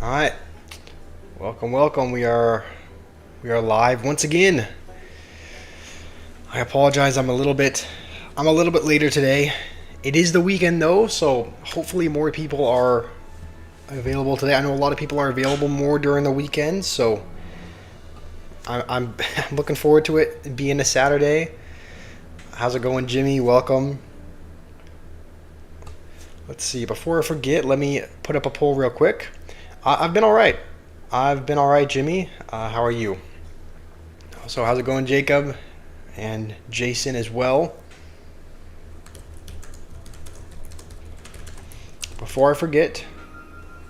Alright, welcome, welcome. We are live once again. I apologize, I'm a little bit later today. It is the weekend though, so hopefully more people are available today. I know a lot of people are available more during the weekend, so I'm looking forward to it being a Saturday. How's it going, Jimmy? Welcome. Let's see, before I forget, let me put up a poll real quick. I've been alright. Jimmy. How are you? So, how's it going, Jacob? And Jason as well. Before I forget,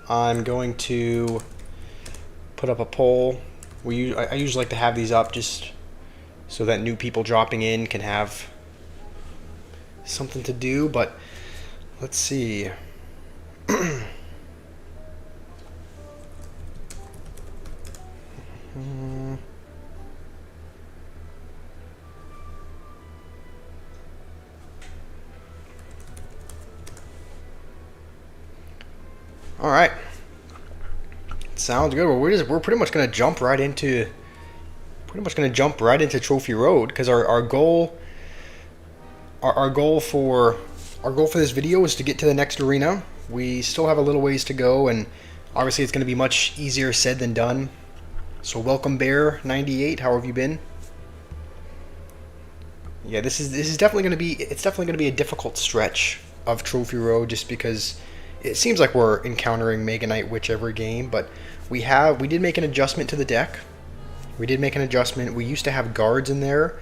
I'm going to put up a poll. I usually like to have these up just so that new people dropping in can have something to do, but let's see. All right, sounds good. Well, we're pretty much gonna jump right into Trophy Road because our goal for this video is to get to the next arena. We still have a little ways to go, and obviously it's going to be much easier said than done. So welcome, Bear 98. How have you been? Yeah, this is definitely going to be a difficult stretch of Trophy Road just because it seems like we're encountering Mega Knight Witch every game, but we did make an adjustment to the deck. We did make an adjustment. We used to have guards in there,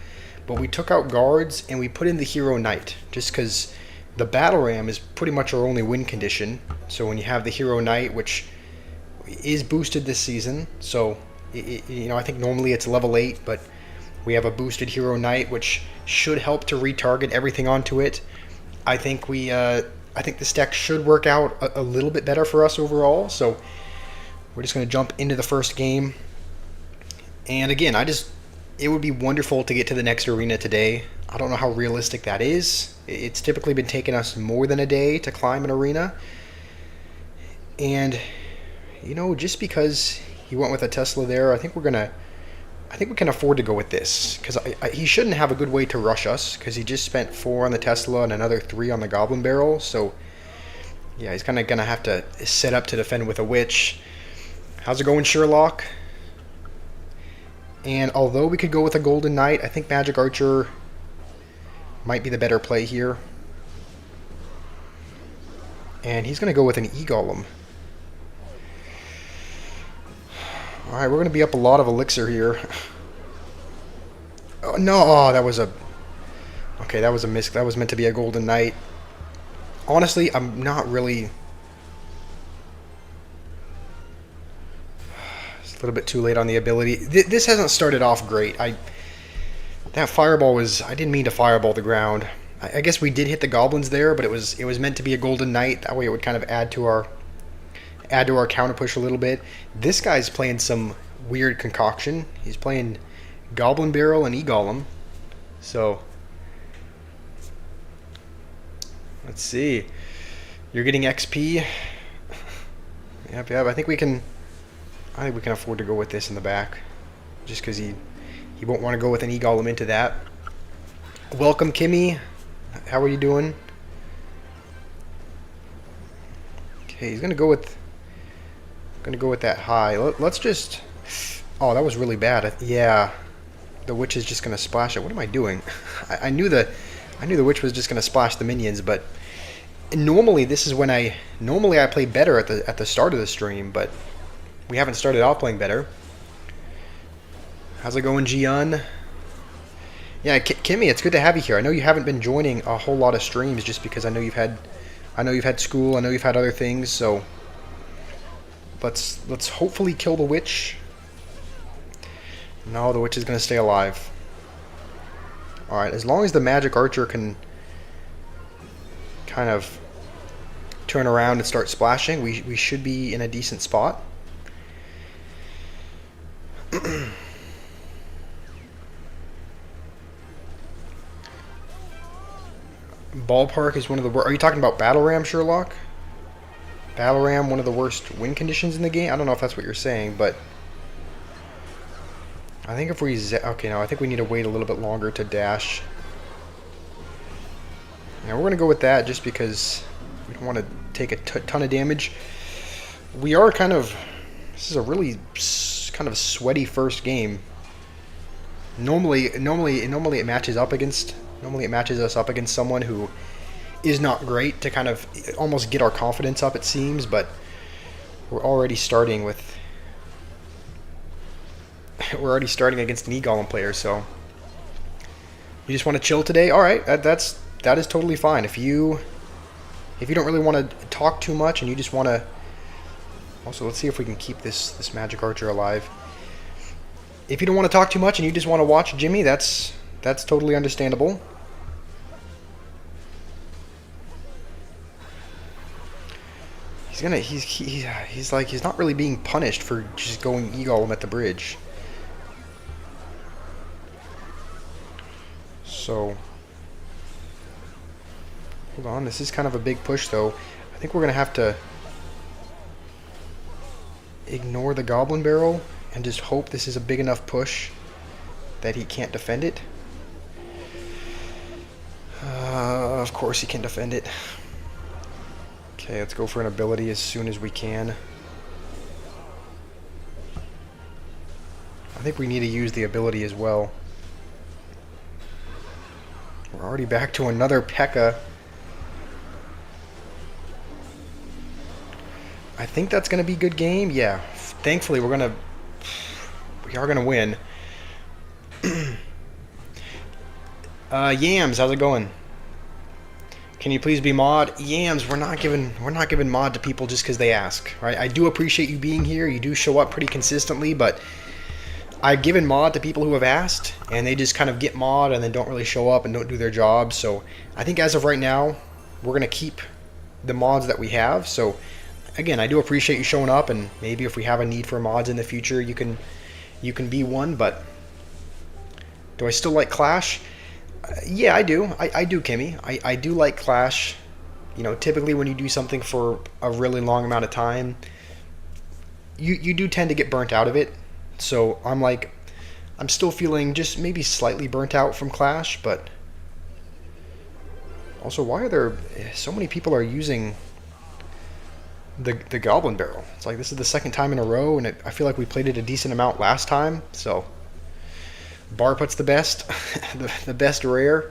but we took out guards and we put in the Hero Knight just because the Battle Ram is pretty much our only win condition. So when you have the Hero Knight, which is boosted this season, so I think normally it's level 8, but we have a boosted Hero Knight, which should help to retarget everything onto it. I think this deck should work out a little bit better for us overall. So we're just going to jump into the first game. And again, it would be wonderful to get to the next arena today. I don't know how realistic that is. It's typically been taking us more than a day to climb an arena. And, just because he went with a Tesla there, I think we can afford to go with this. Because he shouldn't have a good way to rush us, because he just spent 4 on the Tesla and another 3 on the Goblin Barrel. So, yeah, he's kind of going to have to set up to defend with a Witch. How's it going, Sherlock? And although we could go with a Golden Knight, I think Magic Archer might be the better play here. And he's going to go with an E-Golem. Alright, we're going to be up a lot of Elixir here. Oh, no, that was a... Okay, that was a miss. That was meant to be a Golden Knight. Honestly, I'm not really... A little bit too late on the ability. This hasn't started off great. That fireball was... I didn't mean to fireball the ground. I guess we did hit the goblins there, but it was meant to be a Golden Knight. That way it would kind of add to our counter push a little bit. This guy's playing some weird concoction. He's playing Goblin Barrel and E-Golem. So let's see. You're getting XP. Yep. I think we can afford to go with this in the back, just because he won't want to go with an E-Golem into that. Welcome, Kimmy. How are you doing? Okay, he's gonna go with that high. Let's just... Oh, that was really bad. Yeah, the Witch is just gonna splash it. What am I doing? I knew the Witch was just gonna splash the minions, but normally this is when I play better at the start of the stream, but we haven't started off playing better. How's it going, Gian? Yeah, Kimmy, it's good to have you here. I know you haven't been joining a whole lot of streams just because I know you've had school, I know you've had other things, so let's hopefully kill the Witch. No, the Witch is going to stay alive. Alright, as long as the Magic Archer can kind of turn around and start splashing, we should be in a decent spot. Ballpark is one of the... Are you talking about Battle Ram, Sherlock? Battle Ram, one of the worst win conditions in the game. I don't know if that's what you're saying, but I think if we... Okay, no, I think we need to wait a little bit longer to dash. Now we're going to go with that just because we don't want to take a ton of damage. We are kind of... This is a really kind of sweaty first game. Normally it matches up against... Normally it matches us up against someone who is not great to kind of almost get our confidence up, it seems, but we're already starting with... We're already starting against an E-Golem player, so... You just want to chill today? Alright, that is totally fine. If you don't really want to talk too much and you just want to... Also, let's see if we can keep this Magic Archer alive. If you don't want to talk too much and you just want to watch Jimmy, that's totally understandable. He's like, he's not really being punished for just going E-Golem at the bridge. So, hold on, this is kind of a big push though. I think we're going to have to ignore the Goblin Barrel and just hope this is a big enough push that he can't defend it. Of course he can defend it. Okay, let's go for an ability as soon as we can. I think we need to use the ability as well. We're already back to another P.E.K.K.A. I think that's going to be a good game. Yeah, thankfully we are going to win. Yams, how's it going? Can you please be mod? Yams, we're not giving mod to people just because they ask. Right? I do appreciate you being here. You do show up pretty consistently, but I've given mod to people who have asked, and they just kind of get mod and then don't really show up and don't do their job. So I think as of right now, we're going to keep the mods that we have. So again, I do appreciate you showing up, and maybe if we have a need for mods in the future, you can be one. But do I still like Clash? Yeah, I do. I do, Kimmy. I do like Clash. You know, typically when you do something for a really long amount of time, you do tend to get burnt out of it. So I'm still feeling just maybe slightly burnt out from Clash, but also, why are there so many people are using the Goblin Barrel? It's like this is the second time in a row, and I feel like we played it a decent amount last time. So bar putt's the best, the best rare.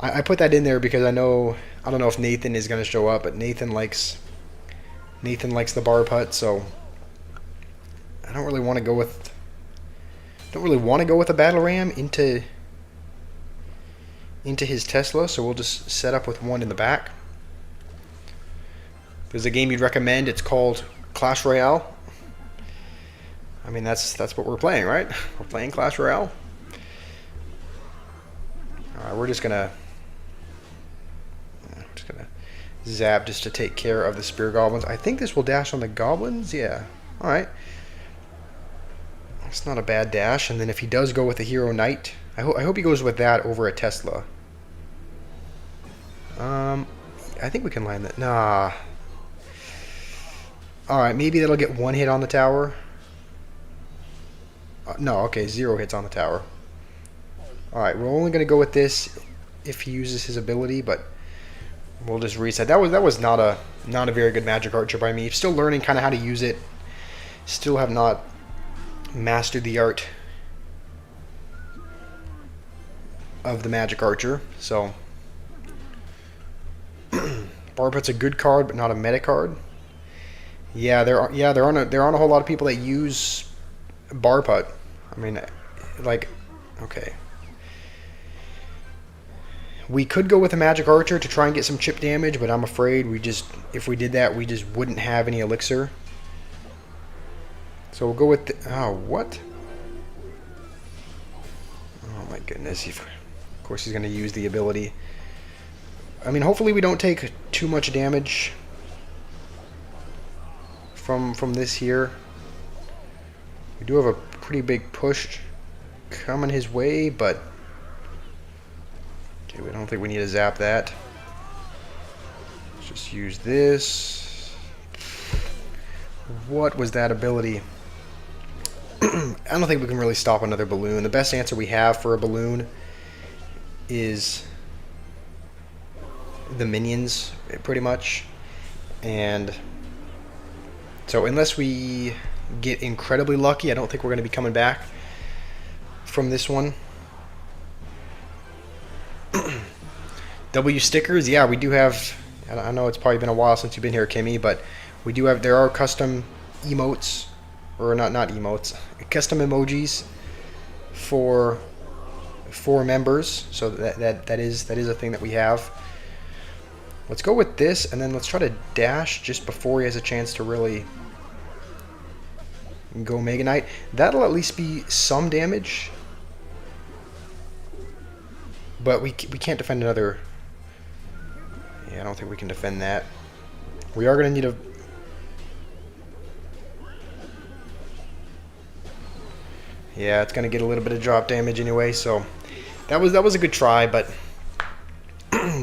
I put that in there because I don't know if Nathan is going to show up, but Nathan likes the bar putt, so I don't really want to go with a battle ram into his Tesla, so we'll just set up with one in the back. If there's a game you'd recommend, it's called Clash Royale. I mean, that's what we're playing, right? We're playing Clash Royale. Alright, we're just gonna zap just to take care of the Spear Goblins. I think this will dash on the Goblins. Yeah. Alright. It's not a bad dash. And then if he does go with the Hero Knight, I hope he goes with that over a Tesla. I think we can land that. Nah. Alright, maybe that'll get one hit on the tower. No, okay, 0 hits on the tower. Alright, we're only going to go with this if he uses his ability, but we'll just reset. That was not a very good Magic Archer by me. Still learning kind of how to use it. Still have not mastered the art of the Magic Archer. So Barbut's a good card, but not a meta card. Yeah, there aren't a whole lot of people that use Barbut. I mean, like, okay. We could go with a Magic Archer to try and get some chip damage, but I'm afraid if we did that, we just wouldn't have any elixir. So we'll go with oh, what? Oh my goodness. Of course he's going to use the ability. I mean, hopefully we don't take too much damage from this here. We do have a pretty big push coming his way, but okay, we don't think we need to zap that. Let's just use this. What was that ability? I don't think we can really stop another balloon. The best answer we have for a balloon is the minions, pretty much. And so unless we get incredibly lucky, I don't think we're going to be coming back from this one. W stickers, yeah, we do have. I know it's probably been a while since you've been here, Kimmy, but we do have. There are custom emotes, or not emotes, custom emojis for members. So that is a thing that we have. Let's go with this, and then let's try to dash just before he has a chance to really go Mega Knight. That'll at least be some damage, but we can't defend another. Yeah, I don't think we can defend that. We are going to need a... Yeah, it's going to get a little bit of drop damage anyway, so that was a good try, but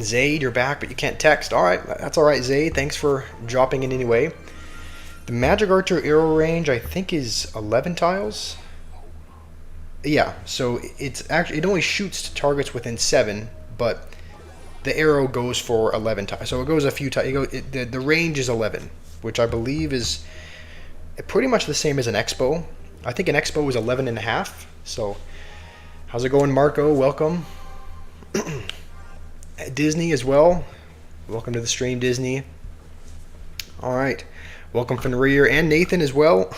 Zayd, you're back, but you can't text. Alright, that's alright, Zayd. Thanks for dropping in anyway. The Magic Archer arrow range, I think, is 11 tiles. Yeah, so it's actually, it only shoots to targets within 7, but the arrow goes for 11 tiles. So it goes a few tiles. The range is 11, which I believe is pretty much the same as an Expo. I think an Expo was 11 and a half. So how's it going, Marco? Welcome. Disney as well. Welcome to the stream, Disney. All right. Welcome Fenrir and Nathan as well.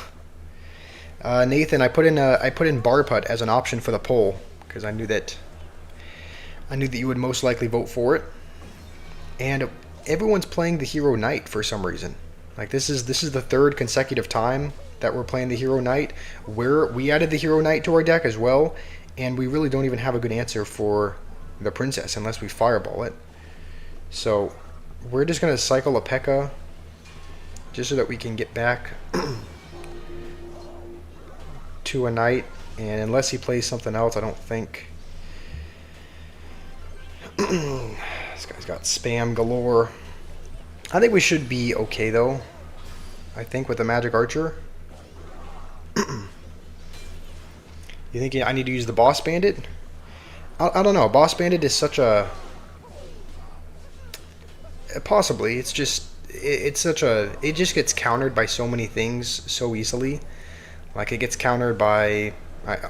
Nathan, I put in Bar Putt as an option for the poll because I knew that you would most likely vote for it. And everyone's playing the Hero Knight for some reason. Like this is the third consecutive time that we're playing the Hero Knight. We added the Hero Knight to our deck as well, and we really don't even have a good answer for the Princess unless we Fireball it. So we're just gonna cycle a P.E.K.K.A. just so that we can get back to a Knight. And unless he plays something else, I don't think. This guy's got spam galore. I think we should be okay though. I think with the Magic Archer. You think I need to use the Boss Bandit? I don't know. Boss Bandit is such a... Possibly. It's just... It's such a... It just gets countered by so many things so easily. Like it gets countered by...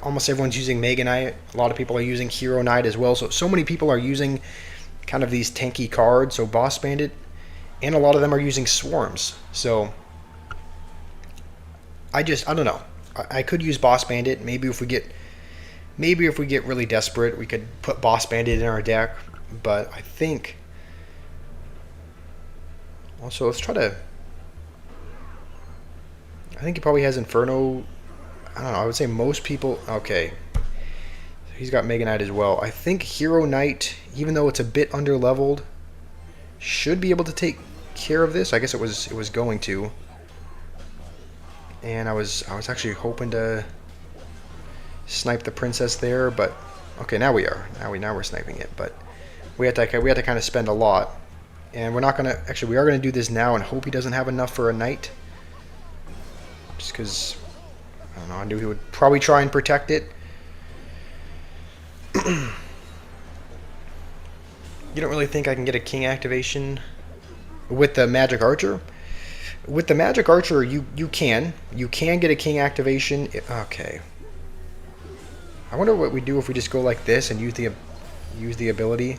Almost everyone's using Mega Knight. A lot of people are using Hero Knight as well. So many people are using kind of these tanky cards. So Boss Bandit, and a lot of them are using Swarms. So I don't know. I could use Boss Bandit. Maybe if we get really desperate, we could put Boss Bandit in our deck. But I think also let's try to. I think he probably has Inferno. I don't know, I would say most people... Okay. He's got Mega Knight as well. I think Hero Knight, even though it's a bit under-leveled, should be able to take care of this. I guess it was going to. And I was actually hoping to snipe the Princess there, but... Okay, now we are. Now we're sniping it, but we had to kind of spend a lot. And we're not going to... Actually, we are going to do this now and hope he doesn't have enough for a Knight. Just because... I don't know, I knew he would probably try and protect it. You don't really think I can get a King activation with the Magic Archer? With the Magic Archer, you can. You can get a King activation. Okay. I wonder what we do if we just go like this and use the ability.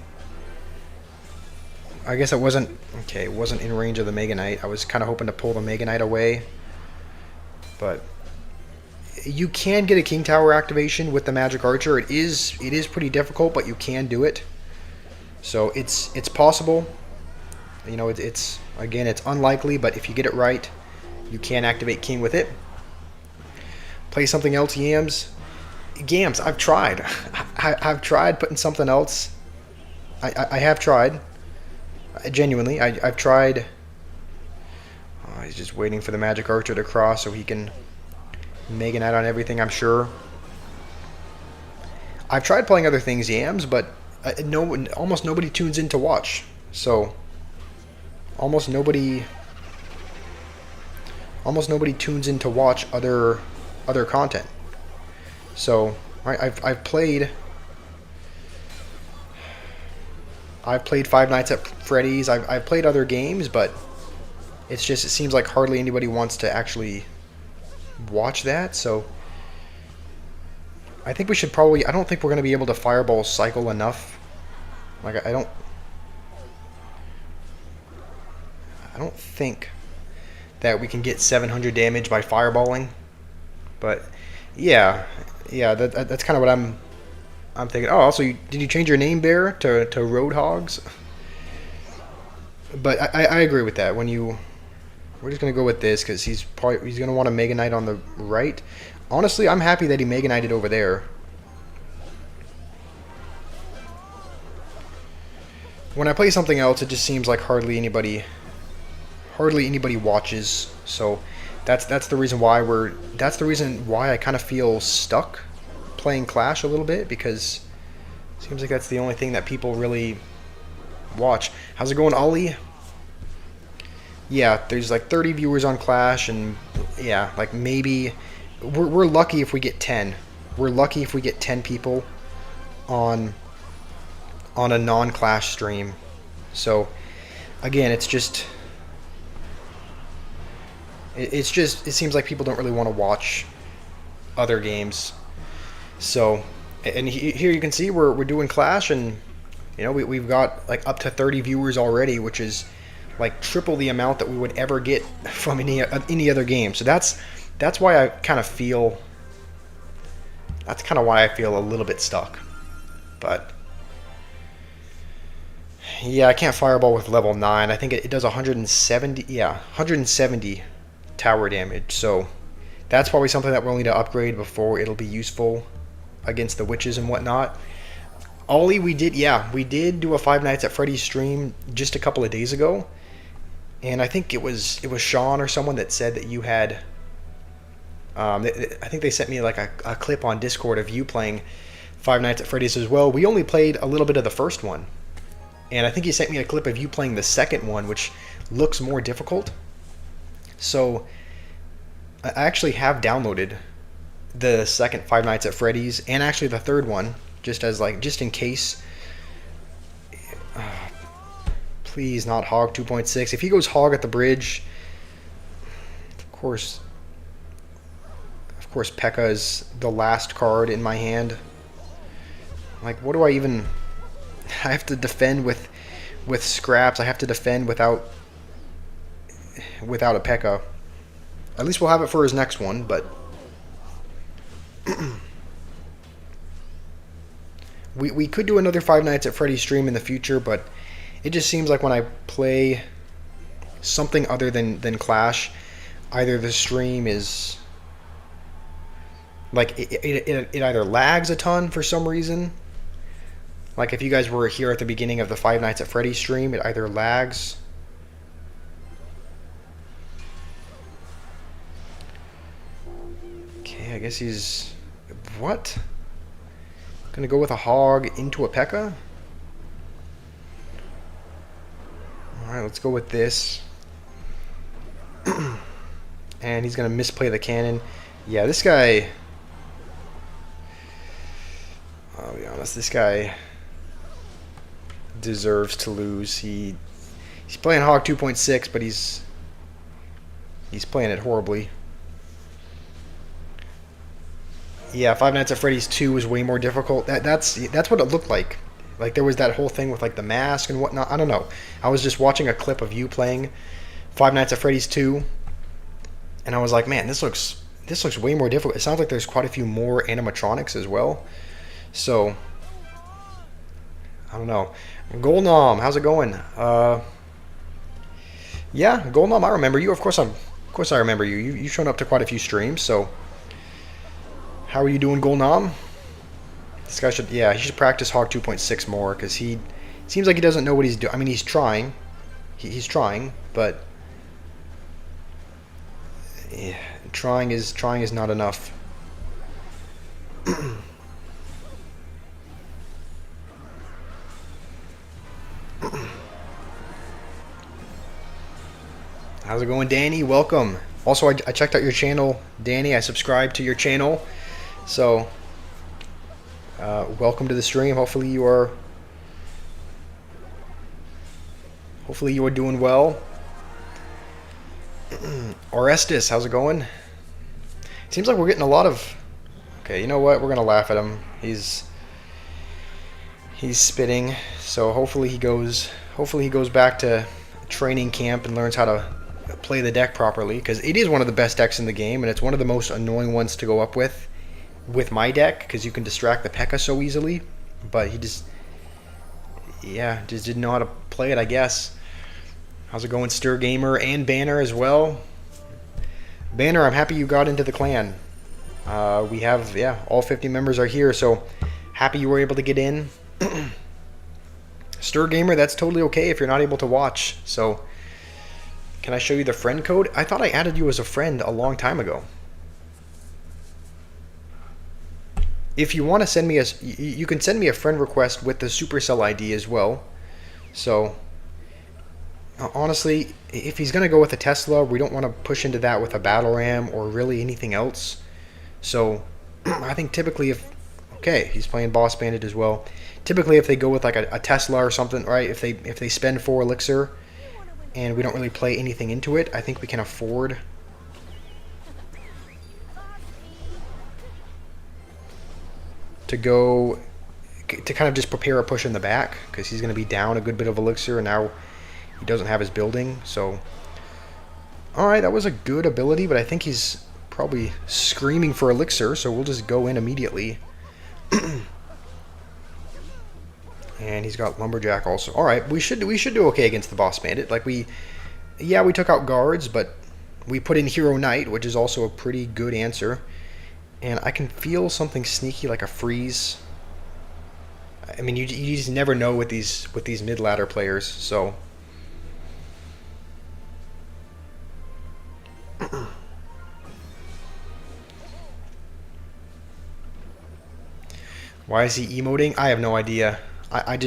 I guess it wasn't... Okay, it wasn't in range of the Mega Knight. I was kind of hoping to pull the Mega Knight away. But... You can get a King Tower activation with the Magic Archer. It is pretty difficult, but you can do it. So it's possible. You know, it's again, it's unlikely, but if you get it right, you can activate King with it. Play something else, Yams. Gams, I've tried. I've tried putting something else. I have tried. Genuinely, I've tried. Oh, he's just waiting for the Magic Archer to cross so he can Mega Knight on everything, I'm sure. I've tried playing other things, Yams, but almost nobody tunes in to watch. So, almost nobody almost nobody tunes in to watch other content. So I've played Five Nights at Freddy's. I've played other games, but it seems like hardly anybody wants to actually watch that. So I think we should probably. I don't think we're going to be able to fireball cycle enough. Like I don't think that we can get 700 damage by fireballing. But yeah, that's kind of what I'm thinking. Oh, also, did you change your name, Bear, to Roadhogs? But I agree with that. We're just gonna go with this because he's gonna want a Mega Knight on the right. Honestly, I'm happy that he Mega Knighted over there. When I play something else, it just seems like hardly anybody watches. So that's the reason why I kind of feel stuck playing Clash a little bit, because it seems like that's the only thing that people really watch. How's it going, Ollie? Yeah, there's like 30 viewers on Clash, and yeah, like maybe we're lucky if we get 10. We're lucky if we get 10 people on a non-Clash stream. So again, it seems like people don't really want to watch other games. So, and here you can see we're doing Clash, and you know we've got like up to 30 viewers already, which is like triple the amount that we would ever get from any other game. So that's why I kind of feel a little bit stuck. But yeah, I can't fireball with level 9. I think it does 170 tower damage. So that's probably something that we'll need to upgrade before it'll be useful against the witches and whatnot. Ollie, we did do a Five Nights at Freddy's stream just a couple of days ago, and I think it was Sean or someone that said that you had. I think they sent me like a clip on Discord of you playing Five Nights at Freddy's as well. We only played a little bit of the first one, and I think he sent me a clip of you playing the second one, which looks more difficult. So I actually have downloaded the second Five Nights at Freddy's, and actually the third one, just in case. Please not Hog 2.6. If he goes Hog at the bridge, of course P.E.K.K.A. is the last card in my hand. Like, what do I even? I have to defend with scraps. I have to defend without a P.E.K.K.A. At least we'll have it for his next one, but we could do another Five Nights at Freddy's stream in the future, but it just seems like when I play something other than Clash, either the stream is like it either lags a ton for some reason. Like if you guys were here at the beginning of the Five Nights at Freddy's stream, it either lags. Okay, I guess he's what? Gonna go with a Hog into a P.E.K.K.A. Alright, let's go with this. And he's going to misplay the cannon. Yeah, this guy... I'll be honest, this guy deserves to lose. He's playing Hog 2.6, but he's playing it horribly. Yeah, Five Nights at Freddy's 2 was way more difficult. That's what it looked like. Like there was that whole thing with like the mask and whatnot. I don't know. I was just watching a clip of you playing Five Nights at Freddy's 2, and I was like, man, this looks way more difficult. It sounds like there's quite a few more animatronics as well. So I don't know. Golnom, how's it going? Yeah, Golnom, I remember you. Of course I remember you. You've shown up to quite a few streams. So how are you doing, Golnom? This guy he should practice Hog 2.6 more, because he seems like he doesn't know what he's doing. I mean, he's trying. He's trying, but yeah, trying is not enough. How's it going, Danny? Welcome. Also, I checked out your channel, Danny. I subscribed to your channel. So, welcome to the stream. Hopefully you are doing well. Orestes, how's it going? Seems like we're getting a lot of... Okay, you know what? We're gonna laugh at him. He's spitting. So hopefully he goes back to training camp and learns how to play the deck properly, because it is one of the best decks in the game, and it's one of the most annoying ones to go up with my deck, because you can distract the P.E.K.K.A. so easily. But he just didn't know how to play it, I guess. How's it going, Stir Gamer and Banner as well? Banner, I'm happy you got into the clan. We have, all 50 members are here, so happy you were able to get in. Stir Gamer, that's totally okay if you're not able to watch. So, can I show you the friend code? I thought I added you as a friend a long time ago. If you want to send me you can send me a friend request with the Supercell ID as well. So, honestly, if he's going to go with a Tesla, we don't want to push into that with a Battle Ram or really anything else. So, I think typically he's playing Boss Bandit as well. Typically, if they go with like a Tesla or something, right? If they spend 4 elixir and we don't really play anything into it, I think we can afford to kind of just prepare a push in the back, because he's going to be down a good bit of elixir, and now he doesn't have his building. So, alright, that was a good ability, but I think he's probably screaming for elixir, so we'll just go in immediately. And he's got Lumberjack also. Alright, we should do okay against the Boss Bandit. Like, we took out guards, but we put in Hero Knight, which is also a pretty good answer. And I can feel something sneaky like a freeze. I mean, you just never know with these mid-ladder players, so... Why is he emoting? I have no idea. I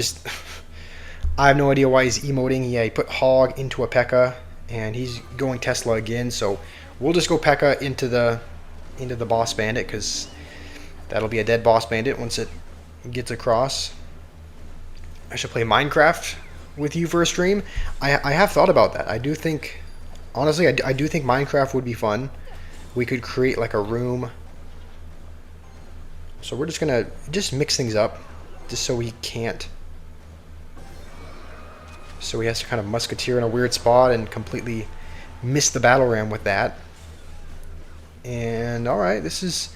have no idea why he's emoting. Yeah, he put Hog into a P.E.K.K.A. and he's going Tesla again, so we'll just go P.E.K.K.A. into the Boss Bandit, because that'll be a dead Boss Bandit once it gets across. I should play Minecraft with you for a stream. I have thought about that. I do think, honestly, I do think Minecraft would be fun. We could create like a room. So we're just gonna mix things up, just so he can't. So he has to kind of musketeer in a weird spot and completely miss the battle ram with that. And alright, this is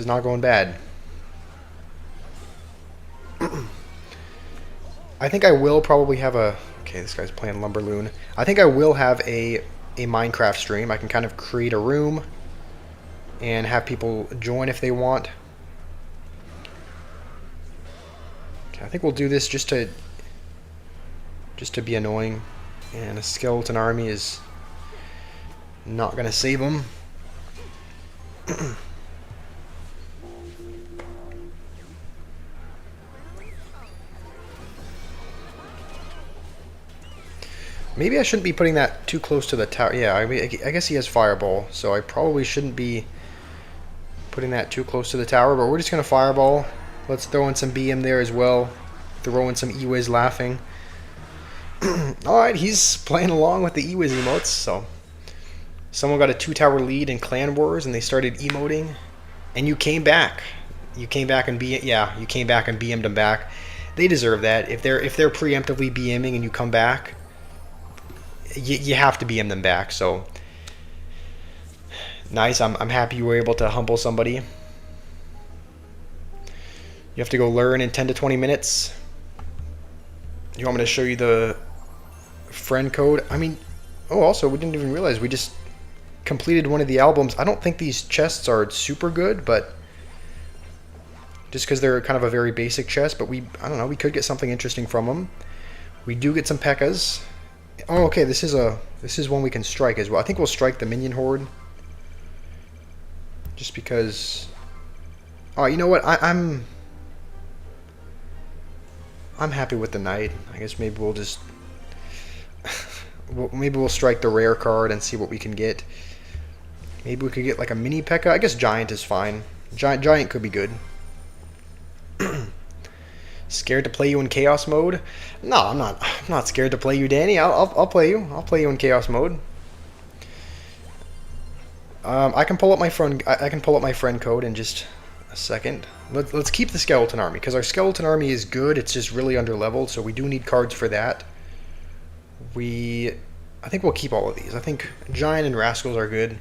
not going bad. I think I will probably have a... Okay, this guy's playing Lumberloon. I think I will have a Minecraft stream. I can kind of create a room and have people join if they want. Okay, I think we'll do this just to be annoying. And a skeleton army is not going to save him. Maybe I shouldn't be putting that too close to the tower. Yeah, I mean, I guess he has Fireball, so I probably shouldn't be putting that too close to the tower, but we're just going to Fireball. Let's throw in some BM there as well. Throw in some Ewiz laughing. Alright, he's playing along with the Ewiz emotes, so... Someone got a 2-tower lead in Clan Wars, and they started emoting. And you came back. You came back and you came back and BM'd them back. They deserve that. If they're preemptively BMing and you come back, you have to BM them back, so... Nice, I'm happy you were able to humble somebody. You have to go learn in 10 to 20 minutes. You want me to show you the friend code? I mean, oh, also, we didn't even realize we just completed one of the albums. I don't think these chests are super good, but just because they're kind of a very basic chest, but I don't know, we could get something interesting from them. We do get some P.E.K.K.A.s. Oh, okay, this is one we can strike as well. I think we'll strike the minion horde. Just because... Oh, you know what? I'm happy with the knight. I guess maybe we'll just maybe we'll strike the rare card and see what we can get. Maybe we could get like a mini P.E.K.K.A. I guess Giant is fine. Giant could be good. Scared to play you in Chaos mode? No, I'm not. I'm not scared to play you, Danny. I'll play you. I'll play you in Chaos mode. I can pull up my friend. I can pull up my friend code in just a second. Let's keep the skeleton army because our skeleton army is good. It's just really underleveled, so we do need cards for that. I think we'll keep all of these. I think Giant and Rascals are good.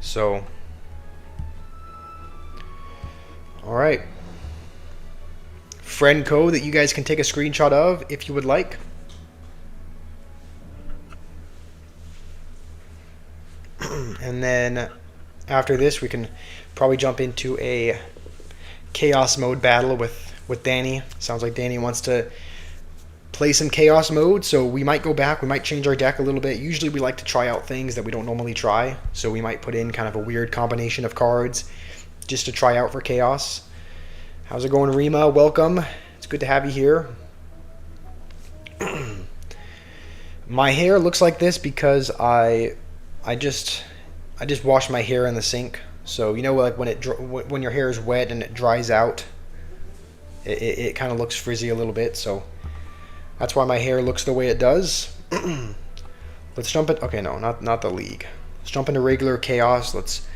So, all right. Friend code that you guys can take a screenshot of if you would like. And then after this, we can probably jump into a Chaos mode battle with Danny. Sounds like Danny wants to play some Chaos mode, so we might go back. We might change our deck a little bit. Usually we like to try out things that we don't normally try, so we might put in kind of a weird combination of cards just to try out for Chaos. How's it going, Rima? Welcome. It's good to have you here. My hair looks like this because I just washed my hair in the sink. So you know, like when your hair is wet and it dries out, it kind of looks frizzy a little bit. So that's why my hair looks the way it does. Let's jump it. Okay, no, not the league. Let's jump into regular Chaos.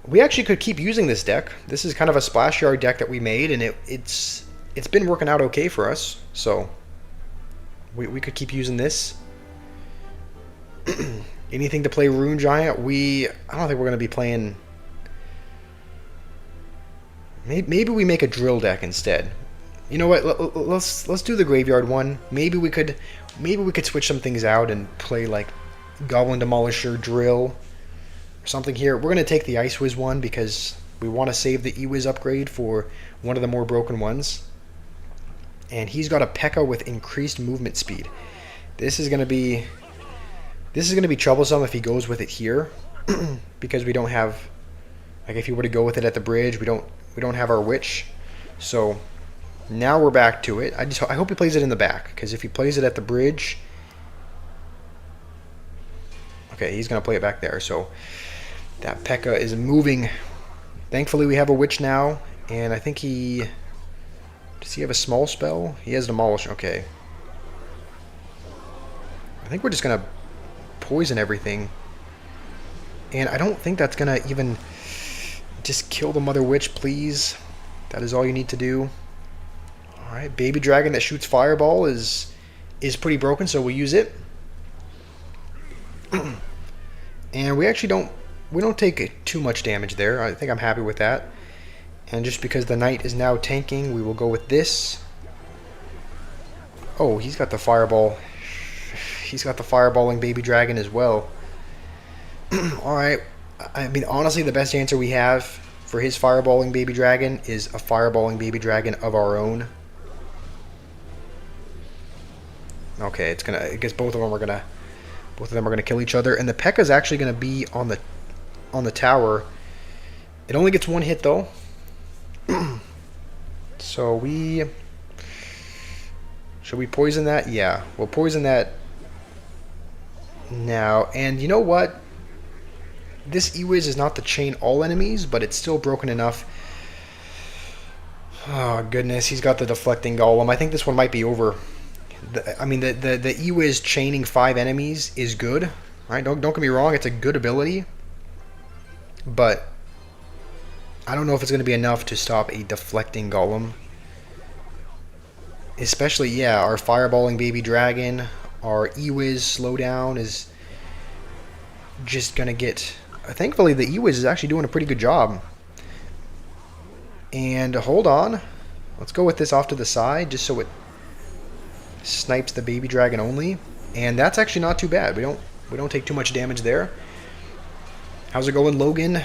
We actually could keep using this deck. This is kind of a splash yard deck that we made, and it's been working out okay for us. So we could keep using this. Anything to play Rune Giant? I don't think we're going to be playing. Maybe we make a drill deck instead. You know what? Let's do the graveyard one. Maybe we could switch some things out and play like Goblin Demolisher, drill, or something here. We're going to take the Ice Wiz one because we want to save the E-Wiz upgrade for one of the more broken ones. And he's got a P.E.K.K.A. with increased movement speed. This is going to be troublesome if he goes with it here, because we don't have, like, if he were to go with it at the bridge, we don't have our Witch. So now we're back to it. I hope he plays it in the back, because if he plays it at the bridge, okay, he's gonna play it back there. So that P.E.K.K.A. is moving. Thankfully, we have a Witch now, and I think does he have a small spell? He has Demolish. Okay, I think we're just gonna poison everything, and I don't think that's gonna even just kill the Mother Witch. Please, that is all you need to do. All right, Baby Dragon that shoots Fireball is pretty broken, so we'll use it. And we actually don't take too much damage there. I think I'm happy with that. And just because the Knight is now tanking, we will go with this. Oh, he's got the Fireball. He's got the Fireballing Baby Dragon as well. Alright. I mean, honestly, the best answer we have for his Fireballing Baby Dragon is a Fireballing Baby Dragon of our own. Okay, I guess both of them are gonna kill each other, and the P.E.K.K.A. is actually gonna be on the tower. It only gets one hit though. So should we poison that? Yeah, we'll poison that now. And you know what? This E-Wiz is not to chain all enemies, but it's still broken enough. Oh goodness, he's got the deflecting golem. I think this one might be over. The E-Wiz chaining 5 enemies is good. Right? Don't get me wrong, it's a good ability, but I don't know if it's going to be enough to stop a deflecting golem. Especially, yeah, our Fireballing Baby Dragon, our E-Wiz slowdown is just going to get... Thankfully, the E-Wiz is actually doing a pretty good job. And hold on. Let's go with this off to the side just so it snipes the Baby Dragon only. And that's actually not too bad. We don't take too much damage there. How's it going, Logan?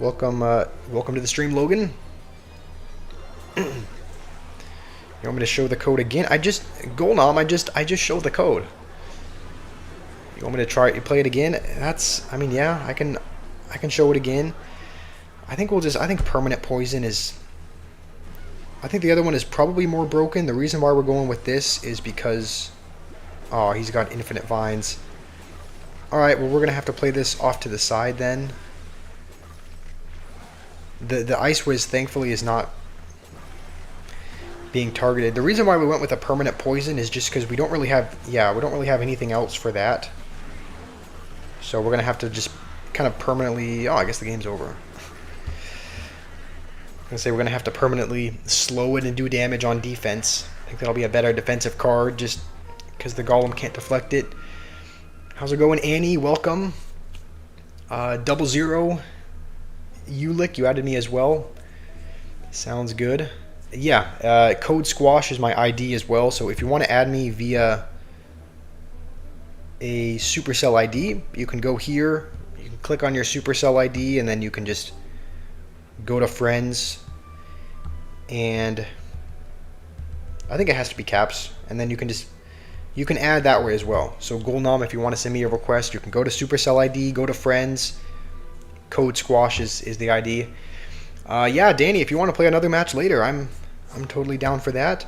Welcome to the stream, Logan. You want me to show the code again? I just showed the code. You want me to play it again? I mean, yeah, I can show it again. I think permanent poison is I think the other one is probably more broken. The reason why we're going with this is because... Oh, he's got infinite vines. Alright, well, we're going to have to play this off to the side then. The Ice Whiz, thankfully, is not being targeted. The reason why we went with a permanent poison is just because we don't really have... Yeah, we don't really have anything else for that. So we're going to have to just kind of permanently... Oh, I guess the game's over. I'm going to say we're going to have to permanently slow it and do damage on defense. I think that'll be a better defensive card just because the Golem can't deflect it. How's it going, Annie? Welcome. 00 Ulick, you added me as well. Sounds good. Yeah, Code Squash is my ID as well, so if you want to add me via a Supercell ID, you can go here, you can click on your Supercell ID, and then you can just go to Friends, and I think it has to be caps, and then you can add that way as well. So Gulnam, if you want to send me a request, you can go to Supercell ID, go to Friends, Code Squash is the ID. Yeah, Danny, if you want to play another match later, I'm totally down for that.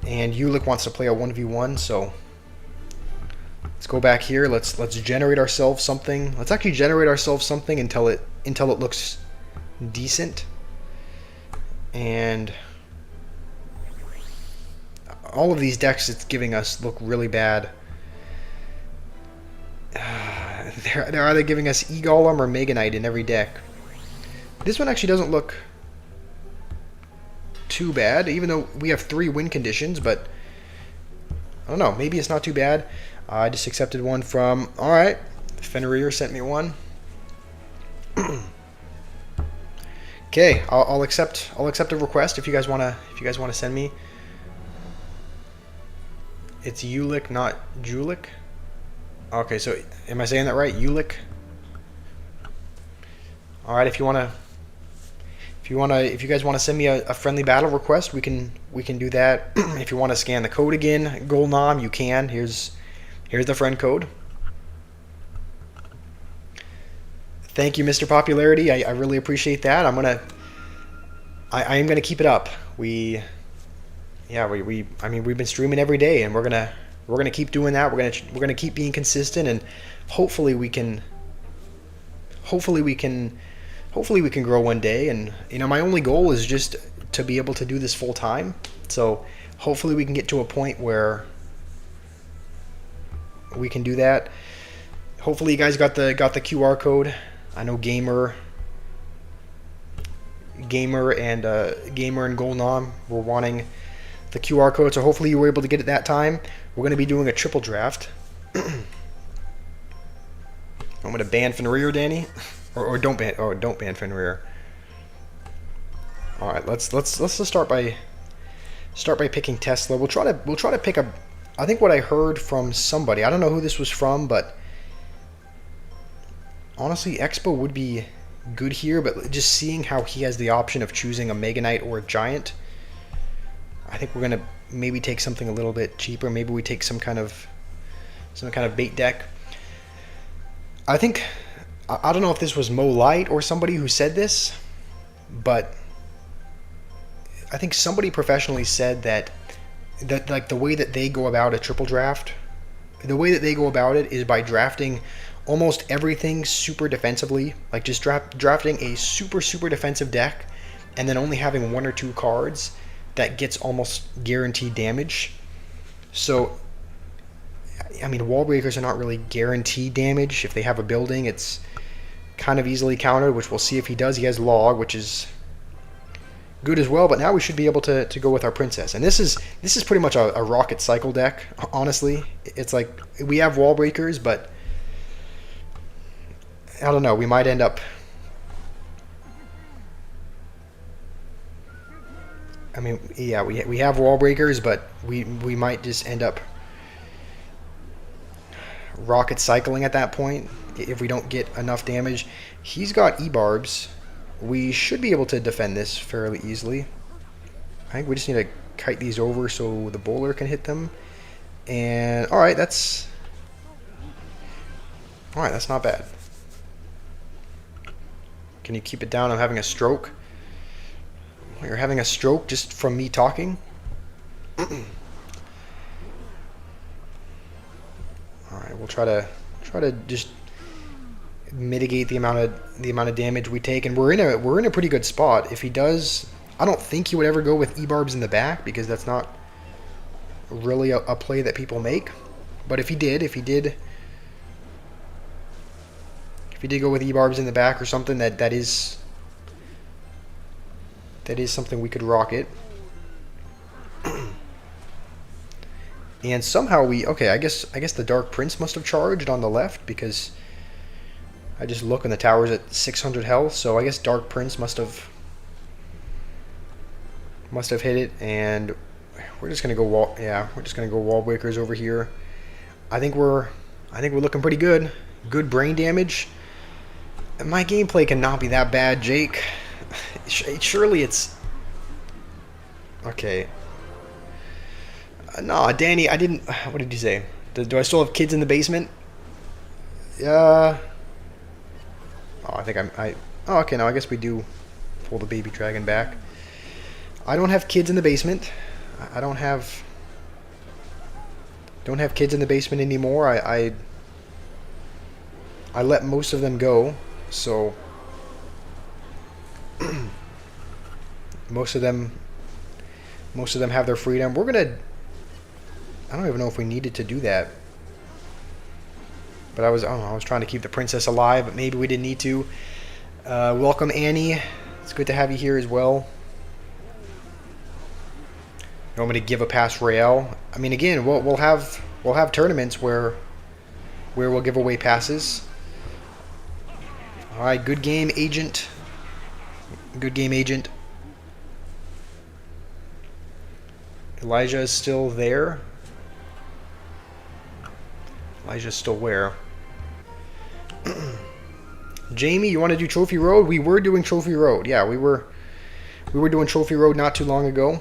And Ulick wants to play a 1v1, so let's go back here. Let's generate ourselves something. Let's actually generate ourselves something until it looks decent. And all of these decks it's giving us look really bad. They're either giving us E-Golem or Mega Knight in every deck. This one actually doesn't look too bad, even though we have 3 win conditions, but I don't know, maybe it's not too bad. I just accepted one from, alright, Fenrir sent me one. Okay, I'll accept a request if you guys wanna send me. It's Ulick, not Julick. Okay, so am I saying that right? Ulick. All right, if you guys want to send me a friendly battle request, we can do that. If you want to scan the code again, Golnam, you can. Here's the friend code. Thank you, Mr. Popularity. I really appreciate that. I am gonna keep it up. I mean, we've been streaming every day, and we're gonna keep doing that. We're gonna keep being consistent, and hopefully we can grow one day. And you know, my only goal is just to be able to do this full time. So hopefully we can get to a point where we can do that. Hopefully you guys got the QR code. I know Gamer and Golnam were wanting the QR code, so hopefully you were able to get it that time. We're going to be doing a triple draft. I'm going to ban Fenrir, Danny, or don't ban Fenrir. All right, let's just start by picking Tesla. We'll try to pick a. I think what I heard from somebody. I don't know who this was from, but honestly, Expo would be good here. But just seeing how he has the option of choosing a Mega Knight or a Giant, I think we're gonna maybe take something a little bit cheaper. Maybe we take some kind of bait deck. I think I don't know if this was Mo Light or somebody who said this, but I think somebody professionally said that like the way that they go about a triple draft, the way that they go about it is by drafting almost everything super defensively, like just drafting a super defensive deck, and then only having 1 or 2 cards that gets almost guaranteed damage. So, I mean, wall breakers are not really guaranteed damage. If they have a building, it's kind of easily countered, which we'll see if he does. He has log, which is good as well, but now we should be able to go with our princess. And this is pretty much a rocket cycle deck, honestly. It's like we have wall breakers, but I don't know, we might end up, I mean, yeah, we have wall breakers, but we might just end up rocket cycling at that point if we don't get enough damage. He's got E-barbs. We should be able to defend this fairly easily. I think we just need to kite these over so the bowler can hit them. And all right, that's not bad. Can you keep it down? I'm having a stroke. You're having a stroke just from me talking? Alright, we'll try to just mitigate the amount of damage we take, and we're in a pretty good spot. If he does, I don't think he would ever go with E-barbs in the back because that's not really a play that people make. But if he did go with E-barbs in the back or something, that is something we could rocket. And somehow okay, I guess the Dark Prince must have charged on the left because I just look and the tower's at 600 health, so I guess Dark Prince must have hit it, and we're just gonna go wall breakers over here. I think we're looking pretty good. Good brain damage. My gameplay cannot be that bad, Jake. Surely it's okay. No, Danny, I didn't. What did you say? Do I still have kids in the basement? Yeah. Oh, I think oh, okay. No, I guess we do pull the baby dragon back. I don't have kids in the basement. I don't have kids in the basement anymore. I let most of them go, so most of them have their freedom. We're gonna. I don't even know if we needed to do that, but I was trying to keep the princess alive, but maybe we didn't need to. Welcome, Annie. It's good to have you here as well. You want me to give a pass Royale? I mean, again, we'll have tournaments where we'll give away passes. All right, good game, agent. Good game, agent. Elijah is still there. Elijah's still where? Jamie, you want to do Trophy Road? We were doing Trophy Road. Yeah, we were doing Trophy Road not too long ago.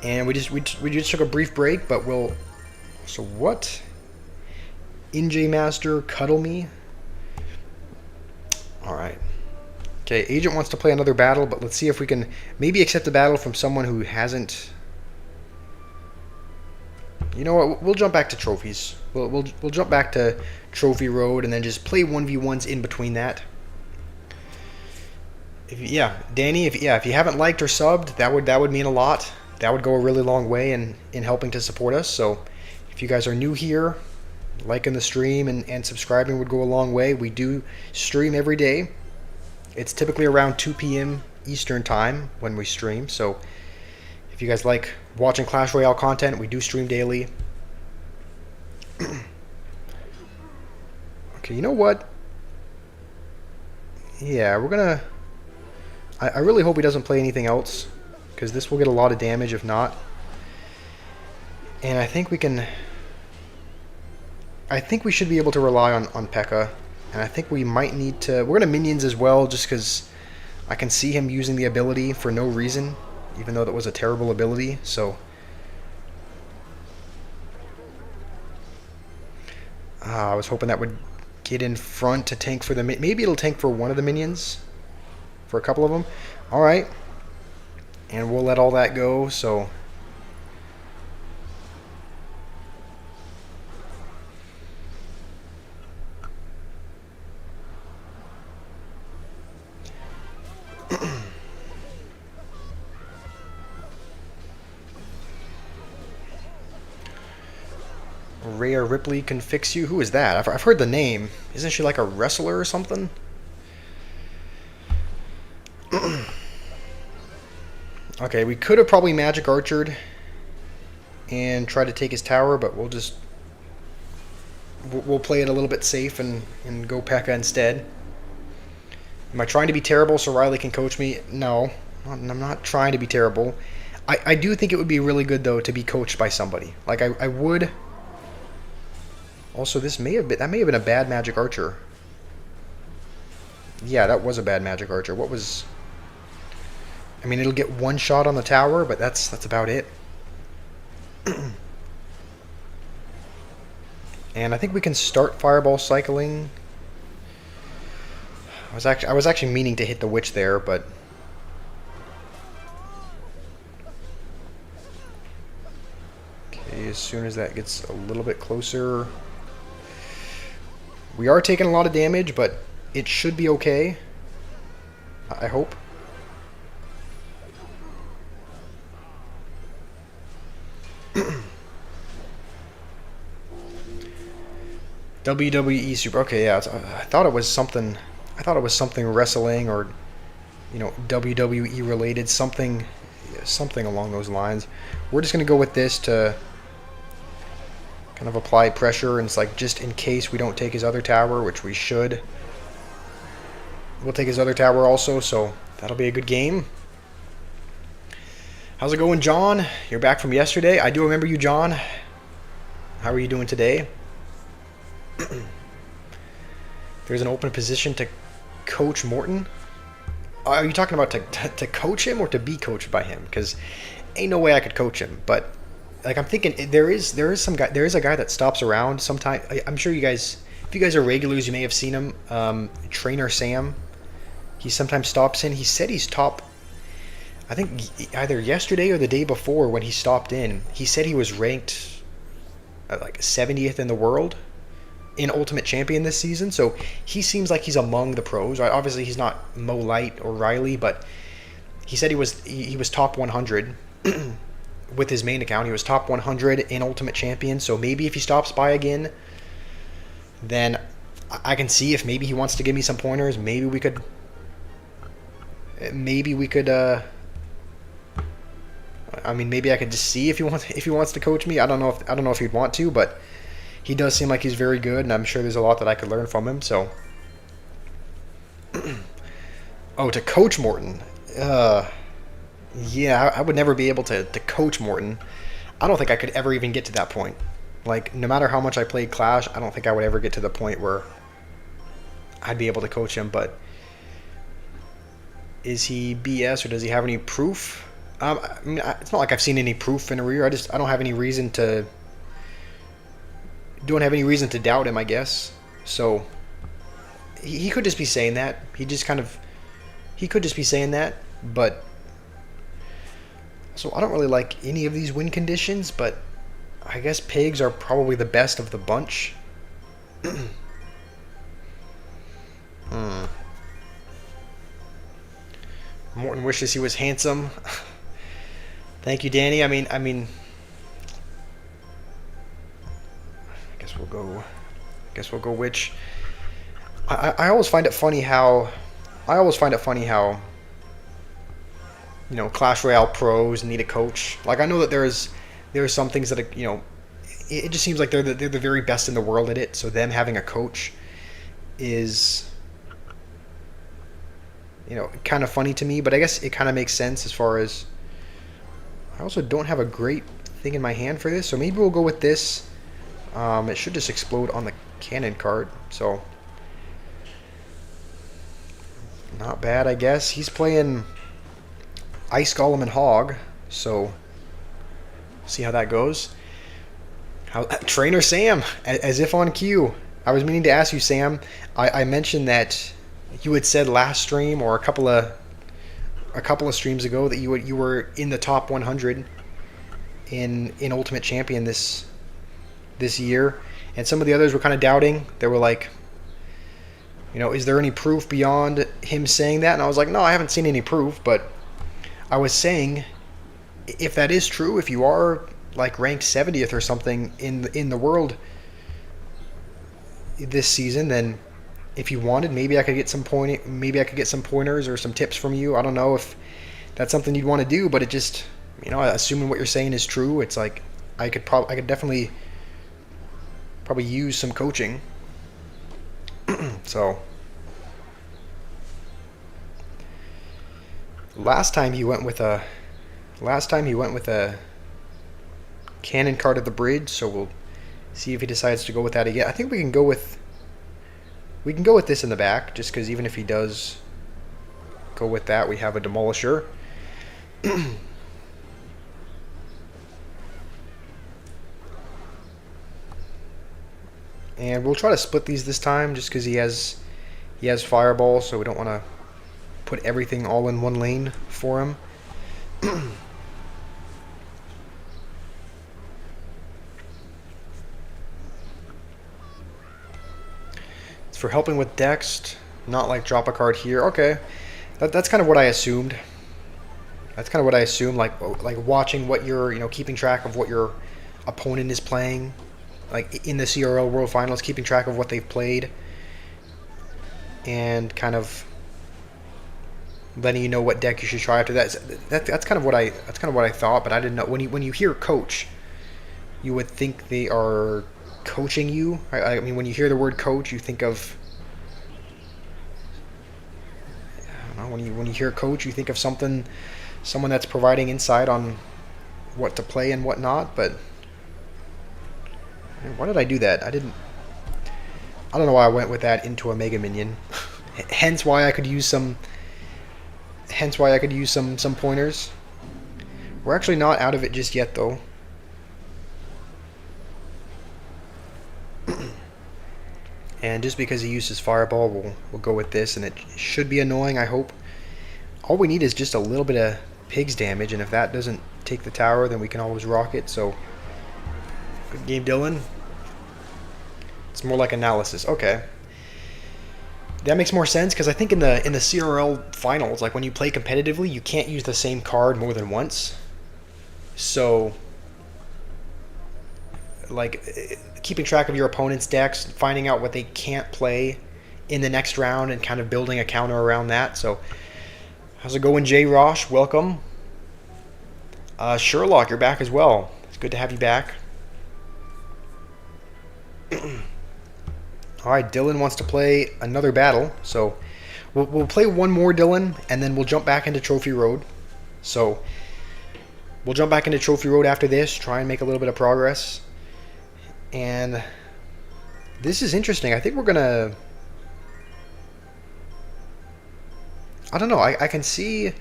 And we just took a brief break, but we'll. So what? NJ Master, cuddle me. All right. Okay, Agent wants to play another battle, but let's see if we can maybe accept a battle from someone who hasn't. You know what? We'll jump back to trophies. We'll jump back to Trophy Road and then just play 1v1s in between that. Danny, if you haven't liked or subbed, that would mean a lot. That would go a really long way in helping to support us. So if you guys are new here, liking the stream and subscribing would go a long way. We do stream every day. It's typically around 2 p.m. Eastern time when we stream. So if you guys like watching Clash Royale content, we do stream daily. Okay, you know what? Yeah, we're gonna. I really hope he doesn't play anything else, because this will get a lot of damage if not. And I think we can. I think we should be able to rely on P.E.K.K.A. And I think we might need to. We're gonna minions as well, just because I can see him using the ability for no reason, even though that was a terrible ability. So. I was hoping that would get in front to tank for the. Maybe it'll tank for one of the minions. For a couple of them. Alright. And we'll let all that go, so. Rhea Ripley can fix you. Who is that? I've heard the name. Isn't she like a wrestler or something? Okay, we could have probably Magic Archered and tried to take his tower, but we'll play it a little bit safe and go P.E.K.K.A. instead. Am I trying to be terrible so Riley can coach me? No, I'm not trying to be terrible. I do think it would be really good though to be coached by somebody. Like I would. Also, that may have been a bad Magic Archer. Yeah, that was a bad Magic Archer. What was? I mean, it'll get one shot on the tower, but that's about it. And I think we can start Fireball cycling. I was actually meaning to hit the Witch there, but soon as that gets a little bit closer. We are taking a lot of damage, but it should be okay. I hope. WWE Super. Okay, yeah. I thought it was something. I thought it was something wrestling or, WWE related, something along those lines. We're just gonna go with this to kind of apply pressure, and it's like just in case we don't take his other tower, which we should. We'll take his other tower also, so that'll be a good game. How's it going, John? You're back from yesterday. I do remember you, John. How are you doing today? There's an open position to coach Morton. Are you talking about to coach him or to be coached by him? Because ain't no way I could coach him. But like I'm thinking, there is a guy that stops around sometime. I'm sure you guys, if you guys are regulars, you may have seen him. Trainer Sam. He sometimes stops in. He said he's top. I think either yesterday or the day before when he stopped in, he said he was ranked like 70th in the world in Ultimate Champion this season. So he seems like he's among the pros. Right? Obviously, he's not Mo Light or Riley, but he said he was top 100 with his main account. He was top 100 in Ultimate Champion. So maybe if he stops by again, then I can see if maybe he wants to give me some pointers. Maybe we could. I mean, maybe I could just see if he wants to coach me. I don't know if he'd want to, but he does seem like he's very good, and I'm sure there's a lot that I could learn from him. So, oh, to coach Morton, yeah, I would never be able to coach Morton. I don't think I could ever even get to that point. Like, no matter how much I played Clash, I don't think I would ever get to the point where I'd be able to coach him. But is he BS or does he have any proof? I mean, it's not like I've seen any proof in a rear. I don't have any reason to doubt him, I guess. So he could just be saying that. He could just be saying that. But so I don't really like any of these win conditions. But I guess pigs are probably the best of the bunch. Morton wishes he was handsome. Thank you, Danny. I mean, I guess we'll go which. I always find it funny how, Clash Royale pros need a coach. Like I know that there are some things that it just seems like they're the very best in the world at it. So them having a coach is kind of funny to me, but I guess it kind of makes sense as far as I also don't have a great thing in my hand for this, so maybe we'll go with this. It should just explode on the cannon card, so not bad, I guess. He's playing Ice Golem and Hog, so see how that goes. Trainer Sam, as if on cue. I was meaning to ask you, Sam. I mentioned that you had said last stream or a couple of streams ago that you were in the top 100 in Ultimate Champion this year, and some of the others were kind of doubting. They were like, is there any proof beyond him saying that? And I was like, no, I haven't seen any proof, but I was saying if that is true, if you are like ranked 70th or something in the world this season, then if you wanted, maybe I could get some pointers or some tips from you. I don't know if that's something you'd want to do, but it just, assuming what you're saying is true, it's like I could definitely probably use some coaching. So last time he went with a cannon card at the bridge, so we'll see if he decides to go with that again. I think we can go with this in the back, just because even if he does go with that, we have a Demolisher. And we'll try to split these this time, just because he has Fireball, so we don't want to put everything all in one lane for him. for helping with decks, not like drop a card here. Okay, that's kind of what I assumed. That's kind of what I assumed. Like watching what you're, keeping track of what your opponent is playing, like in the CRL World Finals, keeping track of what they've played, and kind of letting you know what deck you should try after that. That's kind of what I thought, but I didn't know. When you hear coach, you would think they are coaching you. I mean, when you hear the word coach, you think of, I don't know, when you hear coach, you think of someone that's providing insight on what to play and what not. But why did I do that? I don't know why I went with that into a Mega Minion. Hence why I could use some pointers. We're actually not out of it just yet, though. And just because he uses Fireball, we'll go with this, and it should be annoying, I hope. All we need is just a little bit of Pig's damage, and if that doesn't take the tower, then we can always rock it. So, good game, Dylan. It's more like analysis. Okay. That makes more sense, because I think in the CRL finals, like when you play competitively, you can't use the same card more than once. So, like, keeping track of your opponent's decks, finding out what they can't play in the next round, and kind of building a counter around that. So, how's it going, Jay Rosh? Welcome. Sherlock, you're back as well. It's good to have you back. Alright, Dylan wants to play another battle, so we'll play one more, Dylan, and then we'll jump back into Trophy Road. So, we'll jump back into Trophy Road after this, try and make a little bit of progress. And this is interesting. I think we're gonna, I don't know, I can see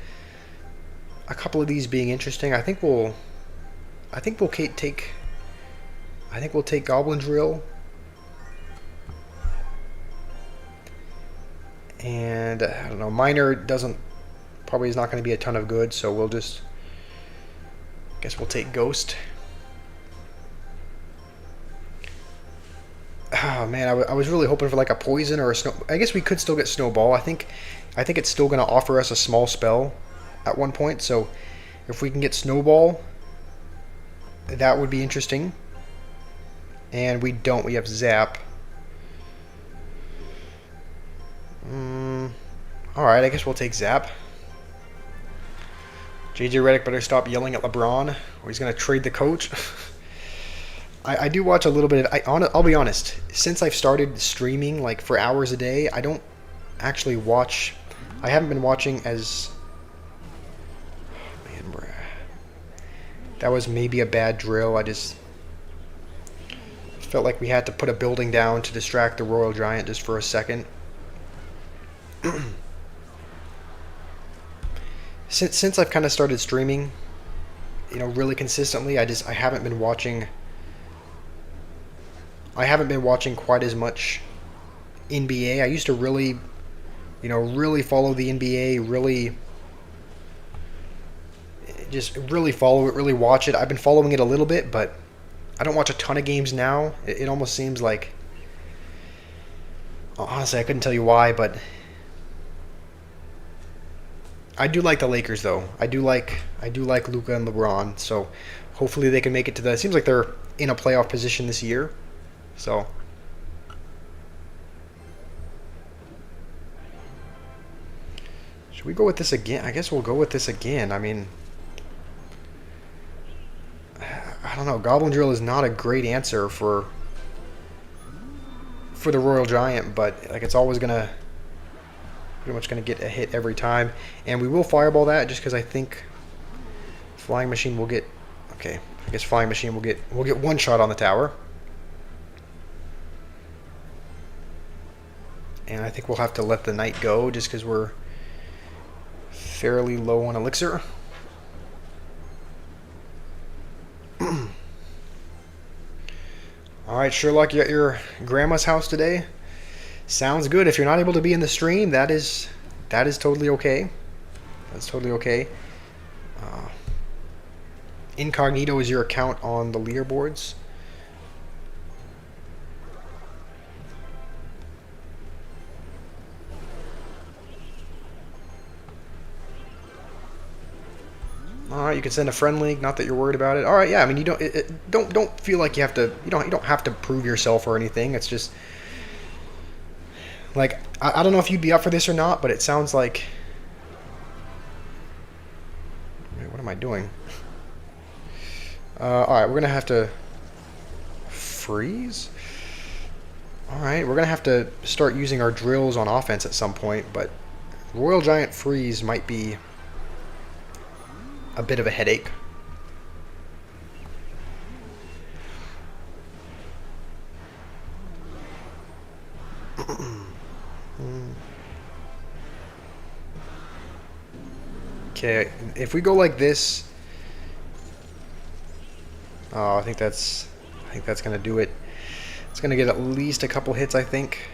a couple of these being interesting. I think we'll take Goblin Drill. And I don't know, Miner probably is not going to be a ton of good, so we'll just, guess we'll take Ghost. Oh man, I was really hoping for like a poison or a snow. I guess we could still get Snowball. I think it's still going to offer us a small spell at one point. So if we can get Snowball, that would be interesting. And we don't. We have Zap. Alright, I guess we'll take Zap. JJ Redick better stop yelling at LeBron, or he's going to trade the coach. I do watch a little bit of... I'll be honest. Since I've started streaming like for hours a day, I don't actually watch... I haven't been watching as... Man, that was maybe a bad drill. I just felt like we had to put a building down to distract the Royal Giant just for a second. Since I've kind of started streaming, really consistently, I haven't been watching... I haven't been watching quite as much NBA. I used to really, really follow the NBA, really follow it, really watch it. I've been following it a little bit, but I don't watch a ton of games now. It almost seems like, honestly, I couldn't tell you why, but I do like the Lakers, though. I do like Luka and LeBron, so hopefully they can make it to the... It seems like they're in a playoff position this year. So, should we go with this again? I guess we'll go with this again. I mean, I don't know. Goblin Drill is not a great answer for the Royal Giant, but like it's always pretty much gonna get a hit every time, and we will Fireball that just because I think Flying Machine will get. Okay, I guess Flying Machine will get one shot on the tower. And I think we'll have to let the Knight go just because we're fairly low on elixir. Alright, Sherlock, you're at your grandma's house today? Sounds good. If you're not able to be in the stream, that is totally okay. That's totally okay. Incognito is your account on the leaderboards. All right, you can send a friend link. Not that you're worried about it. All right, yeah. I mean, you don't feel like you have to. You don't have to prove yourself or anything. It's just like I don't know if you'd be up for this or not, but it sounds like. Wait, what am I doing? All right, we're gonna have to freeze. All right, we're gonna have to start using our drills on offense at some point, but Royal Giant freeze might be a bit of a headache. Okay, if we go like this, oh, I think that's gonna do it. It's gonna get at least a couple hits, I think.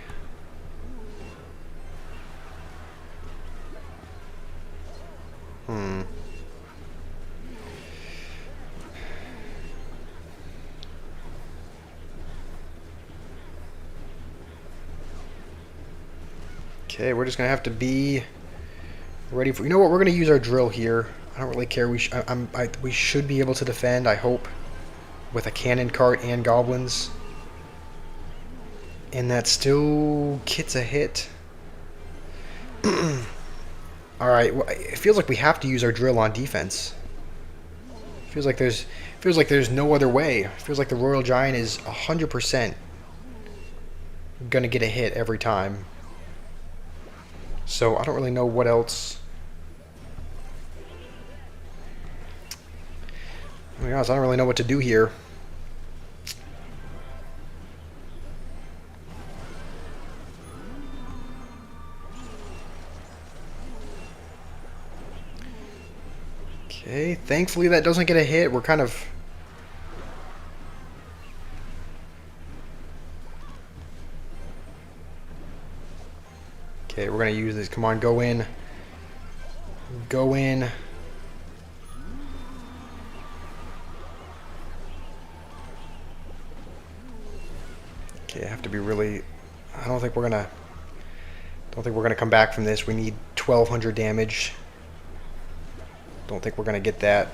Okay, we're just gonna have to be ready for. You know what? We're gonna use our drill here. I don't really care. We should be able to defend. I hope with a cannon cart and goblins, and that still gets a hit. All right. Well, it feels like we have to use our drill on defense. Feels like there's no other way. Feels like the Royal Giant is 100% gonna get a hit every time. So I don't really know what else. To be honest, I don't really know what to do here. Okay, thankfully that doesn't get a hit. We're kind of... Okay, we're going to use this. Come on, go in. Go in. Okay, I have to be really... I don't think we're going to come back from this. We need 1,200 damage. Don't think we're going to get that.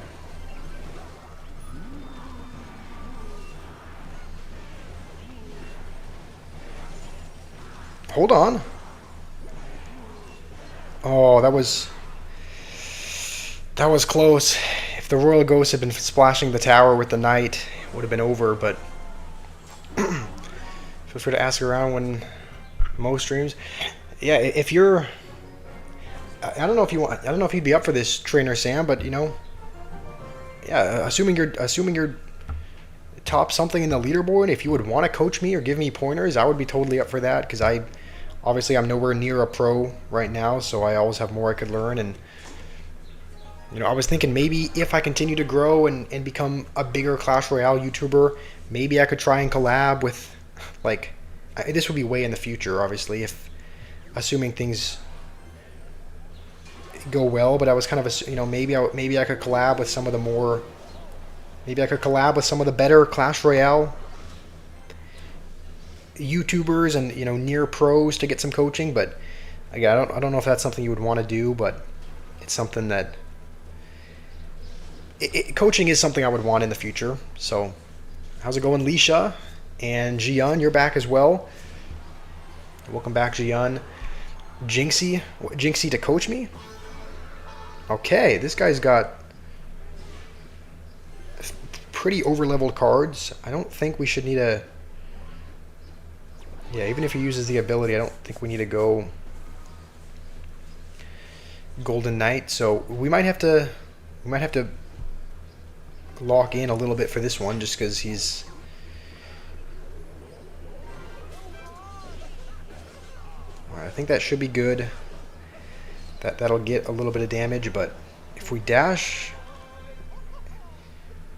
Hold on. Oh, that was close. If the Royal Ghost had been splashing the tower with the Knight, it would have been over, but feel free to ask around when Mo streams. Yeah, if you're... I don't know if you'd be up for this, Trainer Sam, but you know, yeah, assuming you're top something in the leaderboard, if you would want to coach me or give me pointers, I would be totally up for that, because I'm nowhere near a pro right now, so I always have more I could learn. And you know, I was thinking maybe if I continue to grow and become a bigger Clash Royale YouTuber, maybe I could try and collab with, like, this would be way in the future, obviously, if assuming things go well, but I was kind of, you know, maybe I could collab with some of the better Clash Royale YouTubers and, you know, near pros to get some coaching. But again, I don't know if that's something you would want to do, but it's something that coaching is something I would want in the future. So how's it going, Lisha? And Jian, you're back as well. Welcome back, Jian. Jinxie to coach me? Okay, this guy's got pretty over-leveled cards. I don't think we should need a... Yeah, even if he uses the ability, I don't think we need to go Golden Knight. So we might have to lock in a little bit for this one, just because he's... Alright, I think that should be good. That'll get a little bit of damage, but if we dash,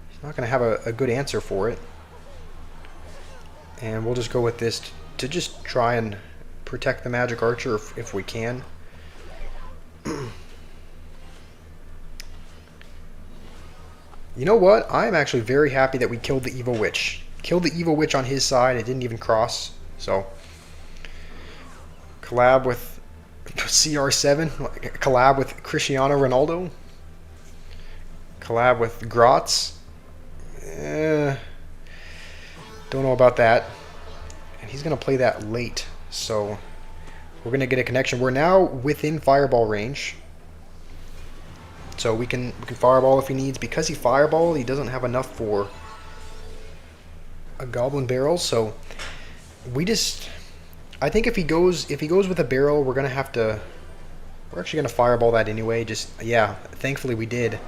he's not going to have a good answer for it. And we'll just go with this to just try and protect the Magic Archer if we can. You know what? I'm actually very happy that we killed the Evil Witch. Killed the Evil Witch on his side. It didn't even cross. So, collab with CR7, collab with Cristiano Ronaldo, Collab with Grotz. Eh, don't know about that. And he's going to play that late, so we're going to get a connection. We're now within fireball range, so we can fireball if he needs. Because he fireball, he doesn't have enough for a goblin barrel, so we just, I think if he goes with a barrel, we're actually gonna fireball that anyway. Just, yeah, thankfully we did. I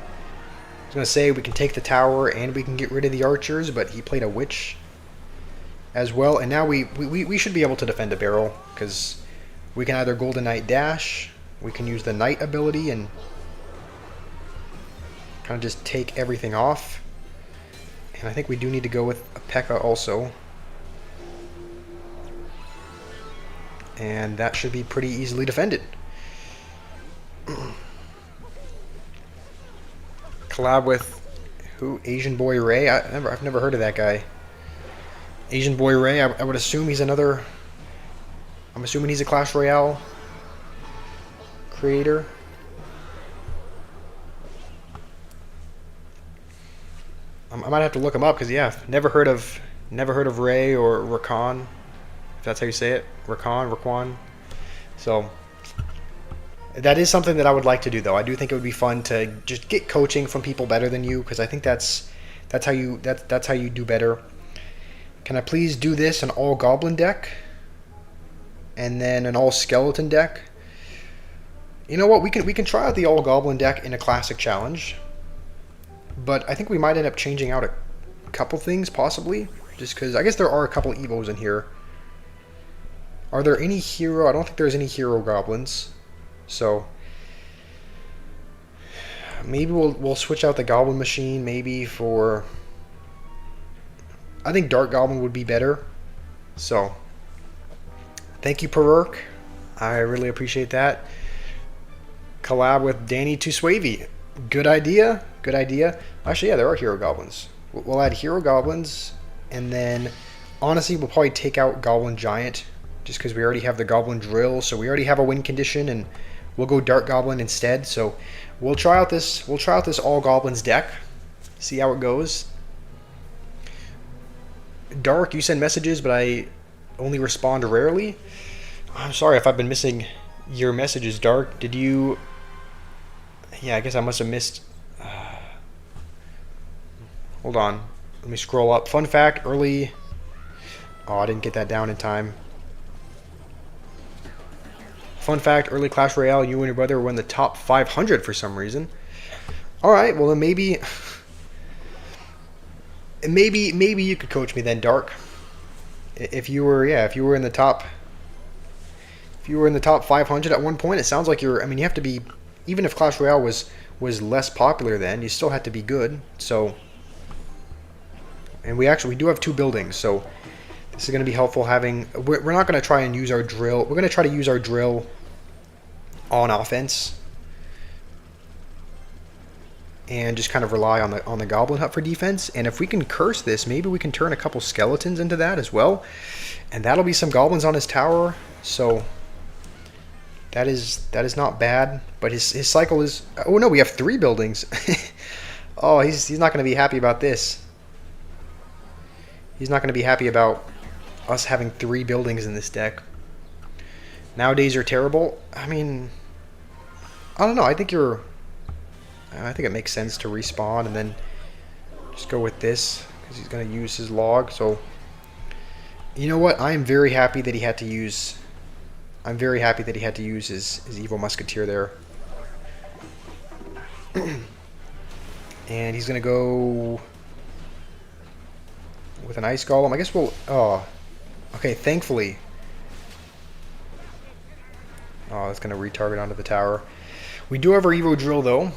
was gonna say we can take the tower and we can get rid of the archers, but he played a witch as well, and now we should be able to defend a barrel, because we can either Golden Knight dash, we can use the Knight ability and kind of just take everything off. And I think we do need to go with a P.E.K.K.A. also. And that should be pretty easily defended. Collab with who? Asian Boy Ray? I've never heard of that guy. Asian Boy Ray, I would assume he's another... I'm assuming he's a Clash Royale creator. I might have to look him up, because yeah, never heard of Ray or Rakan, if that's how you say it. Rakan. So that is something that I would like to do, though. I do think it would be fun to just get coaching from people better than you, because I think that's how you do better. Can I please do this an all goblin deck, and then an all skeleton deck? You know what? We can try out the all goblin deck in a classic challenge, but I think we might end up changing out a couple things possibly, just because I guess there are a couple evos in here. Are there any hero? I don't think there's any hero goblins. So maybe we'll switch out the goblin machine maybe for, I think Dark Goblin would be better. So thank you, Perurk. I really appreciate that. Collab with Danny Tuswavy. Good idea. Good idea. Actually, yeah, there are hero goblins. We'll add hero goblins, and then honestly we'll probably take out Goblin Giant, just because we already have the Goblin Drill, so we already have a win condition, and we'll go Dark Goblin instead. So we'll try out this all goblins deck, see how it goes. Dark, you send messages, but I only respond rarely. I'm sorry if I've been missing your messages, Dark. Did you? Yeah, I guess I must have missed. Hold on, let me scroll up. Fun fact: early. Oh, I didn't get that down in time. Fun fact, early Clash Royale, you and your brother were in the top 500 for some reason. Alright, well then maybe you could coach me then, Dark. If you were in the top 500 at one point, it sounds like you have to be, even if Clash Royale was less popular then, you still had to be good. So, and we do have 2 buildings, so this is going to be helpful having... We're not going to try and use our drill. We're going to try to use our drill on offense and just kind of rely on the Goblin Hut for defense. And if we can curse this, maybe we can turn a couple skeletons into that as well. And that'll be some goblins on his tower. So that is not bad. But his cycle is... Oh no, we have 3 buildings. Oh, he's not going to be happy about this. He's not going to be happy about us having 3 buildings in this deck. Nowadays are terrible. I mean, I don't know. I think it makes sense to respawn and then just go with this, because he's going to use his log. So, you know what? I am very happy that he had to use. I'm very happy that he had to use his evil musketeer there. And he's going to go with an ice golem. I guess we'll... Oh, okay, thankfully. Oh, that's going to retarget onto the tower. We do have our Evo drill, though.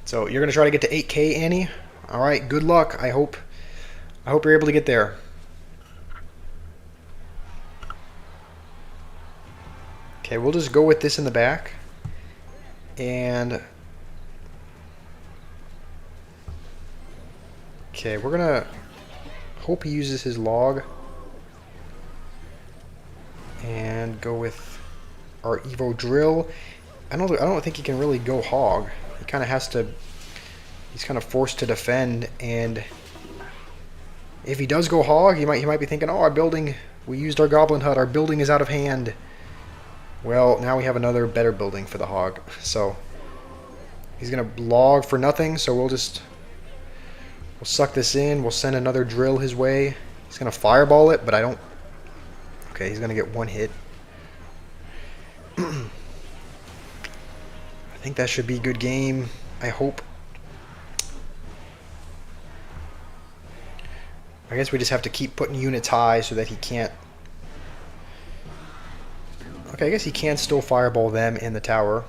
So you're going to try to get to 8K, Annie? Alright, good luck. I hope you're able to get there. Okay, we'll just go with this in the back. And... Okay, we're gonna hope he uses his log and go with our Evo drill. I don't think he can really go hog. He kind of has to. He's kind of forced to defend, and if he does go hog, he might be thinking, oh, our building, we used our goblin hut, our building is out of hand. Well, now we have another better building for the hog. So he's gonna log for nothing, so we'll suck this in, we'll send another drill his way. He's gonna fireball it, but I don't. Okay, he's gonna get one hit. I think that should be a good game, I hope. I guess we just have to keep putting units high so that he can't... Okay, I guess he can still fireball them in the tower.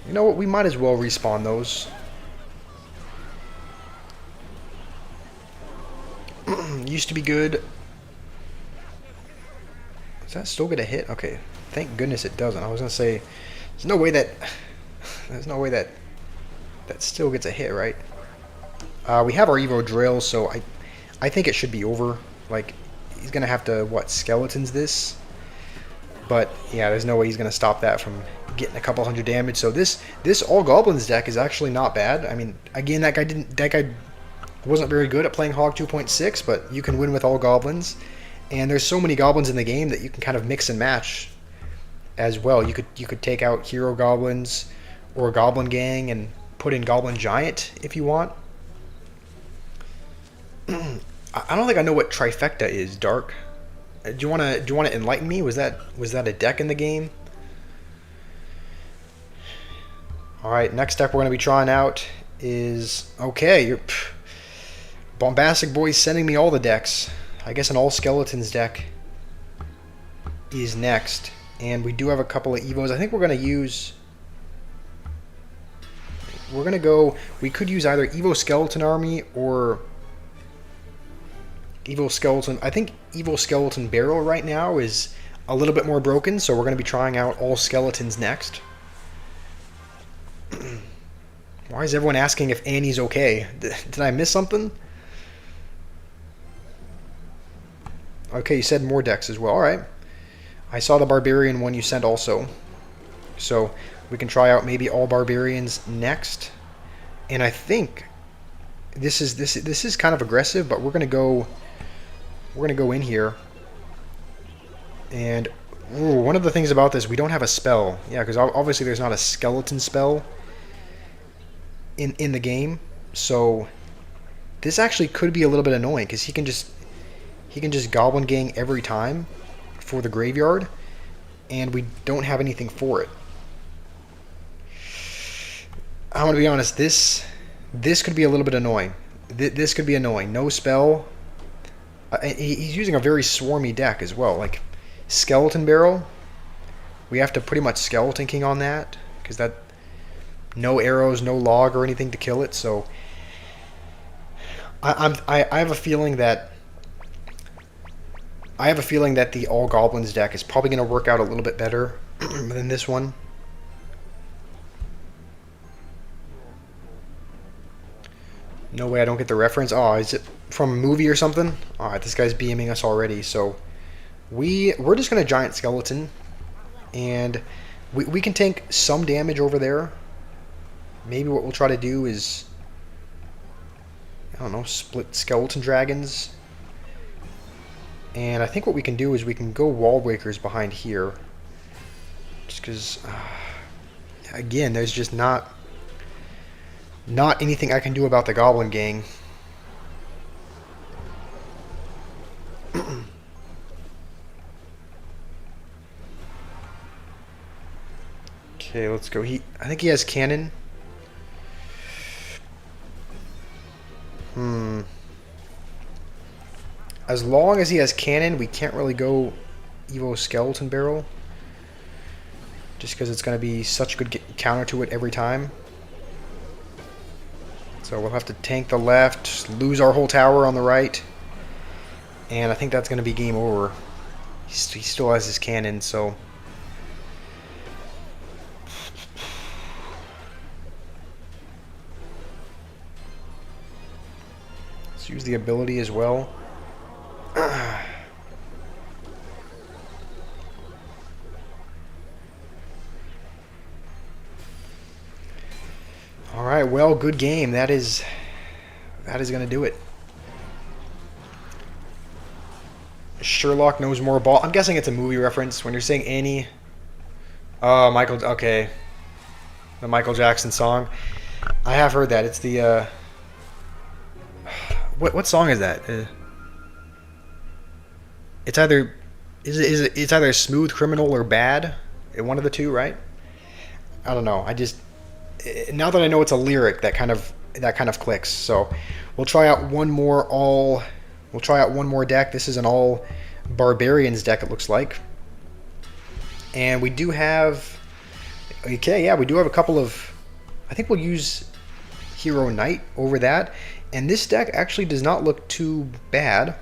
You know what, we might as well respawn those. Used to be good. Does that still get a hit? Okay, thank goodness it doesn't. I was gonna say, there's no way that that still gets a hit, right? We have our Evo drill, so I think it should be over. Like, he's gonna have to skeletons this, but yeah, there's no way he's gonna stop that from getting a couple hundred damage. So this all goblins deck is actually not bad. I mean, again, that guy wasn't very good at playing Hog 2.6, but you can win with all goblins, and there's so many goblins in the game that you can kind of mix and match as well. You could take out hero goblins or goblin gang and put in goblin giant if you want. I don't think I know what trifecta is, Dark. Do you want to enlighten me? Was that a deck in the game? All right, next deck we're going to be trying out is, okay, you're Bombastic Boy's sending me all the decks. I guess an all skeletons deck is next, and we do have a couple of Evos. I think we're going to use... We're going to go... We could use either Evo Skeleton Army or Evo Skeleton... I think Evo Skeleton Barrel right now is a little bit more broken, so we're going to be trying out all skeletons next. Why is everyone asking if Annie's okay? Did I miss something? Okay, you said more decks as well. Alright. I saw the Barbarian one you sent also. So we can try out maybe all Barbarians next. And I think this is kind of aggressive, but we're gonna go in here. And ooh, one of the things about this, we don't have a spell. Yeah, because obviously there's not a skeleton spell in the game. So this actually could be a little bit annoying because he can just goblin gang every time for the graveyard, and we don't have anything for it. I'm gonna be honest, this could be a little bit annoying. This could be annoying. No spell. He's using a very swarmy deck as well. Like Skeleton Barrel, we have to pretty much Skeleton King on that because that no arrows, no log or anything to kill it. So I have a feeling that the all goblins deck is probably going to work out a little bit better than this one. No way I don't get the reference. Oh, is it from a movie or something? Alright, this guy's BMing us already. So we're just going to giant skeleton, and we can tank some damage over there. Maybe what we'll try to do is, I don't know, split skeleton dragons. And I think what we can do is we can go wall breakers behind here. Just because, again, there's just not anything I can do about the goblin gang. Okay, let's go. I think he has cannon. As long as he has cannon, we can't really go Evo Skeleton Barrel. Just because it's going to be such a good counter to it every time. So we'll have to tank the left, lose our whole tower on the right. And I think that's going to be game over. He still has his cannon, so... Let's use the ability as well. All right, well, good game. That is going to do it. Sherlock knows more ball. I'm guessing it's a movie reference. When you're saying Annie, oh, Michael. Okay, the Michael Jackson song. I have heard that. It's the what song is that? It's either it's either Smooth Criminal or Bad. One of the two, right? I don't know. I just now that I know it's a lyric, that kind of clicks. So we'll try out one more We'll try out one more deck. This is an all barbarians deck, it looks like. And we do have okay, yeah, we do have a couple of I think we'll use Hero Knight over that. And this deck actually does not look too bad.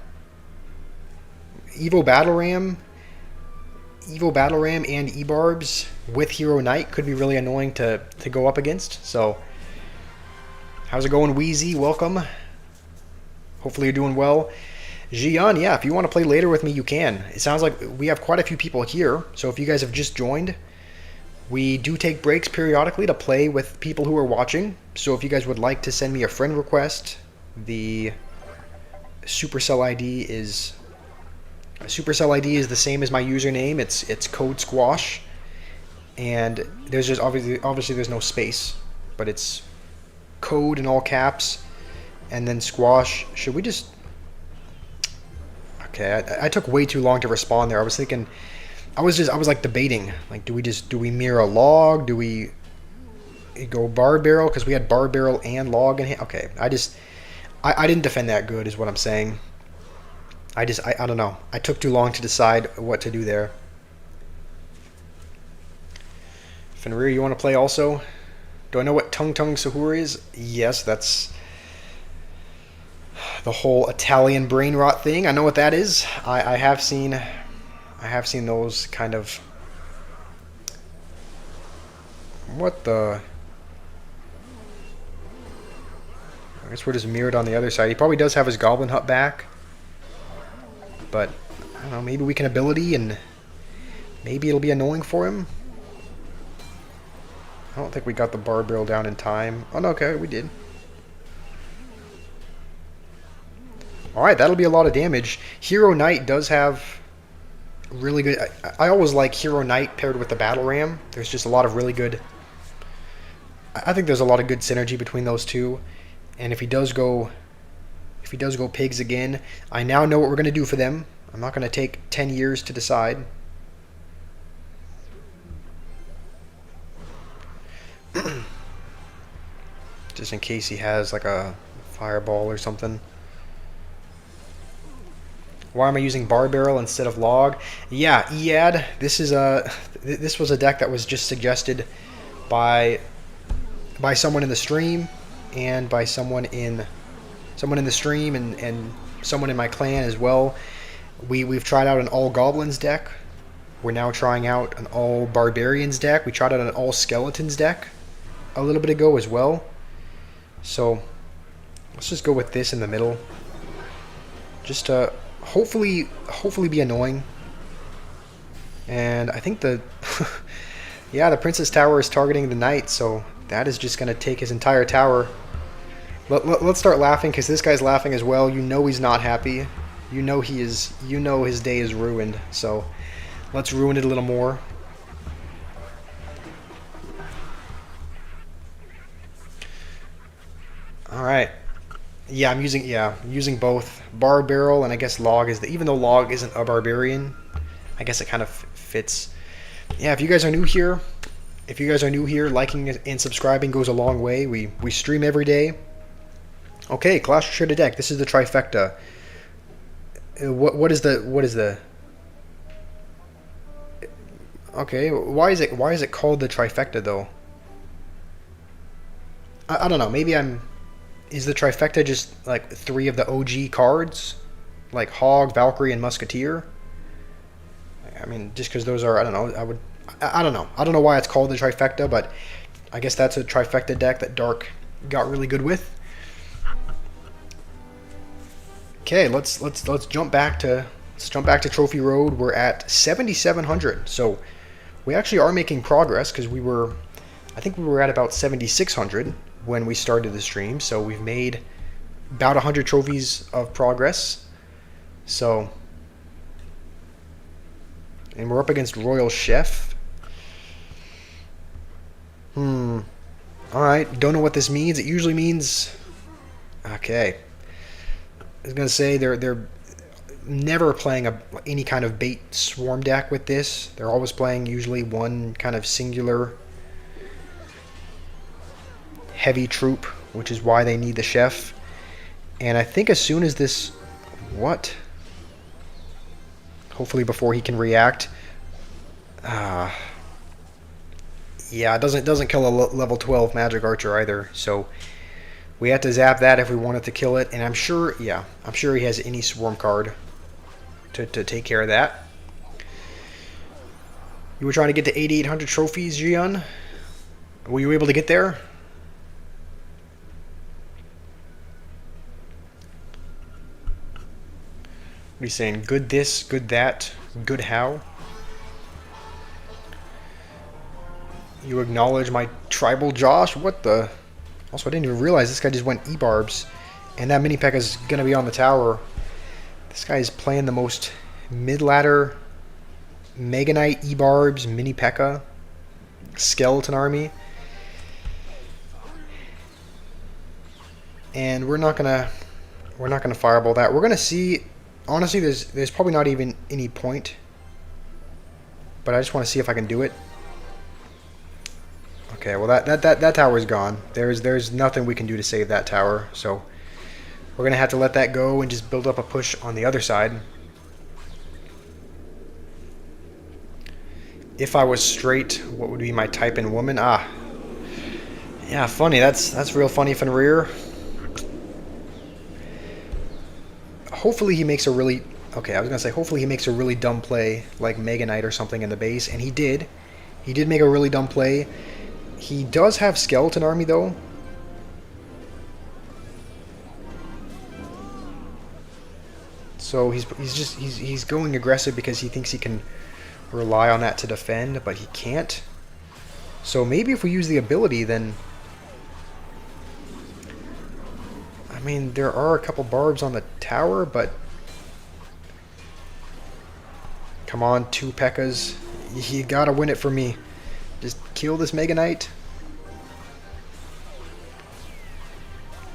Evo Battle Ram and E-Barbs with Hero Knight could be really annoying to go up against. So, how's it going, Wheezy? Welcome. Hopefully you're doing well. Jian, yeah, if you want to play later with me, you can. It sounds like we have quite a few people here. So if you guys have just joined, we do take breaks periodically to play with people who are watching. So if you guys would like to send me a friend request, the Supercell ID is the same as my username. It's code squash, and there's just obviously there's no space, but it's code in all caps, and then squash. Should we just? Okay, I took way too long to respond there. I was thinking, I was like debating, like do we mirror log? Do we go bar barrel because we had bar barrel and log in here? Okay, I didn't defend that good, is what I'm saying. I don't know. I took too long to decide what to do there. Fenrir, you want to play also? Do I know what Tung Tung Sahur is? Yes, that's the whole Italian brain rot thing. I know what that is. I have seen those kind of. What the? I guess we're just mirrored on the other side. He probably does have his Goblin Hut back. But, I don't know, maybe we can ability and maybe it'll be annoying for him. I don't think we got the bar barrel down in time. Oh, no, okay, we did. Alright, that'll be a lot of damage. Hero Knight does have really good... I always like Hero Knight paired with the Battle Ram. There's just a lot of really good... I think there's a lot of good synergy between those two. And if he does go pigs again, I now know what we're going to do for them. I'm not going to take 10 years to decide. Just in case he has like a fireball or something. Why am I using bar barrel instead of log? Yeah, Ead, this was a deck that was just suggested by someone in the stream and by someone in the stream and someone in my clan as well. We've tried out an all goblins deck. We're now trying out an all barbarians deck. We tried out an all skeletons deck a little bit ago as well. So let's just go with this in the middle. Just to hopefully be annoying. And I think the yeah, the Princess Tower is targeting the knight, so that is just going to take his entire tower. Let's start laughing, because this guy's laughing as well. You know he's not happy. You know he is. You know his day is ruined. So let's ruin it a little more. All right. Yeah, I'm using both bar barrel and I guess log is even though log isn't a barbarian, I guess it kind of fits. Yeah, if you guys are new here, liking and subscribing goes a long way. We stream every day. Okay, Clash Royale deck. This is the trifecta. What is the? Okay, why is it called the trifecta though? I don't know. Maybe is the trifecta just like 3 of the OG cards, like Hog, Valkyrie, and Musketeer? I mean, just because those are, I don't know. I don't know. I don't know why it's called the trifecta, but I guess that's a trifecta deck that Dark got really good with. Okay, let's jump back to Trophy Road. We're at 7,700, so we actually are making progress because I think we were at about 7,600. when we started the stream, so we've made about 100 trophies of progress. So, and we're up against Royal Chef. Alright, don't know what this means. It usually means... Okay. I was going to say they're never playing any kind of bait swarm deck with this. They're always playing usually one kind of singular heavy troop, which is why they need the chef. And I think as soon as this... What? Hopefully before he can react. Yeah, it doesn't kill a level 12 magic archer either, so we have to zap that if we wanted to kill it. And I'm sure he has any swarm card to take care of that. You were trying to get to 8,800 trophies, Jian. Were you able to get there? What are you saying? Good this, good that, good how? You acknowledge my tribal Josh? What the? Also, I didn't even realize this guy just went E-Barbs. And that mini P.E.K.K.A is going to be on the tower. This guy is playing the most mid-ladder Mega Knight E-Barbs, mini P.E.K.K.A, skeleton army. And we're not gonna fireball that. We're gonna see. Honestly, there's probably not even any point. But I just want to see if I can do it. Okay, well that tower is gone. There's nothing we can do to save that tower, so we're gonna have to let that go and just build up a push on the other side. If I was straight, what would be my type in woman? Ah, yeah, funny. That's real funny, Fenrir. Hopefully he makes a really... Okay, I was gonna say hopefully he makes a really dumb play like Mega Knight or something in the base, and he did. He did make a really dumb play. He does have skeleton army though. So he's going aggressive because he thinks he can rely on that to defend, but he can't. So maybe if we use the ability, then... I mean, there are a couple barbs on the tower, but... Come on, 2 P.E.K.K.A s. You gotta win it for me. Just kill this Mega Knight.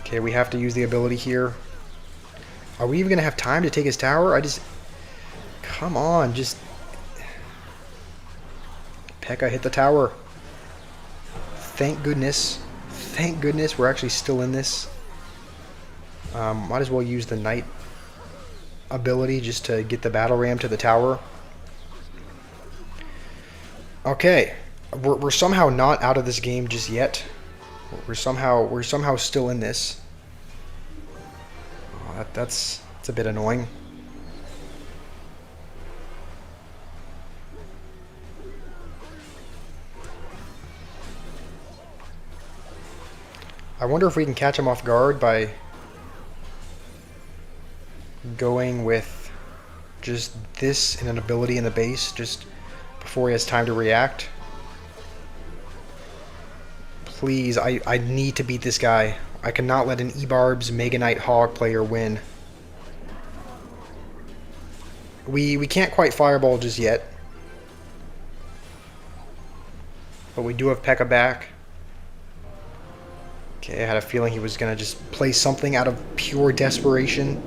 Okay, we have to use the ability here. Are we even gonna have time to take his tower? Come on, just... P.E.K.K.A hit the tower. Thank goodness. Thank goodness we're actually still in this. Might as well use the Knight ability just to get the battle ram to the tower. Okay, we're somehow not out of this game just yet. We're somehow still in this. Oh, that's a bit annoying. I wonder if we can catch him off guard by going with just this and an ability in the base just before he has time to react. Please, I need to beat this guy. I cannot let an E-Barbs Mega Knight Hog player win. We can't quite fireball just yet. But we do have P.E.K.K.A back. Okay, I had a feeling he was going to just play something out of pure desperation.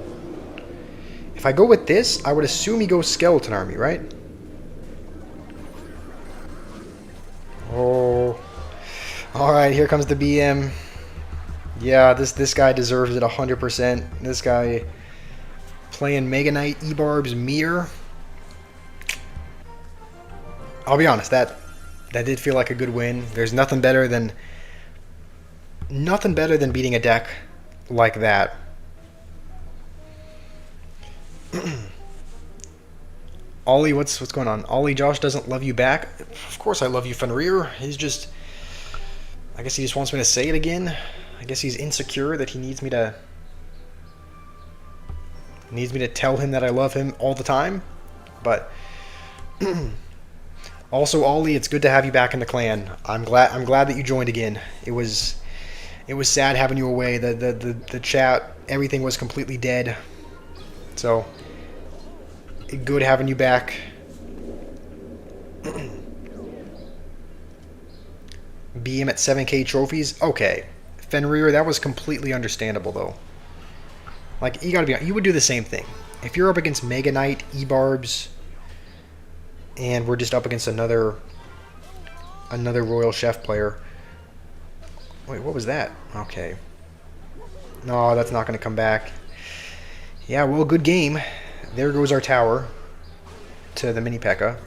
If I go with this, I would assume he goes Skeleton Army, right? Oh. Alright, here comes the BM. Yeah, this guy deserves it 100%. This guy playing Mega Knight E-Barbs Mir. I'll be honest, that did feel like a good win. There's nothing better than beating a deck like that. Ollie, what's going on? Ollie, Josh doesn't love you back. Of course I love you, Fenrir. He's just... I guess he just wants me to say it again. I guess he's insecure that he needs me to... tell him that I love him all the time. But... also, Ollie, it's good to have you back in the clan. I'm glad that you joined again. It was It was sad having you away. The chat, everything was completely dead. So, good having you back. BM at 7K trophies? Okay. Fenrir, that was completely understandable, though. Like, you gotta be... You would do the same thing. If you're up against Mega Knight, E-Barbs, and we're just up against another Royal Chef player... Wait, what was that? Okay. No, that's not going to come back. Yeah, well, good game. There goes our tower to the Mini P.E.K.K.A.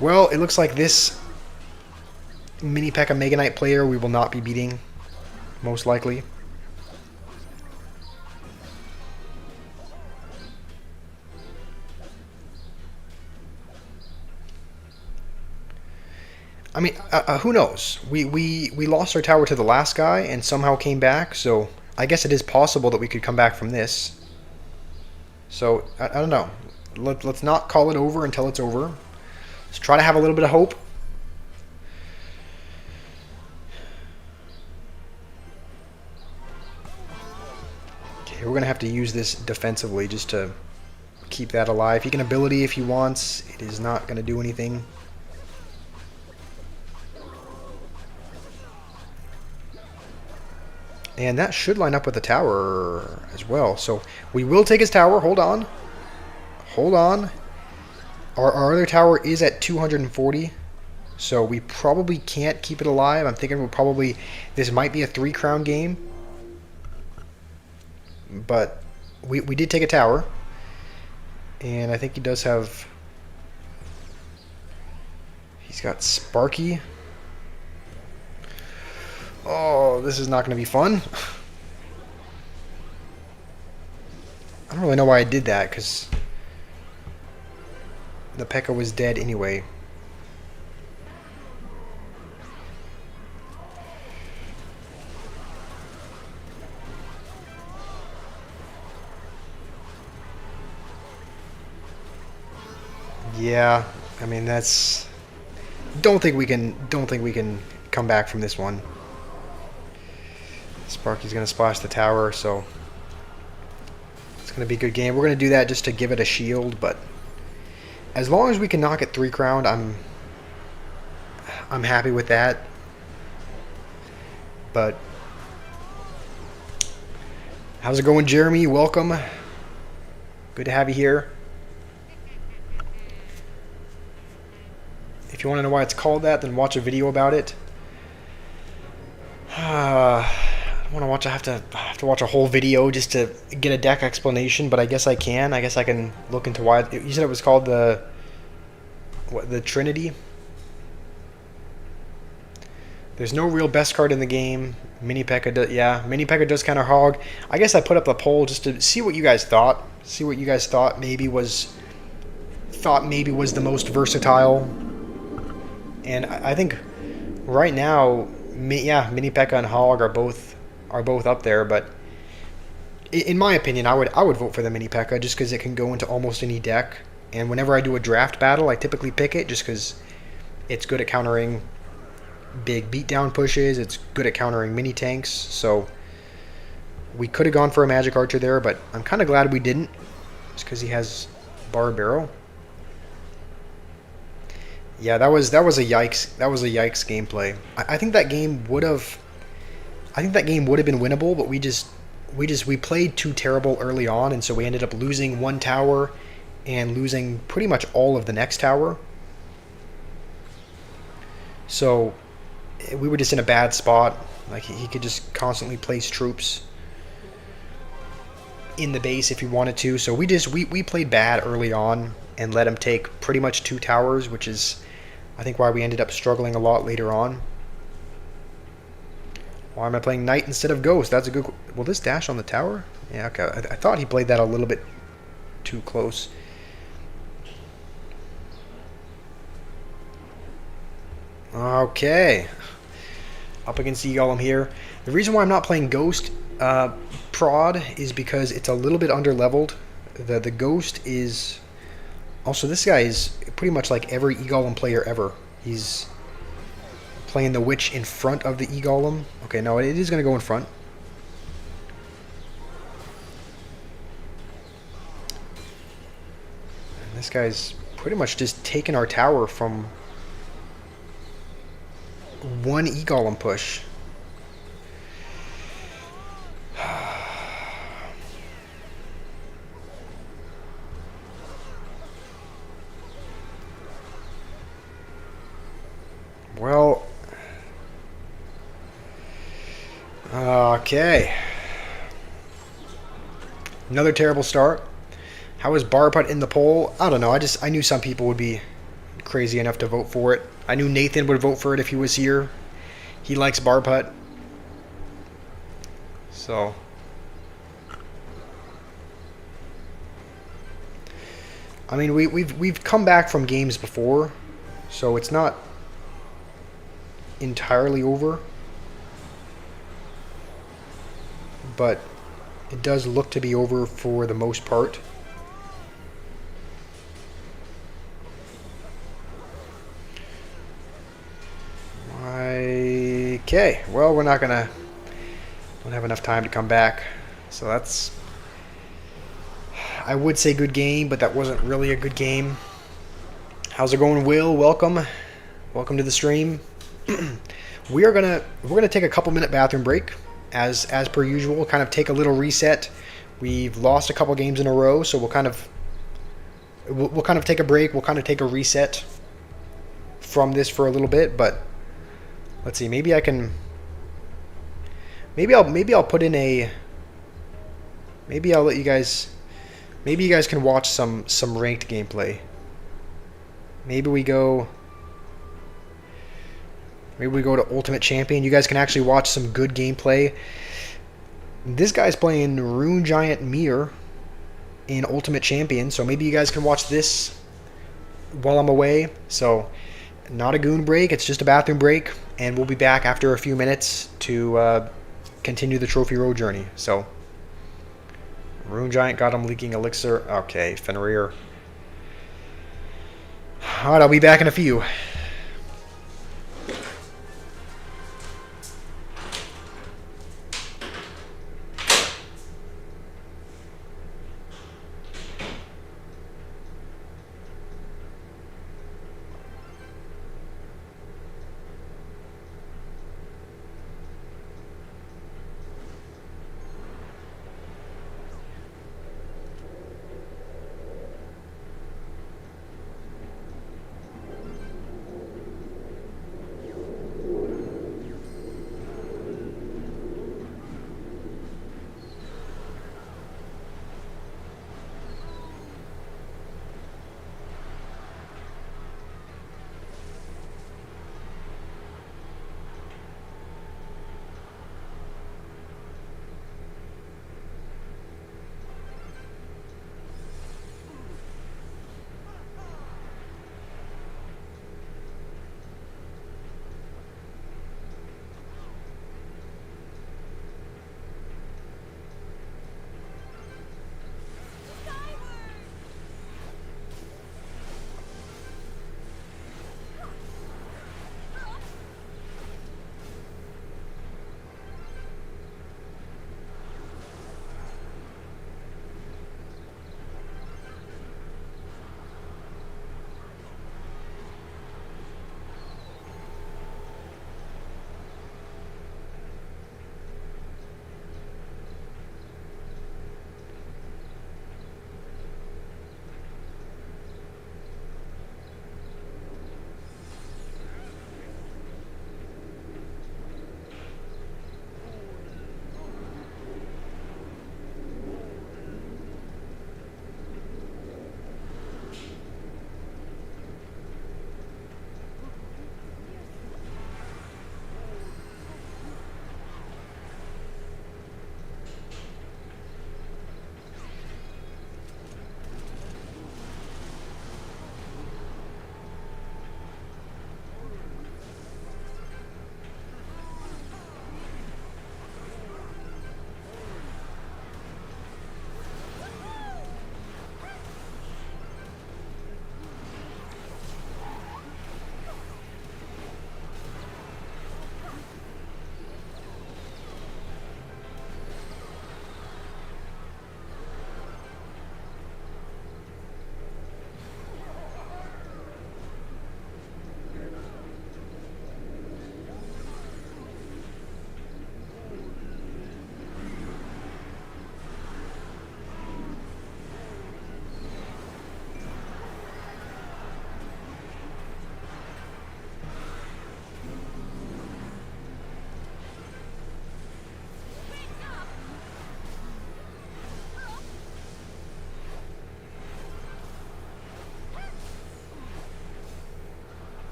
Well, it looks like this Mini P.E.K.K.A. Mega Knight player we will not be beating, most likely. I mean, who knows? We lost our tower to the last guy and somehow came back, so I guess it is possible that we could come back from this. So, I don't know. Let's not call it over until it's over. Let's try to have a little bit of hope. Okay, we're going to have to use this defensively just to keep that alive. He can ability if he wants. It is not going to do anything. And that should line up with the tower as well. So we will take his tower. Hold on. Hold on. Our other tower is at 240. So we probably can't keep it alive. I'm thinking we'll probably... This might be a 3-crown game. But we did take a tower. And I think he does have... He's got Sparky. Oh, this is not going to be fun. I don't really know why I did that, because the P.E.K.K.A. was dead anyway. Yeah, I mean that's... Don't think we can come back from this one. Sparky's going to splash the tower, so it's going to be a good game. We're going to do that just to give it a shield, but as long as we can knock it 3-crowned, I'm happy with that. But how's it going, Jeremy? Welcome. Good to have you here. If you want to know why it's called that, then watch a video about it. I want to watch. I have to watch a whole video just to get a deck explanation, but I guess I can. I guess I can look into why. You said it was called the Trinity. There's no real best card in the game. Mini P.E.K.K.A. Yeah, Mini P.E.K.K.A. does kind of hog. I guess I put up a poll just to see what you guys thought. See what you guys thought maybe was the most versatile. And I think right now, Mini P.E.K.K.A. and Hog are both up there, but in my opinion, I would vote for the Mini P.E.K.K.A. just because it can go into almost any deck. And whenever I do a draft battle, I typically pick it just because it's good at countering big beatdown pushes. It's good at countering mini tanks. So we could have gone for a Magic Archer there, but I'm kind of glad we didn't, just because he has Barbaro. Yeah, that was a yikes. That was a yikes gameplay. I think that game would have. I think that game would have been winnable, but we played too terrible early on, and so we ended up losing one tower and losing pretty much all of the next tower. So we were just in a bad spot. Like he could just constantly place troops in the base if he wanted to. So we played bad early on and let him take pretty much 2 towers, which is I think why we ended up struggling a lot later on. Why am I playing Knight instead of Ghost? That's a good... Will this dash on the tower? Yeah, okay. I thought he played that a little bit too close. Okay. Up against the Golem here. The reason why I'm not playing Ghost Prod is because it's a little bit under-leveled. The Ghost is... Also, this guy is pretty much like every E-Golem player ever. He's playing the witch in front of the e-golem. Okay, no, it is going to go in front. And this guy's pretty much just taking our tower from one e-golem push. Well, okay. Another terrible start. How is Barputt in the poll? I don't know. I knew some people would be crazy enough to vote for it. I knew Nathan would vote for it if he was here. He likes Barputt. So, I mean, we've come back from games before, so it's not entirely over, but it does look to be over for the most part. Okay, well, don't have enough time to come back, so that's, I would say good game, but that wasn't really a good game. How's it going, Will? Welcome to the stream. we're gonna take a couple minute bathroom break as per usual, kind of take a little reset. We've lost a couple games in a row, so we'll kind of take a break. We'll kind of take a reset from this for a little bit, but let's see, maybe I'll put in a, maybe I'll let you guys, maybe you guys can watch some ranked gameplay. Maybe we go to Ultimate Champion. You guys can actually watch some good gameplay. This guy's playing Rune Giant Mir in Ultimate Champion, so maybe you guys can watch this while I'm away. So, not a goon break, it's just a bathroom break, and we'll be back after a few minutes to continue the Trophy Road journey. So, Rune Giant got him leaking elixir. Okay, Fenrir. Alright, I'll be back in a few.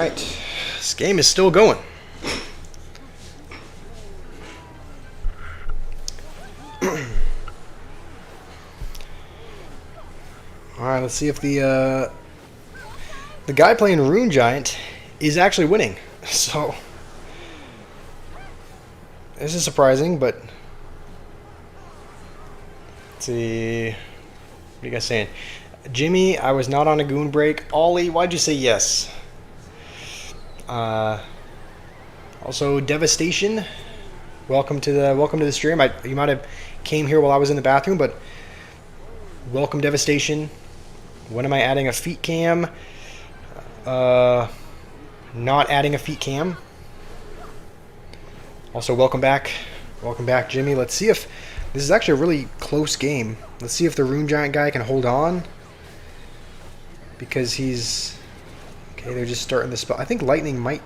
Alright. This game is still going. Alright, let's see if the guy playing Rune Giant is actually winning. So this is surprising, but let's see. What are you guys saying? Jimmy, I was not on a goon break. Ollie, why'd you say yes? Also, Devastation. Welcome to the stream. You might have came here while I was in the bathroom, but welcome, Devastation. When am I adding a feet cam? Not adding a feet cam. Also, welcome back. Welcome back, Jimmy. Let's see if this is actually a really close game. Let's see if the Rune Giant guy can hold on. Because he's... Okay, they're just starting the spell. I think Lightning might...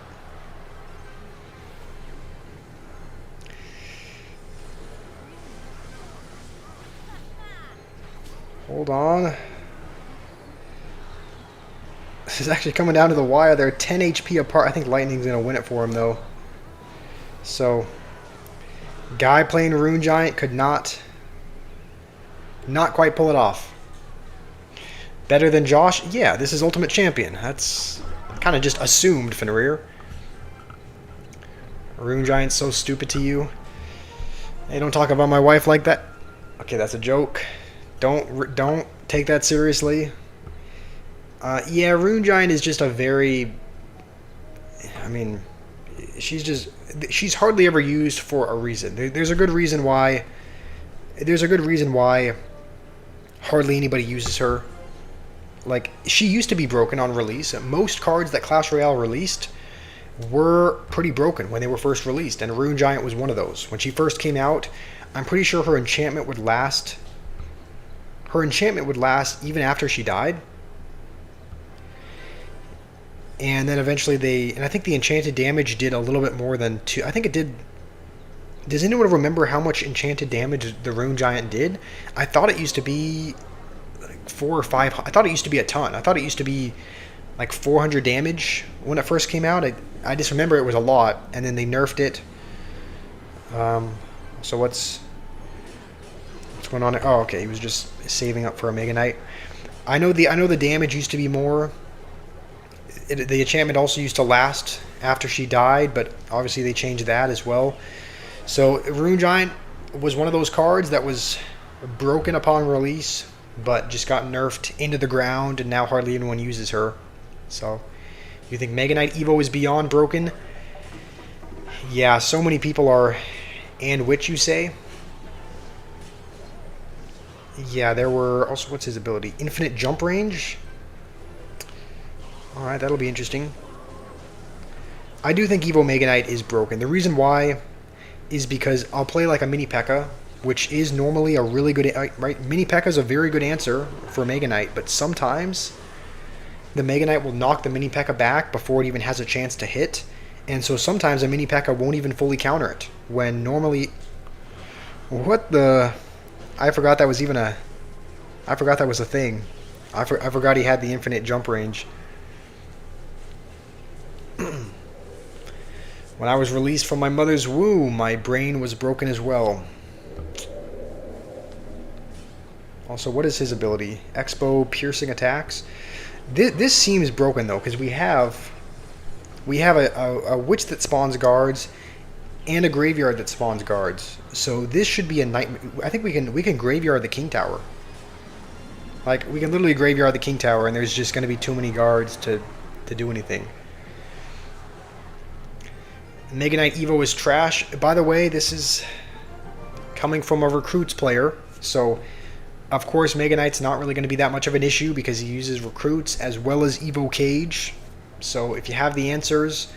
Hold on. This is actually coming down to the wire. They're 10 HP apart. I think Lightning's going to win it for him, though. So, guy playing Rune Giant could not quite pull it off. Better than Josh? Yeah, this is Ultimate Champion. That's kind of just assumed, Fenrir. Rune Giant's so stupid to you. Hey, don't talk about my wife like that. Okay, that's a joke. Don't take that seriously. Yeah, Rune Giant is just a very... I mean, she's hardly ever used for a reason. There's a good reason why... There's a good reason why hardly anybody uses her. Like, she used to be broken on release. Most cards that Clash Royale released were pretty broken when they were first released, and Rune Giant was one of those. When she first came out, I'm pretty sure her enchantment would last... Her enchantment would last even after she died. And then eventually and I think the enchanted damage did a little bit more than 2. I think it did. Does anyone remember how much enchanted damage the Rune Giant did? I thought it used to be like 4 or 5. I thought it used to be a ton. I thought it used to be like 400 damage when it first came out. I just remember it was a lot, and then they nerfed it. So what's going on? Oh, okay. He was just saving up for a Mega Knight. I know the damage used to be more. The enchantment also used to last after she died, but obviously they changed that as well. So Rune Giant was one of those cards that was broken upon release, but just got nerfed into the ground, and now hardly anyone uses her. So you think Mega Knight Evo is beyond broken? Yeah, so many people are. And which you say? Yeah, there were also, what's his ability? Infinite jump range? Alright, that'll be interesting. I do think Evo Mega Knight is broken. The reason why is because I'll play like a Mini P.E.K.K.A., which is normally a really good... Right? Mini P.E.K.K.A. is a very good answer for Mega Knight, but sometimes the Mega Knight will knock the Mini P.E.K.K.A. back before it even has a chance to hit. And so sometimes a Mini P.E.K.K.A. won't even fully counter it. When normally... What the... I forgot that was even a... I forgot that was a thing. I forgot he had the infinite jump range. When I was released from my mother's womb, my brain was broken as well. Also, what is his ability? Expo piercing attacks. This seems broken though, because we have a witch that spawns guards and a graveyard that spawns guards. So this should be a nightmare. I think we can graveyard the King Tower. Like, we can literally graveyard the King Tower, and there's just going to be too many guards to do anything. Mega Knight Evo is trash. By the way, this is coming from a Recruits player, so of course Mega Knight's not really going to be that much of an issue because he uses Recruits as well as Evo Cage. So if you have the answers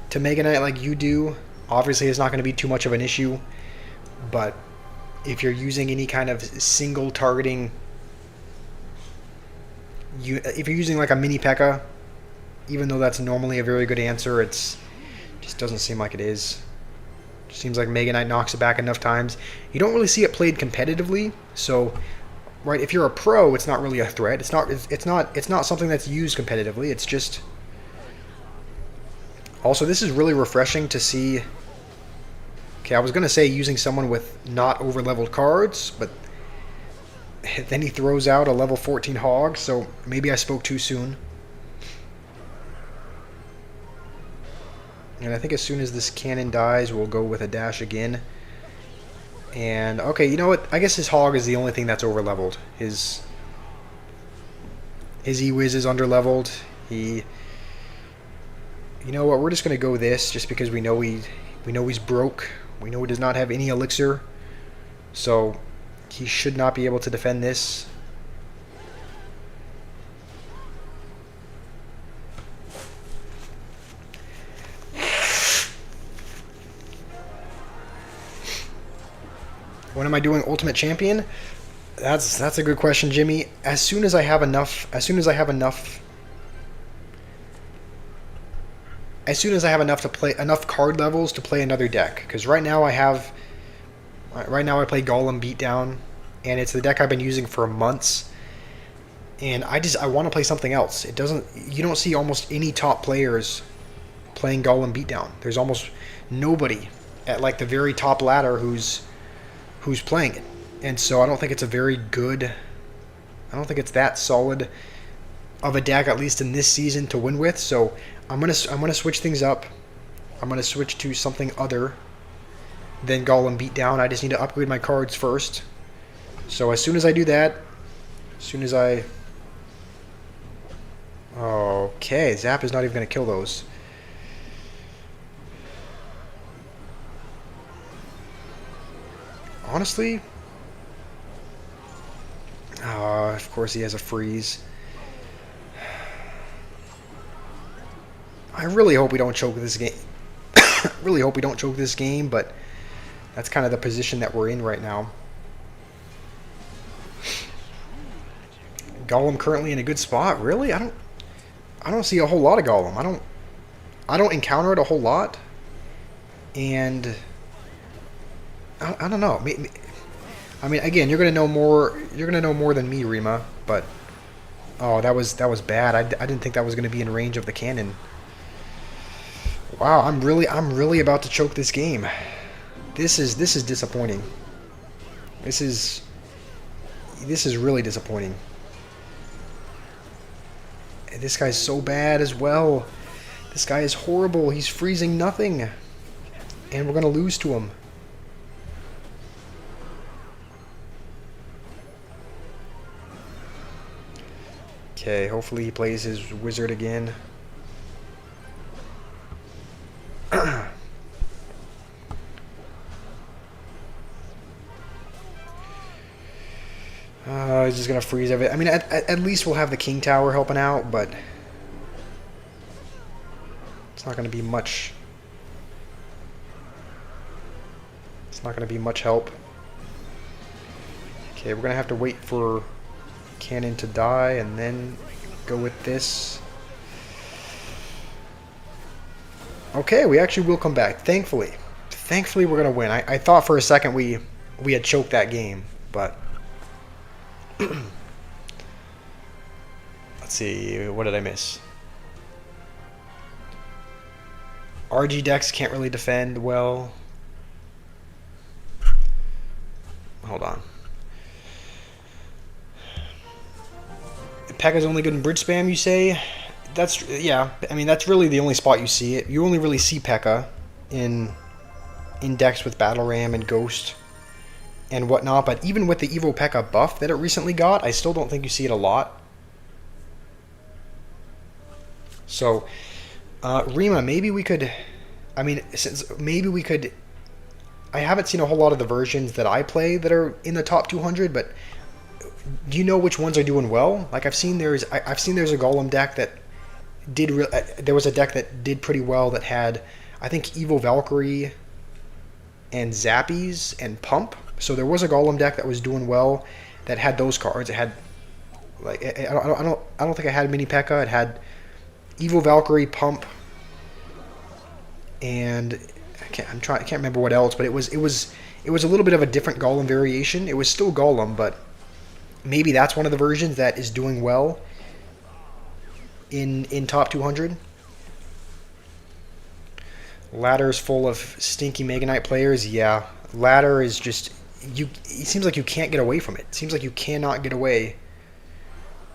to Mega Knight like you do, obviously it's not going to be too much of an issue. But if you're using any kind of single targeting, if you're using like a Mini P.E.K.K.A., even though that's normally a very good answer, it's just doesn't seem like it is. Just seems like Mega Knight knocks it back enough times. You don't really see it played competitively, so right, if you're a pro, it's not really a threat. It's not something that's used competitively. It's just Also, this is really refreshing to see. Okay, I was going to say using someone with not over-leveled cards, but then he throws out a level 14 hog, so maybe I spoke too soon. And I think as soon as this cannon dies, we'll go with a dash again. And, okay, you know what? I guess his hog is the only thing that's over-leveled. His E-Wiz is under-leveled. You know what? We're just going to go this just because we know he's broke. We know he does not have any elixir. So he should not be able to defend this. When am I doing Ultimate Champion? That's a good question, Jimmy. As soon as I have enough to play enough card levels to play another deck, because right now I play Golem Beatdown, and it's the deck I've been using for months, and I want to play something else. You don't see almost any top players playing Golem Beatdown. There's almost nobody at like the very top ladder who's playing it, and so I don't think it's that solid of a deck, at least in this season, to win with. So I'm gonna switch things up. I'm gonna switch to something other than Golem Beatdown. I just need to upgrade my cards first. So as soon as I do that, okay, Zap is not even gonna kill those. Honestly, of course he has a freeze. I really hope we don't choke this game. Really hope we don't choke this game, but that's kind of the position that we're in right now. Golem currently in a good spot. Really, I don't see a whole lot of Golem. I don't encounter it a whole lot, and I don't know. I mean, again, you're gonna know more. You're gonna know more than me, Rima. But oh, that was bad. I didn't think that was gonna be in range of the cannon. Wow, I'm really about to choke this game. This is disappointing. This is really disappointing. And this guy's so bad as well. This guy is horrible. He's freezing nothing, and we're gonna lose to him. Okay, hopefully he plays his wizard again. He's just gonna freeze everything. I mean, at least we'll have the king tower helping out, but it's not gonna be much. It's not gonna be much help. Okay, we're gonna have to wait for cannon to die and then go with this. Okay, we actually will come back. Thankfully we're gonna win. I thought for a second we had choked that game, but let's see, what did I miss? RG decks can't really defend well. Hold on. P.E.K.K.A.'s only good in bridge spam, you say? Yeah. I mean, that's really the only spot you see it. You only really see P.E.K.K.A. in decks with Battle Ram and Ghost and whatnot. But even with the Evo P.E.K.K.A. buff that it recently got, I still don't think you see it a lot. So, Rima, maybe we could. I mean, I haven't seen a whole lot of the versions that I play that are in the top 200, but do you know which ones are doing well? Like I've seen there's a Golem deck that did. There was a deck that did pretty well that had, I think, Evo Valkyrie and Zappies and Pump. So there was a Golem deck that was doing well that had those cards. It had like I don't think I had mini P.E.K.K.A. It had Evo Valkyrie, Pump, and I can't remember what else. But it was a little bit of a different Golem variation. It was still Golem, but maybe that's one of the versions that is doing well in top 200. Ladder's full of stinky Mega Knight players. Yeah, ladder is just you. It seems like you can't get away from it. It seems like you cannot get away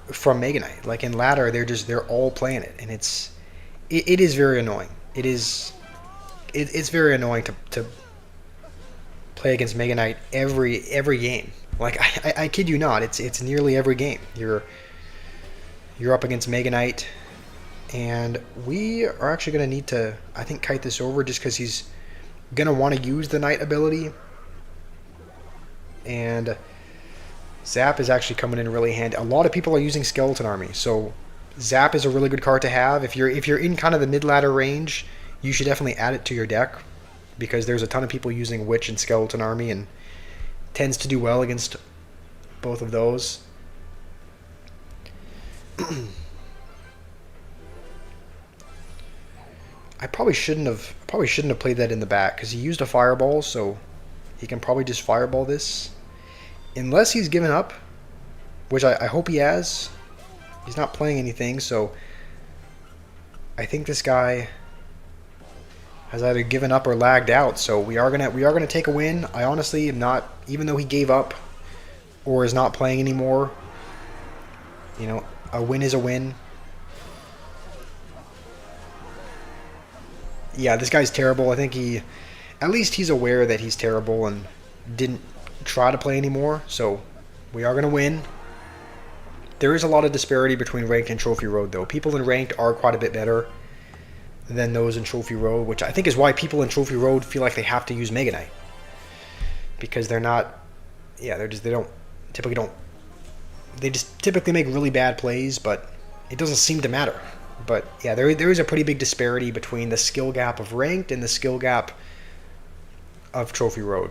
from Mega Knight. Like in ladder, they're all playing it, and it is very annoying. It's very annoying to play against Mega Knight every game. Like I kid you not, it's nearly every game. You're up against Mega Knight, and we are actually going to need to, I think, kite this over just because he's going to want to use the Knight ability. And Zap is actually coming in really handy. A lot of people are using Skeleton Army, so Zap is a really good card to have. If you're in kind of the mid-ladder range, you should definitely add it to your deck because there's a ton of people using Witch and Skeleton Army and tends to do well against both of those. I probably shouldn't have played that in the back because he used a fireball, so he can probably just fireball this. Unless he's given up, which I hope he has. He's not playing anything, so I think this guy has either given up or lagged out. So we are gonna take a win. I honestly am not, even though he gave up or is not playing anymore. You know, a win is a win. Yeah, this guy's terrible. I think at least he's aware that he's terrible and didn't try to play anymore. So we are going to win. There is a lot of disparity between Ranked and Trophy Road, though. People in Ranked are quite a bit better than those in Trophy Road, which I think is why people in Trophy Road feel like they have to use Mega Knight. Because they're not, yeah, they just typically make really bad plays, but it doesn't seem to matter. But yeah, there is a pretty big disparity between the skill gap of Ranked and the skill gap of Trophy Road.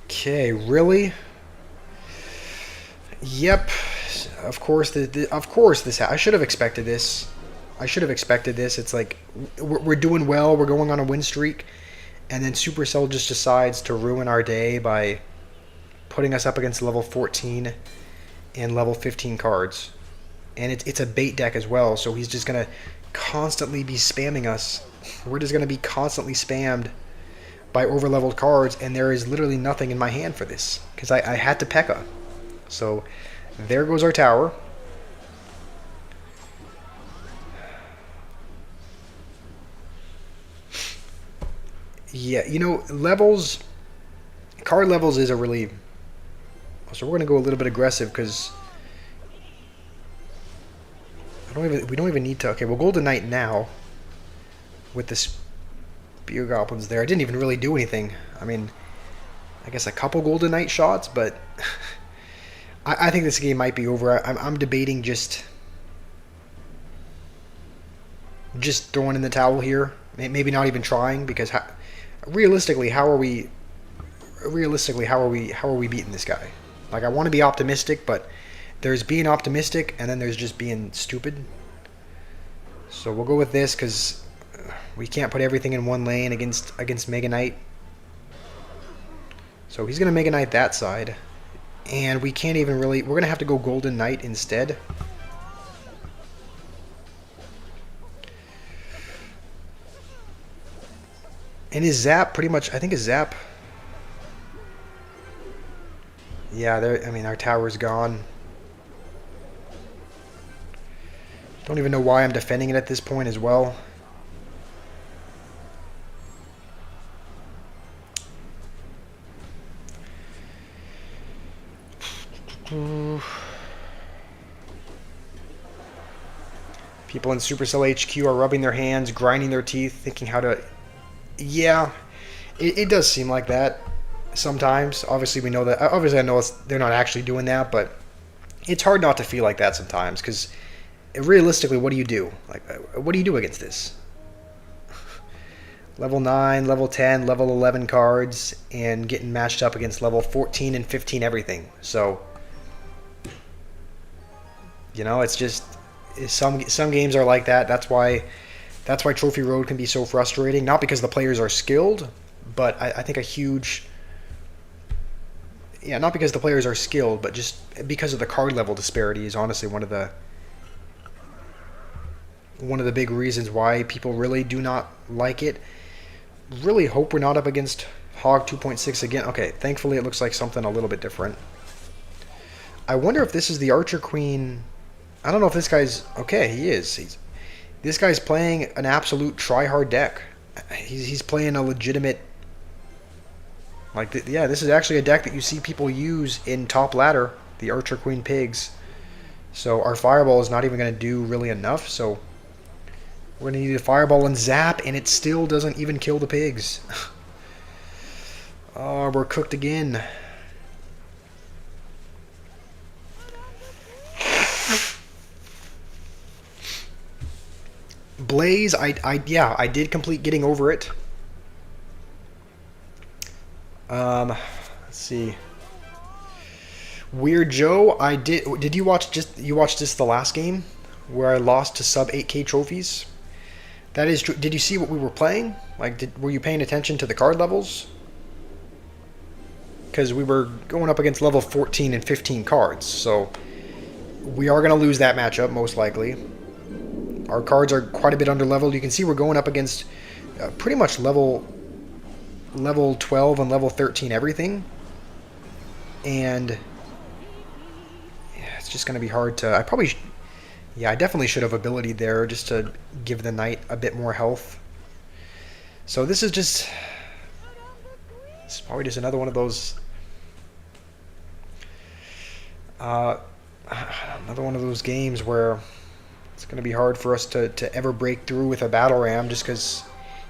Okay, really? Yep. Of course, this. I should have expected this. It's like we're doing well. We're going on a win streak, and then Supercell just decides to ruin our day by putting us up against level 14 and level 15 cards. And it's a bait deck as well, so he's just going to constantly be spamming us. We're just going to be constantly spammed by overleveled cards, and there is literally nothing in my hand for this, because I had to P.E.K.K.A. So there goes our tower. Yeah, you know, card levels is a really... So we're going to go a little bit aggressive because we don't even need to... Okay, we'll Golden Knight now with the Spear Goblins there. I didn't even really do anything. I mean, I guess a couple Golden Knight shots, but I think this game might be over. I'm debating just throwing in the towel here. Maybe not even trying, because realistically, how are we beating this guy? Like, I want to be optimistic, but there's being optimistic, and then there's just being stupid. So we'll go with this, because we can't put everything in one lane against Mega Knight. So he's going to Mega Knight that side. And we can't even really... We're going to have to go Golden Knight instead. And his Zap, pretty much... I think his Zap... Yeah, I mean, our tower's gone. Don't even know why I'm defending it at this point as well. People in Supercell HQ are rubbing their hands, grinding their teeth, thinking how to... Yeah, it does seem like that sometimes. Obviously, we know that. Obviously, I know they're not actually doing that, but it's hard not to feel like that sometimes, because realistically, what do you do? Like, what do you do against this? Level 9, level 10, level 11 cards, and getting matched up against level 14 and 15 everything. So, you know, it's just... Some games are like that. That's why Trophy Road can be so frustrating. Not because the players are skilled, but I think a huge yeah, not because the players are skilled, but just because of the card level disparity is honestly one of the big reasons why people really do not like it. Really hope we're not up against Hog 2.6 again. Okay, thankfully it looks like something a little bit different. I wonder if this is the Archer Queen. I don't know if this guy's... Okay, he is. This guy's playing an absolute try-hard deck. He's playing a legitimate... yeah, this is actually a deck that you see people use in top ladder, the Archer Queen Pigs. So our Fireball is not even going to do really enough, so we're going to need a Fireball and Zap, and it still doesn't even kill the Pigs. Oh, we're cooked again. Blaze, yeah, I did complete getting over it. Let's see. Weird Joe, I did. Did you watch this the last game where I lost to sub 8K trophies? That is true. Did you see what we were playing? Like, were you paying attention to the card levels? Because we were going up against level 14 and 15 cards, so we are going to lose that matchup most likely. Our cards are quite a bit under leveled. You can see we're going up against pretty much level 12 and level 13 everything, and yeah, it's just going to be hard to. I definitely should have ability there just to give the knight a bit more health. So this is probably just another one of those games where it's going to be hard for us to ever break through with a battle ram, just because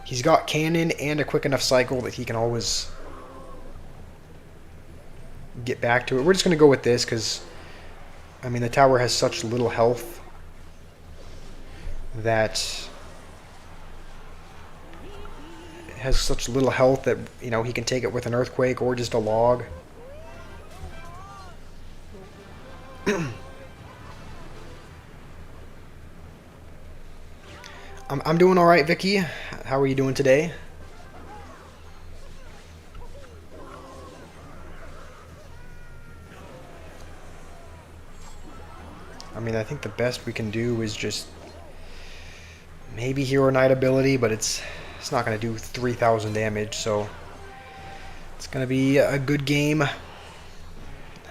he's got cannon and a quick enough cycle that he can always get back to it. We're just going to go with this because, I mean, the tower has such little health that you know, he can take it with an earthquake or just a log. I'm doing all right, Vicky. How are you doing today? I mean, I think the best we can do is just maybe Hero Knight ability, but it's not going to do 3,000 damage, so it's going to be a good game.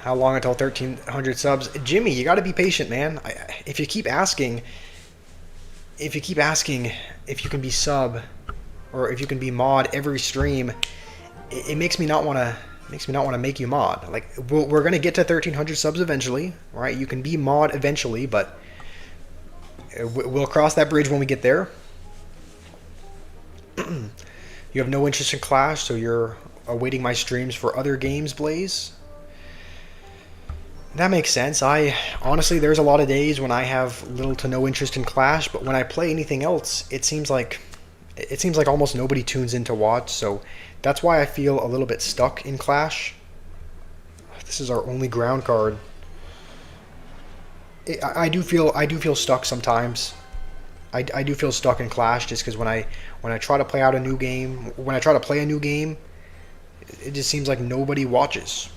How long until 1,300 subs? Jimmy, you got to be patient, man. If you keep asking if you can be sub or if you can be mod every stream, it makes me not want to make you mod. Like, we're going to get to 1,300 subs eventually, right? You can be mod eventually, but we'll cross that bridge when we get there. You have no interest in Clash, so you're awaiting my streams for other games, Blaze. That makes sense. Honestly, there's a lot of days when I have little to no interest in Clash, but when I play anything else, it seems like almost nobody tunes in to watch, so that's why I feel a little bit stuck in Clash. This is our only ground card. I do feel stuck sometimes. I do feel stuck in Clash just because when I try to play a new game, it just seems like nobody watches.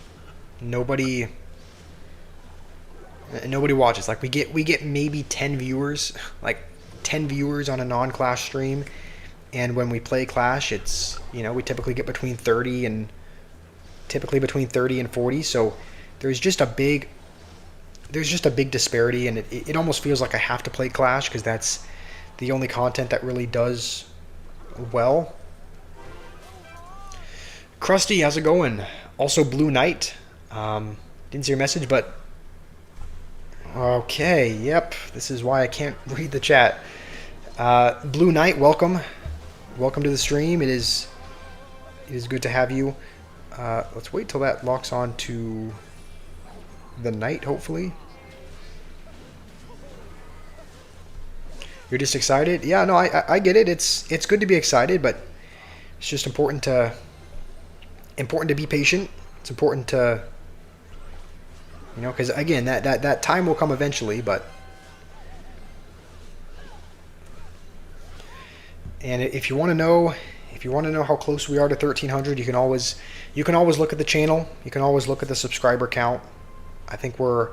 Nobody watches. Like, we get maybe 10 viewers, like 10 viewers on a non-Clash stream, and when we play Clash, it's, you know, we typically get between 30 and 40. So there's just a big disparity, and it almost feels like I have to play Clash because that's the only content that really does well. Krusty, how's it going? Also, Blue Knight. Didn't see your message, but okay, yep. This is why I can't read the chat. Blue Knight, welcome to the stream. It is good to have you. Let's wait till that locks on to the knight, hopefully. You're just excited? Yeah, no, I get it. It's good to be excited, but it's just important to be patient. It's important to, you know, because again, that time will come eventually, but if you want to If you want to know how close we are to 1,300, you can always look at the channel. You can always look at the subscriber count. I think we're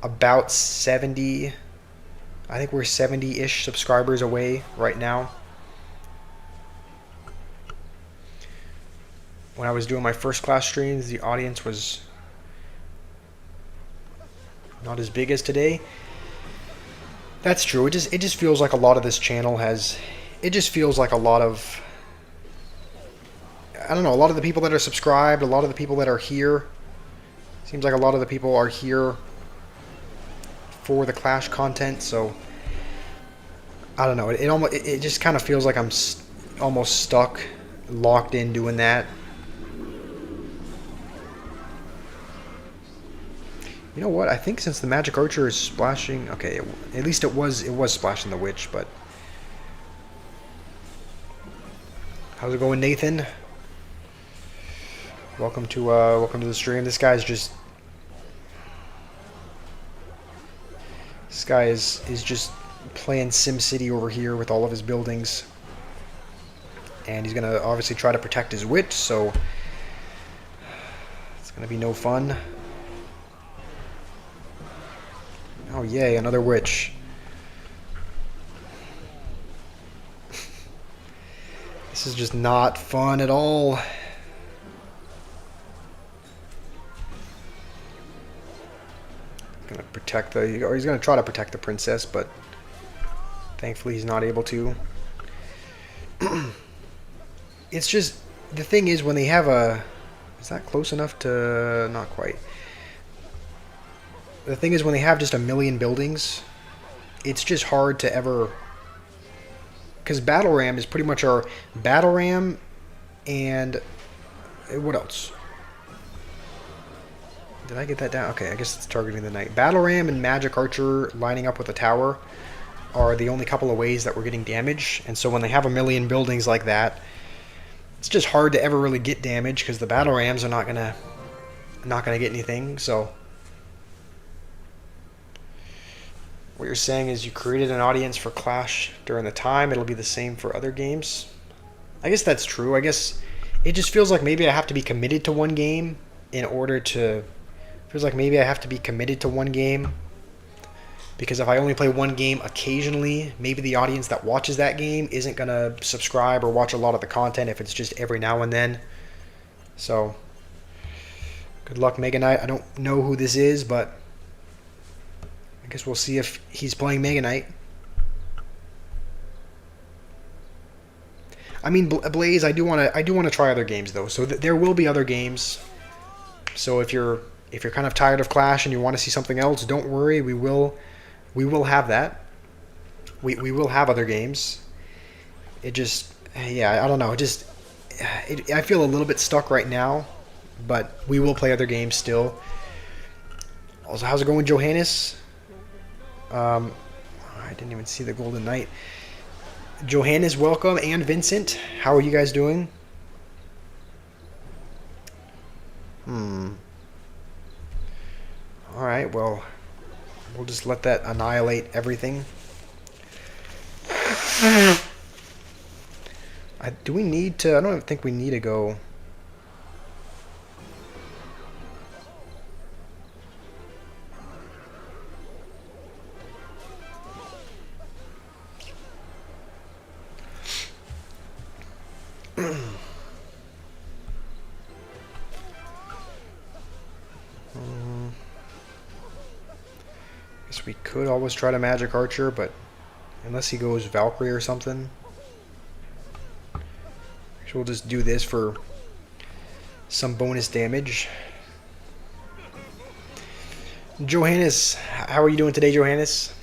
about 70. I think we're 70-ish subscribers away right now. When I was doing my first Clash streams, the audience was not as big as today. That's true. It just feels like a lot of this channel has. It just feels like a lot of. I don't know. A lot of the people that are subscribed, a lot of the people that are here. Seems like a lot of the people are here for the Clash content. So I don't know. It just kind of feels like I'm almost stuck, locked in doing that. You know what? I think since the Magic Archer is splashing, okay, at least it was splashing the Witch, but how's it going, Nathan? Welcome to the stream. This guy is just playing SimCity over here with all of his buildings, and he's gonna obviously try to protect his Witch, so it's gonna be no fun. Oh yay, another Witch. This is just not fun at all. Gonna protect or he's gonna try to protect the princess, but thankfully he's not able to. It's just, the thing is, when they have a, is that close enough to, not quite. The thing is, when they have just 1 million buildings, it's just hard to ever, because Battle Ram is pretty much our Battle Ram, and what else? Did I get that down? Okay, I guess it's targeting the knight. Battle Ram and Magic Archer lining up with the tower are the only couple of ways that we're getting damage, and so when they have 1 million buildings like that, it's just hard to ever really get damage because the Battle Rams are not gonna get anything. So what you're saying is you created an audience for Clash during the time. It'll be the same for other games. I guess that's true. I guess it just feels like maybe I have to be committed to one game in order to... Feels like maybe I have to be committed to one game. Because if I only play one game occasionally, maybe the audience that watches that game isn't going to subscribe or watch a lot of the content if it's just every now and then. So, good luck, Mega Knight. I don't know who this is, but I guess we'll see if he's playing Mega Knight. I mean, Blaze, I do want to try other games though. So there will be other games. So if you're kind of tired of Clash and you want to see something else, don't worry. We will have that. We will have other games. It just, yeah, I don't know. I feel a little bit stuck right now, but we will play other games still. Also, how's it going, Johannes? I didn't even see the Golden Knight. Johannes, welcome, and Vincent. How are you guys doing? Alright, well, we'll just let that annihilate everything. Do we need to... I don't think we need to go... Guess we could always try to Magic Archer, but unless he goes Valkyrie or something. So we'll just do this for some bonus damage. Johannes, how are you doing today, Johannes?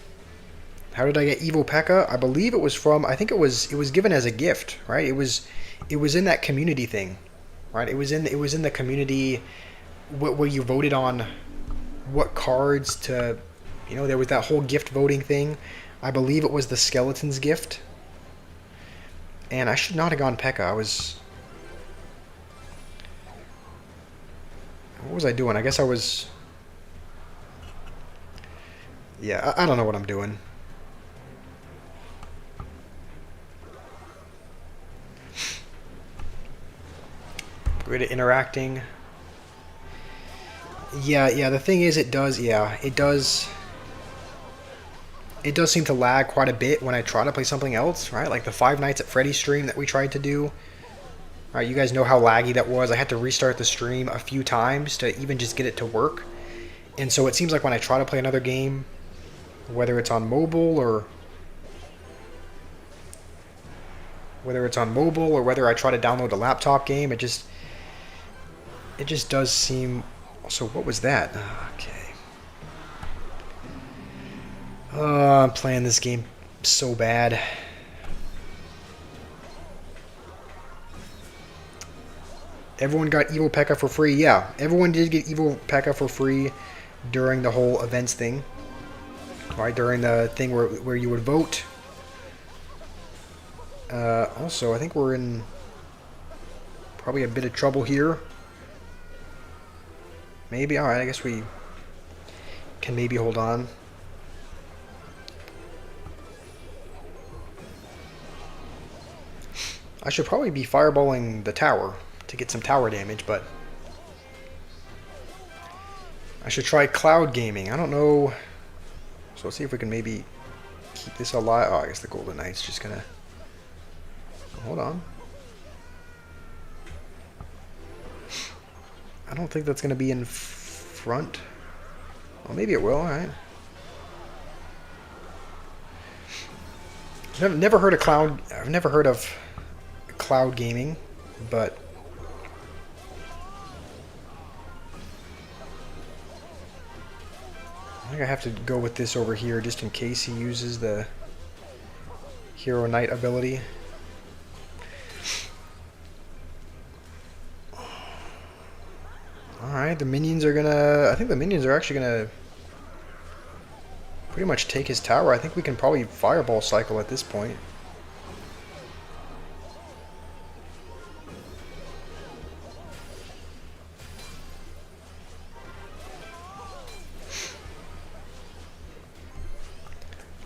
How did I get Evo P.E.K.K.A? I believe it was from, I think it was given as a gift, right? It was in that community thing, right? It was in the community where you voted on what cards to, you know, there was that whole gift voting thing. I believe it was the Skeleton's gift. And I should not have gone P.E.K.K.A. What was I doing? I guess I was... Yeah, I don't know what I'm doing. Rid of interacting. Yeah, the thing is, it does seem to lag quite a bit when I try to play something else, right? Like the Five Nights at Freddy's stream that we tried to do. All right, you guys know how laggy that was. I had to restart the stream a few times to even just get it to work. And so it seems like when I try to play another game, whether it's on mobile or whether I try to download a laptop game, it just does seem. So what was that? Okay. Oh, I'm playing this game so bad. Everyone got Evil P.E.K.K.A for free. Yeah, everyone did get Evil P.E.K.K.A for free during the whole events thing. Right, during the thing where you would vote. Also, I think we're in probably a bit of trouble here. Maybe. Alright, I guess we can maybe hold on. I should probably be fireballing the tower to get some tower damage, but I should try cloud gaming. I don't know. So let's see if we can maybe keep this alive. Oh, I guess the Golden Knight's just gonna... Hold on. I don't think that's gonna be in front. Well, maybe it will, alright. I've never heard of cloud gaming, but I think I have to go with this over here just in case he uses the Hero Knight ability. Alright, the minions are gonna... I think the minions are actually gonna pretty much take his tower. I think we can probably fireball cycle at this point.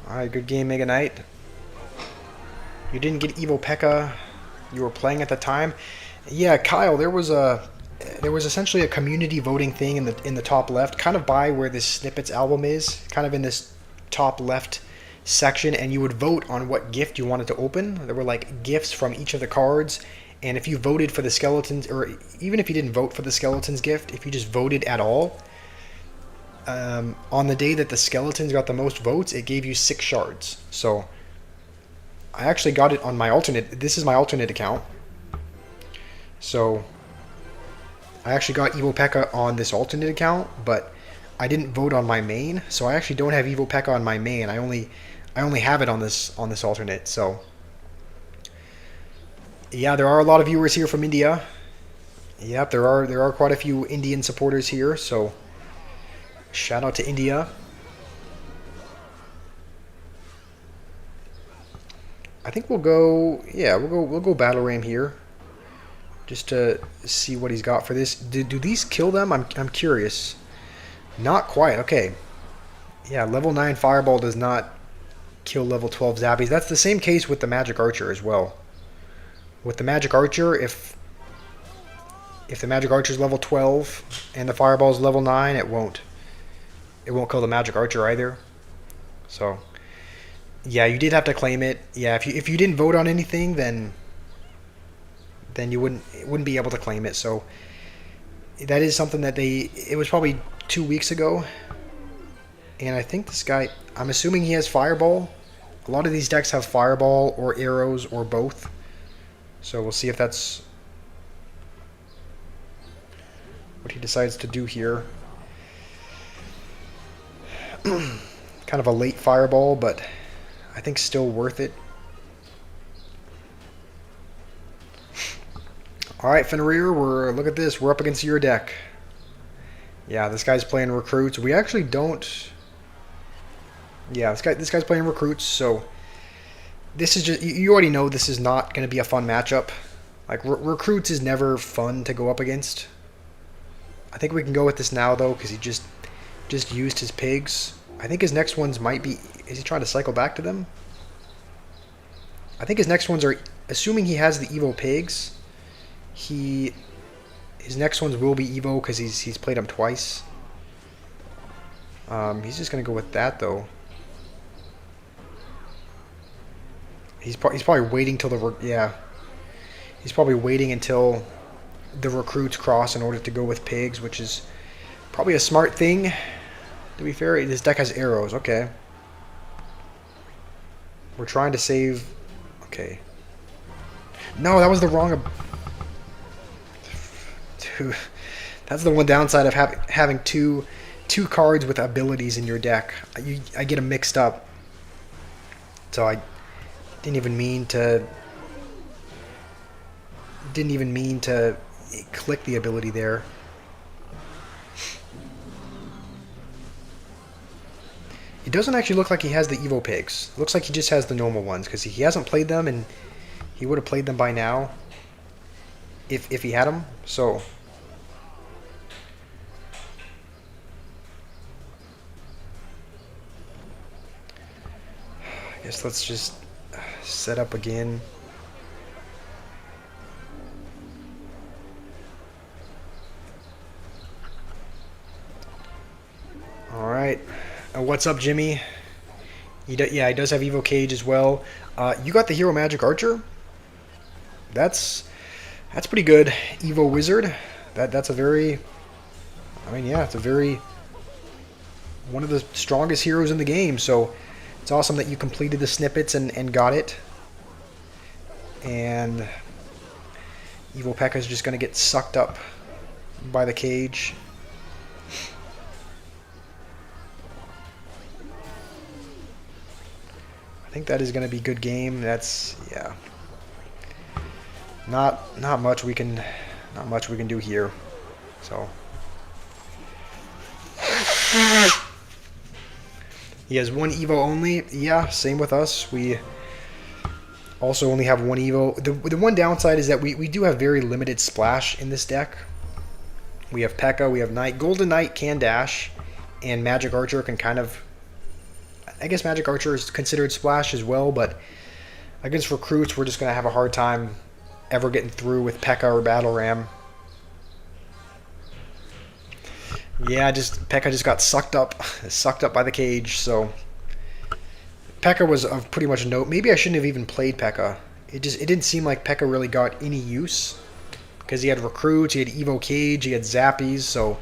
Alright, good game, Mega Knight. You didn't get Evil P.E.K.K.A. You were playing at the time. Yeah, Kyle, there was essentially a community voting thing in the top left, kind of by where this Snippets album is, kind of in this top left section, and you would vote on what gift you wanted to open. There were like gifts from each of the cards, and if you voted for the skeletons, or even if you didn't vote for the skeletons gift, if you just voted at all, on the day that the skeletons got the most votes, it gave you 6 shards. So I actually got it on my alternate. This is my alternate account. So I actually got Evil P.E.K.K.A on this alternate account, but I didn't vote on my main, so I actually don't have Evil P.E.K.K.A on my main. I only have it on this alternate. So yeah, there are a lot of viewers here from India. Yep, there are quite a few Indian supporters here. So shout out to India. I think we'll go. Yeah, we'll go Battle Ram here, just to see what he's got for this. Do these kill them? I'm curious. Not quite. Okay. Yeah, level 9 Fireball does not kill level 12 Zappies. That's the same case with the Magic Archer as well. With the Magic Archer, if the Magic Archer is level 12 and the Fireball is level 9, it won't kill the Magic Archer either. So yeah, you did have to claim it. Yeah, if you didn't vote on anything, then you wouldn't be able to claim it. So that is something that it was probably 2 weeks ago, and I think this guy, I'm assuming he has Fireball. A lot of these decks have Fireball or arrows or both. So we'll see if that's what he decides to do here. Kind of a late Fireball, but I think still worth it. Alright, Fenrir, look at this. We're up against your deck. Yeah, this guy's playing recruits. We actually don't... Yeah, this guy's playing recruits, so this is just... You already know this is not going to be a fun matchup. Like, recruits is never fun to go up against. I think we can go with this now, though, because he just used his pigs. I think his next ones might be... Is he trying to cycle back to them? I think his next ones are... Assuming he has the evil pigs, he His next ones will be Evo because he's played them twice. He's just gonna go with that though. He's probably waiting till the He's probably waiting until the recruits cross in order to go with pigs, which is probably a smart thing. To be fair, this deck has arrows. Okay. We're trying to save. Okay. No, that was the wrong. Dude, that's the one downside of having two cards with abilities in your deck. I get them mixed up. So I didn't even mean to click the ability there. It doesn't actually look like he has the Evo pigs. It looks like he just has the normal ones because he hasn't played them, and he would have played them by now if he had them. So I guess let's just set up again. All right. What's up, Jimmy? Yeah, he does have Evo Cage as well. You got the Hero Magic Archer. That's pretty good. Evo Wizard. That's a very. I mean, yeah, it's a very one of the strongest heroes in the game. So it's awesome that you completed the snippets and got it. And Evo P.E.K.K.A is just going to get sucked up by the cage. I think that is going to be a good game. That's yeah. Not much we can do here. So he has one Evo only. Yeah, same with us. We also only have one Evo. The one downside is that we do have very limited splash in this deck. We have P.E.K.K.A, we have Knight. Golden Knight can dash, and Magic Archer can kind of. I guess Magic Archer is considered splash as well, but against recruits, we're just going to have a hard time ever getting through with P.E.K.K.A or Battle Ram. Yeah, P.E.K.K.A just got sucked up by the cage. So P.E.K.K.A was of pretty much no. Maybe I shouldn't have even played P.E.K.K.A. It didn't seem like P.E.K.K.A really got any use because he had recruits, he had Evo Cage, he had Zappies. So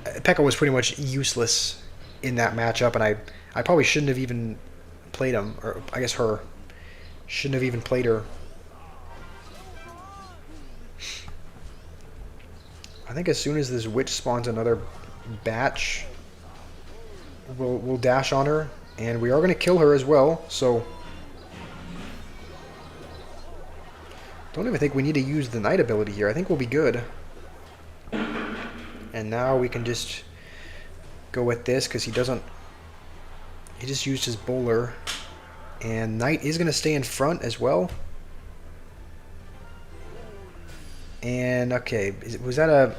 P.E.K.K.A was pretty much useless in that matchup, and I probably shouldn't have even played him, or I guess her. Shouldn't have even played her. I think as soon as this witch spawns another batch, we'll dash on her, and we are going to kill her as well. So don't even think we need to use the Knight ability here. I think we'll be good. And now we can just go with this because he doesn't. He just used his bowler, and Knight is going to stay in front as well. And okay, was that a?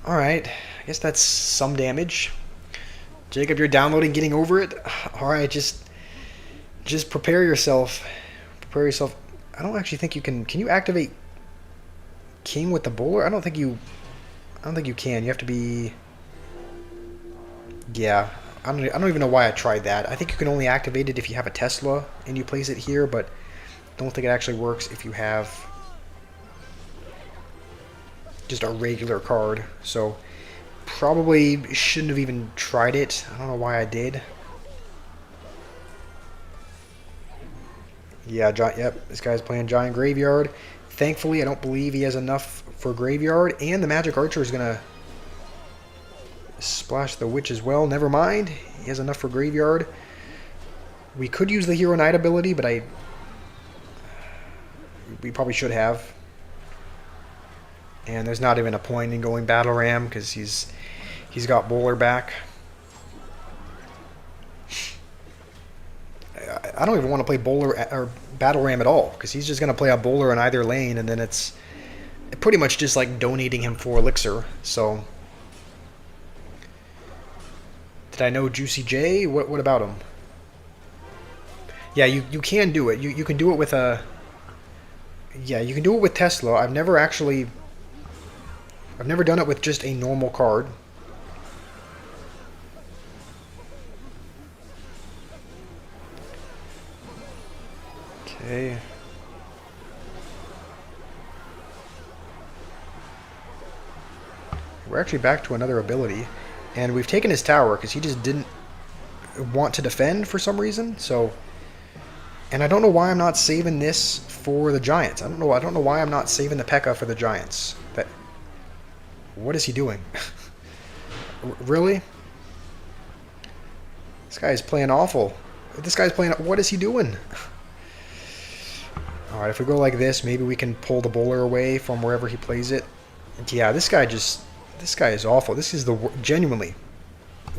All right, I guess that's some damage. Jacob, you're downloading, getting over it. All right, just prepare yourself. Prepare yourself. I don't actually think you can. Can you activate King with the bowler? I don't think you can. You have to be. Yeah, I don't even know why I tried that. I think you can only activate it if you have a Tesla and you place it here, but don't think it actually works if you have just a regular card. So probably shouldn't have even tried it. I don't know why I did. Yeah, yep, this guy's playing Giant Graveyard. Thankfully, I don't believe he has enough for Graveyard, and the Magic Archer is going to splash the Witch as well. Never mind. He has enough for Graveyard. We could use the Hero Knight ability, but we probably should have. And there's not even a point in going Battle Ram because he's got Bowler back. I don't even want to play Bowler or Battle Ram at all because he's just going to play a Bowler in either lane, and then it's pretty much just like donating him for Elixir. So did I know Juicy J? What about him? Yeah, you can do it. You can do it with a. Yeah, you can do it with Tesla. I've never done it with just a normal card. Okay. We're actually back to another ability, and we've taken his tower because he just didn't want to defend for some reason. So, and I don't know why I'm not saving this for the Giants. I don't know. I don't know why I'm not saving the P.E.K.K.A. for the Giants. That. What is he doing? Really? This guy is playing awful. This guy's playing. What is he doing? All right, if we go like this, maybe we can pull the bowler away from wherever he plays it. Yeah, this guy is awful. This is the genuinely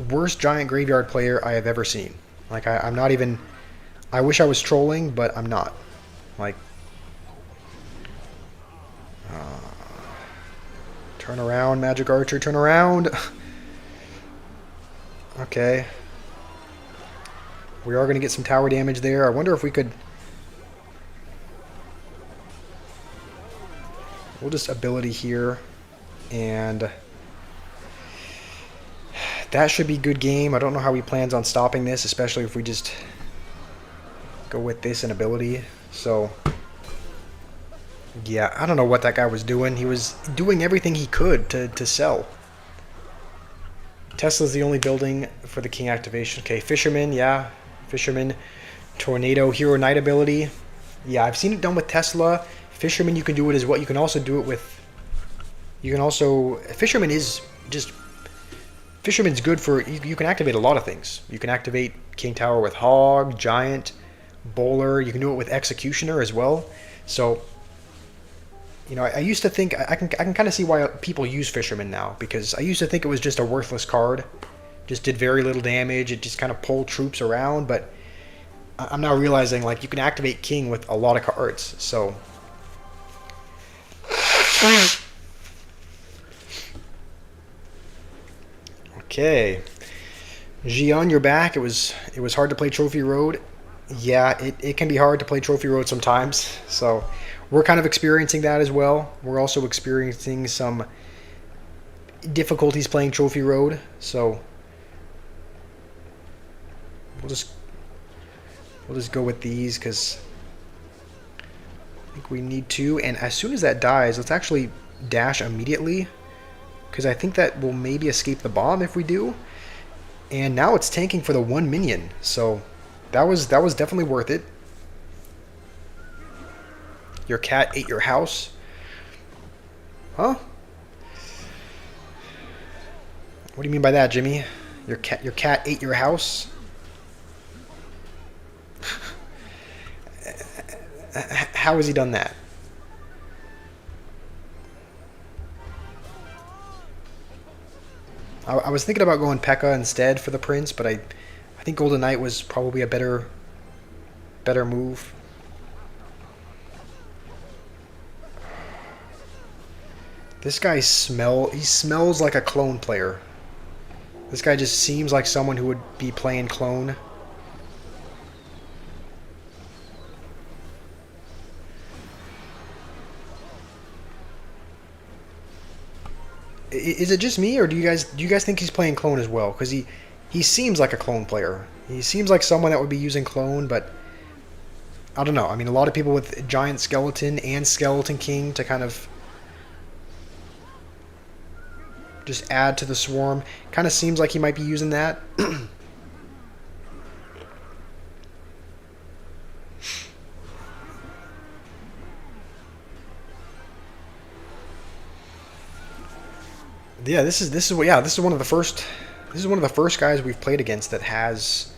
worst giant graveyard player I have ever seen. Like, I'm not even... I wish I was trolling, but I'm not. Like... turn around, Magic Archer, turn around! Okay. We are going to get some tower damage there. I wonder if we could... We'll just ability here, and... That should be good game. I don't know how he plans on stopping this, especially if we just go with this and ability. So, yeah, I don't know what that guy was doing. He was doing everything he could to sell. Tesla's the only building for the king activation. Okay, Fisherman, yeah. Fisherman, Tornado, Hero Knight ability. Yeah, I've seen it done with Tesla. Fisherman, you can do it as well. You can also do it with... You can also... Fisherman is just... Fisherman's good for... You can activate a lot of things. You can activate King Tower with Hog, Giant, Bowler. You can do it with Executioner as well. So, you know, I used to think... I can kind of see why people use Fisherman now. Because I used to think it was just a worthless card. Just did very little damage. It just kind of pulled troops around. But I'm now realizing, like, you can activate King with a lot of cards. So... Okay, Gion, you're back. It was hard to play Trophy Road. Yeah, it can be hard to play Trophy Road sometimes. So we're kind of experiencing that as well. We're also experiencing some difficulties playing Trophy Road. So we'll just go with these because I think we need to. And as soon as that dies, let's actually dash immediately, because I think that will maybe escape the bomb if we do. And now it's tanking for the 1 minion, so that was definitely worth it. Your cat ate your house? Huh? What do you mean by that, Jimmy? Your cat ate your house? How has he done that? I was thinking about going P.E.K.K.A. instead for the Prince, but I think Golden Knight was probably a better move. This guy he smells like a clone player. This guy just seems like someone who would be playing clone. Is it just me, or do you guys think he's playing clone as well? Because he seems like a clone player. He seems like someone that would be using clone, but I don't know. I mean, a lot of people with Giant Skeleton and Skeleton King to kind of just add to the swarm. Kind of seems like he might be using that. Yeah, this is one of the first guys we've played against that has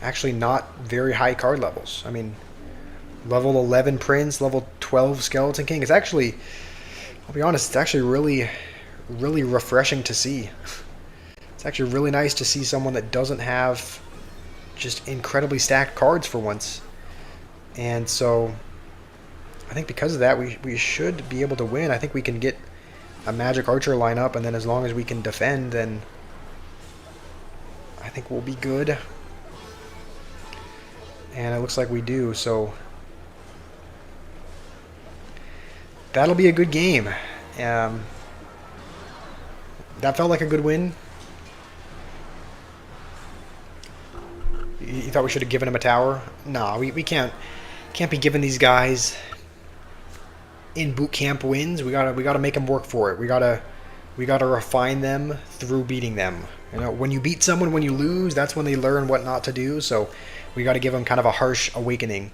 actually not very high card levels. I mean, level 11 Prince, level 12 Skeleton King. It's actually, I'll be honest, it's actually really refreshing to see. It's actually really nice to see someone that doesn't have just incredibly stacked cards for once. And so I think because of that, we should be able to win. I think we can get a Magic Archer lineup, and then as long as we can defend, then I think we'll be good. And it looks like we do, so That'll be a good game. Um, that felt like a good win. You thought we should have given him a tower? No, we can't be giving these guys in boot camp wins. We gotta make them work for it. We gotta refine them through beating them. You know, when you beat someone, when you lose, that's when they learn what not to do. So we gotta give them kind of a harsh awakening.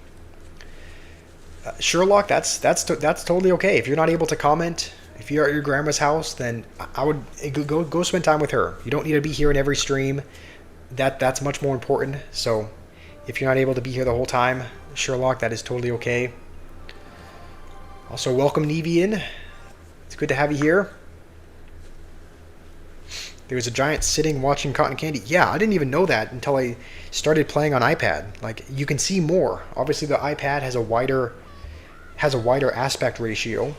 Sherlock, that's totally okay. If you're not able to comment, if you're at your grandma's house, then I would go spend time with her. You don't need to be here in every stream. That's much more important. So if you're not able to be here the whole time, Sherlock, that is totally okay. Also, welcome Nevian. It's good to have you here. There's a giant sitting watching cotton candy. Yeah, I didn't even know that until I started playing on iPad. Like, you can see more. Obviously, the iPad has a wider aspect ratio,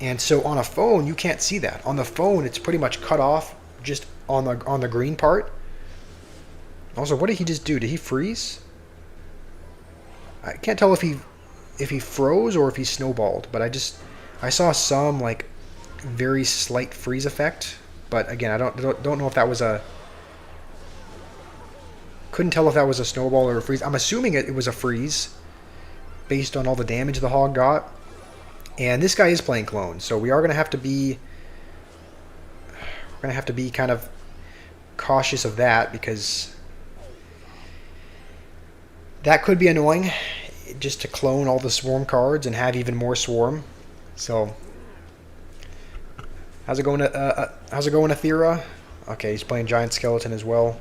and so on a phone you can't see that. On the phone, it's pretty much cut off just on the green part. Also, what did he just do? Did he freeze? I can't tell if he froze or if he snowballed, but I saw some like very slight freeze effect. But again, I don't know if that was a. Couldn't tell if that was a snowball or a freeze. I'm assuming it was a freeze, based on all the damage the hog got. And this guy is playing clone, so we are gonna have to be. We're gonna have to be kind of cautious of that, because that could be annoying, just to clone all the swarm cards and have even more swarm. So. How's it going, Athera? Okay, he's playing Giant Skeleton as well.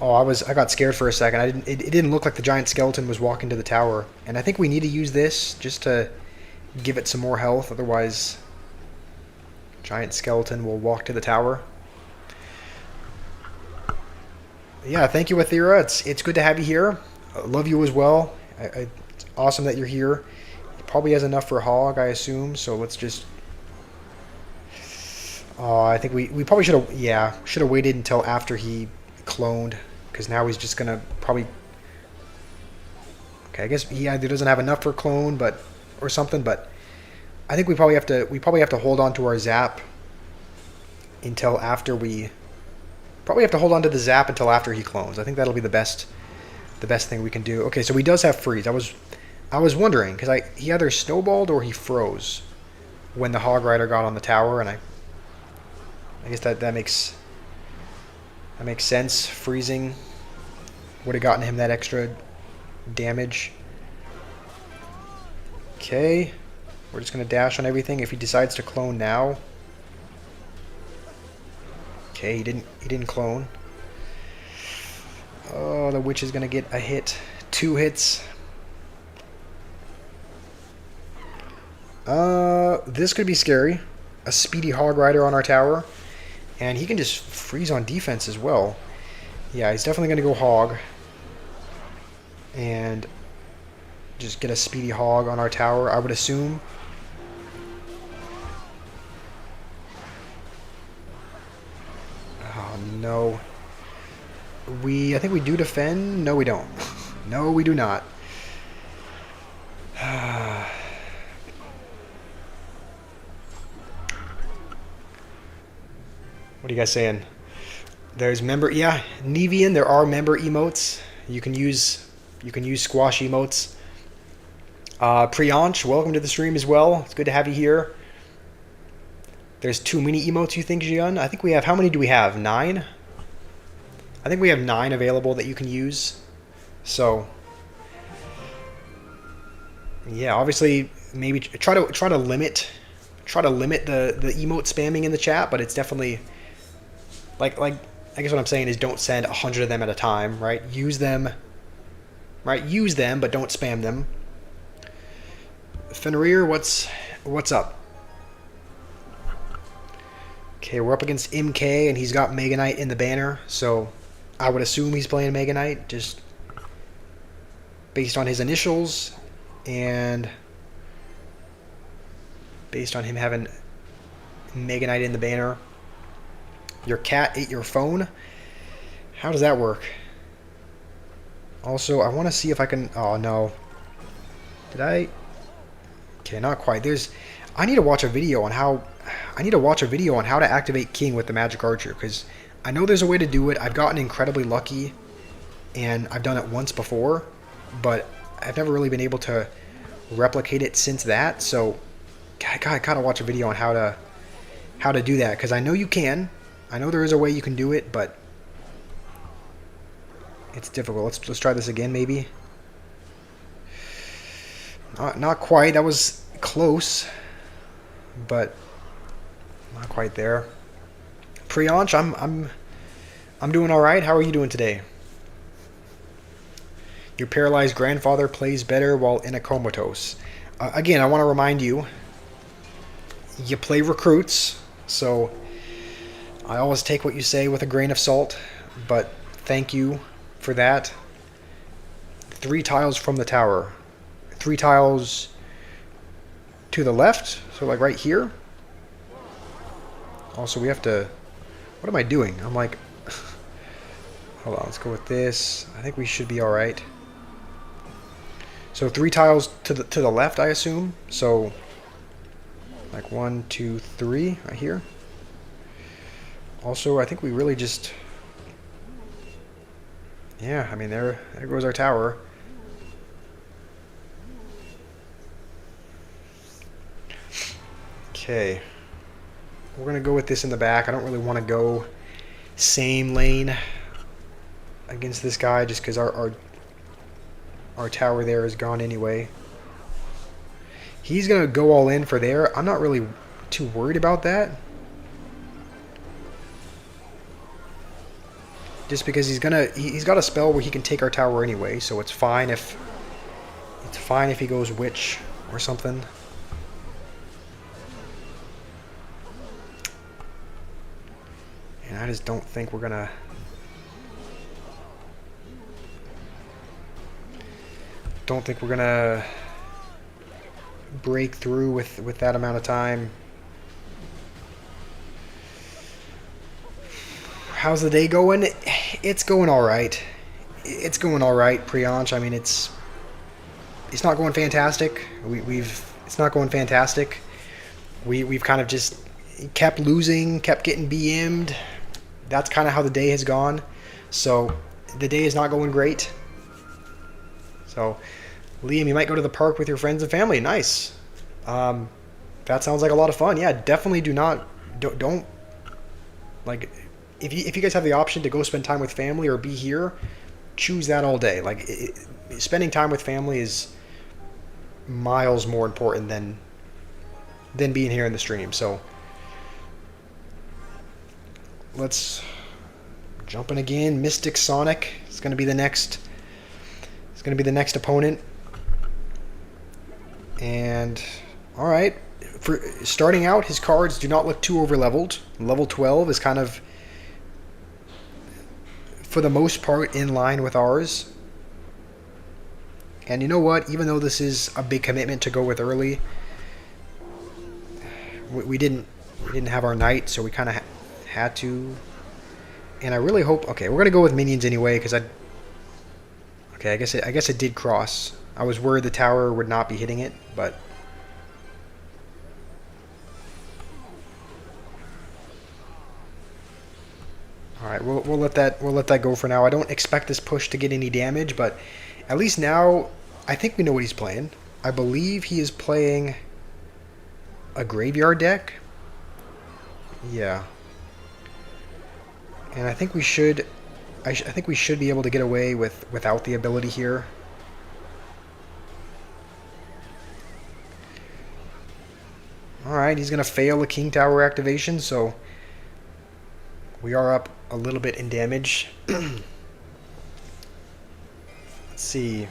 Oh, I got scared for a second. It didn't look like the Giant Skeleton was walking to the tower, and I think we need to use this just to give it some more health. Otherwise, Giant Skeleton will walk to the tower. Yeah, thank you, Athera. It's good to have you here. I love you as well. It's awesome that you're here. Probably has enough for hog, I assume, so let's just. I think we probably should have waited until after he cloned, because now he's just gonna probably. Okay, I guess he either doesn't have enough for clone, or something, but I think we probably have to hold on to our zap until after we. Probably have to hold on to the zap until after he clones. I think that'll be the best thing we can do. Okay, so he does have freeze. I was wondering, because he either snowballed or he froze when the Hog Rider got on the tower, and I guess that makes sense. Freezing would have gotten him that extra damage. Okay, we're just gonna dash on everything. If he decides to clone now, okay, he didn't clone. Oh, the witch is gonna get a hit, 2 hits. This could be scary. A speedy Hog Rider on our tower. And he can just freeze on defense as well. Yeah, he's definitely going to go Hog. And just get a speedy Hog on our tower, I would assume. Oh, no. I think we do defend. No, we don't. No, we do not. What are you guys saying? There's member, yeah, Nevian. There are member emotes. You can use squash emotes. Priyansh, welcome to the stream as well. It's good to have you here. There's too many emotes, you think, Jian? I think we have. How many do we have? 9. I think we have 9 available that you can use. So, yeah, obviously, maybe try to limit the emote spamming in the chat, but it's definitely. Like I guess what I'm saying is don't send 100 of them at a time, right? Use them, but don't spam them. Fenrir, what's up? Okay, we're up against MK, and he's got Mega Knight in the banner, so I would assume he's playing Mega Knight, just based on his initials and based on him having Mega Knight in the banner. Your cat ate your phone? How does that work? Also, I want to see if I can. Oh no, Did I? Okay, not quite. I need to watch a video on how. I need to watch a video on how to activate King with the Magic Archer, because I know there's a way to do it. I've gotten incredibly lucky, and I've done it once before, but I've never really been able to replicate it since that. So I gotta watch a video on how to do that, because I know you can. I know there is a way you can do it, but it's difficult. Let's try this again, maybe. Not quite. That was close, but not quite there. Priyansh, I'm doing all right. How are you doing today? Your paralyzed grandfather plays better while in a comatose. Again, I want to remind you, you play recruits, so I always take what you say with a grain of salt, but thank you for that. 3 tiles from the tower. 3 tiles to the left, so like right here. Also, we have to... What am I doing? I'm like... Hold on, let's go with this. I think we should be alright. So 3 tiles to the left, I assume. So, like 1, 2, 3, right here. Also, I think we really just... Yeah, I mean, there goes our tower. Okay. We're going to go with this in the back. I don't really want to go same lane against this guy just because our tower there is gone anyway. He's going to go all in for there. I'm not really too worried about that. Just because he's got a spell where he can take our tower anyway, so it's fine if he goes witch or something. And I just don't think we're gonna break through with that amount of time. How's the day going? It's going all right. It's going all right, Priyansh. I mean, it's not going fantastic. It's not going fantastic. We've kind of just kept losing, kept getting BM'd. That's kind of how the day has gone. So the day is not going great. So Liam, you might go to the park with your friends and family. Nice. That sounds like a lot of fun. Yeah, definitely don't like. If you guys have the option to go spend time with family or be here, choose that all day. Like, spending time with family is miles more important than being here in the stream. So let's jump in again. Mystic Sonic is going to be the next. It's going to be the next opponent. And all right, for starting out, his cards do not look too over leveled. Level 12 is kind of, for the most part, in line with ours. And you know what? Even though this is a big commitment to go with early, we didn't have our knight, so we kind of had to. And I really hope. Okay, we're gonna go with minions anyway, because okay, I guess it did cross. I was worried the tower would not be hitting it, but. All right, we'll let that go for now. I don't expect this push to get any damage, but at least now I think we know what he's playing. I believe he is playing a graveyard deck. Yeah, and I think we should. I think we should be able to get away without the ability here. All right, he's gonna fail a King Tower activation, so we are up a little bit in damage. Let's see.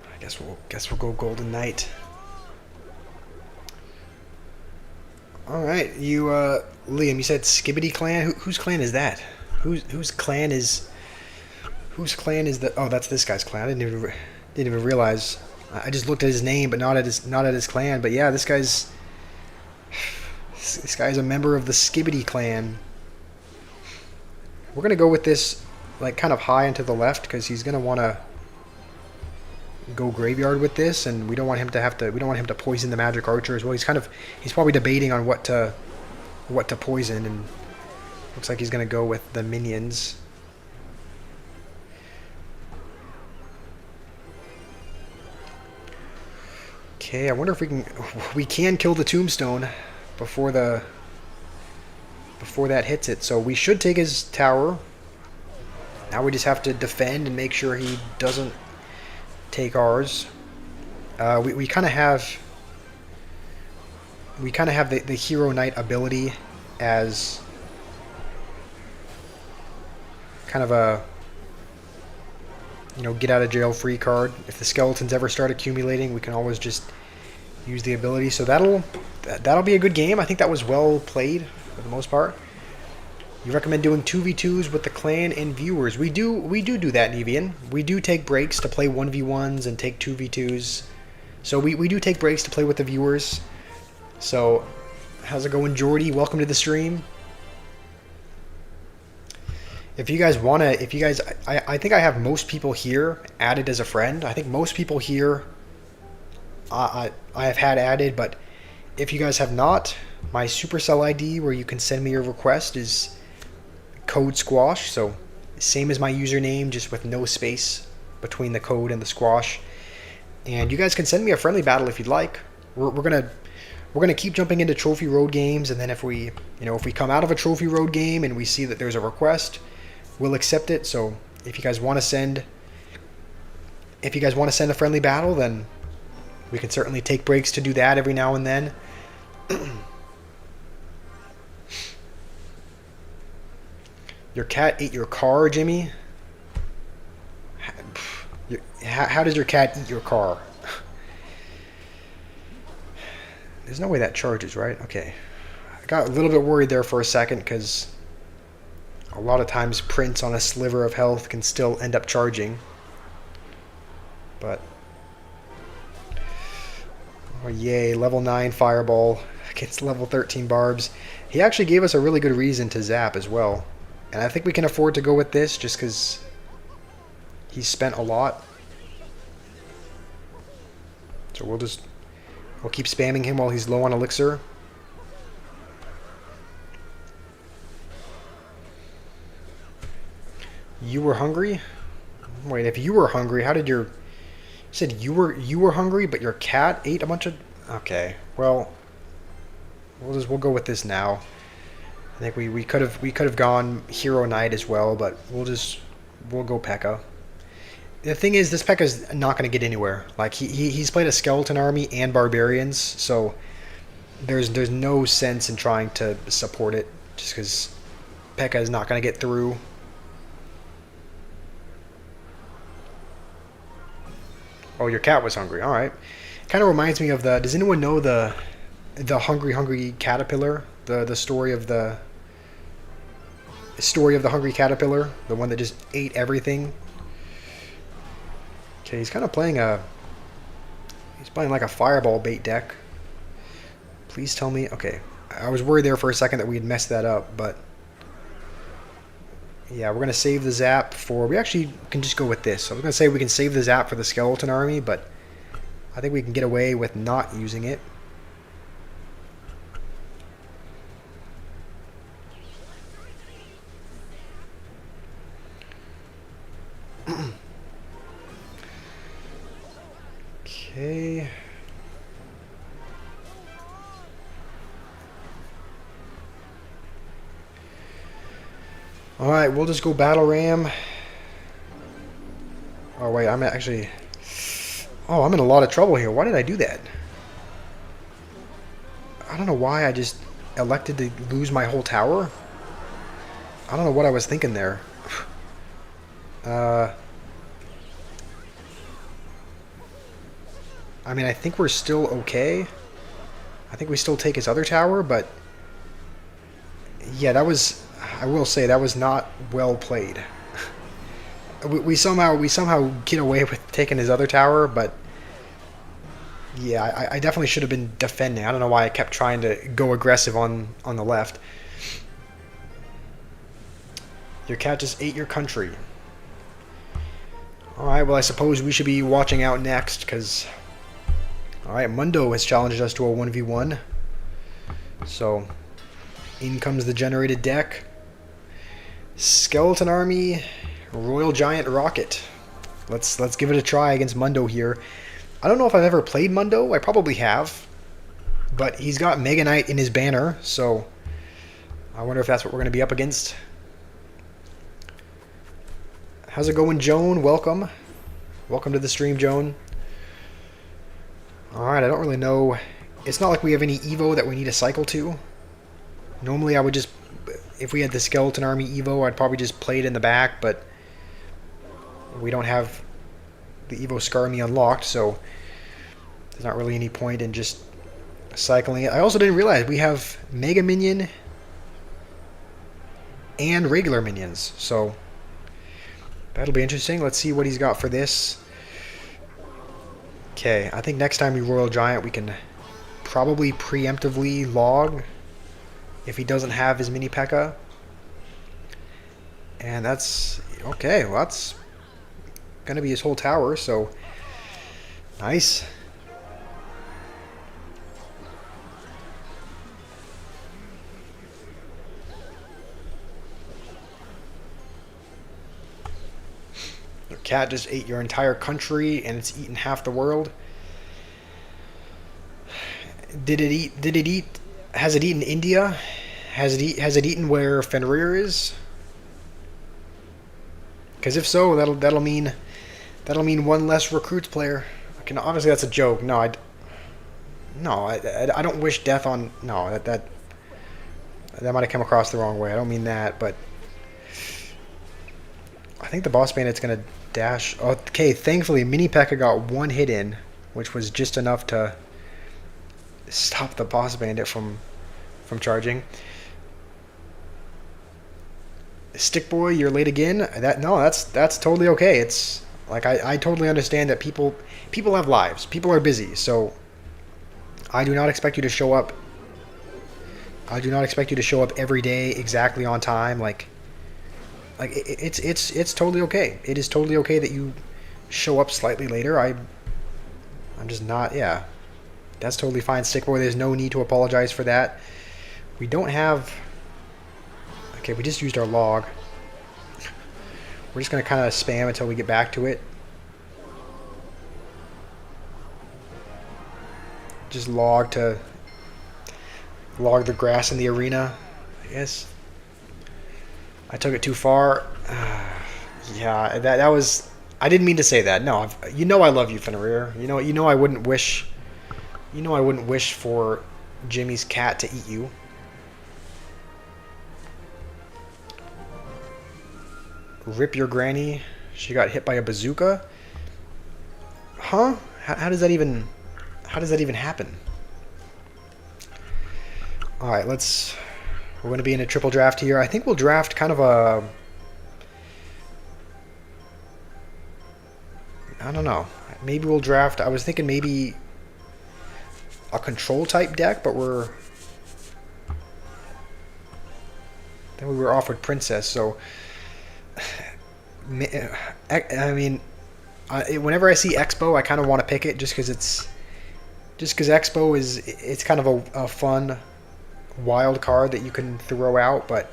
I guess we'll go Golden Knight. All right, you Liam, you said Skibbity Clan. Whose clan is that? Whose clan is the? Oh, that's this guy's clan. I didn't even realize. I just looked at his name, but not at his clan. But yeah, this guy's a member of the Skibbity clan. We're going to go with this like kind of high and to the left because he's going to want to go graveyard with this, and we don't want him to poison the magic archer as well. He's probably debating on what to poison, and looks like he's going to go with the minions. Okay, I wonder if we can kill the tombstone before that hits it. So we should take his tower. Now we just have to defend and make sure he doesn't take ours. We kind of have the Hero Knight ability as kind of a get out of jail free card. If the skeletons ever start accumulating, we can always just use the ability. So that'll be a good game. I think that was well played for the most part. You recommend doing 2v2s with the clan and viewers. We do that in Evian. We do take breaks to play 1v1s and take 2v2s. So we do take breaks to play with the viewers. So how's it going, Jordy? Welcome to the stream. If you guys I think I have most people here added as a friend. I think most people here I have had added, but if you guys have not, my Supercell ID where you can send me your request is code squash. So same as my username, just with no space between the code and the squash. And you guys can send me a friendly battle if you'd like. We're gonna keep jumping into Trophy Road games, and then if we come out of a Trophy Road game and we see that there's a request, we'll accept it. So if you guys want to send a friendly battle, then we can certainly take breaks to do that every now and then. Your cat ate your car, Jimmy? How does your cat eat your car? There's no way that charges, right? Okay. I got a little bit worried there for a second because a lot of times prints on a sliver of health can still end up charging. But oh yay, level 9 fireball against level 13 barbs. He actually gave us a really good reason to zap as well. And I think we can afford to go with this just because he's spent a lot. So we'll keep spamming him while he's low on elixir. You were hungry? Wait, if you were hungry, how did you said you were hungry, but your cat ate a bunch of... Okay, well, we'll go with this now. I think we could have gone Hero Knight as well, but we'll go P.E.K.K.A. The thing is, this P.E.K.K.A is not going to get anywhere. Like he's played a skeleton army and barbarians, so there's no sense in trying to support it just because P.E.K.K.A is not going to get through. Oh, your cat was hungry. All right. Kind of reminds me of the... Does anyone know the Hungry Caterpillar? The story of the Hungry Caterpillar, the one that just ate everything. Okay, he's kind of playing like a fireball bait deck. Please tell me. Okay, I was worried there for a second that we had messed that up, but yeah, we're gonna save the zap for. We actually can just go with this. So I was gonna say we can save the zap for the skeleton army, but I think we can get away with not using it. Okay. All right, we'll just go battle ram. Oh wait, I'm actually... Oh, I'm in a lot of trouble here. Why did I do that? I don't know why I just elected to lose my whole tower. I don't know what I was thinking there. I mean, I think we're still okay. I think we still take his other tower, but yeah, that was... I will say that was not well played. We somehow get away with taking his other tower, but yeah, I definitely should have been defending. I don't know why I kept trying to go aggressive on the left. Your cat just ate your country. Alright, well I suppose we should be watching out next, because... Alright, Mundo has challenged us to a 1v1. So, in comes the generated deck. Skeleton Army, Royal Giant Rocket. Let's give it a try against Mundo here. I don't know if I've ever played Mundo. I probably have. But he's got Mega Knight in his banner, so... I wonder if that's what we're going to be up against. How's it going, Joan? Welcome. Welcome to the stream, Joan. Alright, I don't really know. It's not like we have any Evo that we need to cycle to. Normally I would just... If we had the Skeleton Army Evo, I'd probably just play it in the back, but... We don't have the Evo Skarmy unlocked, so... There's not really any point in just cycling it. I also didn't realize we have Mega Minion and regular minions, so... That'll be interesting. Let's see what he's got for this. Okay, I think next time we Royal Giant, we can probably preemptively log if he doesn't have his mini P.E.K.K.A. And that's... Okay, well that's going to be his whole tower, so... Nice. Your cat just ate your entire country, and it's eaten half the world. Did it eat? Has it eaten India? Has it eaten where Fenrir is? Because if so, that'll mean one less recruits player. Okay, obviously that's a joke. No, I don't wish death on. No, that might have come across the wrong way. I don't mean that, but I think the boss bandit's gonna dash. Okay, thankfully mini P.E.K.K.A. got one hit in, which was just enough to stop the boss bandit from charging. Stick boy, you're late again. That's totally okay. It's like I totally understand that people have lives. People are busy, so I do not expect you to show up. I do not expect you to show up every day exactly on time. Like it's totally okay. It is totally okay that you show up slightly later. I'm just not. Yeah, that's totally fine, Stickboy. There's no need to apologize for that. We don't have. Okay, we just used our log. We're just gonna kind of spam until we get back to it. Just log the grass in the arena, I guess. I took it too far. Yeah, that was... I didn't mean to say that. No, you know I love you, Fenrir. You know I wouldn't wish... You know I wouldn't wish for Jimmy's cat to eat you. Rip your granny. She got hit by a bazooka. Huh? How does that even... How does that even happen? Alright, let's... We're going to be in a triple draft here. I think we'll draft kind of a... I don't know. Maybe we'll draft... I was thinking maybe a control type deck, but we're... Then we were offered Princess, so... I mean... whenever I see Expo, I kind of want to pick it just because it's... Just because Expo is... It's kind of a fun... wild card that you can throw out, but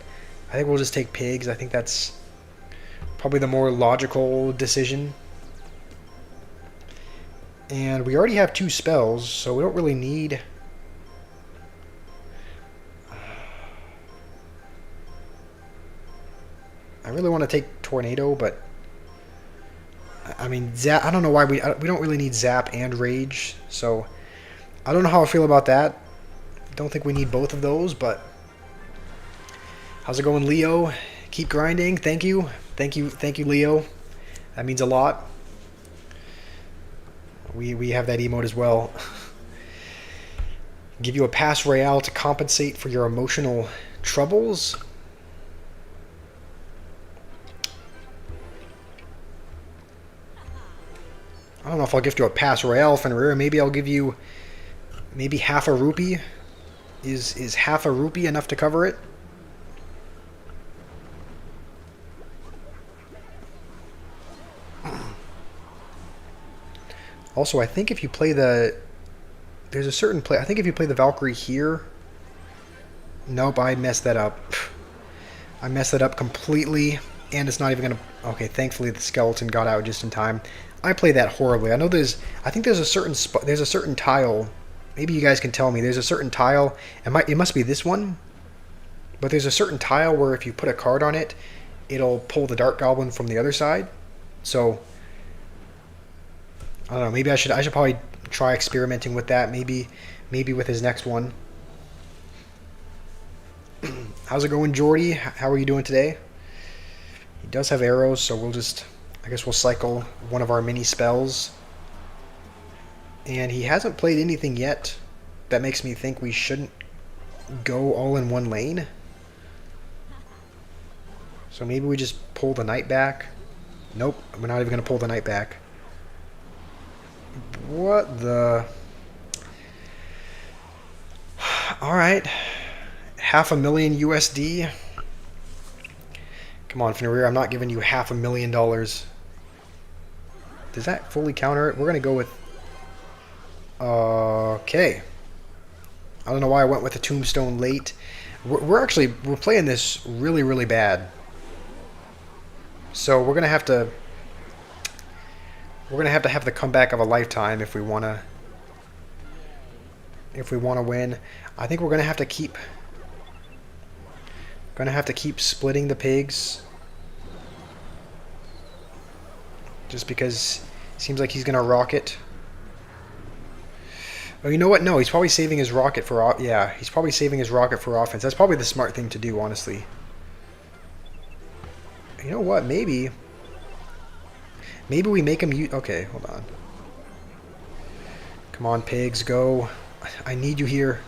I think we'll just take pigs. I think that's probably the more logical decision. And we already have 2 spells, so we don't really need... I really want to take Tornado, but I mean, Zap, I don't know why we don't really need Zap and Rage, so I don't know how I feel about that. Don't think we need both of those, but how's it going, Leo? Keep grinding. Thank you, Leo. That means a lot. We have that emote as well. Give you a pass royale to compensate for your emotional troubles. I don't know if I'll gift you a pass royale, Fenrir. Maybe I'll give you maybe half a rupee. Is half a rupee enough to cover it? Also, I think if you play the... There's a certain play... I think if you play the Valkyrie here... Nope, I messed that up. I messed that up completely, and it's not even going to... Okay, thankfully the skeleton got out just in time. I play that horribly. I know there's... I think there's a certain there's a certain tile. Maybe you guys can tell me. There's a certain tile. It must be this one. But there's a certain tile where if you put a card on it, it'll pull the Dark Goblin from the other side. So... I don't know. Maybe I should probably try experimenting with that. Maybe with his next one. How's it going, Jordy? How are you doing today? He does have arrows, so we'll just... I guess we'll cycle one of our mini spells. And he hasn't played anything yet that makes me think we shouldn't go all in one lane. So maybe we just pull the knight back. Nope, we're not even going to pull the knight back. What the... Alright. $500,000 USD. Come on, Fenrir, I'm not giving you $500,000. Does that fully counter it? We're going to go with... Okay. I don't know why I went with the tombstone late. We're playing this really, really bad. So we're going to have to... We're going to have the comeback of a lifetime if we want to... If we want to win. I think we're going to have to keep... Going to have to keep splitting the pigs. Just because it seems like he's going to rocket. Oh, you know what? No, he's probably saving his rocket for... Yeah, he's probably saving his rocket for offense. That's probably the smart thing to do, honestly. You know what? Maybe we make him use... Okay, hold on. Come on, pigs, go. I need you here.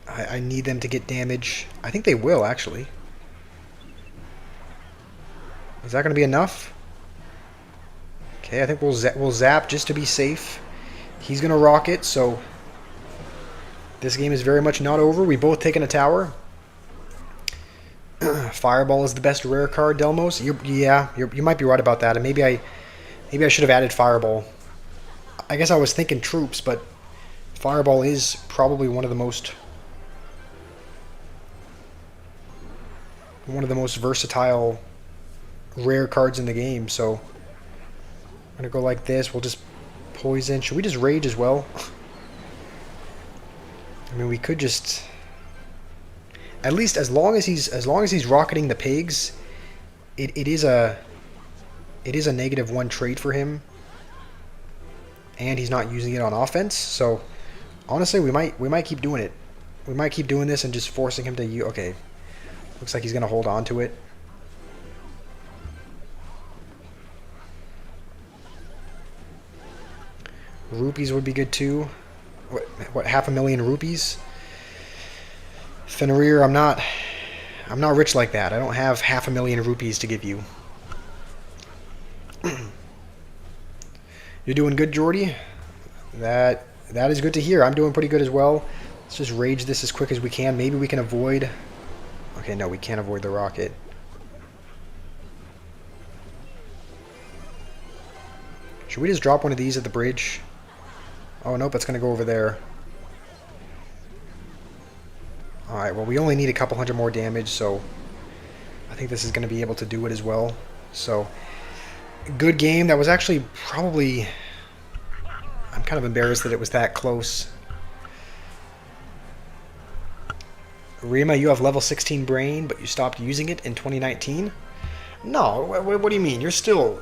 I need them to get damage. I think they will, actually. Is that going to be enough? Okay, I think we'll zap just to be safe. He's going to rocket, so... This game is very much not over. We both taken a tower. Fireball is the best rare card, Delmos. You might be right about that. And maybe I should have added Fireball. I guess I was thinking troops, but Fireball is probably one of the most versatile rare cards in the game. So I'm gonna go like this. We'll just poison. Should we just rage as well? I mean, we could just... At least as long as he's rocketing the pigs, it is a -1 trade for him, and he's not using it on offense. So honestly, we might keep doing it. We might keep doing this and just forcing him to use... Okay, looks like he's gonna hold on to it. Rupees would be good too. What 500,000 rupees? Fenrir, I'm not rich like that. I don't have 500,000 rupees to give you. You're doing good, Jordy. That is good to hear. I'm doing pretty good as well. Let's just rage this as quick as we can. Maybe we can avoid... Okay, no, we can't avoid the rocket. Should we just drop one of these at the bridge? Oh, nope, it's going to go over there. Alright, well, we only need a couple hundred more damage, so I think this is going to be able to do it as well. So, good game. That was actually probably... I'm kind of embarrassed that it was that close. Rima, you have level 16 brain, but you stopped using it in 2019? No, what do you mean? You're still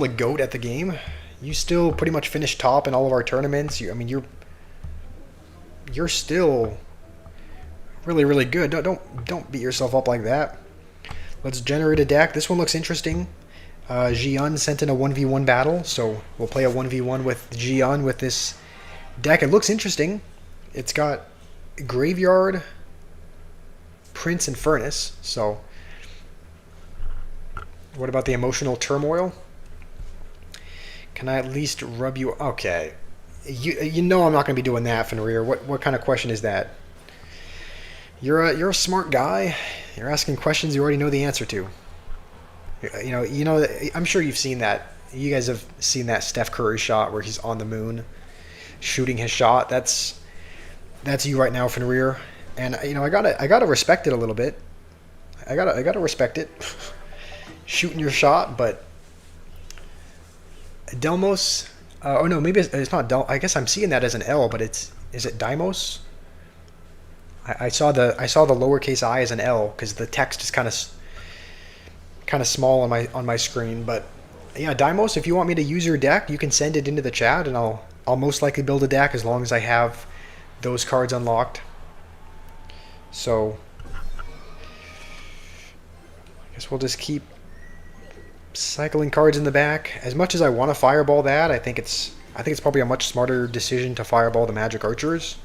a goat at the game. You still pretty much finished top in all of our tournaments. You're still really, really good. Don't beat yourself up like that. Let's generate a deck. This one looks interesting. Jian sent in a 1v1 battle, so we'll play a 1v1 with Jian with this deck. It looks interesting. It's got Graveyard, Prince, and Furnace. So, what about the Emotional Turmoil? Can I at least rub you... Okay. You know I'm not going to be doing that, Fenrir. What kind of question is that? You're a smart guy. You're asking questions you already know the answer to. You know. I'm sure you've seen that You guys have seen that Steph Curry shot where he's on the moon shooting his shot. That's you right now, Fenrir. And I gotta respect it a little bit. I gotta respect it. Shooting your shot, but Delmos. Oh no, maybe it's not Del. I guess I'm seeing that as an L, but is it Dimos? I saw the lowercase I as an L because the text is kind of small on my screen. But yeah, Dimos, if you want me to use your deck, you can send it into the chat, and I'll most likely build a deck as long as I have those cards unlocked. So I guess we'll just keep cycling cards in the back. As much as I want to fireball that, I think it's probably a much smarter decision to fireball the magic archers.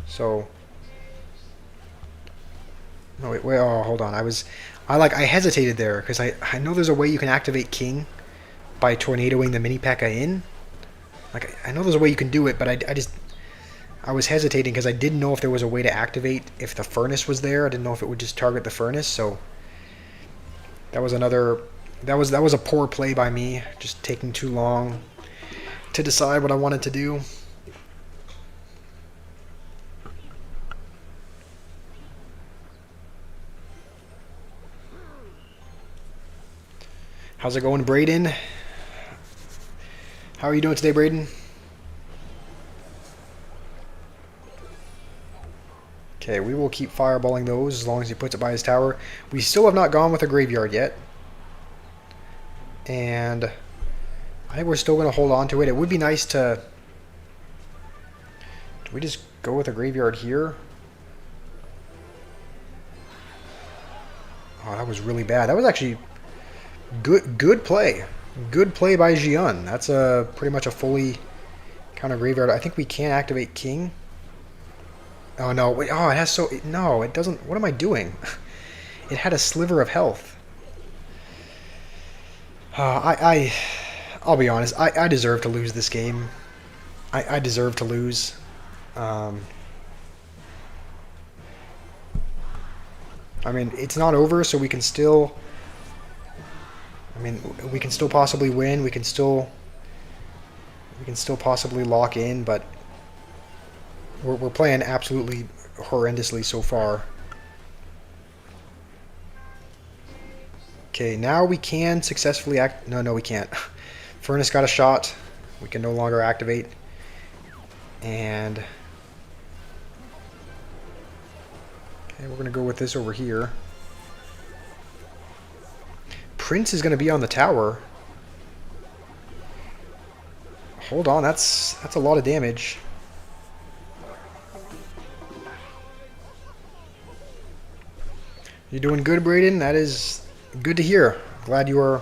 So no wait, oh hold on. I hesitated there because I know there's a way you can activate King by tornadoing the mini P.E.K.K.A. in. Like I know there's a way you can do it, but I was hesitating because I didn't know if there was a way to activate if the furnace was there. I didn't know if it would just target the furnace, so that was a poor play by me, just taking too long to decide what I wanted to do. How's it going, Braden? How are you doing today, Braden? Okay, we will keep fireballing those as long as he puts it by his tower. We still have not gone with a graveyard yet. And I think we're still going to hold on to it. It would be nice to... Do we just go with a graveyard here? Oh, that was really bad. That was actually good play. Good play by Jian. That's pretty much a fully counter graveyard. I think we can activate King. Oh no! Wait, oh, it has so no. It doesn't. What am I doing? It had a sliver of health. I'll be honest. I deserve to lose this game. I deserve to lose. I mean, it's not over, so we can still. I mean, we can still possibly win. We can still possibly lock in, but we're playing absolutely horrendously so far. Okay, now we can successfully act. No, we can't. Furnace got a shot. We can no longer activate. And okay, we're gonna go with this over here. Prince is gonna be on the tower. Hold on, that's a lot of damage. You're doing good, Braden. That is good to hear. Glad you are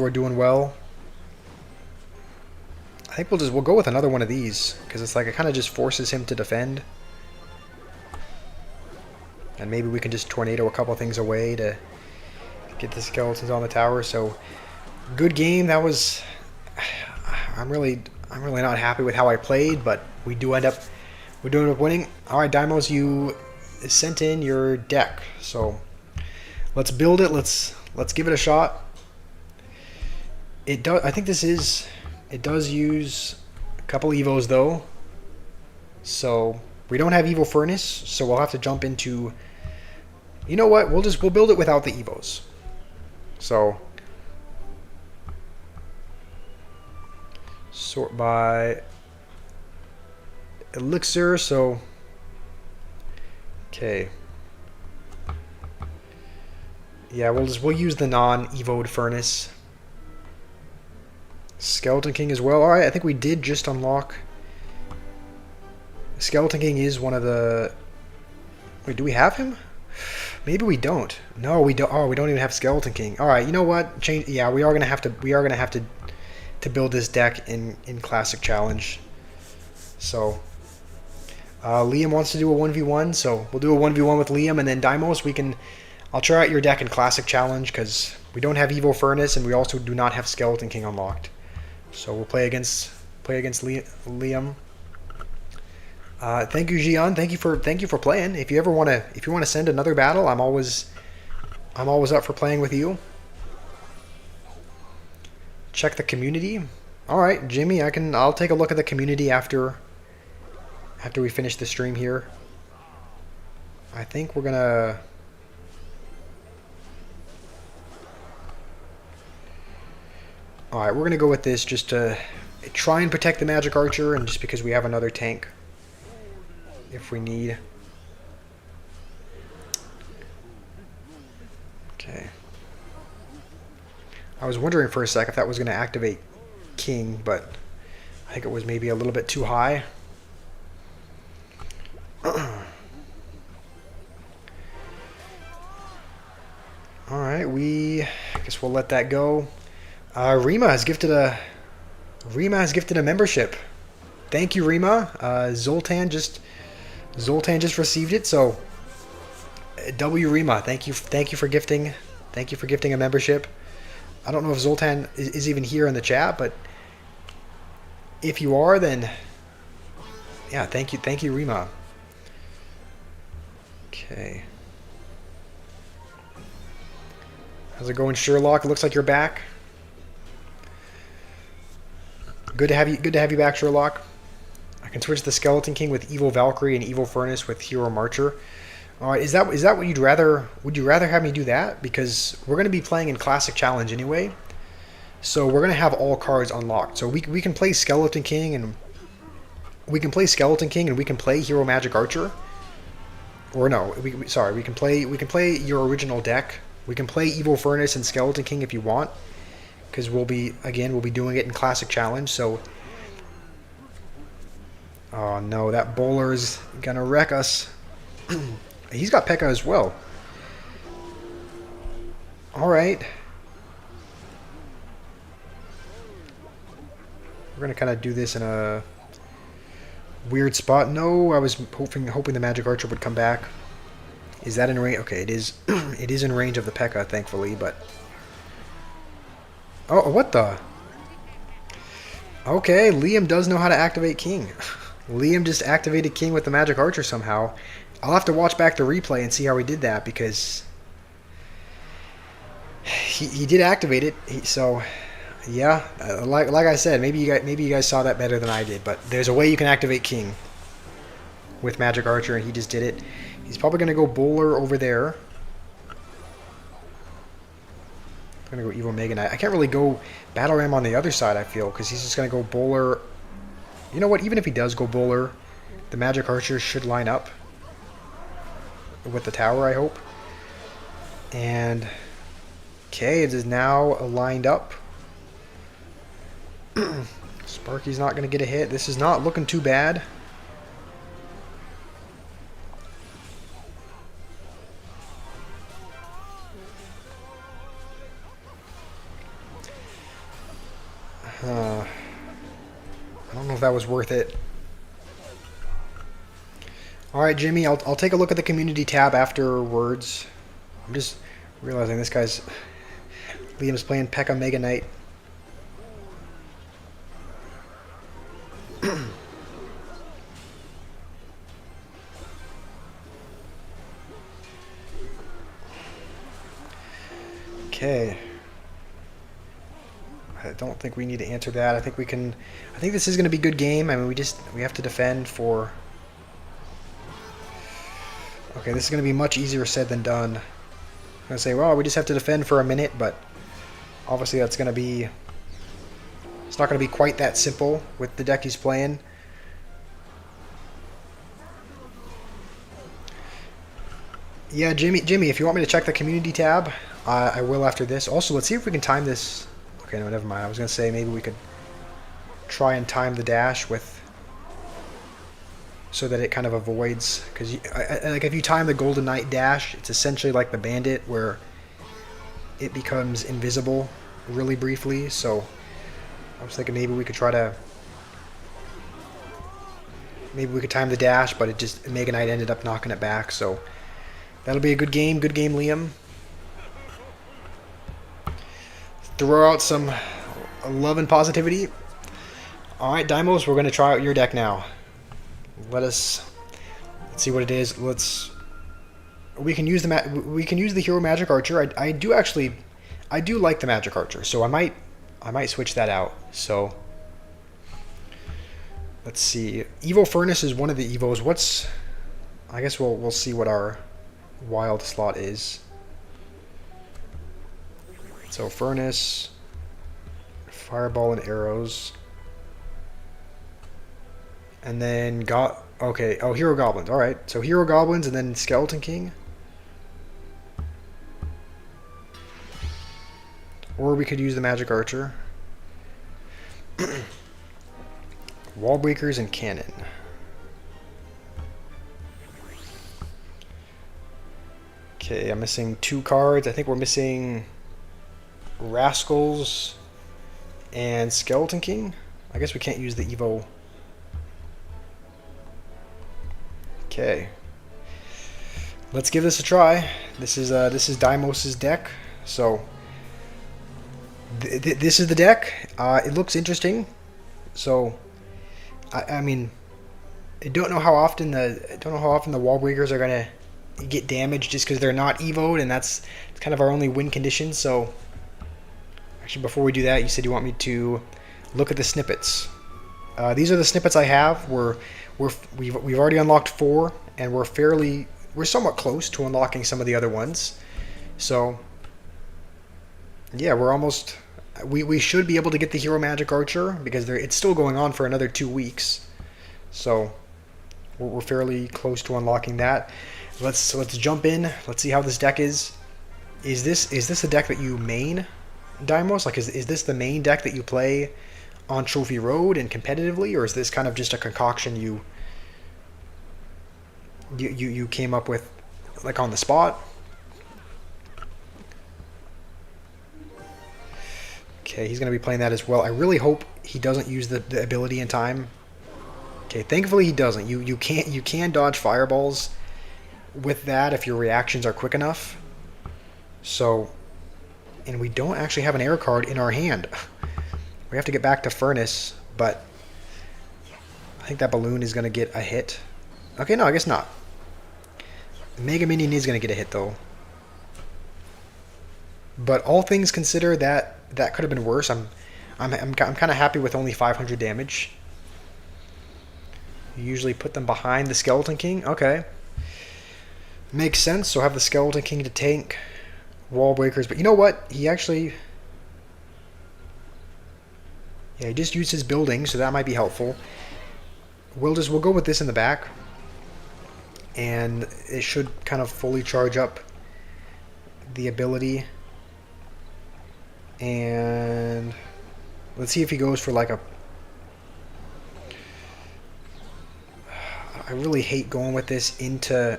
doing well. I think we'll go with another one of these because it's like it kind of just forces him to defend. And maybe we can just tornado a couple things away to get the skeletons on the tower. So good game. That was I'm really not happy with how I played, but we do end up winning. All right, Dimos, you sent in your deck, so let's build it. Let's give it a shot. It does. I think it does use a couple evos though, so we don't have Evo Furnace, so we'll have to jump into. You know what? We'll build it without the evos. So sort by elixir. So okay. Yeah, we'll use the non-evoed furnace. Skeleton King as well. Alright, I think we did just unlock. Skeleton King is one of the. Wait, do we have him? Maybe we don't. No, we don't. Oh, we don't even have Skeleton King. Alright, you know what? Change. Yeah, we are gonna have to build this deck in Classic Challenge. So Liam wants to do a 1v1, so we'll do a 1v1 with Liam, and then Dimos, I'll try out your deck in Classic Challenge, because we don't have Evo Furnace, and we also do not have Skeleton King unlocked. So we'll play against Liam. Thank you, Jian. Thank you for playing. If you want to send another battle, I'm always up for playing with you. check the community. All right, Jimmy, I'll take a look at the community after we finish the stream here. I think we're gonna. All right, we're gonna go with this just to try and protect the magic archer, and just because we have another tank, if we need. Okay. I was wondering for a sec if that was gonna activate King, but I think it was maybe a little bit too high. Alright, I guess we'll let that go. Rima has gifted a membership. Thank you, Rima. Zoltan just received it, so W Rima, thank you for gifting a membership. I don't know if Zoltan is even here in the chat, but if you are, then yeah, thank you, Rima. Okay. How's it going, Sherlock? It looks like you're back. Good to have you back, Sherlock. I can switch the Skeleton King with Evil Valkyrie and Evil Furnace with Hero Marcher. All right, is that what you'd rather? Would you rather have me do that? Because we're going to be playing in Classic Challenge anyway, so we're going to have all cards unlocked. So we can play Skeleton King and we can play Hero Magic Archer. Or no, we can play your original deck. We can play Evil Furnace and Skeleton King if you want, because we'll be doing it in Classic Challenge. So, oh no, that bowler's gonna wreck us. He's got P.E.K.K.A. as well. All right, we're gonna kind of do this in a weird spot. No, I was hoping the Magic Archer would come back. Is that in range? Okay, it is. It is in range of the P.E.K.K.A. thankfully, but. Oh, what the? Okay, Liam does know how to activate King. Liam just activated King with the Magic Archer somehow. I'll have to watch back the replay and see how he did that, because he did activate it. So yeah, like I said, maybe you guys saw that better than I did. But there's a way you can activate King with Magic Archer, and he just did it. He's probably gonna go Bowler over there. I'm gonna go Evil Mega Knight. I can't really go Battle Ram on the other side, I feel, because he's just gonna go Bowler. You know what? Even if he does go Bowler, the Magic Archer should line up with the tower, I hope. And okay, it is now lined up. Sparky's not gonna get a hit. This is not looking too bad. I don't know if that was worth it. Alright, Jimmy, I'll take a look at the community tab afterwards. I'm just realizing this guy's... Liam's playing P.E.K.K.A. Mega Knight. Okay. I don't think we need to answer that. I think this is going to be a good game. I mean, we have to defend for... Okay, this is going to be much easier said than done. I'm going to say, well, we just have to defend for a minute, but obviously that's going to be... It's not going to be quite that simple with the deck he's playing. Yeah, Jimmy, if you want me to check the community tab, I will after this. Also, let's see if we can time this... Okay, no, never mind. I was going to say maybe we could try and time the dash with... so that it kind of avoids... Because like if you time the Golden Knight dash, it's essentially like the Bandit, where it becomes invisible really briefly. So I was thinking maybe we could try to... Maybe we could time the dash, but Mega Knight ended up knocking it back. So that'll be a good game. Good game, Liam. Throw out some love and positivity. Alright, Dimos, we're going to try out your deck now. Let's see what it is. We can use the Hero Magic Archer. I do like the Magic Archer, so I I might switch that out. So let's see. Evo Furnace is one of the Evos. What's... I guess we'll see what our wild slot is. So Furnace, Fireball and Arrows. And then okay, oh, Hero Goblins. Alright, so Hero Goblins and then Skeleton King. Or we could use the Magic Archer. Wall Breakers and Cannon. Okay, I'm missing 2 cards. I think we're missing Rascals and Skeleton King. I guess we can't use the Evo. Okay. Let's give this a try. This is Deimos' deck. So this is the deck. It looks interesting. So I mean, I don't know how often the Wall Breakers are gonna get damaged just because they're not evoed, and it's kind of our only win condition. So actually, before we do that, you said you want me to look at the snippets. These are the snippets I have. We've already unlocked 4, and we're somewhat close to unlocking some of the other ones. So yeah, we're almost. We should be able to get the Hero Magic Archer because it's still going on for another 2 weeks. So we're fairly close to unlocking that. Let's jump in. Let's see how this deck is. Is this a deck that you main, Deimos? Like, is this the main deck that you play on Trophy Road and competitively, or is this kind of just a concoction you came up with, like, on the spot? Okay, he's going to be playing that as well. I really hope he doesn't use the ability in time. Okay, thankfully he doesn't. You can dodge fireballs with that if your reactions are quick enough. So, and we don't actually have an air card in our hand. We have to get back to Furnace, but I think that balloon is going to get a hit. Okay, no, I guess not. Mega Minion is going to get a hit though. But all things considered, that could have been worse. I'm kind of happy with only 500 damage. You usually put them behind the Skeleton King. Okay. Makes sense. So have the Skeleton King to tank Wall Breakers. But you know what? He actually... Yeah, he just used his building, so that might be helpful. We'll go with this in the back. And it should kind of fully charge up the ability. And let's see if he goes for like a... I really hate going with this into...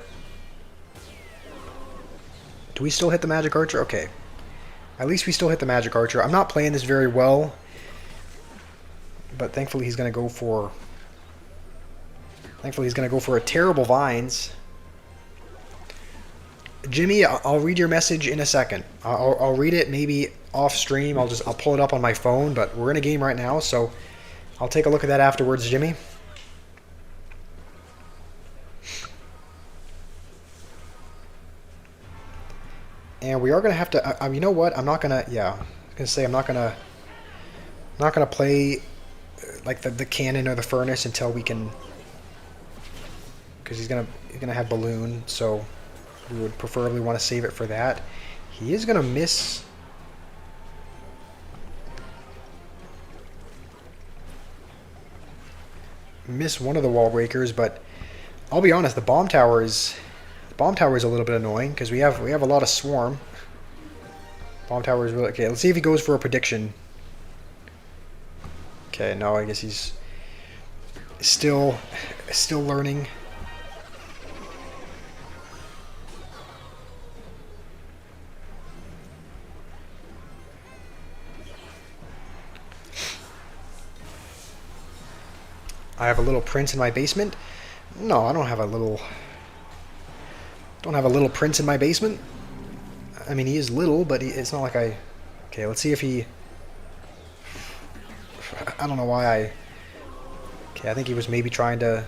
Do we still hit the Magic Archer? Okay. At least we still hit the Magic Archer. I'm not playing this very well, but thankfully he's going to go for... Thankfully he's going to go for a terrible Vines. Jimmy, I'll read your message in a second. I'll read it maybe off stream. I'll pull it up on my phone, but we're in a game right now, so I'll take a look at that afterwards, Jimmy. And we are gonna have to. You know what? I'm not gonna. Yeah, I was gonna say I'm not gonna play like the cannon or the furnace until we can, because he's gonna have balloon. So we would preferably want to save it for that. He is gonna miss. Miss one of the wall breakers, but I'll be honest. The bomb tower is a little bit annoying because we have a lot of swarm. Bomb tower is really okay. Let's see if he goes for a prediction. Okay, no, I guess he's still learning. I have a little prince in my basement. No, I don't have a little prince in my basement. I mean, he is little, but it's not like I... Okay, let's see if he... I don't know why I... Okay, I think he was maybe trying to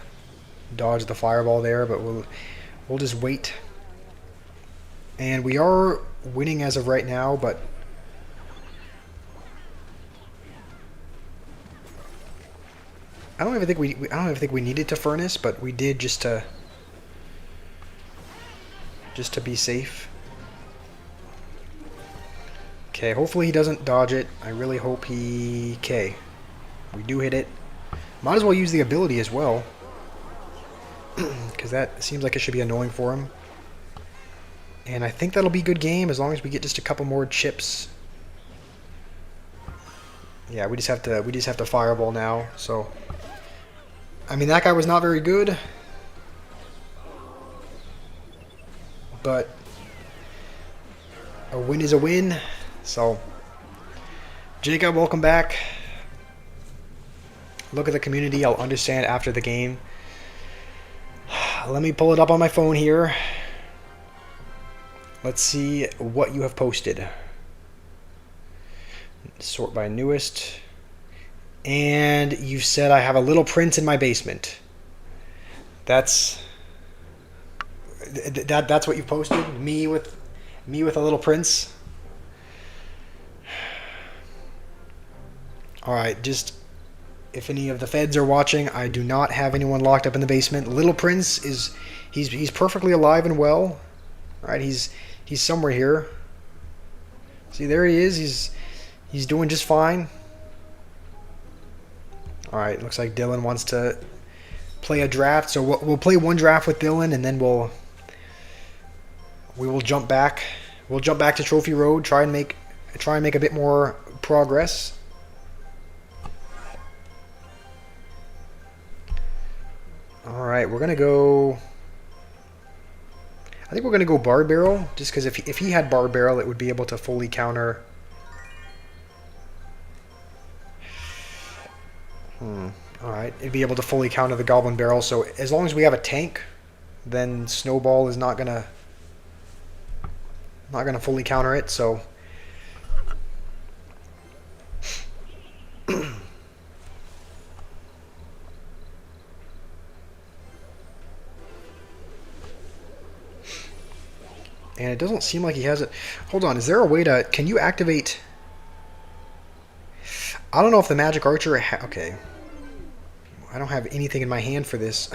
dodge the fireball there, but we'll just wait. And we are winning as of right now, but... I don't even think we needed to furnace, but we did just to be safe. Okay, hopefully he doesn't dodge it. I really hope he... Okay. We do hit it. Might as well use the ability as well. Because that seems like it should be annoying for him. And I think that'll be a good game as long as we get just a couple more chips. Yeah, we just have to fireball now, so... I mean, that guy was not very good. But a win is a win. So, Jacob, welcome back. Look at the community. I'll understand after the game. Let me pull it up on my phone here. Let's see what you have posted. Sort by newest. And you said I have a little prince in my basement. That's what you posted? Me with a little prince? Alright, just if any of the feds are watching, I do not have anyone locked up in the basement. Little Prince is he's perfectly alive and well. Alright, he's somewhere here. See, there he is. He's doing just fine. Alright, looks like Dylan wants to play a draft. So we'll play one draft with Dylan, and then we will jump back. We'll jump back to Trophy Road, try and make a bit more progress. Alright, we're gonna go... I think we're gonna go Bar Barrel, just because if he had Bar Barrel, it would be able to fully counter... Alright, it'd be able to fully counter the Goblin Barrel, so as long as we have a tank, then Snowball is not gonna fully counter it, so... And it doesn't seem like he has it. Hold on, is there a way to... Can you activate... I don't know if the Magic Archer... Okay. I don't have anything in my hand for this.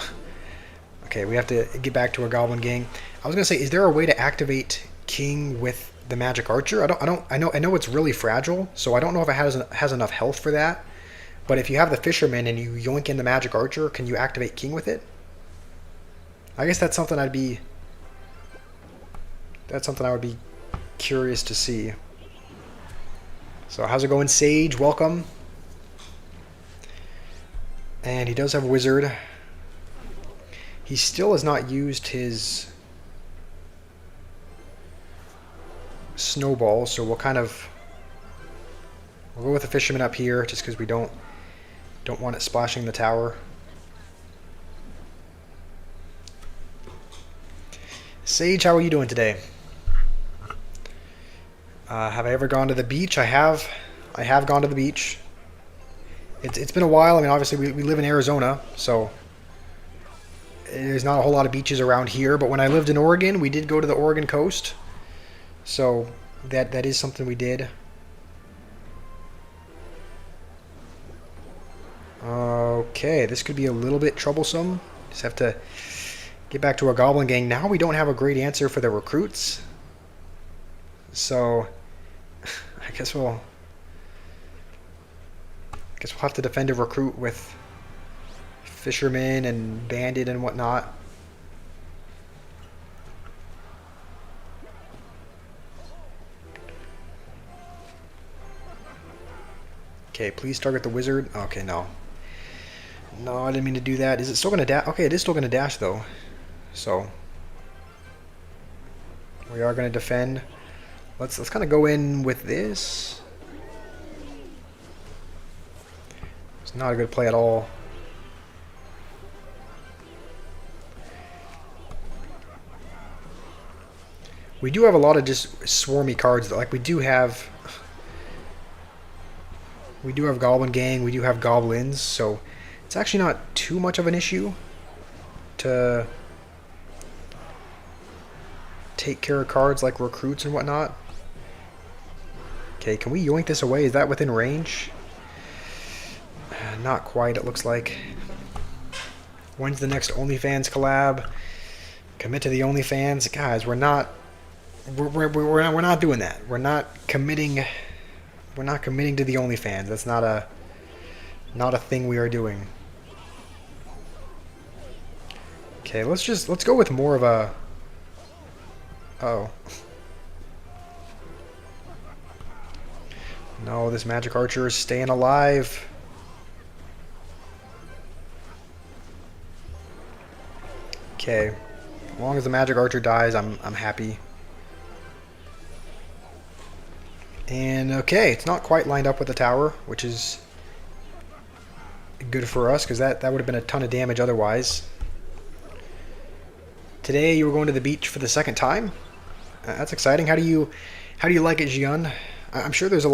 Okay, we have to get back to our Goblin Gang. I was going to say, is there a way to activate King with the Magic Archer? I know it's really fragile, so I don't know if it has enough health for that. But if you have the Fisherman and you yoink in the Magic Archer, can you activate King with it? I guess that's something I would be curious to see. So how's it going, Sage? Welcome. And he does have Wizard. He still has not used his Snowball, so we'll go with the Fisherman up here just because we don't want it splashing the tower. Sage, how are you doing today? Have I ever gone to the beach? I have gone to the beach. It's been a while. I mean, obviously we live in Arizona, so there's not a whole lot of beaches around here. But when I lived in Oregon, we did go to the Oregon coast, so that is something we did. Okay, this could be a little bit troublesome. Just have to get back to our Goblin Gang. Now we don't have a great answer for the recruits, so I guess we'll have to defend a recruit with Fisherman and Bandit and whatnot. Okay, please target the Wizard. Okay, no. No, I didn't mean to do that. Is it still going to dash? Okay, it is still going to dash, though. So, we are going to defend. Let's kind of go in with this. It's not a good play at all. We do have a lot of just swarmy cards, though. Like, we do have Goblin Gang, we do have Goblins, so it's actually not too much of an issue to take care of cards like recruits and whatnot. Okay, can we yoink this away? Is that within range? Not quite, it looks like. When's the next OnlyFans collab? Commit to the OnlyFans? Guys, we're not doing that. We're not committing to the OnlyFans. That's not a thing we are doing. Okay, let's go with more of a... Oh. No, this magic archer is staying alive. Okay. As long as the magic archer dies, I'm happy. And okay, it's not quite lined up with the tower, which is good for us, because that would have been a ton of damage otherwise. Today you were going to the beach for the second time. That's exciting. How do you like it, Jian? I'm sure there's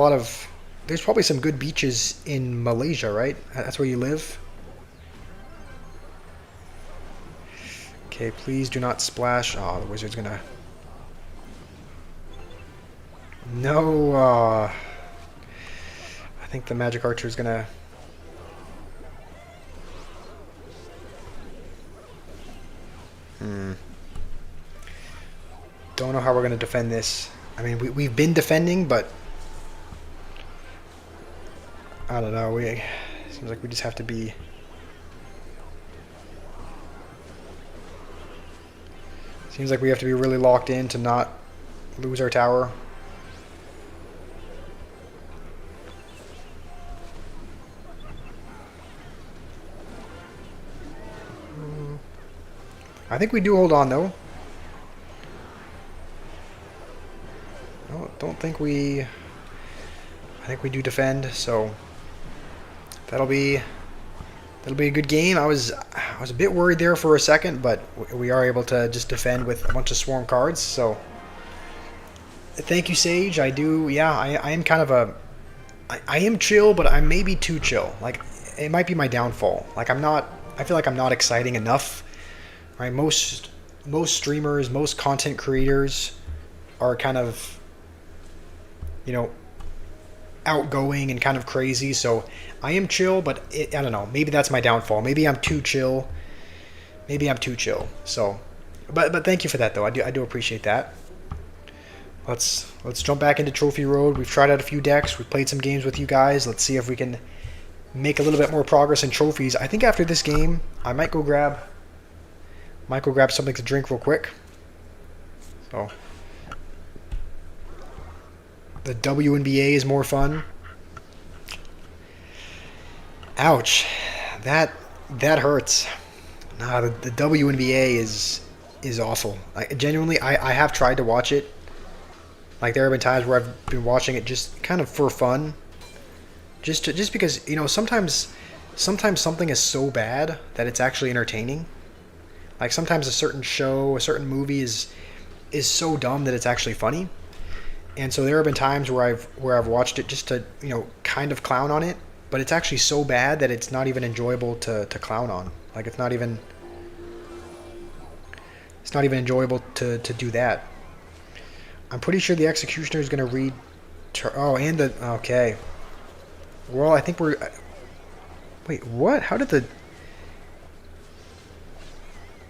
probably some good beaches in Malaysia, right? That's where you live. Okay, please do not splash. Oh, the wizard's gonna... No, I think the magic archer's gonna... Don't know how we're gonna defend this. I mean, we've been defending, but... I don't know, seems like we just have to be... Seems like we have to be really locked in to not lose our tower. I think we do hold on, though. No, don't think we... I think we do defend, so that'll be a good game. I was a bit worried there for a second, but we are able to just defend with a bunch of swarm cards. So thank you, Sage. I do. Yeah, I am kind of I am chill, but I'm maybe too chill. Like, it might be my downfall. Like, I feel like I'm not exciting enough. Right? Most streamers, most content creators are kind of, you know, outgoing and kind of crazy. So I am chill, but I don't know. Maybe that's my downfall. Maybe I'm too chill. So, but thank you for that, though. I do appreciate that. Let's jump back into Trophy Road. We've tried out a few decks. We've played some games with you guys. Let's see if we can make a little bit more progress in trophies. I think after this game, I might go grab something to drink real quick. So the WNBA is more fun. Ouch, that hurts. Nah, the WNBA is awful. Genuinely, I have tried to watch it. Like, there have been times where I've been watching it just kind of for fun. Just because, you know, sometimes something is so bad that it's actually entertaining. Like, sometimes a certain show, a certain movie is so dumb that it's actually funny. And so there have been times where I've watched it just to, you know, kind of clown on it, but it's actually so bad that it's not even enjoyable to clown on. Like, it's not even enjoyable to do that. I'm pretty sure the Executioner is going to read... Okay. Well, I think we're... Wait, what? How did the...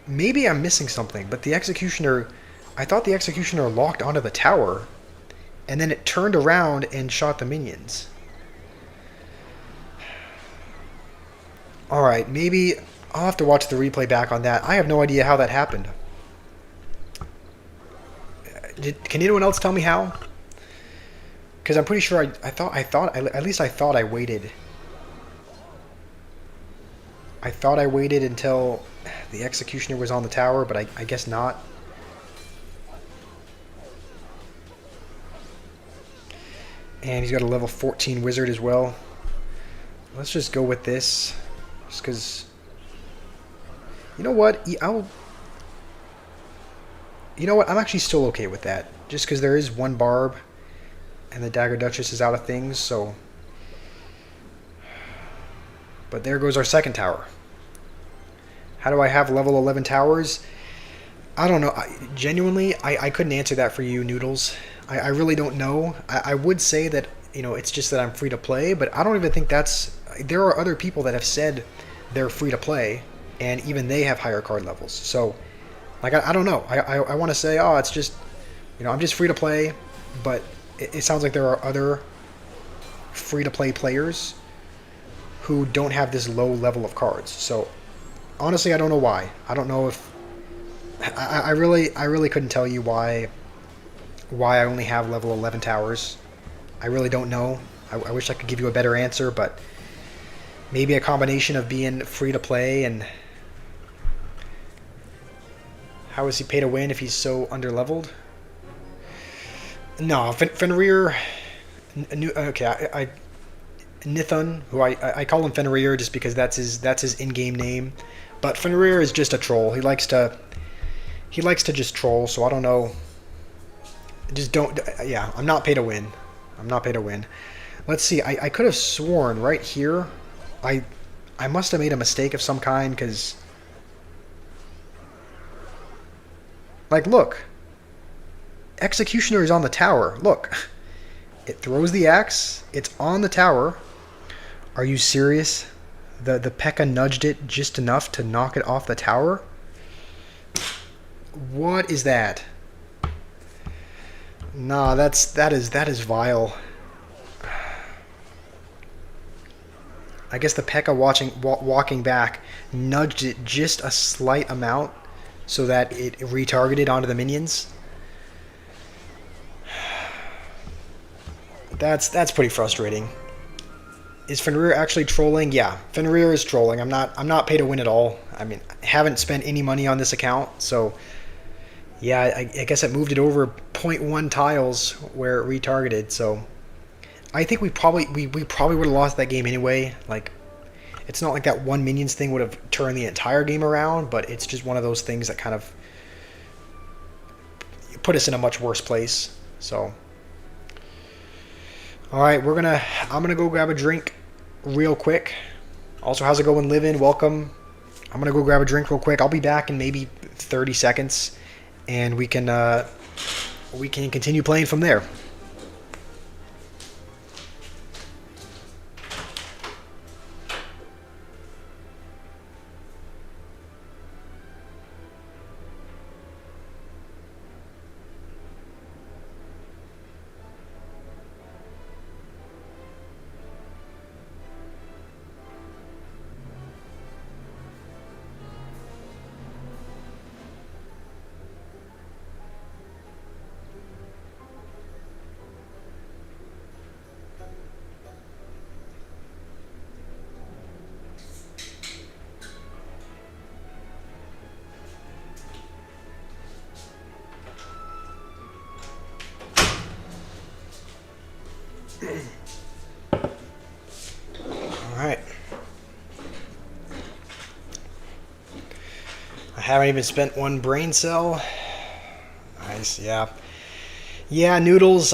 Maybe I'm missing something, but the Executioner... I thought the Executioner locked onto the tower, and then it turned around and shot the minions. Alright, maybe... I'll have to watch the replay back on that. I have no idea how that happened. Can anyone else tell me how? Because I'm pretty sure I thought I waited. I thought I waited until the Executioner was on the tower, but I guess not. And he's got a level 14 wizard as well. Let's just go with this. Just because... You know what? You know what? I'm actually still okay with that. Just because there is one barb, and the Dagger Duchess is out of things, so... But there goes our second tower. How do I have level 11 towers? I don't know. Genuinely, I couldn't answer that for you, Noodles. I really don't know. I would say that, you know, it's just that I'm free to play, but I don't even think that's there are other people that have said they're free to play, and even they have higher card levels. So, like, I don't know. I want to say, oh, it's just, I'm just free to play, but it sounds like there are other free to play players who don't have this low level of cards. So, honestly, I don't know why. I don't know if I really couldn't tell you why I only have level 11 towers. I really don't know. I wish I could give you a better answer, but maybe a combination of being free to play and how is he pay to win if he's so underleveled? No, Fenrir. Okay, Nithun, who I call him Fenrir just because that's his in-game name, but Fenrir is just a troll. He likes to just troll. So I don't know. Just don't. Yeah, I'm not pay to win. I'm not pay to win. Let's see. I could have sworn right here. I must have made a mistake of some kind because, like, look. Executioner is on the tower. Look. It throws the axe. It's on the tower. Are you serious? The P.E.K.K.A. nudged it just enough to knock it off the tower? What is that? Nah, that is vile. I guess the P.E.K.K.A. walking back nudged it just a slight amount so that it retargeted onto the minions. That's pretty frustrating. Is Fenrir actually trolling? Yeah, Fenrir is trolling. I'm not pay to win at all. I mean, I haven't spent any money on this account, so yeah, I guess it moved it over 0.1 tiles where it retargeted. So I think we probably would have lost that game anyway. Like, it's not like that one minions thing would have turned the entire game around, but it's just one of those things that kind of put us in a much worse place. So. Alright, I'm gonna go grab a drink real quick. Also, how's it going, Livin'? Welcome. I'm gonna go grab a drink real quick. I'll be back in maybe 30 seconds, and we can continue playing from there. Alright. I haven't even spent one brain cell. Nice, yeah. Yeah, Noodles,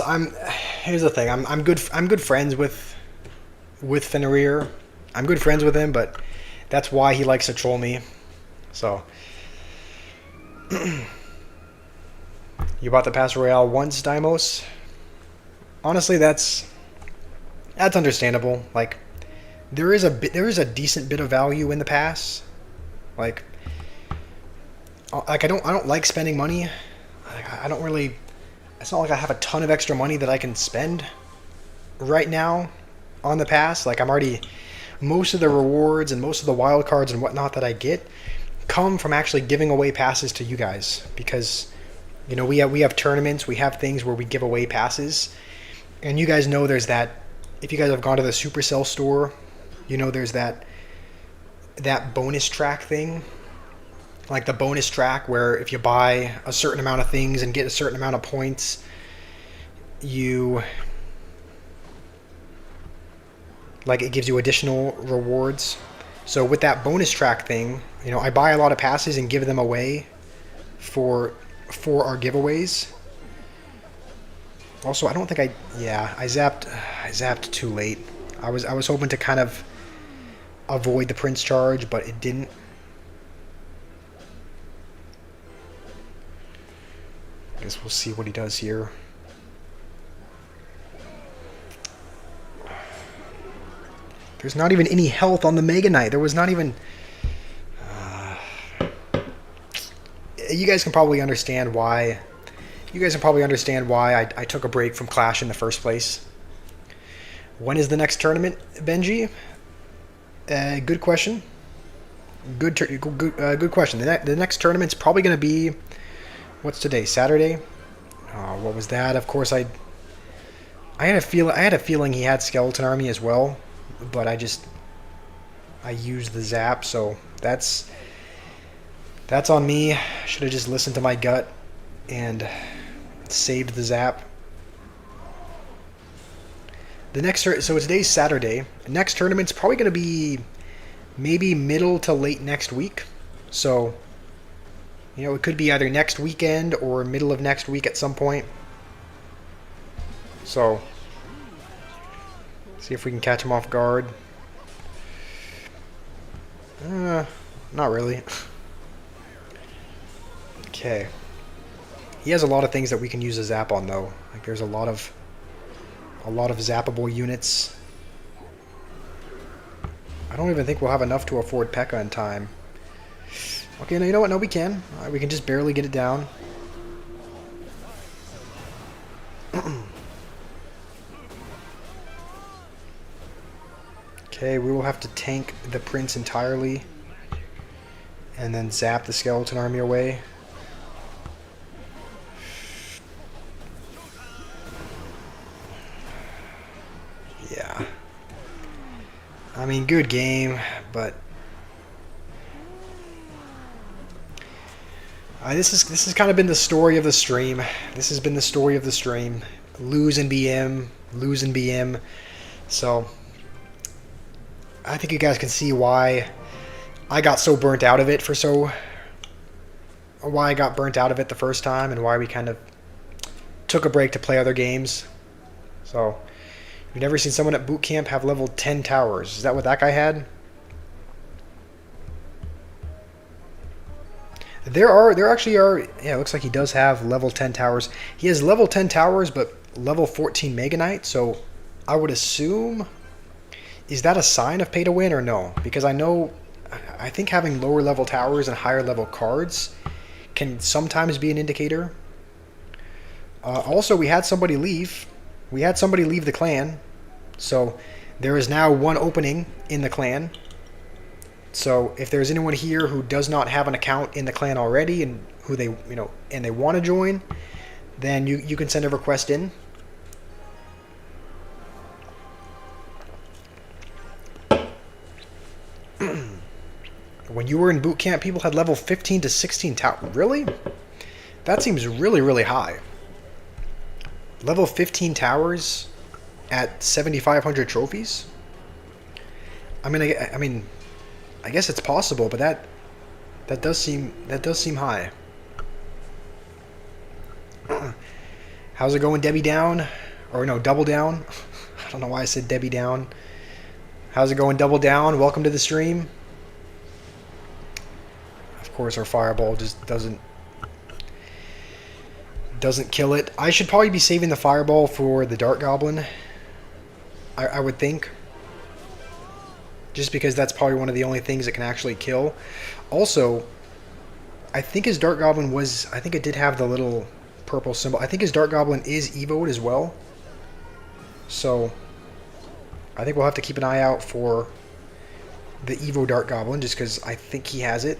here's the thing. I'm good friends with Fenrir. I'm good friends with him, but that's why he likes to troll me. So you bought the Clash Royale once, Dimos? Honestly, that's understandable. Like, there is a decent bit of value in the pass. Like I don't like spending money. I don't really. It's not like I have a ton of extra money that I can spend right now on the pass. Like, I'm already, most of the rewards and most of the wild cards and whatnot that I get come from actually giving away passes to you guys, because we have tournaments, we have things where we give away passes, and you guys know there's that. If you guys have gone to the Supercell store, there's that bonus track thing. Like the bonus track where if you buy a certain amount of things and get a certain amount of points, it gives you additional rewards. So with that bonus track thing, I buy a lot of passes and give them away for our giveaways. Also, I don't think I zapped too late. I was hoping to kind of avoid the Prince charge, but it didn't. I guess we'll see what he does here. There's not even any health on the Mega Knight. There was not even... you guys can probably understand why... I took a break from Clash in the first place. When is the next tournament, Benji? Good question. Good question. The next tournament's probably going to be... What's today? Saturday? Oh, what was that? Of course, I had a feeling he had Skeleton Army as well, but I used the zap, so that's on me. Should have just listened to my gut and saved the zap. So today's Saturday. Next tournament's probably going to be maybe middle to late next week. So, you know, it could be either next weekend or middle of next week at some point. So, see if we can catch him off guard. Not really. Okay. He has a lot of things that we can use a zap on, though. Like, there's a lot of zappable units. I don't even think we'll have enough to afford P.E.K.K.A. in time. Okay, no, you know what? No, we can. We can just barely get it down. Okay, we will have to tank the Prince entirely. And then zap the Skeleton Army away. Yeah. I mean, good game, but this has kind of been the story of the stream. This has been the story of the stream. Lose in BM, lose in BM. So I think you guys can see why I got so burnt out of it why I got burnt out of it the first time, and why we kind of took a break to play other games. So, you've never seen someone at boot camp have level 10 towers. Is that what that guy had? There actually are, yeah, it looks like he does have level 10 towers. He has level 10 towers, but level 14 Mega Knight, so I would assume, is that a sign of pay to win or no? Because I think having lower level towers and higher level cards can sometimes be an indicator. Also, we had somebody leave. We had somebody leave the clan, so there is now one opening in the clan. So if there's anyone here who does not have an account in the clan already, and who they and they want to join, then you can send a request in. When you were in boot camp, people had level 15 to 16 tower. Really? That seems really, really high. Level 15 towers at 7,500 trophies? I mean, I guess it's possible, but that does seem high. How's it going, Debbie Down? Or no, Double Down? I don't know why I said Debbie Down. How's it going, Double Down? Welcome to the stream. Of course, our fireball just doesn't kill it. I should probably be saving the fireball for the Dart Goblin, I would think. Just because that's probably one of the only things that can actually kill. Also, I think his Dart Goblin I think it did have the little purple symbol. I think his Dart Goblin is evoed as well. So, I think we'll have to keep an eye out for the Evo Dart Goblin, just because I think he has it.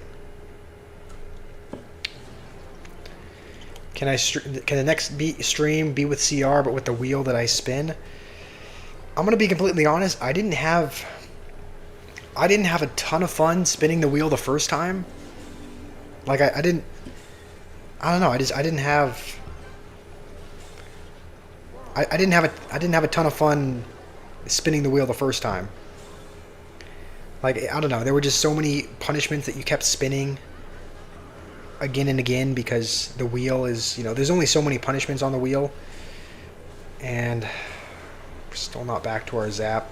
Can the next stream be with CR, but with the wheel that I spin? I'm gonna be completely honest. I didn't have a ton of fun spinning the wheel the first time. Like I don't know. I didn't have a ton of fun spinning the wheel the first time. Like, I don't know. There were just so many punishments that you kept spinning again and again, because the wheel is, there's only so many punishments on the wheel. And we're still not back to our zap.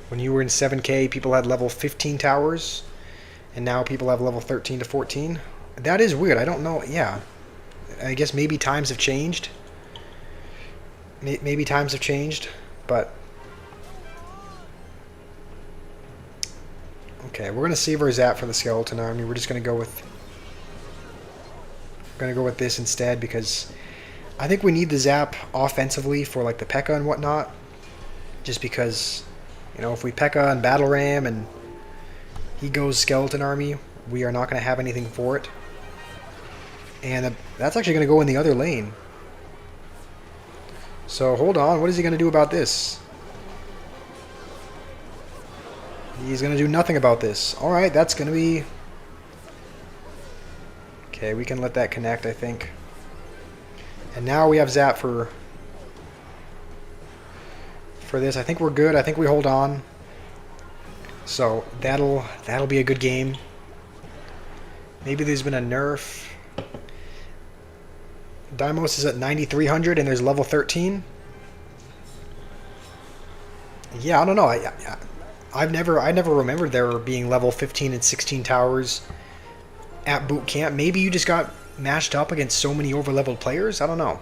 When you were in 7K, people had level 15 towers, and now people have level 13 to 14. That is weird. I don't know. Yeah. I guess maybe times have changed. Maybe times have changed, but okay, we're gonna save our Zap for the skeleton army. We're just gonna go with this instead because I think we need the Zap offensively for like the P.E.K.K.A. and whatnot. Just because, you know, if we P.E.K.K.A. and Battle Ram and he goes skeleton army, we are not going to have anything for it. And that's actually going to go in the other lane. So hold on, what is he going to do about this? He's going to do nothing about this. Alright, that's going to be... Okay, we can let that connect, I think. And now we have Zap for this. I think we're good. I think we hold on. So that'll be a good game. Maybe there's been a nerf. Deimos is at 9,300 and there's level 13. Yeah, I don't know. I never remembered there being level 15 and 16 towers at boot camp. Maybe you just got matched up against so many overleveled players. I don't know.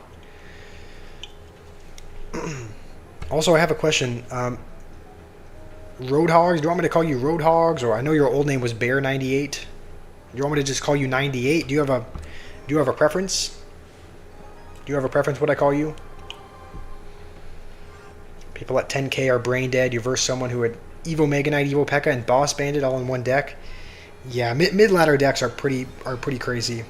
Also, I have a question. Roadhogs, do you want me to call you Roadhogs, or I know your old name was Bear98? Do you want me to just call you 98? Do you have a preference? Do you have a preference what I call you? People at 10k are brain dead. You verse someone who had Evo Mega Knight, Evo P.E.K.K.A. and Boss Bandit all in one deck. Yeah, mid ladder decks are pretty crazy.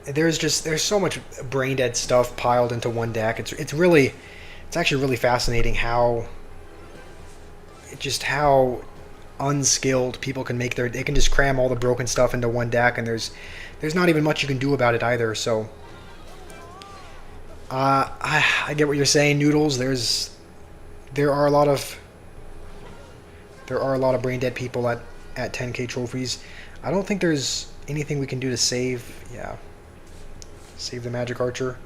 There's so much brain dead stuff piled into one deck. It's actually really fascinating how unskilled people can make they can just cram all the broken stuff into one deck, and there's not even much you can do about it either. So I get what you're saying, Noodles. There are a lot of brain dead people at 10k trophies. I don't think there's anything we can do to save the Magic Archer.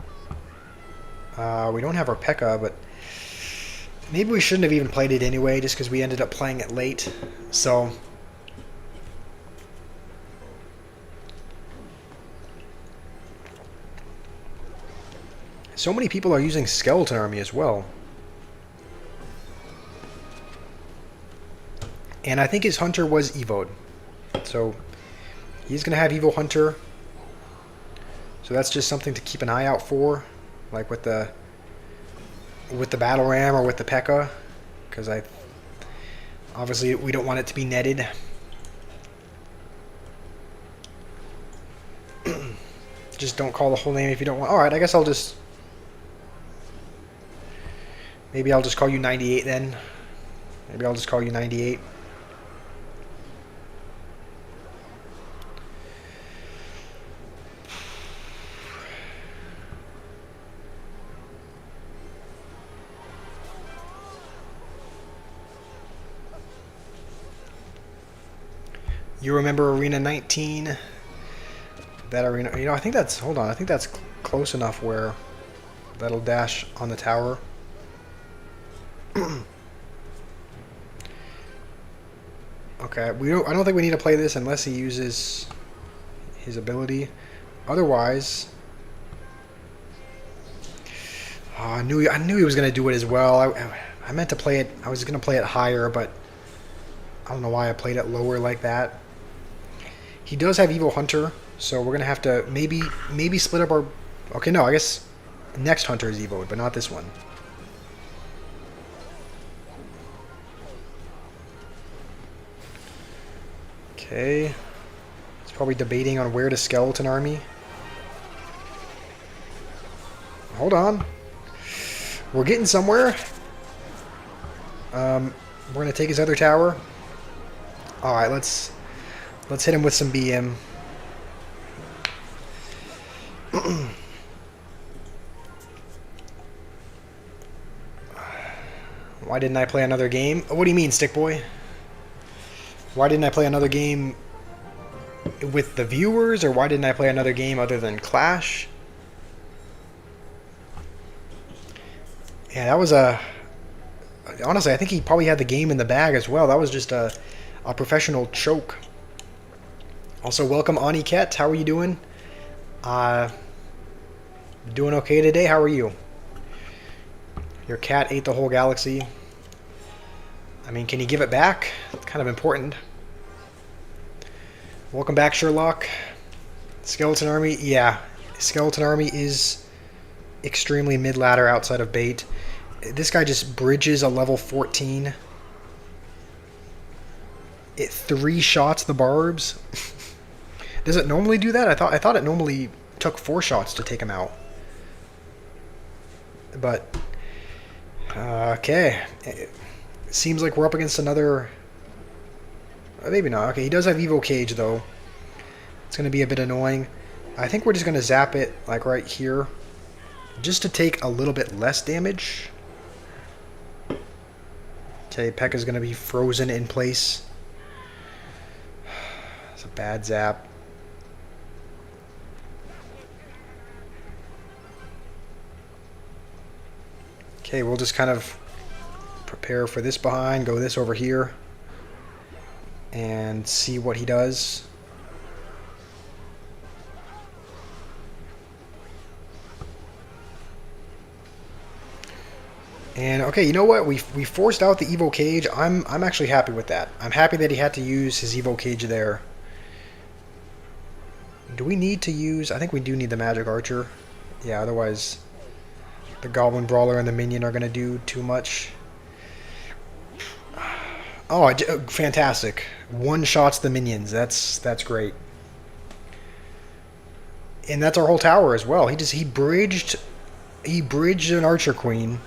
We don't have our P.E.K.K.A, but maybe we shouldn't have even played it anyway, just because we ended up playing it late. So many people are using Skeleton Army as well. And I think his Hunter was Evo'd. So he's going to have Evo Hunter. So that's just something to keep an eye out for, like with the Battle Ram or with the P.E.K.K.A, because obviously we don't want it to be netted. Just don't call the whole name if you don't want. All right, I guess maybe I'll just call you 98 then. Maybe I'll just call you 98. You remember Arena 19? That arena, I think that's, hold on, I think that's close enough where that'll dash on the tower. Okay, I don't think we need to play this unless he uses his ability. Otherwise, I knew he was going to do it as well. I meant to play it, I was going to play it higher, but I don't know why I played it lower like that. He does have Evo Hunter, so we're going to have to maybe split up our... Okay, no, I guess next Hunter is Evo'd, but not this one. Okay. He's probably debating on where to Skeleton Army. Hold on. We're getting somewhere. We're going to take his other tower. Alright, let's hit him with some BM. Why didn't I play another game? What do you mean, Stick Boy? Why didn't I play another game with the viewers, or why didn't I play another game other than Clash? Yeah, that was honestly, I think he probably had the game in the bag as well. That was just a professional choke. Also, welcome Aniket. How are you doing? Doing okay today? How are you? Your cat ate the whole galaxy. I mean, can you give it back? It's kind of important. Welcome back, Sherlock. Skeleton Army, yeah. Skeleton Army is extremely mid-ladder outside of bait. This guy just bridges a level 14. It 3 shots the barbs. Does it normally do that? I thought it normally took 4 shots to take him out. But okay. It seems like we're up against another. Maybe not. Okay, he does have Evo Cage though. It's going to be a bit annoying. I think we're just going to zap it like right here, just to take a little bit less damage. Okay, P.E.K.K.A.'s going to be frozen in place. It's a bad zap. Okay, we'll just kind of prepare for this behind, go this over here, and see what he does. And okay, you know what? We forced out the Evo Cage. I'm actually happy with that. I'm happy that he had to use his Evo Cage there. Do we need to use? I think we do need the Magic Archer. Yeah, otherwise the Goblin Brawler and the Minion are going to do too much. Oh, fantastic. One shots the Minions. That's great. And that's our whole tower as well. He bridged an Archer Queen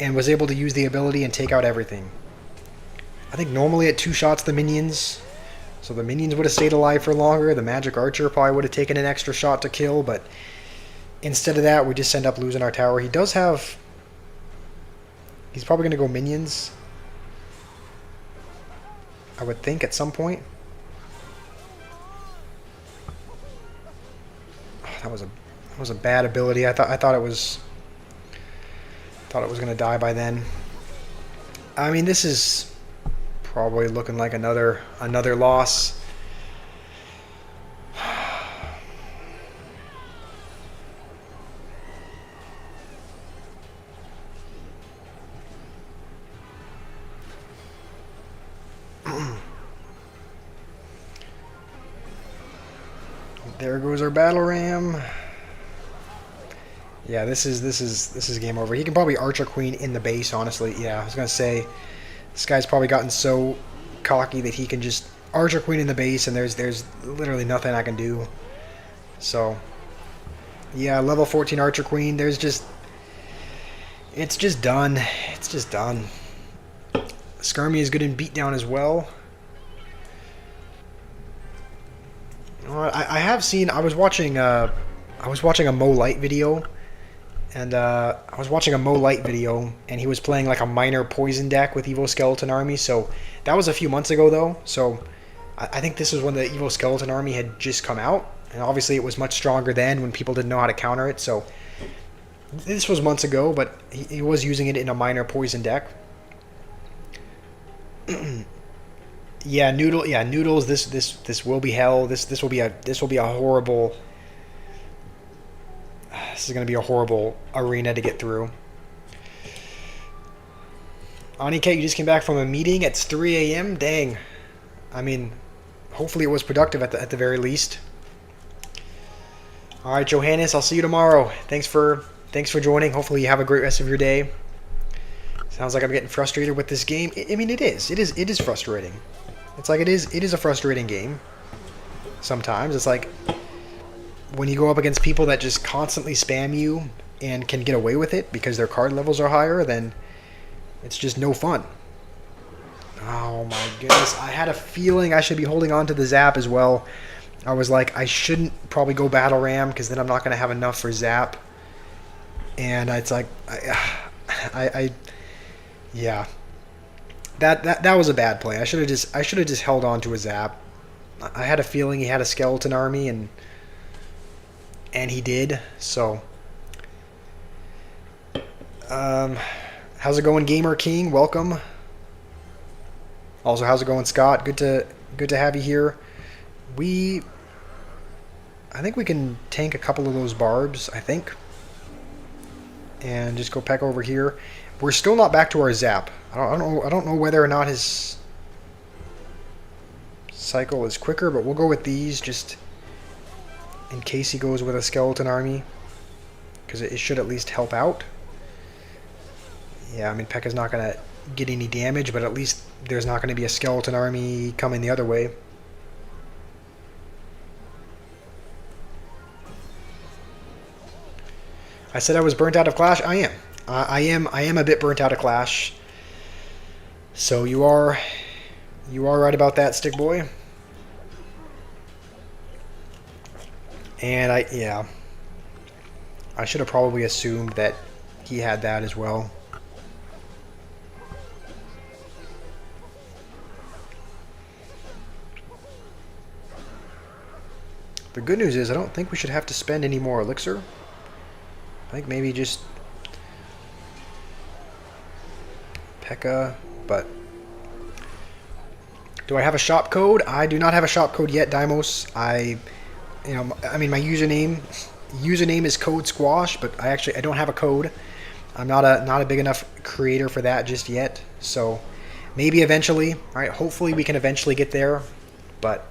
and was able to use the ability and take out everything. I think normally at 2 shots the Minions, so the Minions would have stayed alive for longer. The Magic Archer probably would have taken an extra shot to kill, but instead of that, we just end up losing our tower. He does have... He's probably going to go Minions, I would think, at some point. Oh, that was a bad ability. I thought it was going to die by then. I mean, this is probably looking like another loss. There goes our battle ram. Yeah, this is game over. He can probably Archer Queen in the base, honestly. Yeah, I was gonna say this guy's probably gotten so cocky that he can just Archer Queen in the base, and there's literally nothing I can do. So yeah, level 14 Archer Queen. It's just done. It's just done. Skirmy is good in beatdown as well. I have seen. I was watching a Mo Light video, and he was playing like a minor poison deck with Evo Skeleton Army. So that was a few months ago though. So I think this was when the Evo Skeleton Army had just come out, and obviously it was much stronger then when people didn't know how to counter it. So this was months ago, but he was using it in a minor poison deck. Yeah, Noodles. This will be hell. This will be a horrible. This is going to be a horrible arena to get through. Anike, you just came back from a meeting. It's 3 a.m. Dang. I mean, hopefully it was productive at the very least. All right, Johannes. I'll see you tomorrow. Thanks for joining. Hopefully you have a great rest of your day. Sounds like I'm getting frustrated with this game. I mean, it is frustrating. It's like it is a frustrating game. Sometimes it's like when you go up against people that just constantly spam you and can get away with it because their card levels are higher, then it's just no fun. Oh my goodness, I had a feeling I should be holding on to the Zap as well. I was like, I shouldn't probably go Battle Ram because then I'm not going to have enough for Zap. And it's like, yeah. That was a bad play. I should have just held on to a Zap. I had a feeling he had a Skeleton Army, and he did. So, how's it going, Gamer King? Welcome. Also, how's it going, Scott? Good to have you here. I think we can tank a couple of those barbs, I think. And just go peck over here. We're still not back to our zap. I don't know whether or not his cycle is quicker, but we'll go with these just in case he goes with a skeleton army, because it should at least help out. Yeah, I mean, P.E.K.K.A.'s not going to get any damage, but at least there's not going to be a skeleton army coming the other way. I said I was burnt out of Clash. I am. I am a bit burnt out of Clash. So you are right about that, Stick Boy. And I should have probably assumed that he had that as well. The good news is I don't think we should have to spend any more elixir. I think maybe just P.E.K.K.A. But do I have a shop code? I do not have a shop code yet, Dimos. I mean, my username is Code Squash, but I don't have a code. I'm not a big enough creator for that just yet. So maybe eventually. All right, hopefully we can eventually get there. But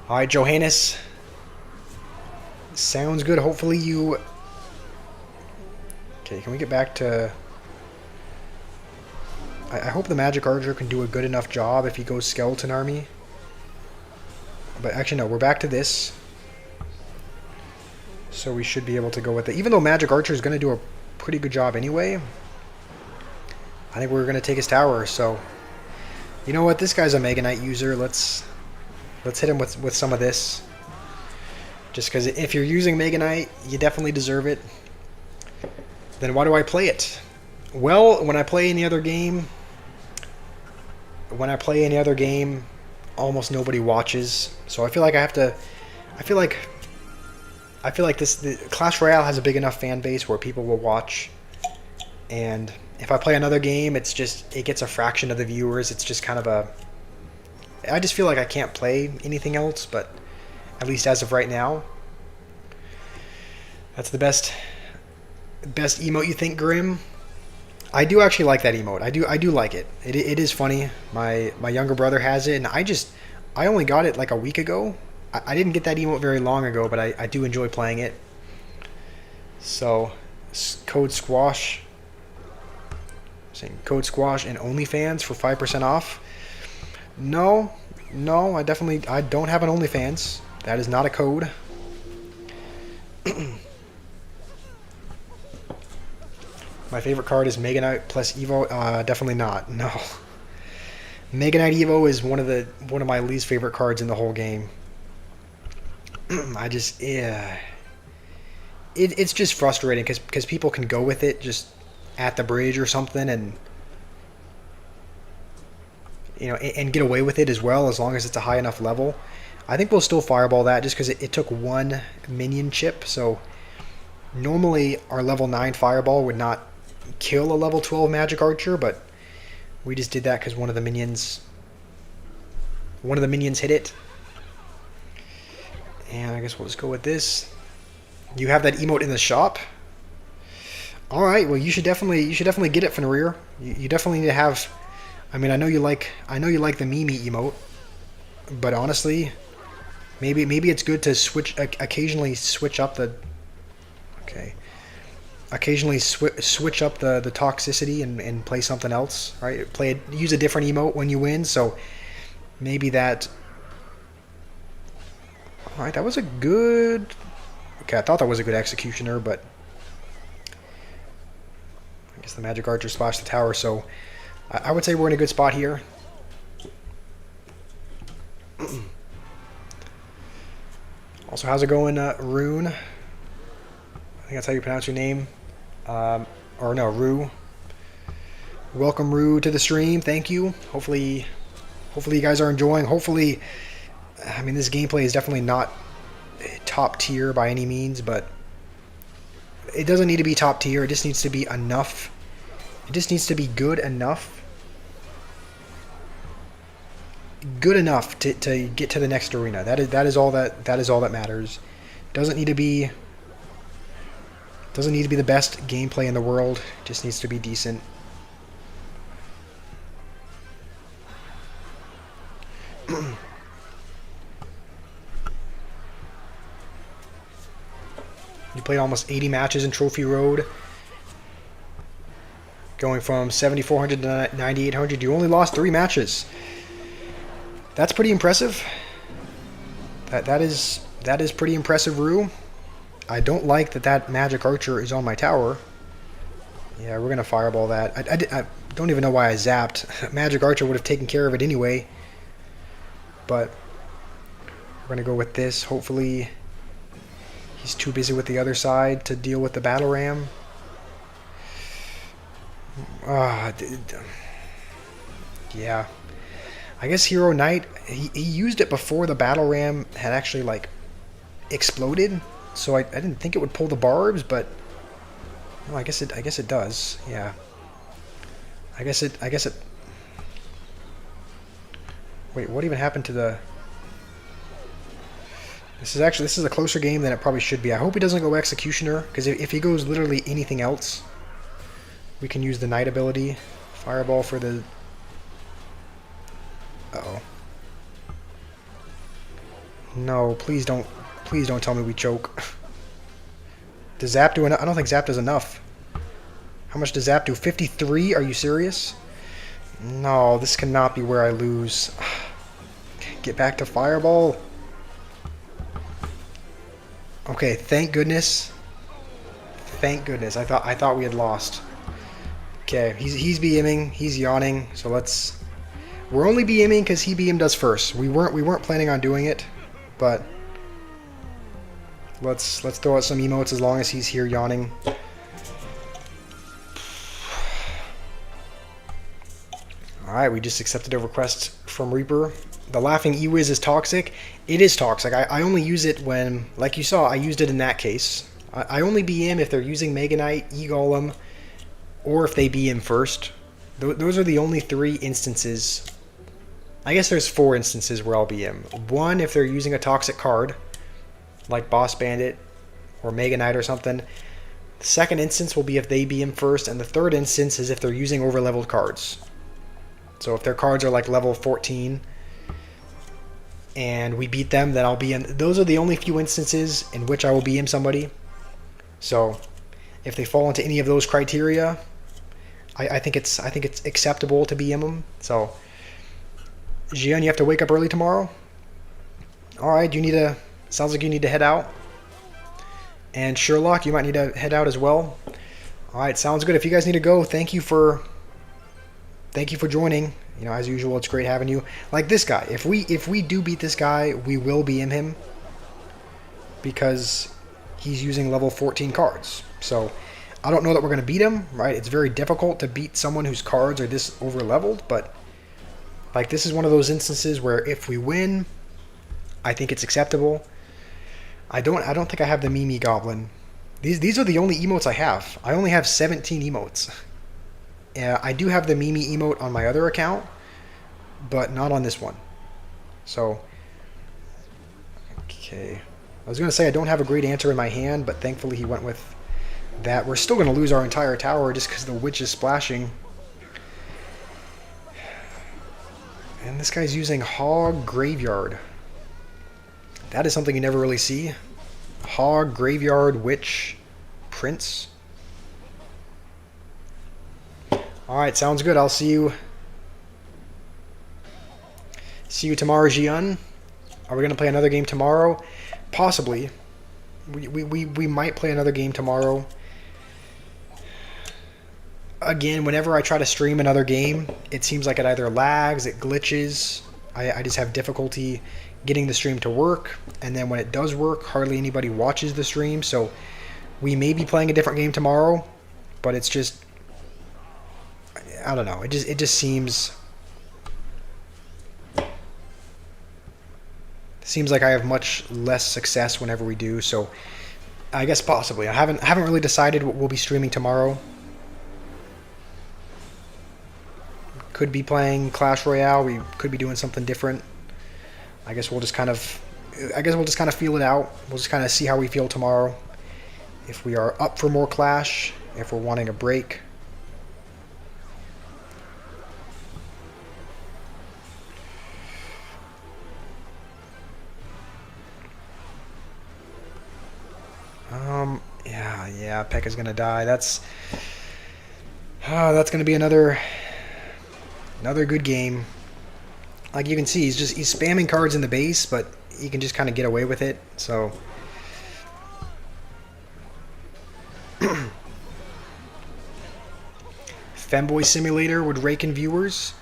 all right, Johannes. Sounds good. Hopefully you. Okay, can we get back to... I hope the Magic Archer can do a good enough job if he goes Skeleton Army. But actually, no, we're back to this. So we should be able to go with it. Even though Magic Archer is going to do a pretty good job anyway, I think we're going to take his tower. So, you know what? This guy's a Mega Knight user. Let's hit him with some of this. Just because if you're using Mega Knight, you definitely deserve it. Then why do I play it? Well, when I play any other game, almost nobody watches. So I feel like I feel like the Clash Royale has a big enough fan base where people will watch. And if I play another game, it gets a fraction of the viewers. It's just kind of I just feel like I can't play anything else, but at least as of right now. That's the best emote, you think, Grim? I do actually like that emote. I do like it. It is funny. My younger brother has it, and I only got it like a week ago. I didn't get that emote very long ago, but I do enjoy playing it. So, Code Squash. Saying Code Squash and OnlyFans for 5% off. No, I don't have an OnlyFans. That is not a code. My favorite card is Mega Knight plus Evo. Definitely not. No. Mega Knight Evo is one of my least favorite cards in the whole game. It's just frustrating because people can go with it just at the bridge or something and and get away with it as well, as long as it's a high enough level. I think we'll still fireball that just because it took one minion chip. So normally our level 9 fireball would not kill a level 12 Magic Archer, but we just did that because one of the minions hit it. And I guess we'll just go with this. You have that emote in the shop. All right, well you should definitely get it, Fenrir. You definitely need to have. I mean, I know you like the Mimi emote, but honestly, maybe it's good to occasionally switch up the. Okay. Occasionally switch up the toxicity and play something else, right? Use a different emote when you win. So maybe that. All right, that was a good. Okay, I thought that was a good executioner, but I guess the Magic Archer splashed the tower. So I would say we're in a good spot here. Also, how's it going, Rune? I think that's how you pronounce your name. Or no, Rue. Welcome, Rue, to the stream. Thank you. Hopefully you guys are enjoying. Hopefully, I mean, this gameplay is definitely not top tier by any means, but it doesn't need to be top tier. It just needs to be enough. It just needs to be good enough. Good enough to get to the next arena. That is all that matters. Doesn't need to be the best gameplay in the world. Just needs to be decent. You played almost 80 matches in Trophy Road, going from 7,400 to 9,800. You only lost 3 matches. That's pretty impressive. That is pretty impressive, Rue. I don't like that magic archer is on my tower. Yeah, we're gonna fireball that. I don't even know why I zapped. Magic archer would have taken care of it anyway. But we're gonna go with this. Hopefully he's too busy with the other side to deal with the battle ram. Yeah. I guess Hero Knight, he used it before the battle ram had actually like exploded, so I didn't think it would pull the barbs, but well, I guess it does. Yeah. I guess it. Wait, what even happened to the? This is a closer game than it probably should be. I hope he doesn't go Executioner, because if he goes literally anything else, we can use the Knight ability. Fireball for the... Uh-oh. No, please don't tell me we choke. Does Zap do enough? I don't think Zap does enough. How much does Zap do? 53? Are you serious? No, this cannot be where I lose. Get back to Fireball. Okay, thank goodness. Thank goodness. I thought we had lost. Okay, he's BMing, he's yawning, so let's... We're only BMing because he BM'd us first. We weren't planning on doing it, but let's throw out some emotes as long as he's here yawning. Alright, we just accepted a request from Reaper. The Laughing Ewiz is toxic. It is toxic. I only use it when, like you saw, I used it in that case. I only BM if they're using Mega Knight, E-Golem, or if they BM first. Those are the only 3 instances. I guess there's 4 instances where I'll BM. 1 if they're using a toxic card, like Boss Bandit or Mega Knight or something. The second instance will be if they BM first, and the third instance is if they're using over-leveled cards. So if their cards are like level 14 and we beat them, then I'll BM. Those are the only few instances in which I will BM somebody. So if they fall into any of those criteria, I think it's acceptable to BM them. So Jian, you have to wake up early tomorrow. All right, sounds like you need to head out. And Sherlock, you might need to head out as well. All right, sounds good. If you guys need to go, thank you for joining. You know, as usual, it's great having you. Like this guy, if we do beat this guy, we will BM him because he's using level 14 cards. So I don't know that we're going to beat him, right? It's very difficult to beat someone whose cards are this over leveled, but like this is one of those instances where if we win, I think it's acceptable. I don't think I have the Mimi Goblin. These are the only emotes I have. I only have 17 emotes. I do have the Mimi emote on my other account, but not on this one. So, okay. I was going to say I don't have a great answer in my hand, but thankfully he went with that. We're still going to lose our entire tower just because the witch is splashing. And this guy's using Hog Graveyard. That is something you never really see. Hog Graveyard Witch Prince. Alright, sounds good. I'll see you tomorrow, Jian. Are we going to play another game tomorrow? Possibly. We might play another game tomorrow. Again, whenever I try to stream another game, it seems like it either lags, it glitches. I just have difficulty getting the stream to work. And then when it does work, hardly anybody watches the stream. So we may be playing a different game tomorrow, but it's just... I don't know. It just seems like I have much less success whenever we do. So I guess possibly. I haven't really decided what we'll be streaming tomorrow. Could be playing Clash Royale. We could be doing something different. I guess we'll just kind of I guess we'll just kind of feel it out. We'll just kind of see how we feel tomorrow. If we are up for more Clash, if we're wanting a break. Yeah, Pekka's gonna die. That's gonna be another good game. Like you can see, he's spamming cards in the base, but he can just kind of get away with it. So Femboy Simulator would rake in viewers.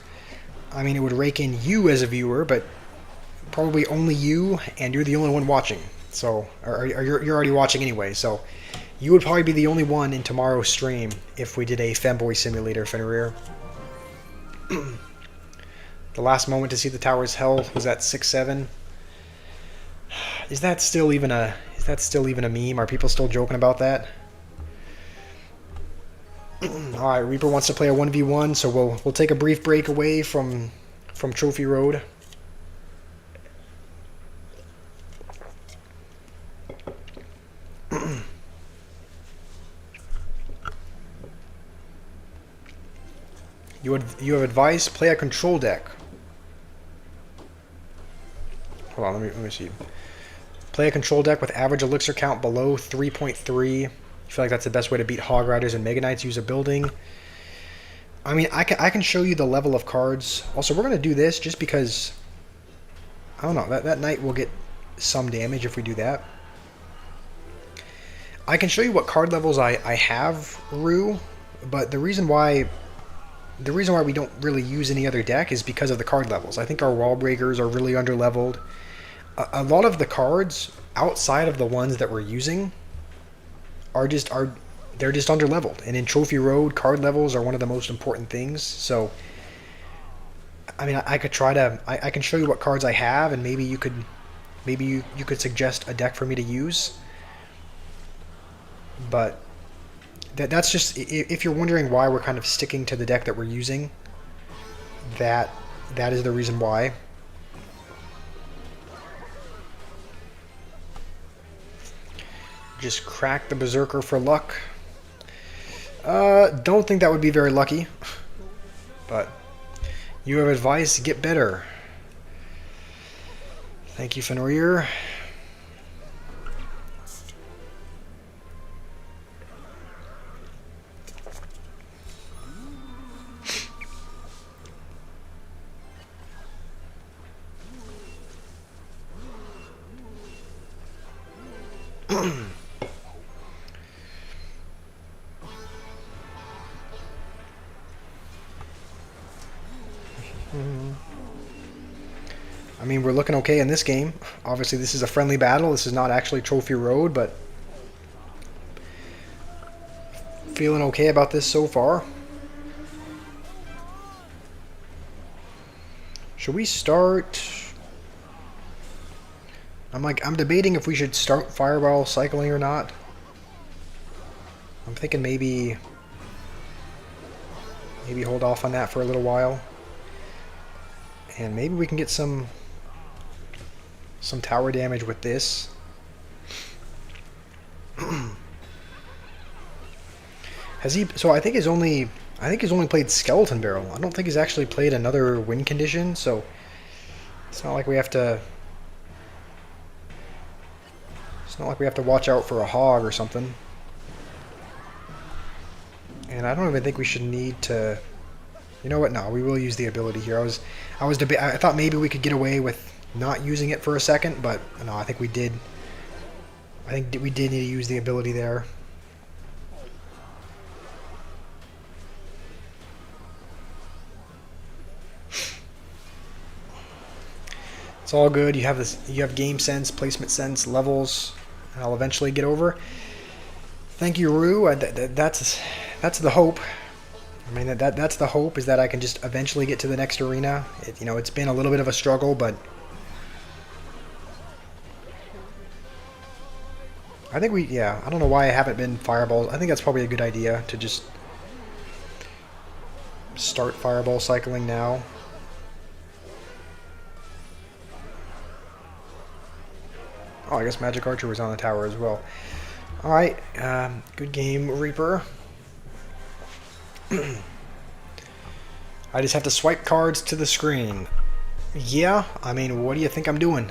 I mean, it would rake in you as a viewer, but probably only you, and you're the only one watching. So, or you're already watching anyway. So, you would probably be the only one in tomorrow's stream if we did a Femboy Simulator, Fenrir. The last moment to see the towers held was at 6-7. Is that still even a meme? Are people still joking about that? All right, Reaper wants to play a 1v1, so we'll take a brief break away from Trophy Road. You have advice, play a control deck. Hold on, let me see. Play a control deck with average elixir count below 3.3. You feel like that's the best way to beat Hog Riders and Mega Knights? Use a building. I mean, I can show you the level of cards. Also, we're going to do this just because, I don't know, that knight will get some damage if we do that. I can show you what card levels I have, Rue, but the reason why we don't really use any other deck is because of the card levels. I think our wall breakers are really underleveled. A lot of the cards outside of the ones that we're using they're just underleveled. And in Trophy Road, card levels are one of the most important things. So, I mean, I can show you what cards I have, and maybe you could suggest a deck for me to use. But that's just, if you're wondering why we're kind of sticking to the deck that we're using, that is the reason why. Just crack the Berserker for luck. Don't think that would be very lucky. But you have advice, get better. Thank you, Fenrir. I mean, we're looking okay in this game. Obviously, this is a friendly battle. This is not actually Trophy Road, but feeling okay about this so far. Should we start? I'm debating if we should start Fireball cycling or not. I'm thinking maybe hold off on that for a little while. And maybe we can get some tower damage with this. Has he? So I think he's only played Skeleton Barrel. I don't think he's actually played another win condition. So it's not like we have to. It's not like we have to watch out for a hog or something. And I don't even think we should need to. You know what? No, we will use the ability here. I thought maybe we could get away with not using it for a second, but no, I think we did. I think we did need to use the ability there. It's all good. You have game sense, placement sense, levels. And I'll eventually get over. Thank you, Rue. That's the hope. I mean, that's the hope, is that I can just eventually get to the next arena. It's been a little bit of a struggle, but I think I don't know why I haven't been Fireballs. I think that's probably a good idea to just start Fireball cycling now. Oh, I guess Magic Archer was on the tower as well. Alright, good game, Reaper. I just have to swipe cards to the screen. Yeah, I mean, what do you think I'm doing?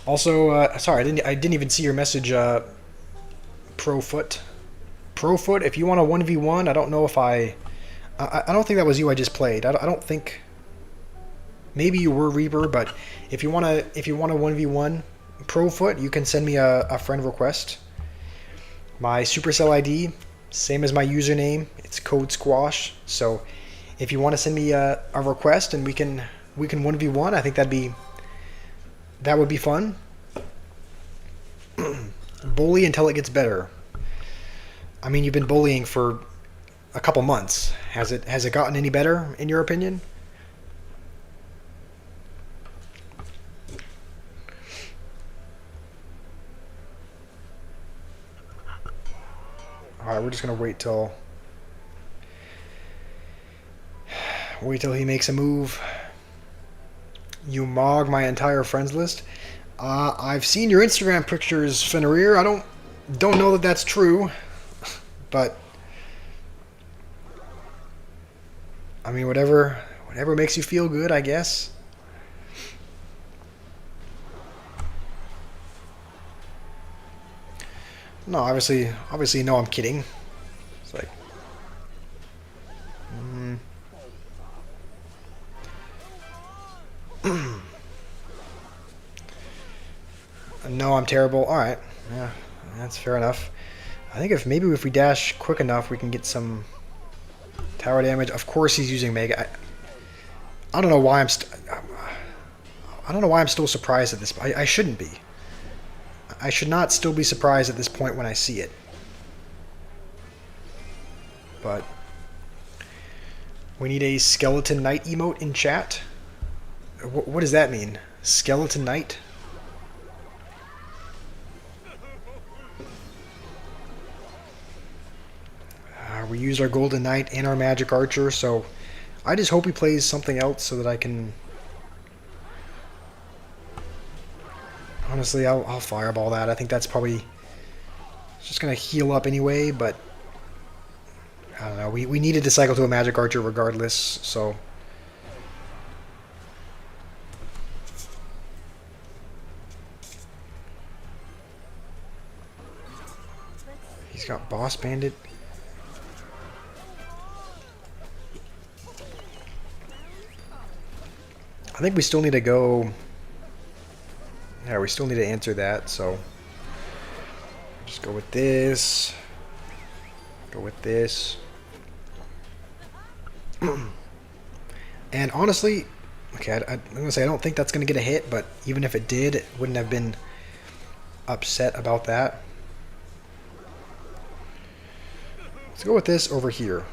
Also, sorry, I didn't even see your message, Profoot. Profoot, if you want a 1v1, I don't know if I don't think that was you I just played. I don't think... Maybe you were Reaper, but if you want a 1v1 Profoot, you can send me a friend request. My Supercell ID, same as my username, it's code squash. So if you want to send me a request and we can 1v1, I think that would be fun. Bully until it gets better. I mean, you've been bullying for a couple months. Has it gotten any better in your opinion? Alright, we're just gonna wait till he makes a move. You mog my entire friends list. I've seen your Instagram pictures, Fenrir. I don't know that that's true, but I mean, whatever makes you feel good, I guess. No, obviously, no, I'm kidding. It's like, no, I'm terrible. All right, yeah, that's fair enough. I think maybe if we dash quick enough, we can get some tower damage. Of course, he's using Mega. I don't know why I don't know why I'm still surprised at this. I shouldn't be. I should not still be surprised at this point when I see it. But we need a Skeleton Knight emote in chat. What does that mean? Skeleton Knight? We used our Golden Knight and our Magic Archer, so I just hope he plays something else so that I can... Honestly, I'll fireball that. I think that's probably just going to heal up anyway, but I don't know. We needed to cycle to a Magic Archer regardless, so... He's got Boss Bandit. I think we still need to go... Yeah, we still need to answer that, so... Just go with this. Go with this. And honestly... Okay, I'm going to say I don't think that's going to get a hit, but even if it did, it wouldn't have been upset about that. Let's go with this over here.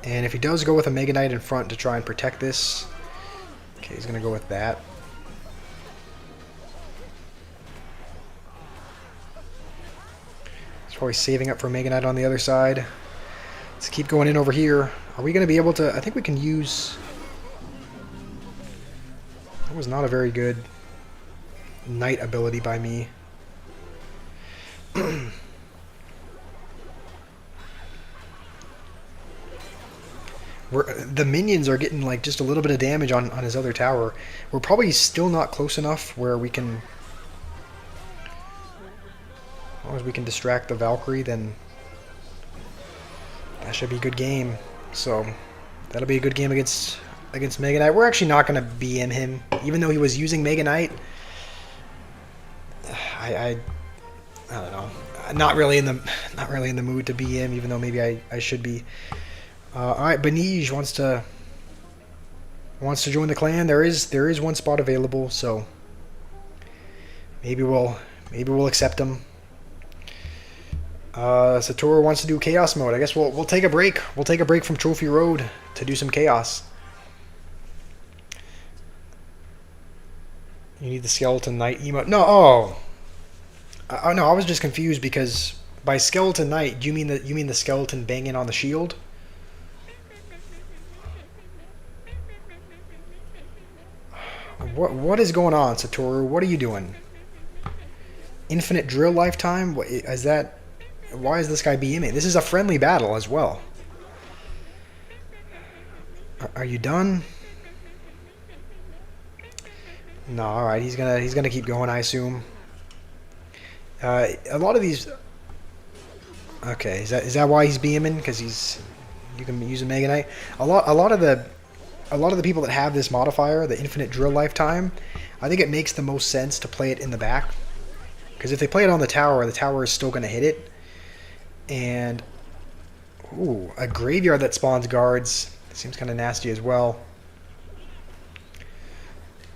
And if he does go with a Mega Knight in front to try and protect this... Okay, he's going to go with that. He's probably saving up for Mega Knight on the other side. Let's keep going in over here. Are we going to be able to... I think we can use... That was not a very good Knight ability by me. The minions are getting like just a little bit of damage on his other tower. We're probably still not close enough where we can... As long as we can distract the Valkyrie, then that should be a good game. So that'll be a good game against Mega Knight. We're actually not going to BM him, even though he was using Mega Knight. I don't know. Not really in the mood to BM, even though maybe I should be. All right, Benige wants to join the clan. There is one spot available, so maybe we'll accept him. Satoru wants to do Chaos mode. I guess we'll take a break. We'll take a break from Trophy Road to do some Chaos. You need the Skeleton Knight emote. No, no, I was just confused because by Skeleton Knight, you mean the skeleton banging on the shield? What is going on, Satoru? What are you doing? Infinite drill lifetime? What is that? Why is this guy BMing? This is a friendly battle as well. Are you done? No, all right. He's gonna keep going, I assume. A lot of these. Okay, is that why he's BMing? Because you can use a Mega Knight. A lot of the people that have this modifier, the infinite drill lifetime, I think it makes the most sense to play it in the back. Because if they play it on the tower is still going to hit it. And ooh, a graveyard that spawns guards seems kind of nasty as well.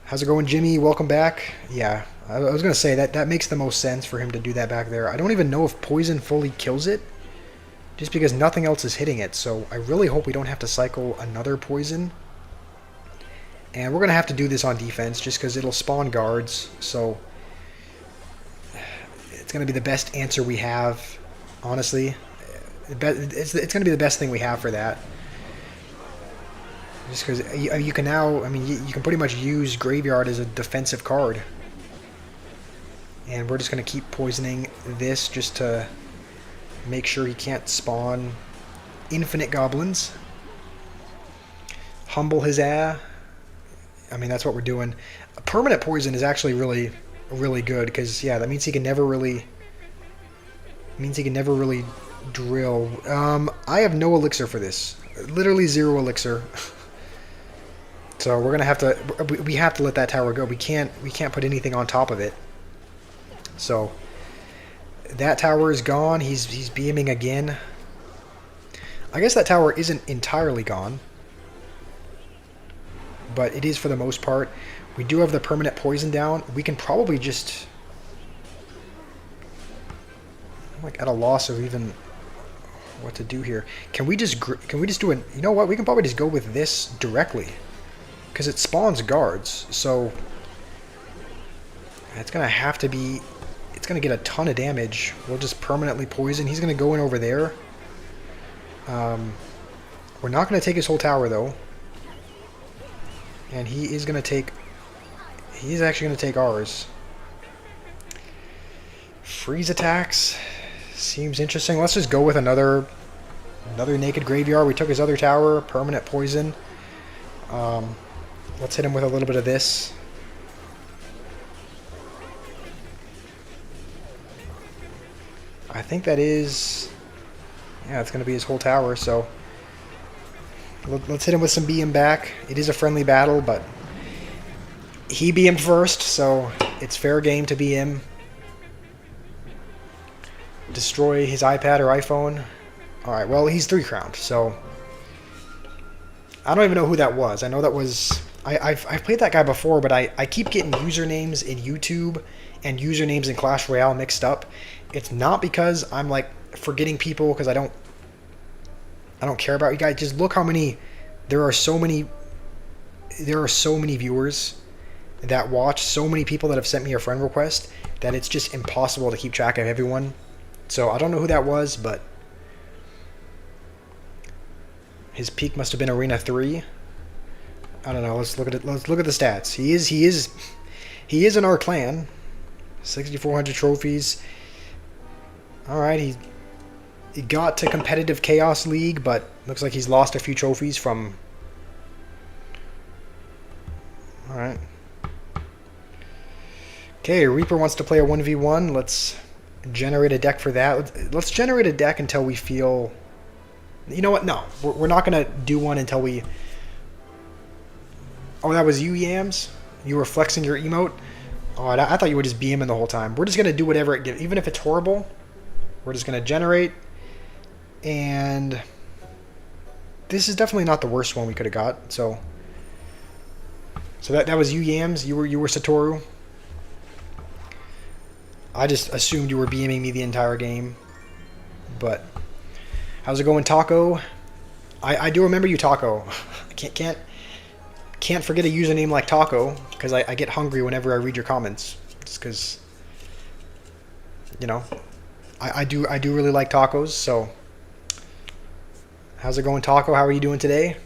How's it going, Jimmy? Welcome back. Yeah, I was going to say that makes the most sense for him to do that back there. I don't even know if poison fully kills it, just because nothing else is hitting it. So I really hope we don't have to cycle another poison. And we're going to have to do this on defense just because it'll spawn guards. So it's going to be the best answer we have, honestly. It's going to be the best thing we have for that. Just because you can now, I mean, you can pretty much use Graveyard as a defensive card. And we're just going to keep poisoning this just to make sure he can't spawn infinite goblins. Humble his ass. I mean, that's what we're doing. A permanent poison is actually really good because, yeah, that means he can never really drill. I have no elixir for this. Literally 0 elixir. So we're gonna have to. We have to let that tower go. We can't put anything on top of it. So that tower is gone. He's beaming again. I guess that tower isn't entirely gone, but it is for the most part. We do have the permanent poison down. We can probably just. I'm like at a loss of even what to do here. Can we just do it? You know what? We can probably just go with this directly. Because it spawns guards, so it's going to have to be... It's going to get a ton of damage. We'll just permanently poison. He's going to go in over there. We're not going to take his whole tower, though. And he is going to take... He's actually going to take ours. Freeze attacks. Seems interesting. Let's just go with another naked graveyard. We took his other tower. Permanent poison. Let's hit him with a little bit of this. I think that is... Yeah, it's going to be his whole tower, so... Let's hit him with some BM back. It is a friendly battle, but... He BM'd first, so it's fair game to BM. Destroy his iPad or iPhone. Alright, well, he's 3-crowned, so... I don't even know who that was. I know that was... I've played that guy before, but I keep getting usernames in YouTube and usernames in Clash Royale mixed up. It's not because I'm like forgetting people because I don't care about you guys. Just look how many there are so many viewers that watch, so many people that have sent me a friend request that it's just impossible to keep track of everyone. So I don't know who that was, but his peak must have been Arena 3. I don't know. Let's look at it. Let's look at the stats. He is in our clan. 6,400 trophies. All right, he got to competitive Chaos League, but looks like he's lost a few trophies from. All right. Okay, Reaper wants to play a 1v1. Let's generate a deck for that. Let's generate a deck until we feel. You know what? No, we're not gonna do one until we. Oh, that was you, Yams? You were flexing your emote? Oh, I thought you were just BMing the whole time. We're just going to do whatever it gives. Even if it's horrible, we're just going to generate. And this is definitely not the worst one we could have got. So that was you, Yams? You were Satoru? I just assumed you were BMing me the entire game. But how's it going, Taco? I do remember you, Taco. I can't forget a username like Taco, because I get hungry whenever I read your comments. Just because, you know, I do really like tacos, so. How's it going, Taco? How are you doing today?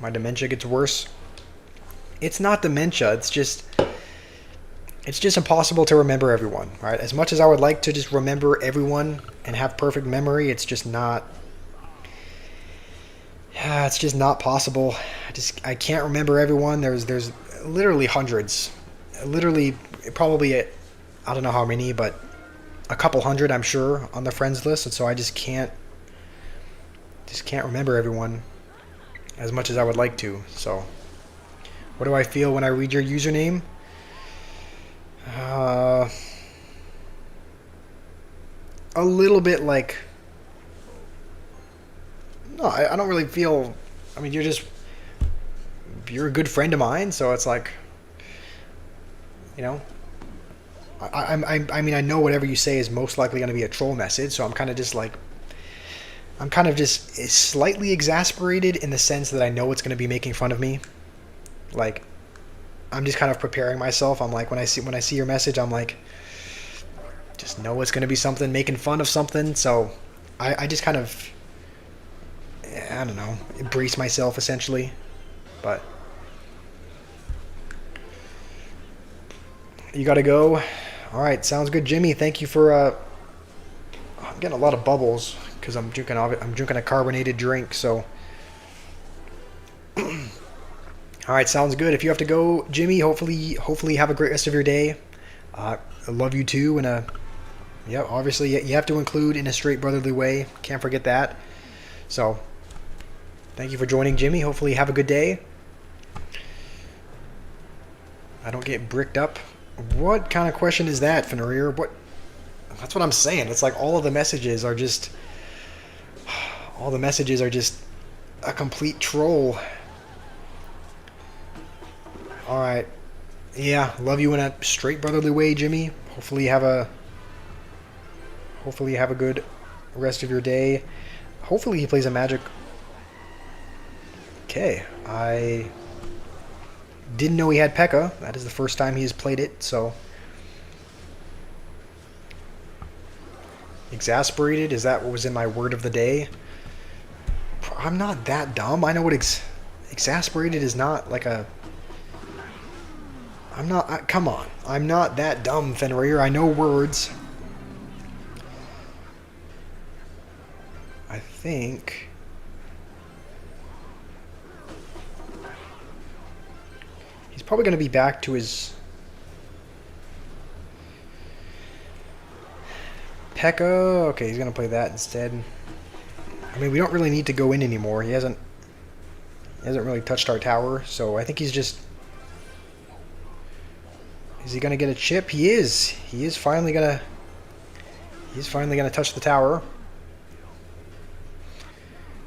My dementia gets worse. It's not dementia. It's just impossible to remember everyone. Right? As much as I would like to just remember everyone and have perfect memory, it's just not. It's just not possible. I can't remember everyone. There's literally hundreds. Literally, probably I don't know how many, but a couple hundred, I'm sure, on the friends list, and so I just can't remember everyone as much as I would like to. So, what do I feel when I read your username? A little bit like, no, I don't really feel. I mean, you're a good friend of mine, so it's like, you know. I mean, I know whatever you say is most likely going to be a troll message, so I'm kind of just slightly exasperated in the sense that I know it's going to be making fun of me. Like, I'm just kind of preparing myself. I'm like, when I see your message, I'm like, just know it's going to be something making fun of something. So I just kind of, I don't know, brace myself essentially. But you got to go. All right, sounds good, Jimmy. Thank you for. I'm getting a lot of bubbles because I'm drinking a carbonated drink. So, all right, sounds good. If you have to go, Jimmy, hopefully have a great rest of your day. I love you too, and yeah, obviously you have to include in a straight brotherly way. Can't forget that. So, thank you for joining, Jimmy. Hopefully have a good day. I don't get bricked up. What kind of question is that, Fenrir? That's what I'm saying. It's like all the messages are just a complete troll. All right. Yeah, love you in a straight brotherly way, Jimmy. Hopefully you have a good rest of your day. Hopefully he plays a magic. Okay, I didn't know he had P.E.K.K.A. That is the first time he has played it, so. Exasperated, is that what was in my word of the day? I'm not that dumb. I know what exasperated is not like a. Come on. I'm not that dumb, Fenrir. I know words. I think. He's probably going to be back to his P.E.K.K.A. Okay, he's going to play that instead. I mean, we don't really need to go in anymore. He hasn't really touched our tower, so I think he's just. Is he going to get a chip? He is. He's finally going to touch the tower.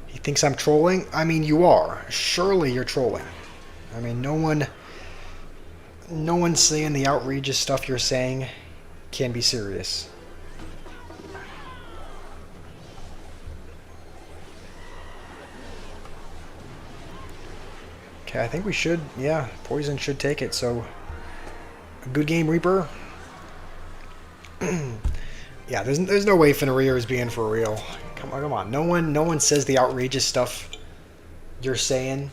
He thinks I'm trolling. I mean, you are. Surely you're trolling. I mean, no one's saying the outrageous stuff you're saying can be serious. Okay, I think we should. Yeah, Poison should take it. So, a good game, Reaper. Yeah, there's no way Fenrir is being for real. Come on. No one says the outrageous stuff you're saying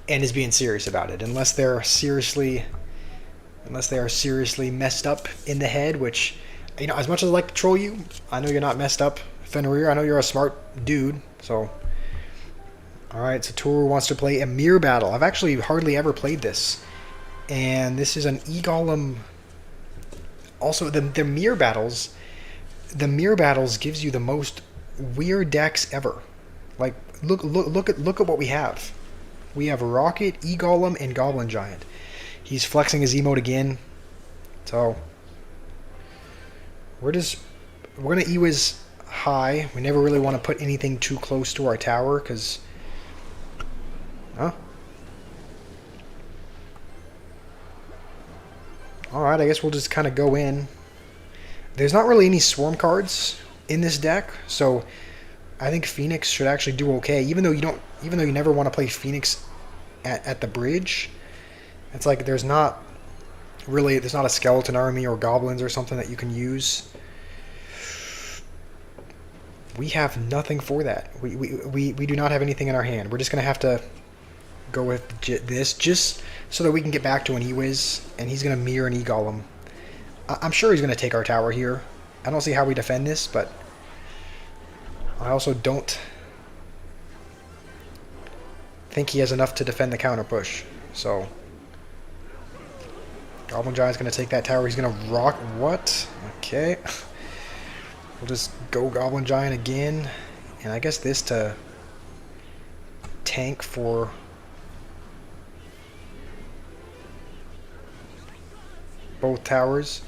and is being serious about it, unless they are seriously messed up in the head. Which, you know, as much as I like to troll you, I know you're not messed up, Fenrir. I know you're a smart dude. So, all right. So Toru wants to play a mirror battle. I've actually hardly ever played this, and this is an e-golem. Also, the mirror battles. The mirror battles gives you the most weird decks ever. Like, look at what we have. We have Rocket, E-Golem, and Goblin Giant. He's flexing his emote again. So we're gonna E-Wiz high. We never really want to put anything too close to our tower because. Huh? Alright, I guess we'll just kind of go in. There's not really any swarm cards in this deck, so I think Phoenix should actually do okay. Even though you never want to play Phoenix at the bridge, it's like there's not a skeleton army or goblins or something that you can use. We have nothing for that. We do not have anything in our hand. We're just going to have to go with this just so that we can get back to an E-Wiz, and he's going to mirror an E-Golem. I'm sure he's going to take our tower here. I don't see how we defend this, but I also don't think he has enough to defend the counter push. So Goblin Giant's going to take that tower. He's going to rock. What? Okay. We'll just go Goblin Giant again. And I guess this to tank for both towers.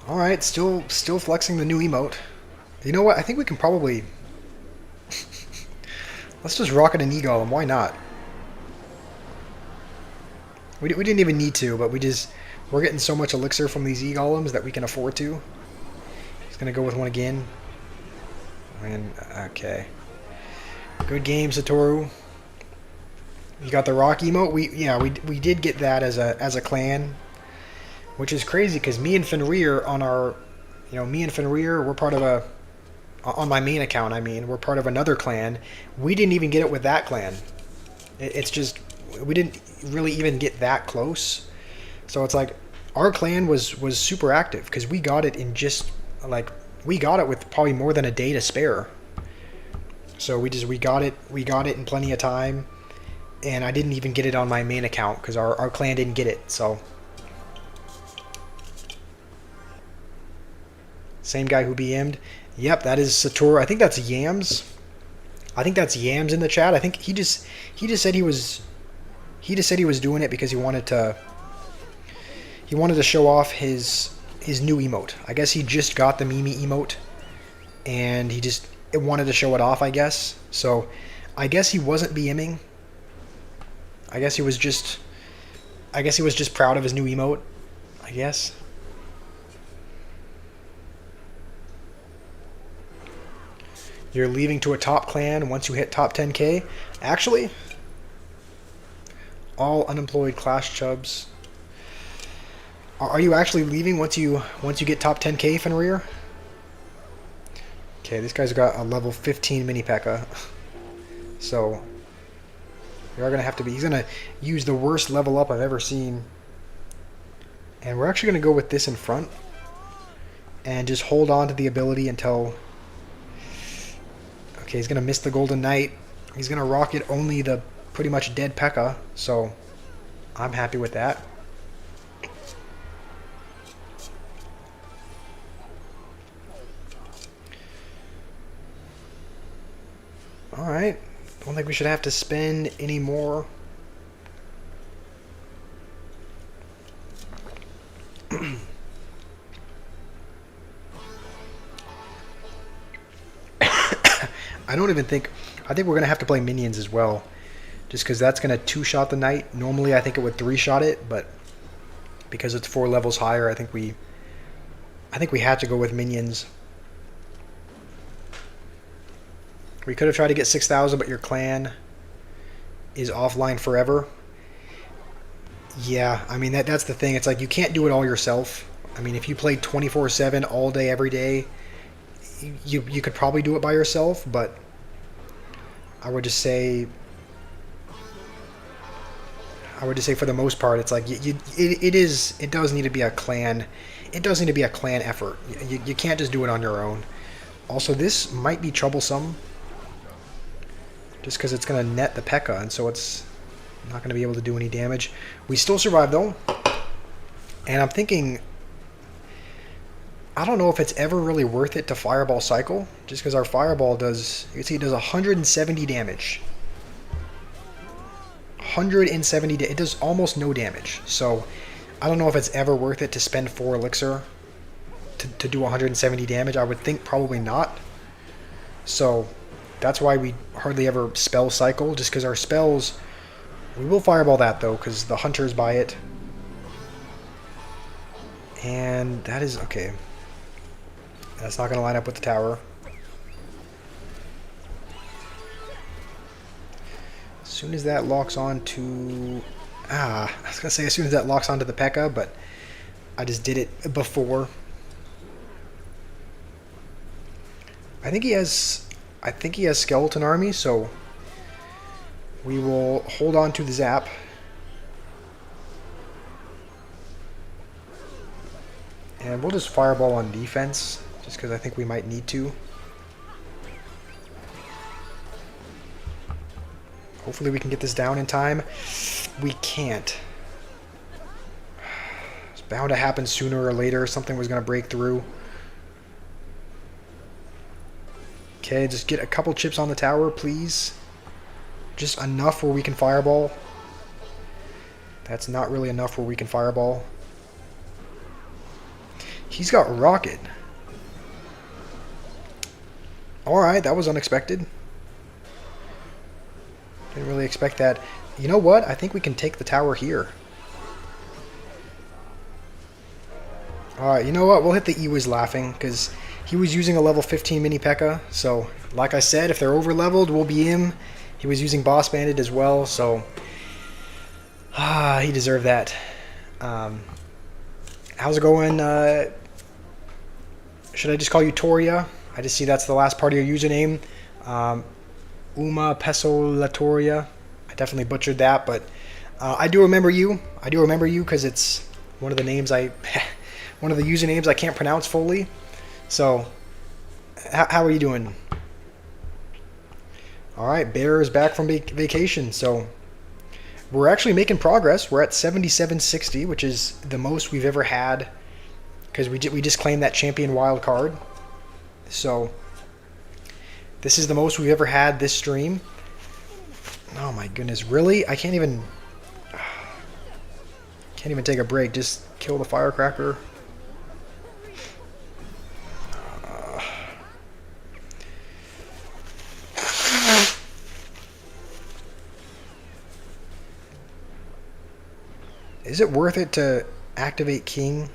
Alright, still flexing the new emote. You know what? I think we can probably... Let's just rocket an E-Golem. Why not? We didn't even need to, but we're getting so much elixir from these E-Golems that we can afford to. He's going to go with one again. And, okay. Good game, Satoru. You got the rock emote. We did get that as a clan, which is crazy because me and Fenrir on our, me and Fenrir, we're part of a, on my main account. I mean, we're part of another clan. We didn't even get it with that clan. It's just we didn't really even get that close. So it's like our clan was super active because we got it in just like we got it with probably more than a day to spare. So we got it in plenty of time, and I didn't even get it on my main account because our clan didn't get it. So same guy who BM'd. Yep, that is Satoru. I think that's Yams. I think that's Yams in the chat. I think he just said he was doing it because he wanted to show off his new emote. I guess he just got the Mimi emote, and he just wanted to show it off, I guess. So I guess he wasn't BMing. I guess he was just proud of his new emote, I guess. You're leaving to a top clan once you hit top 10k. Actually, all unemployed Clash chubs. Are you actually leaving once you get top 10k, Fenrir? Okay, this guy's got a level 15 mini P.E.K.K.A. So we are gonna have to be. He's gonna use the worst level up I've ever seen, and we're actually gonna go with this in front and just hold on to the ability until. Okay, he's gonna miss the Golden Knight. He's gonna rocket only the pretty much dead P.E.K.K.A. So I'm happy with that. Alright, don't think we should have to spend any more. I think we're going to have to play minions as well. Just because that's going to two-shot the knight. Normally I think it would three-shot it, but because it's 4 levels higher, I think we had to go with minions. We could have tried to get 6,000, but your clan is offline forever. Yeah, I mean, that's the thing. It's like you can't do it all yourself. I mean, if you played 24/7 all day, every day, you could probably do it by yourself, but I would just say for the most part, it's like it does need to be a clan. It does need to be a clan effort. You can't just do it on your own. Also, this might be troublesome. Just because it's going to net the P.E.K.K.A. and so it's not going to be able to do any damage. We still survive though. And I'm thinking, I don't know if it's ever really worth it to Fireball Cycle. Just because our Fireball does, you can see it does 170 damage. 170 it does almost no damage. So I don't know if it's ever worth it to spend 4 elixir to do 170 damage. I would think probably not. So that's why we hardly ever spell cycle, just because our spells, we will fireball that though, because the hunters buy it. And that is, okay. That's not going to line up with the tower. As soon as that locks on to I was gonna say as soon as that locks onto the P.E.K.K.A, but I just did it before. I think he has skeleton army, so we will hold on to the zap. And we'll just fireball on defense, just because I think we might need to. Hopefully we can get this down in time. We can't. It's bound to happen sooner or later. Something was going to break through. Okay, just get a couple chips on the tower, please. Just enough where we can fireball. That's not really enough where we can fireball. He's got rocket. Alright, that was unexpected. Didn't really expect that. You know what? I think we can take the tower here. Alright, you know what? We'll hit the E was laughing, because he was using a level 15 mini P.E.K.K.A. So, like I said, if they're over leveled, we'll be him. He was using Boss Bandit as well, so he deserved that. How's it going? Should I just call you Toria? I just see that's the last part of your username. Uma Pesolatoria. I definitely butchered that, but I do remember you. I do remember you because it's one of the names one of the usernames I can't pronounce fully. So, how are you doing? All right, Bear is back from vacation, so we're actually making progress. We're at 7760, which is the most we've ever had, because we just claimed that champion wild card. So this is the most we've ever had this stream. Oh my goodness, really? I can't even take a break. Just kill the firecracker. Is it worth it to activate King?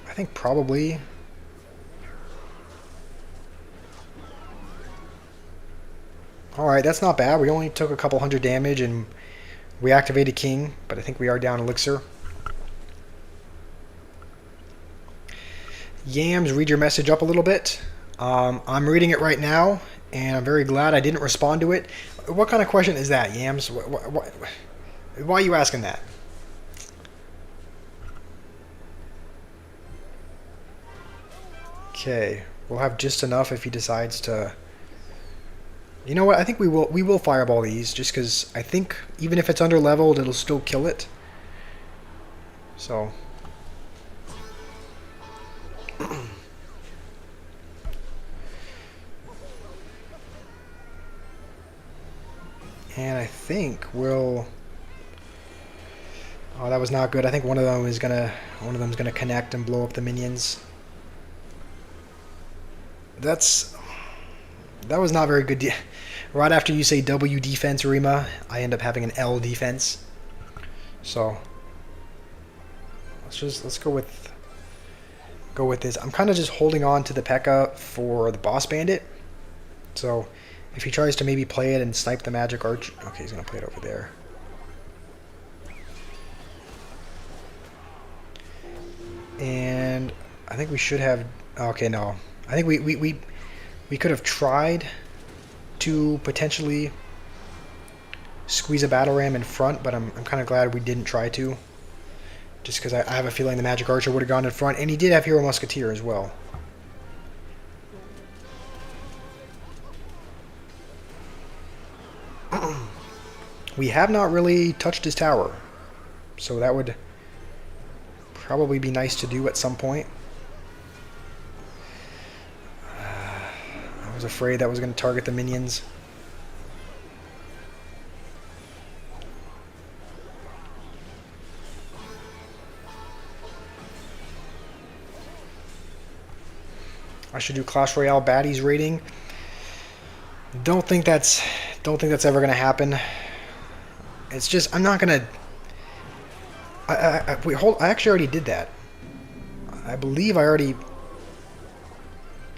I think probably. Alright, that's not bad. We only took a couple hundred damage and we activated King, but I think we are down Elixir. Yams, read your message up a little bit. I'm reading it right now, and I'm very glad I didn't respond to it. What kind of question is that, Yams? Why are you asking that? Okay, we'll have just enough if he decides to. You know what? I think we will fireball these, just because I think even if it's under leveled, it'll still kill it. So. And I think we'll. Oh, that was not good. I think one of them's gonna connect and blow up the minions. That was not very good. Right after you say W defense, Rima, I end up having an L defense. So let's go with this. I'm kind of just holding on to the P.E.K.K.A. for the Boss Bandit. So if he tries to maybe play it and snipe the magic arch, okay, he's gonna play it over there. And I think we should have. Okay, no. I think we could have tried to potentially squeeze a battle ram in front, but I'm kind of glad we didn't try to. Just because I have a feeling the magic archer would have gone in front, and he did have hero musketeer as well. We have not really touched his tower, so that would probably be nice to do at some point. I was afraid that was going to target the minions. I should do Clash Royale baddies rating. Don't think that's ever going to happen. It's just I'm not going to. Wait, hold. I actually already did that. I believe I already.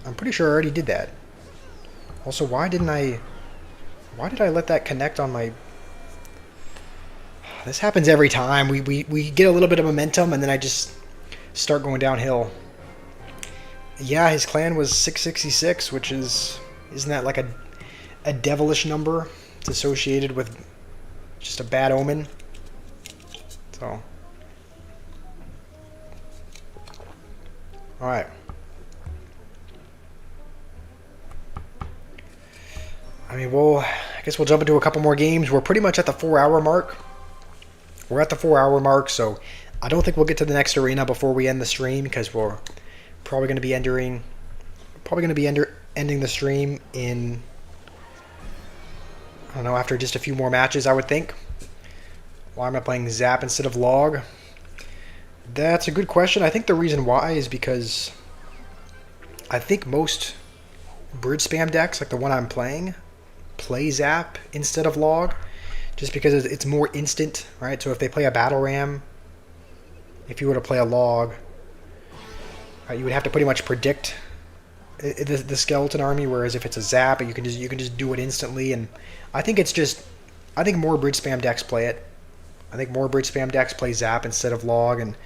I'm pretty sure I already did that. Also, why did I let that connect on my. This happens every time. We get a little bit of momentum, and then I just start going downhill. Yeah, his clan was 666, which isn't that like a devilish number? It's associated with just a bad omen. So, all right. I mean, I guess we'll jump into a couple more games. We're pretty much at the 4-hour mark. We're at the 4-hour mark, so I don't think we'll get to the next arena before we end the stream, because we're probably going to be ending the stream in, I don't know, after just a few more matches, I would think. Why am I playing Zap instead of Log? That's a good question. I think the reason why is because I think most bridge spam decks, like the one I'm playing, play Zap instead of Log, just because it's more instant, right? So if they play a Battle Ram, if you were to play a Log, right, you would have to pretty much predict the skeleton army, whereas if it's a Zap, you can just do it instantly. And I think more bridge spam decks play it. I think more bridge spam decks play Zap instead of Log, and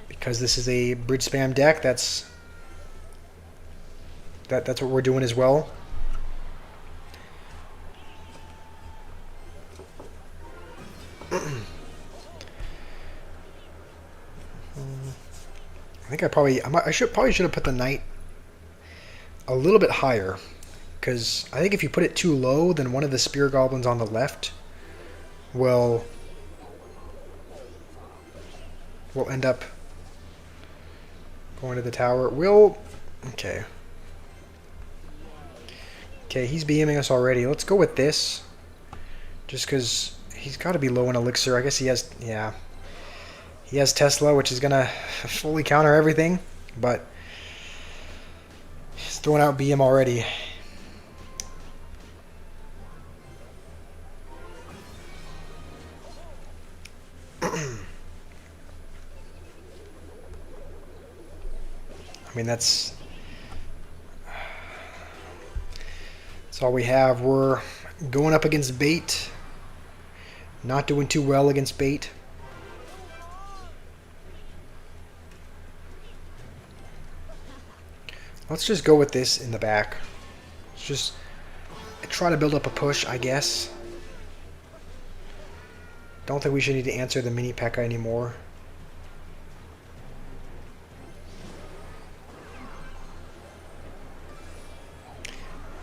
because this is a bridge spam deck, that's what we're doing as well. I think I probably should have put the knight a little bit higher, because I think if you put it too low, then one of the spear goblins on the left will end up going to the tower. Okay, he's BMing us already. Let's go with this, just because he's got to be low in elixir. I guess he has, yeah. He has Tesla, which is going to fully counter everything, but he's throwing out BM already. I mean, that's all we have. We're going up against bait. Not doing too well against bait. Let's just go with this in the back. Let's just try to build up a push, I guess. Don't think we should need to answer the mini P.E.K.K.A. anymore.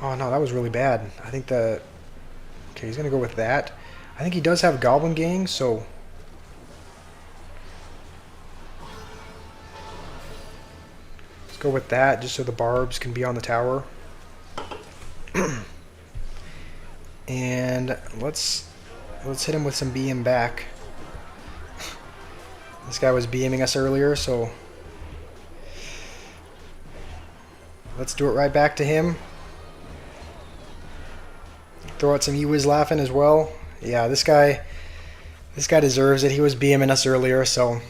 Oh no, that was really bad. I think okay, he's gonna go with that. I think he does have Goblin Gang, so let's go with that, just so the barbs can be on the tower. And let's hit him with some BM back. This guy was BMing us earlier, so let's do it right back to him. Throw out some E-Wiz laughing as well. Yeah, this guy deserves it. He was BMing us earlier, so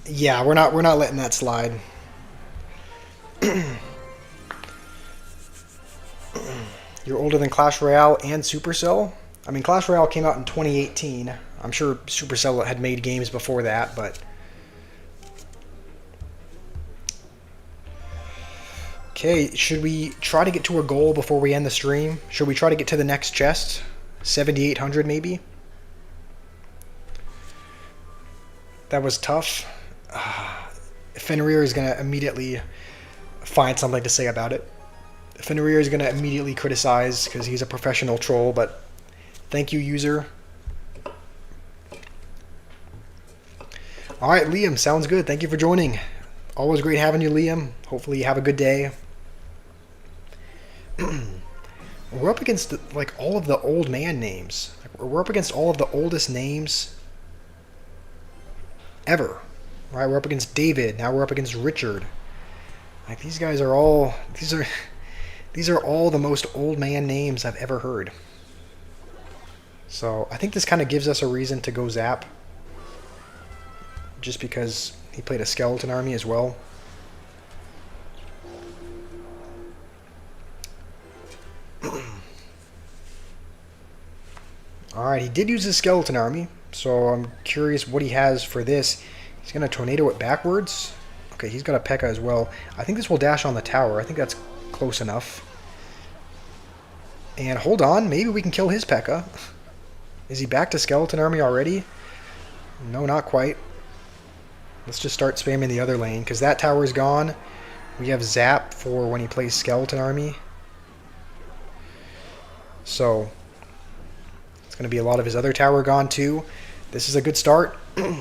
yeah, we're not letting that slide. You're older than Clash Royale and Supercell? I mean, Clash Royale came out in 2018. I'm sure Supercell had made games before that, but okay, should we try to get to a goal before we end the stream? Should we try to get to the next chest? 7,800 maybe? That was tough. Fenrir is going to immediately find something to say about it. Fenrir is going to immediately criticize because he's a professional troll, but thank you, user. Alright, Liam, sounds good. Thank you for joining. Always great having you, Liam. Hopefully you have a good day. We're up against like all of the old man names. We're up against all of the oldest names ever. Right? We're up against David. Now we're up against Richard. Like these guys are all these are all the most old man names I've ever heard. So I think this kind of gives us a reason to go Zap. Just because he played a skeleton army as well. Alright, he did use his skeleton army. So I'm curious what he has for this. He's going to tornado it backwards. Okay, he's got a P.E.K.K.A as well. I think this will dash on the tower. I think that's close enough. And hold on, maybe we can kill his P.E.K.K.A. Is he back to Skeleton Army already? No, not quite. Let's just start spamming the other lane, because that tower is gone. We have Zap for when he plays Skeleton Army. So, it's going to be a lot of his other tower gone too. This is a good start. Is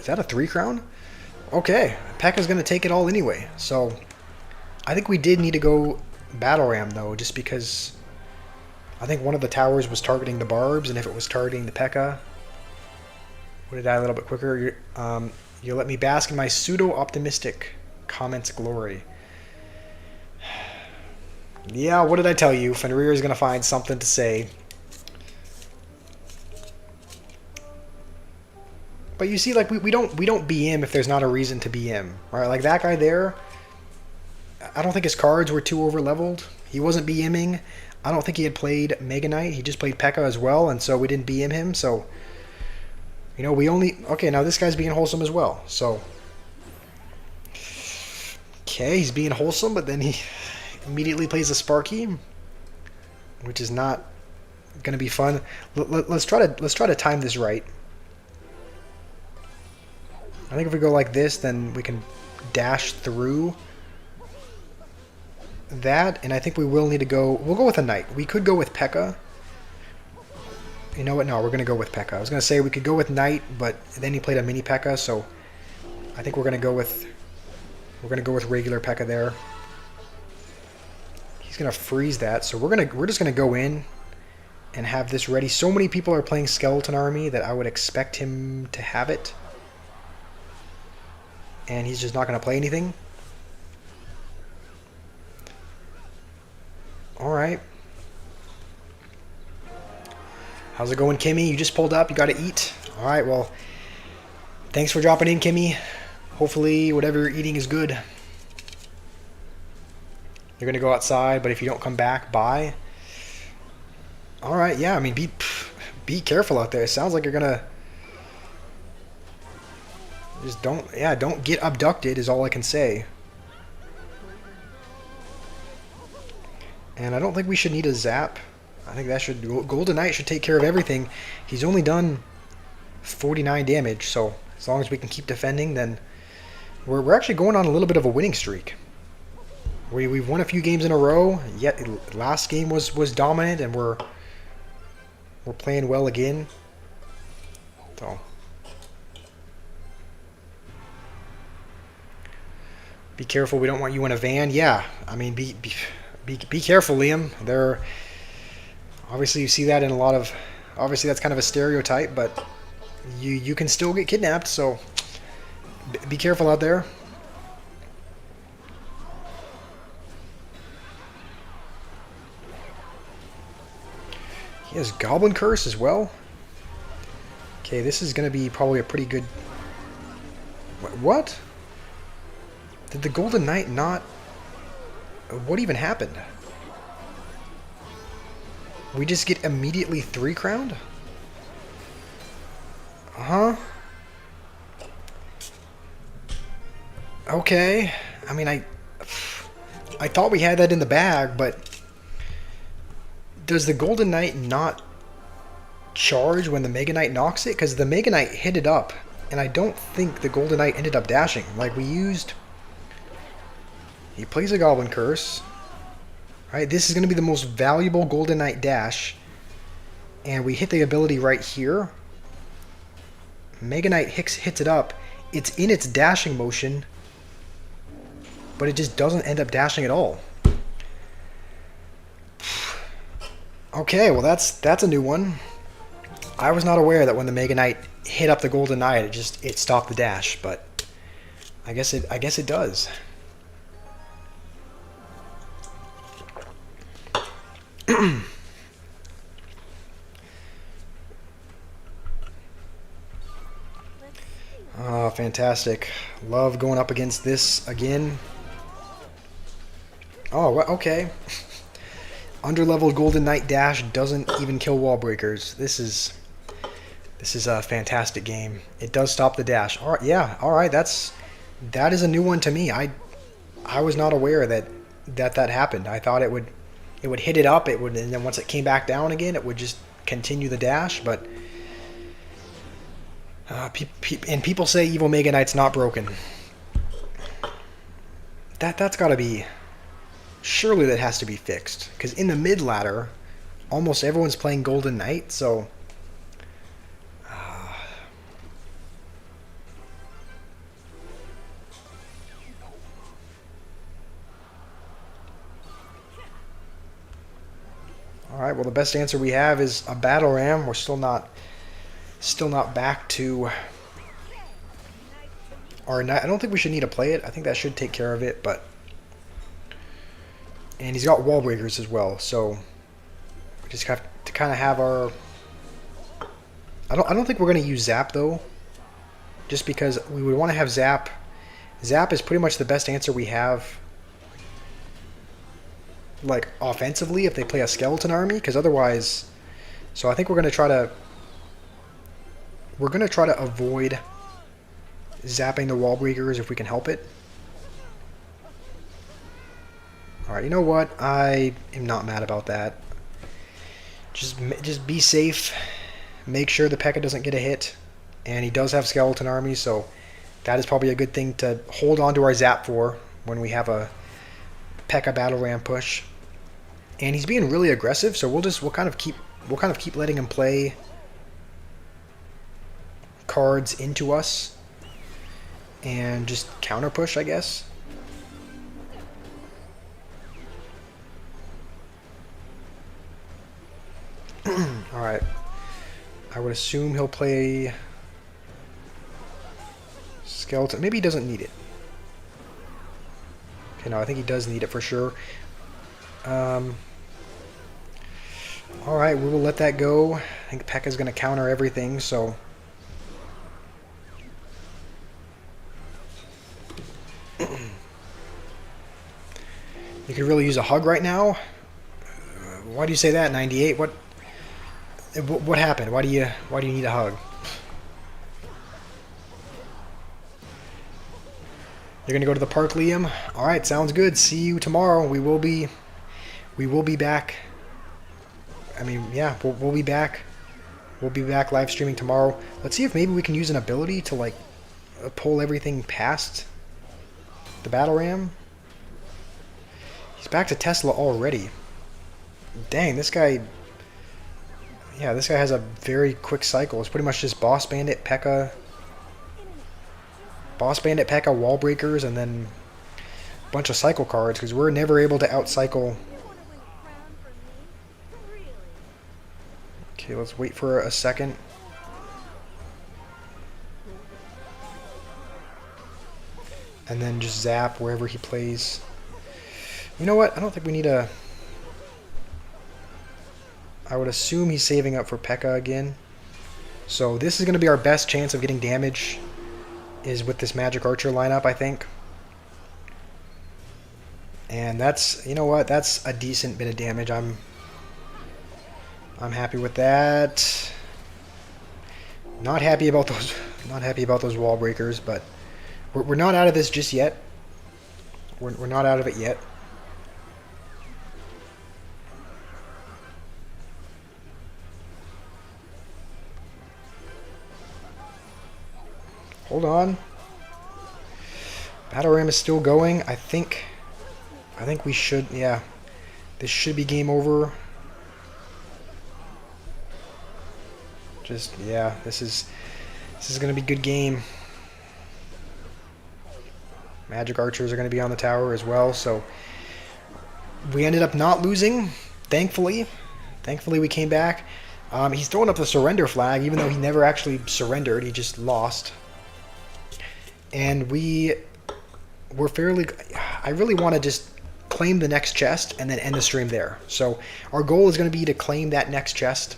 that a 3 crown? Okay, P.E.K.K.A's going to take it all anyway. So, I think we did need to go Battle Ram though, just because I think one of the towers was targeting the barbs, and if it was targeting the P.E.K.K.A, would it die a little bit quicker? You let me bask in my pseudo-optimistic comments glory. Yeah, what did I tell you? Fenrir is going to find something to say. But you see, like, we don't BM if there's not a reason to BM, right? Like that guy there, I don't think his cards were too over-leveled. He wasn't BMing. I don't think he had played Mega Knight. He just played P.E.K.K.A as well, and so we didn't BM him. So, you know, we only... Okay, now this guy's being wholesome as well. So, okay, he's being wholesome, but then he immediately plays a Sparky, which is not going to be fun. Let's try to time this right. I think if we go like this, then we can dash through that, and I think we will need to go... We'll go with a Knight. We could go with P.E.K.K.A. You know what? No, we're going to go with P.E.K.K.A. I was going to say we could go with Knight, but then he played a mini P.E.K.K.A, so I think we're going to go with regular P.E.K.K.A there. He's going to freeze that, so we're just going to go in and have this ready. So many people are playing Skeleton Army that I would expect him to have it. And he's just not going to play anything. Alright. How's it going, Kimmy? You just pulled up. You got to eat. Alright, well, thanks for dropping in, Kimmy. Hopefully whatever you're eating is good. You're going to go outside, but if you don't come back, bye. Alright, yeah, I mean, be careful out there. It sounds like you're going to... Just don't get abducted is all I can say. And I don't think we should need a Zap. I think that should... Golden Knight should take care of everything. He's only done 49 damage, so as long as we can keep defending, then we're actually going on a little bit of a winning streak. We've won a few games in a row, yet last game was dominant, and we're playing well again. So... Be careful, we don't want you in a van. Yeah, I mean, be careful, Liam. There, obviously you see that in a lot of... Obviously that's kind of a stereotype, but you can still get kidnapped, so be careful out there. He has Goblin Curse as well. Okay, this is going to be probably a pretty good... What? Did the Golden Knight not... What even happened? We just get immediately 3 crowned? Uh-huh. Okay. I mean, I thought we had that in the bag, but... Does the Golden Knight not charge when the Mega Knight knocks it? Because the Mega Knight hit it up, and I don't think the Golden Knight ended up dashing. Like, we used... He plays a Goblin Curse. Alright, this is going to be the most valuable Golden Knight dash. And we hit the ability right here. Mega Knight hits it up. It's in its dashing motion, but it just doesn't end up dashing at all. Okay, well that's a new one. I was not aware that when the Mega Knight hit up the Golden Knight, it stopped the dash, but I guess it does. Oh, fantastic. Love going up against this again. Oh, okay. Underleveled Golden Knight dash doesn't even kill wall breakers. This is a fantastic game. It does stop the dash. All right, yeah, all right. That is a new one to me. I was not aware that happened. I thought it would hit it up. It would, and then once it came back down again, it would just continue the dash. But and people say Evil Mega Knight's not broken. That's got to be. Surely that has to be fixed, because in the mid ladder, almost everyone's playing Golden Knight. So. All right. Well, the best answer we have is a battle ram. We're still not back to our knight. I don't think we should need to play it. I think that should take care of it. And he's got wall breakers as well. So we just have to kind of have our. I don't think we're going to use Zap though, just because we would want to have Zap. Zap is pretty much the best answer we have. Like offensively, if they play a skeleton army, because otherwise, so I think we're gonna try to avoid zapping the wall breakers if we can help it. All right, you know what? I am not mad about that. Just be safe. Make sure the P.E.K.K.A. doesn't get a hit, and he does have skeleton armies, so that is probably a good thing to hold on to our zap for when we have a P.E.K.K.A. battle ram push. And he's being really aggressive, so we'll kind of keep letting him play cards into us and just counter push, I guess. All right. I would assume he'll play skeleton. Maybe he doesn't need it. Okay, no, I think he does need it for sure. All right, we will let that go. I think P.E.K.K.A. is going to counter everything, so. You could really use a hug right now. Why do you say that, 98? What happened? Why do you need a hug? You're gonna go to the park, Liam? All right, sounds good. See you tomorrow. We will be back. I mean, yeah, we'll be back. We'll be back live streaming tomorrow. Let's see if maybe we can use an ability to like pull everything past the battle ram. He's back to Tesla already. Dang, this guy. Yeah, this guy has a very quick cycle. It's pretty much just Boss Bandit, P.E.K.K.A. Boss Bandit, P.E.K.K.A. wall breakers, and then a bunch of cycle cards, because we're never able to outcycle. Okay, let's wait for a second. And then just zap wherever he plays. You know what? I don't think we need a. I would assume he's saving up for P.E.K.K.A. again. So this is going to be our best chance of getting damage, is with this Magic Archer lineup, I think. And that's, you know what, that's a decent bit of damage. I'm happy with that. Not happy about those wall breakers, but we're not out of this just yet. We're not out of it yet. Hold on. Battle Ram is still going. I think we should, yeah. This should be game over. Just, yeah, this is going to be a good game. Magic Archers are going to be on the tower as well, so we ended up not losing, thankfully. Thankfully we came back. He's throwing up the surrender flag, even though he never actually surrendered. He just lost. And we're fairly. I really want to just claim the next chest and then end the stream there. So our goal is going to be to claim that next chest.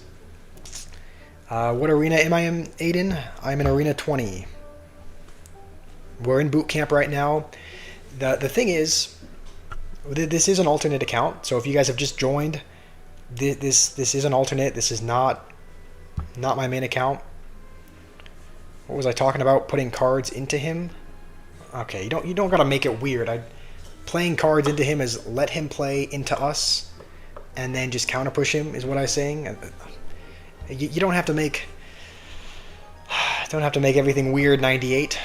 What arena am I in, Aiden? I'm in Arena 20. We're in boot camp right now. The thing is, this is an alternate account. So if you guys have just joined, This is an alternate. This is not my main account. What was I talking about? Putting cards into him? Okay, you don't gotta make it weird. Playing cards into him is let him play into us, and then just counter push him is what I'm saying. You don't have to make everything weird. 98.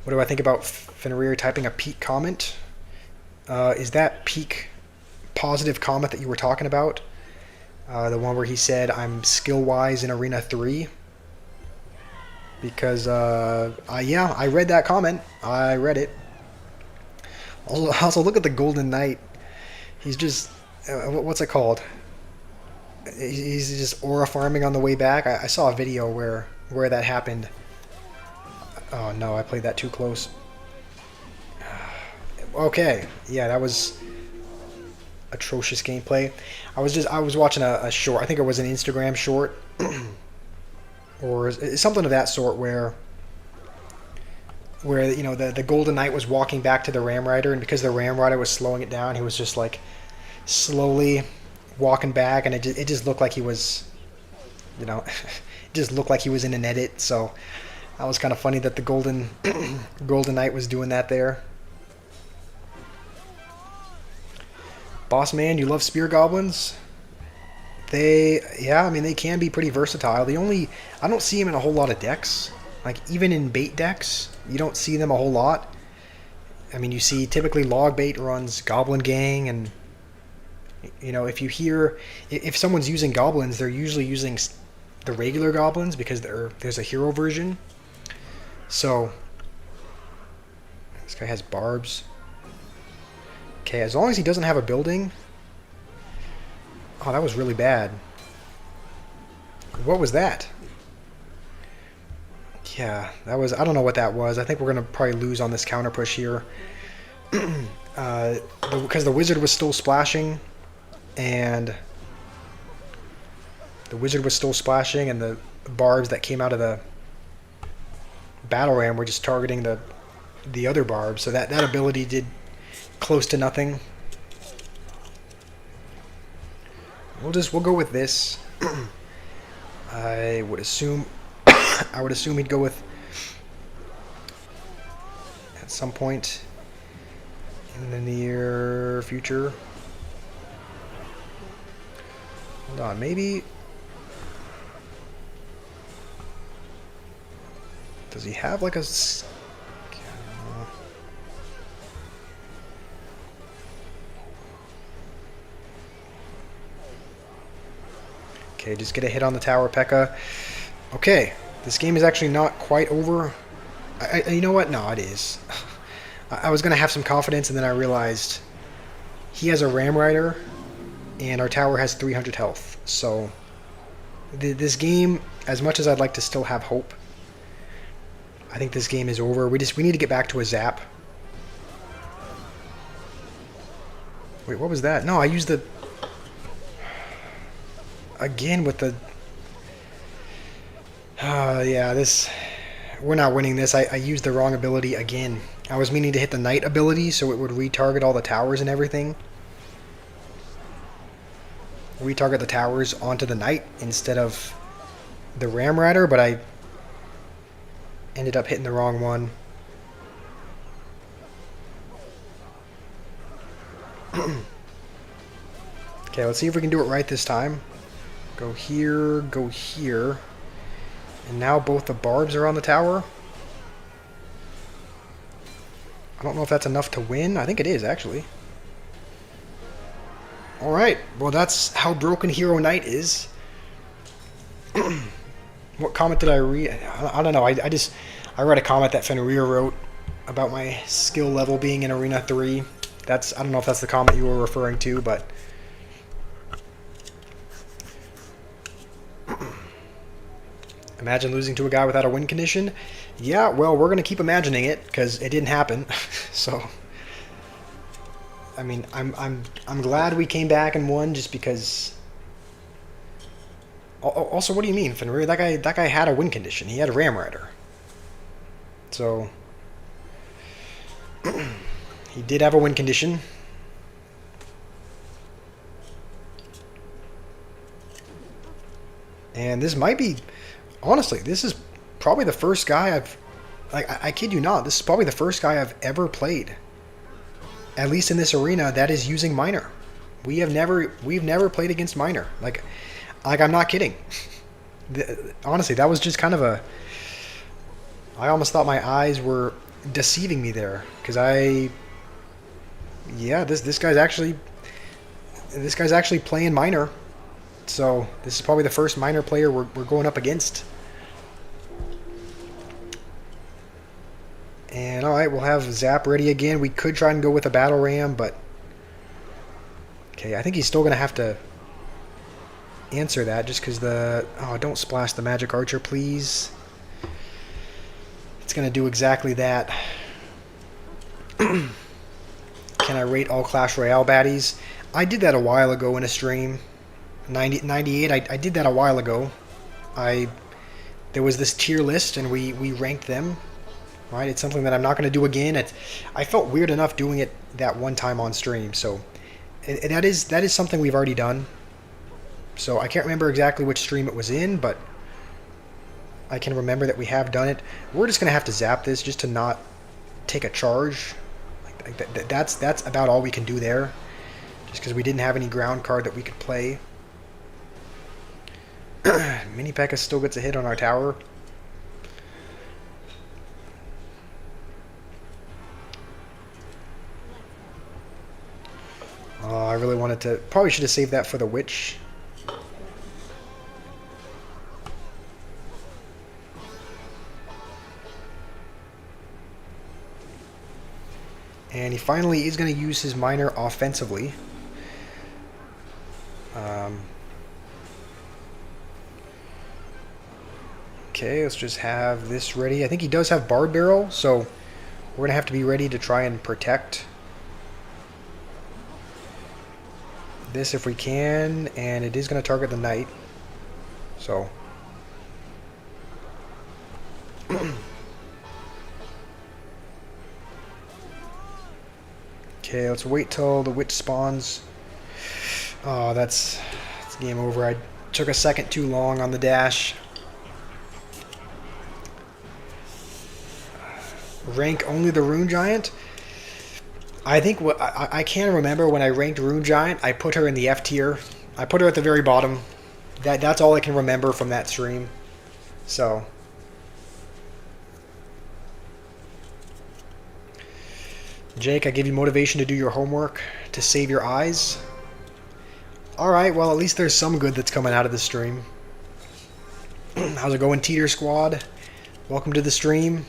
What do I think about Fenrir typing a peak comment? Is that peak positive comment that you were talking about? The one where he said, I'm skill-wise in Arena 3? Because, yeah, I read that comment. I read it. Also, look at the Golden Knight. He's just, what's it called? He's just aura farming on the way back. I saw a video where that happened. Oh no, I played that too close. Okay, yeah, that was atrocious gameplay. I was watching a short. I think it was an Instagram short, or something of that sort, where you know the Golden Knight was walking back to the Ram Rider, and because the Ram Rider was slowing it down, he was just like slowly walking back, and it just looked like he was, you know, it just looked like he was in an edit. So that was kind of funny that the Golden Knight was doing that there. Boss man, you love spear goblins? Yeah, I mean, they can be pretty versatile. I don't see them in a whole lot of decks. Like, even in bait decks, you don't see them a whole lot. I mean, you see typically log bait runs Goblin Gang, and, you know, if someone's using goblins, they're usually using the regular goblins because there's a hero version. So, this guy has barbs. Okay, as long as he doesn't have a building. Oh, that was really bad. What was that? Yeah, that was... I don't know what that was. I think we're going to probably lose on this counter push here. Because the wizard was still splashing. And... the wizard was still splashing, and the barbs that came out of the battle ram were just targeting the other barbs. So that ability did close to nothing. We'll go with this. I would assume he'd go with at some point in the near future. Hold on, maybe. Does he have like a... Okay, just get a hit on the tower, P.E.K.K.A. Okay, this game is actually not quite over. You know what? No, it is. I was going to have some confidence, and then I realized he has a Ram Rider, and our tower has 300 health. So, this game, as much as I'd like to still have hope, I think this game is over. We need to get back to a zap. Wait, what was that? No, I used the... Again with the... yeah, this... We're not winning this. I used the wrong ability again. I was meaning to hit the Knight ability so it would retarget all the towers and everything. Retarget the towers onto the Knight instead of the Ram Rider, but I ended up hitting the wrong one. Okay, let's see if we can do it right this time. Go here, go here. And now both the barbs are on the tower. I don't know if that's enough to win. I think it is, actually. Alright, well that's how broken Hero Knight is. What comment did I read? I don't know. I read a comment that Fenrir wrote about my skill level being in Arena 3. I don't know if that's the comment you were referring to, but... Imagine losing to a guy without a win condition? Yeah, well, we're going to keep imagining it, because it didn't happen. So... I mean, I'm glad we came back and won just because... Also, what do you mean, Fenrir? That guy had a win condition. He had a Ram Rider. So... He did have a win condition. And this might be, honestly, this is probably the first guy I kid you not, this is probably the first guy I've ever played, at least in this arena, that is using Miner. We've never played against Miner. Like I'm not kidding. Honestly, that was just kind of I almost thought my eyes were deceiving me there, because this guy's actually playing Miner. So this is probably the first Miner player we're going up against. And alright, we'll have Zap ready again. We could try and go with a Battle Ram, but okay, I think he's still going to have to answer that, just because don't splash the Magic Archer, please. It's going to do exactly that. Can I rate all Clash Royale baddies? I did that a while ago in a stream. 98, I did that a while ago. There was this tier list, and we ranked them. Right, it's something that I'm not going to do again. I felt weird enough doing it that one time on stream, so that is something we've already done. So I can't remember exactly which stream it was in, but I can remember that we have done it. We're just going to have to zap this just to not take a charge. That's about all we can do there, just because we didn't have any ground card that we could play. Mini P.E.K.K.A still gets a hit on our tower. I really wanted to... Probably should have saved that for the Witch. And he finally is going to use his Miner offensively. Okay, let's just have this ready. I think he does have Bard Barrel, so we're going to have to be ready to try and protect this if we can, and it is going to target the Knight. So okay, let's wait till the Witch spawns. Oh, that's game over. I took a second too long on the dash. Rank only the Rune Giant. I think I can't remember when I ranked Rune Giant. I put her in the F tier. I put her at the very bottom. That's all I can remember from that stream. So Jake, I give you motivation to do your homework, to save your eyes. Alright, well at least there's some good that's coming out of the stream. How's it going, Teeter Squad? Welcome to the stream.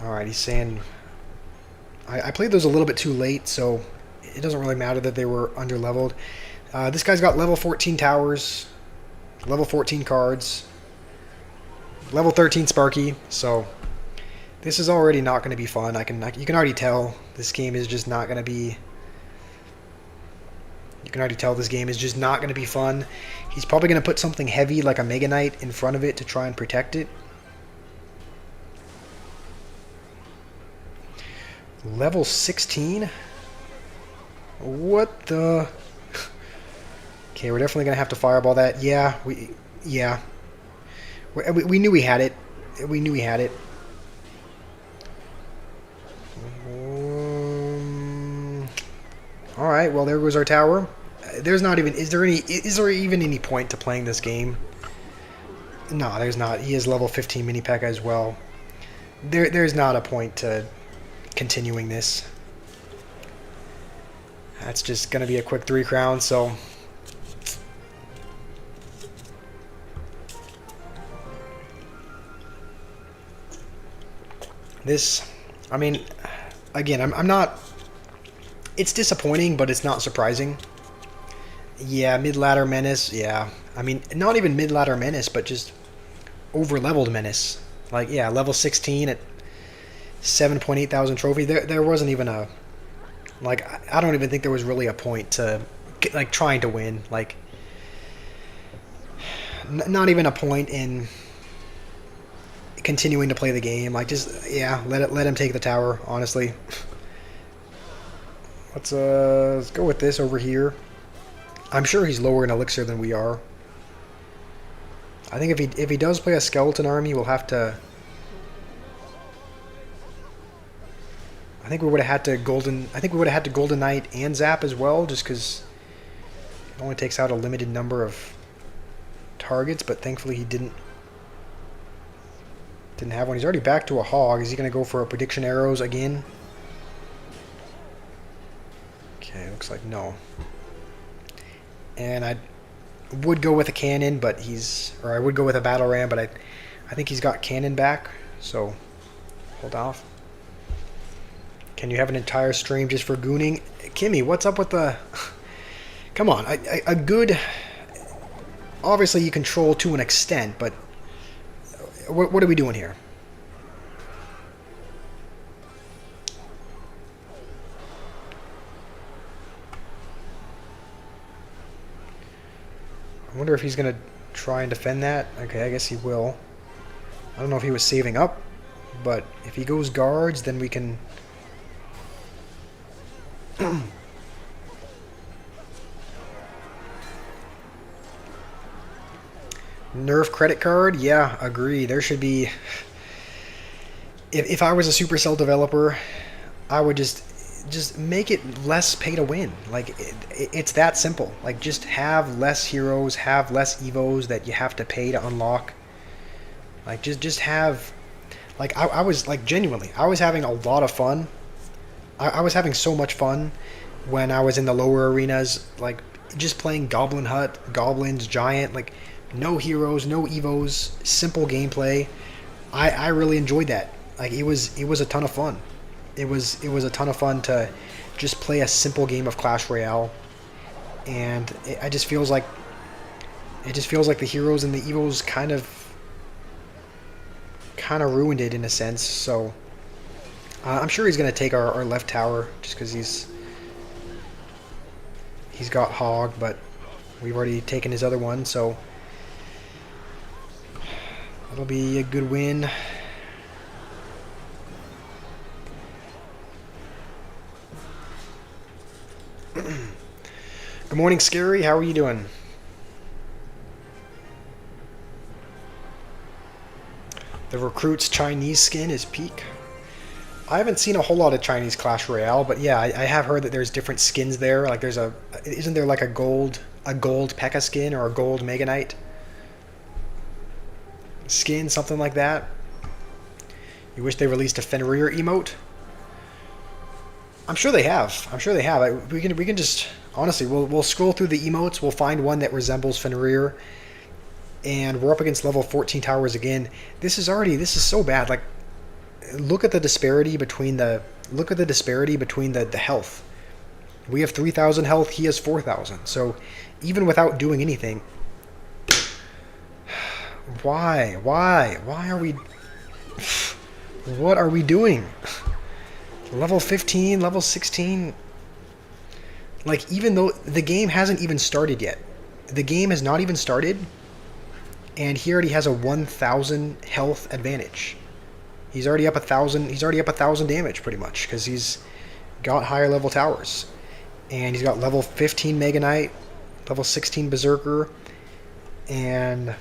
Alright, he's saying... I played those a little bit too late, so it doesn't really matter that they were under-leveled. This guy's got level 14 towers, level 14 cards, level 13 Sparky, so this is already not going to be fun. You can already tell this game is just not going to be... You can already tell this game is just not going to be fun. He's probably going to put something heavy like a Mega Knight in front of it to try and protect it. Level 16? What the... Okay, we're definitely going to have to fireball that. Yeah, we knew we had it. We knew we had it. Alright, well there goes our tower. There's not even... Is there even any point to playing this game? No, there's not. He is level 15 Mini P.E.K.K.A as well. There's not a point to continuing this. That's just going to be a quick 3 crown, so... This, I mean, again, I'm not... It's disappointing, but it's not surprising. Yeah, mid-ladder Menace, yeah. I mean, not even mid-ladder Menace, but just over-leveled Menace. Like, yeah, level 16 at 7.8 thousand trophy. There wasn't even a... Like, I don't even think there was really a point to, like, trying to win. Like, not even a point in continuing to play the game. Like, just, yeah, let him take the tower, honestly. Let's go with this over here. I'm sure he's lower in elixir than we are. I think if he does play a skeleton army, we'll have to. I think we would have had to golden knight and zap as well, just because it only takes out a limited number of targets. But thankfully he didn't have one. He's already back to a hog. Is he going to go for a prediction arrows again? Okay, looks like no. And I would go with a cannon, but I would go with a battle ram, but I think he's got cannon back, so hold off. Can you have an entire stream just for gooning? Kimmy, what's up with the... Come on, a good... Obviously you control to an extent, but what are we doing here? I wonder if he's going to try and defend that. Okay, I guess he will. I don't know if he was saving up, but if he goes guards, then we can... Nerf credit card? Yeah, agree. There should be... If I was a Supercell developer, I would just make it less pay to win. Like, it's that simple. Like, just have less heroes, have less evos that you have to pay to unlock. Like, just have... Like, I was, like, genuinely, I was having a lot of fun. I was having so much fun when I was in the lower arenas, like, just playing Goblin Hut, Goblins, Giant, like, no heroes, no evos, simple gameplay. I really enjoyed that. Like, it was a ton of fun. It was a ton of fun to just play a simple game of Clash Royale, and it just feels like the heroes and the evos kind of ruined it in a sense. So I'm sure he's gonna take our left tower just because he's got hog, but we've already taken his other one, so that'll be a good win. Good morning, Scary. How are you doing? The recruit's Chinese skin is peak. I haven't seen a whole lot of Chinese Clash Royale, but yeah, I have heard that there's different skins there. Like, isn't there like a gold P.E.K.K.A skin or a gold Mega Knight skin, something like that? You wish they released a Fenrir emote? I'm sure they have. We can just honestly, we'll scroll through the emotes. We'll find one that resembles Fenrir, and we're up against level 14 towers again. This is so bad. Like, look at the disparity between the health. We have 3,000 health. He has 4,000. So even without doing anything, why are we? What are we doing? Level 15, level 16. Like, even though the game hasn't even started yet. The game has not even started, and he already has a 1,000 health advantage. He's already up 1,000. He's already up 1,000 damage pretty much because he's got higher level towers, and he's got level 15 Mega Knight, level 16 Berserker, and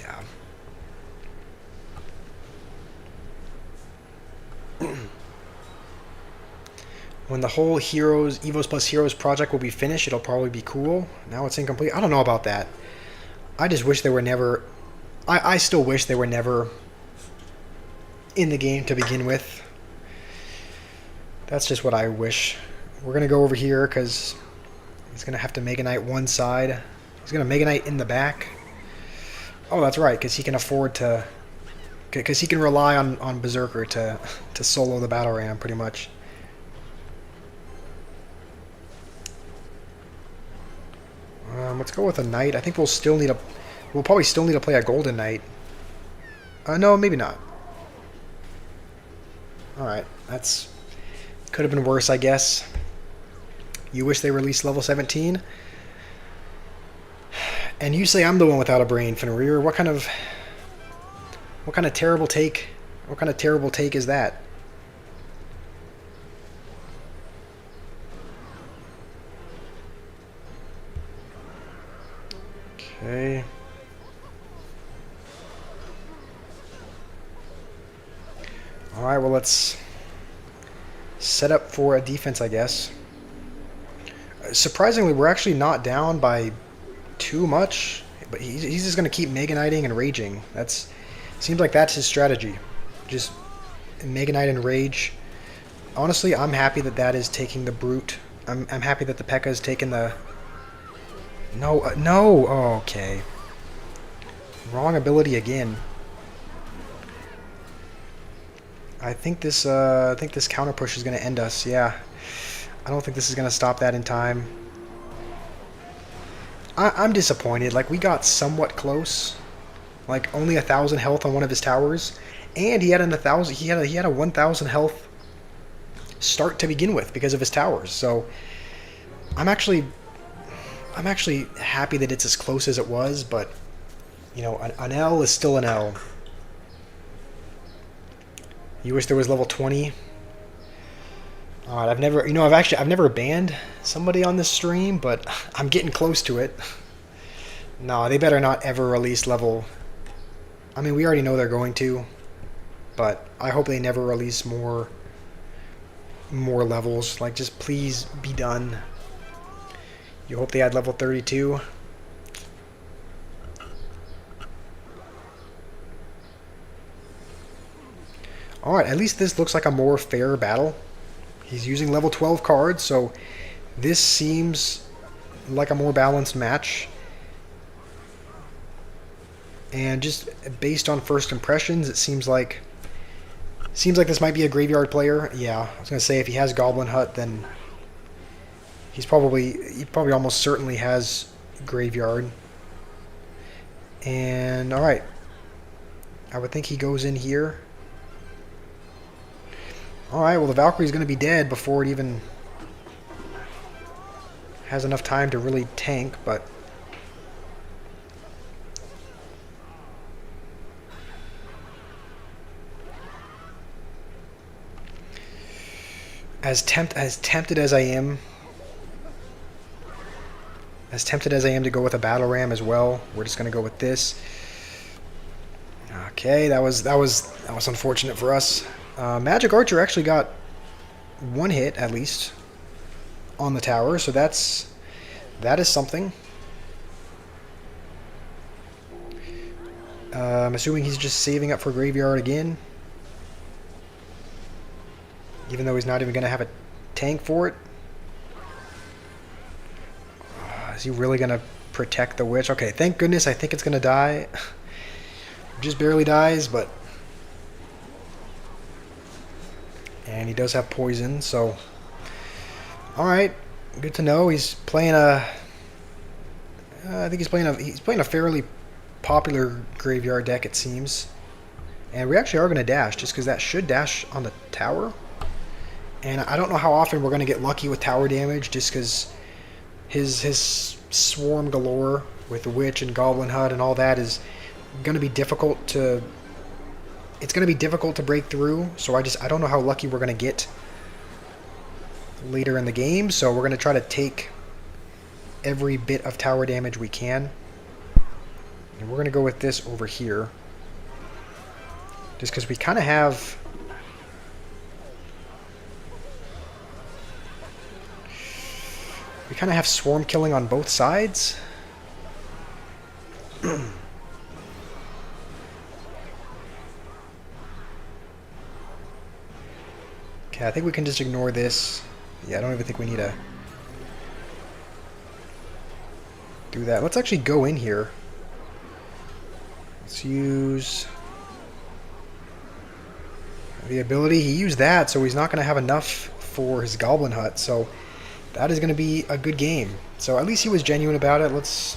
yeah. When the whole Evos plus Heroes project will be finished, it'll probably be cool. Now it's incomplete. I don't know about that. I just wish they were never... I still wish they were never in the game to begin with. That's just what I wish. We're going to go over here because he's going to have to Mega Knight one side. He's going to Mega Knight in the back. Oh, that's right, because he can afford to... Because he can rely on Berserker to solo the Battle Ram, pretty much. Let's go with a Knight. I think we'll probably still need to play a Golden Knight. No, maybe not. Alright, that's... Could have been worse, I guess. You wish they released level 17? And you say I'm the one without a brain, Fenrir. What kind of terrible take? What kind of terrible take is that? Okay. Alright, well, let's set up for a defense, I guess. Surprisingly, we're actually not down by too much, but he's just going to keep Mega Knighting and Raging. Seems like that's his strategy. Just Mega Knight and Rage. Honestly, I'm happy that is taking the Brute. I'm happy that the P.E.K.K.A is taking the... No, no! Oh, okay. Wrong ability again. I think this counter push is going to end us. Yeah, I don't think this is going to stop that in time. I'm disappointed. Like, we got somewhat close. Like, only 1,000 health on one of his towers, and he had a 1,000 health start to begin with because of his towers. So I'm actually happy that it's as close as it was, but you know, an L is still an L. You wish there was level 20. Alright, I've never banned somebody on this stream, but I'm getting close to it. No, they better not ever release level... I mean, we already know they're going to, but I hope they never release more levels. Like, just please be done. You hope they add level 32. Alright, at least this looks like a more fair battle. He's using level 12 cards, so this seems like a more balanced match. And just based on first impressions, it seems like this might be a graveyard player. Yeah, I was gonna say if he has Goblin Hut, then he probably almost certainly has graveyard. And alright, I would think he goes in here. Alright, well, the Valkyrie's going to be dead before it even has enough time to really tank, but... As tempted as I am to go with a Battle Ram as well, we're just going to go with this. Okay, that was unfortunate for us. Magic Archer actually got one hit, at least, on the tower, so that is something. I'm assuming he's just saving up for Graveyard again, even though he's not even going to have a tank for it. Is he really going to protect the Witch? Okay, thank goodness. I think it's going to die. Just barely dies, but... And he does have poison, so... Alright, good to know. He's playing a... I think he's playing a fairly popular graveyard deck, it seems. And we actually are going to dash, just because that should dash on the tower. And I don't know how often we're going to get lucky with tower damage, just because his Swarm Galore with the Witch and Goblin Hut and all that is going to be difficult to... It's going to be difficult to break through, so I don't know how lucky we're going to get later in the game, so we're going to try to take every bit of tower damage we can. And we're going to go with this over here. Just because we kind of have... We kind of have swarm killing on both sides. Okay, I think we can just ignore this. Yeah, I don't even think we need to do that. Let's actually go in here. Let's use the ability. He used that, so he's not going to have enough for his Goblin Hut. So that is going to be a good game. So at least he was genuine about it. Let's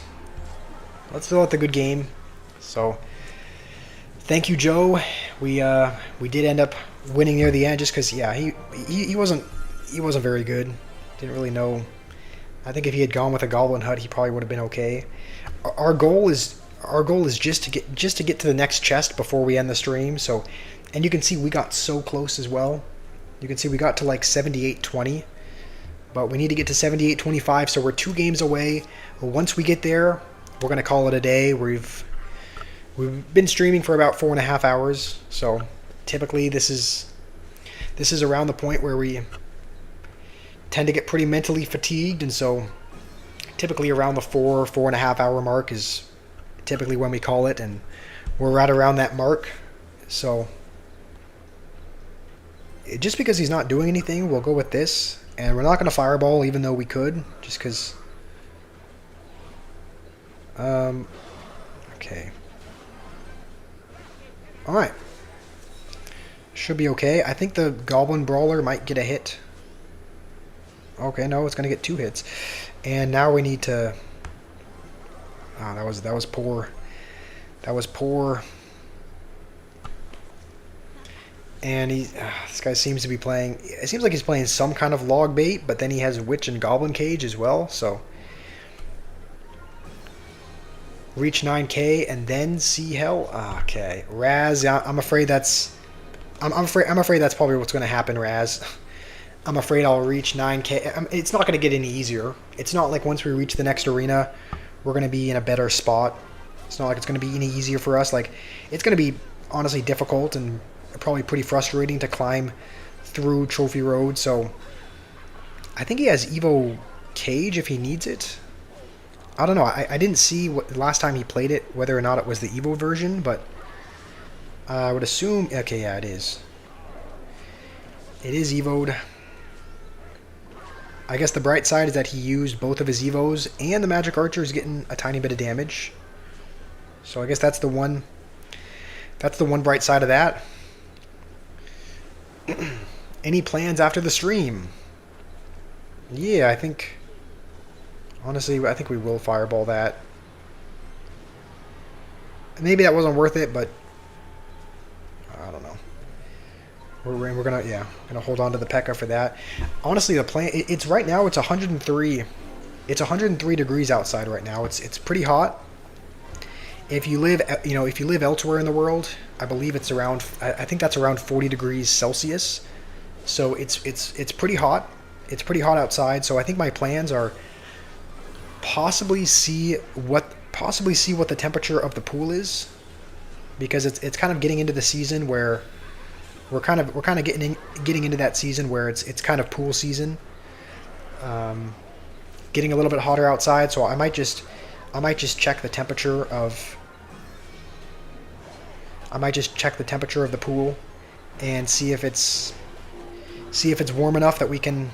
fill out the good game. So thank you, Joe. We did end up winning near the end, just because he wasn't very good. Didn't really know. I think if he had gone with a Goblin Hut, he probably would have been okay. Our goal is just to get to the next chest before we end the stream. So, and you can see we got so close as well. You can see we got to like 78-20, but we need to get to 78-25. So we're 2 games away. Once we get there, we're gonna call it a day. We've been streaming for about 4.5 hours. So typically this is around the point where we tend to get pretty mentally fatigued, and so typically around the 4.5 hour mark is typically when we call it, and we're right around that mark. So just because he's not doing anything, we'll go with this, and we're not going to fireball even though we could, just because. Okay. All right. Should be okay. I think the Goblin Brawler might get a hit. Okay, no, it's going to get 2 hits. And now we need to... Ah, that was poor. That was poor. And this guy seems to be playing... It seems like he's playing some kind of log bait, but then he has Witch and Goblin Cage as well, so... Reach 9k and then see hell? Okay. Raz, I'm afraid that's... I'm afraid that's probably what's going to happen, Raz. I'm afraid I'll reach 9k. It's not going to get any easier. It's not like once we reach the next arena, we're going to be in a better spot. It's not like it's going to be any easier for us. Like, it's going to be honestly difficult and probably pretty frustrating to climb through Trophy Road. So I think he has Evo Cage if he needs it. I don't know. I didn't see what last time he played it, whether or not it was the Evo version, but I would assume... Okay, yeah, it is. It is Evo'd. I guess the bright side is that he used both of his Evos, and the Magic Archer is getting a tiny bit of damage. So I guess that's the one... That's the one bright side of that. Any plans after the stream? Yeah, I think... Honestly, I think we will fireball that. Maybe that wasn't worth it, but... I don't know. We're gonna hold on to the P.E.K.K.A. for that. Honestly, the plan... It's right now, it's 103... It's 103 degrees outside right now. It's pretty hot. If you live, if you live elsewhere in the world, I believe it's around... I think that's around 40 degrees Celsius. So it's pretty hot. It's pretty hot outside, so I think my plans are... possibly see what the temperature of the pool is, because it's kind of getting into the season where we're kind of getting into that season where it's kind of pool season, getting a little bit hotter outside. So I might just check the temperature of the pool and see if it's warm enough that we can,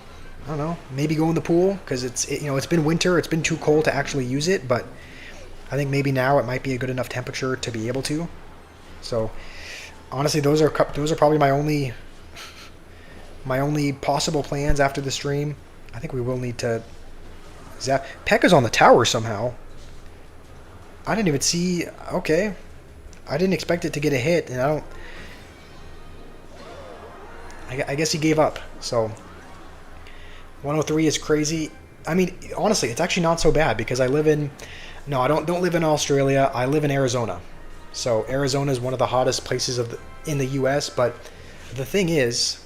I don't know, maybe go in the pool, because it's been winter. It's been too cold to actually use it, but I think maybe now it might be a good enough temperature to be able to. So honestly, those are probably my only possible plans after the stream. I think we will need to zap. P.E.K.K.A's on the tower somehow. I didn't even see. Okay, I didn't expect it to get a hit, and I guess he gave up. So 103 is crazy. I mean, honestly, it's actually not so bad, because I live in... No, I don't live in Australia. I live in Arizona. So Arizona is one of the hottest places in the U.S., but the thing is,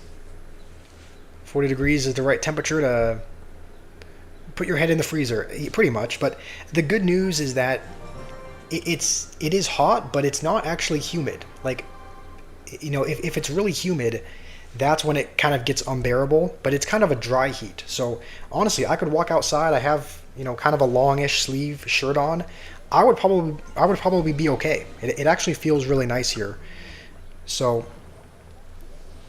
40 degrees is the right temperature to put your head in the freezer, pretty much. But the good news is that it is hot, but it's not actually humid. Like, if it's really humid, that's when it kind of gets unbearable, but it's kind of a dry heat. So honestly, I could walk outside. I have, kind of a longish sleeve shirt on. I would probably be okay. It actually feels really nice here. So,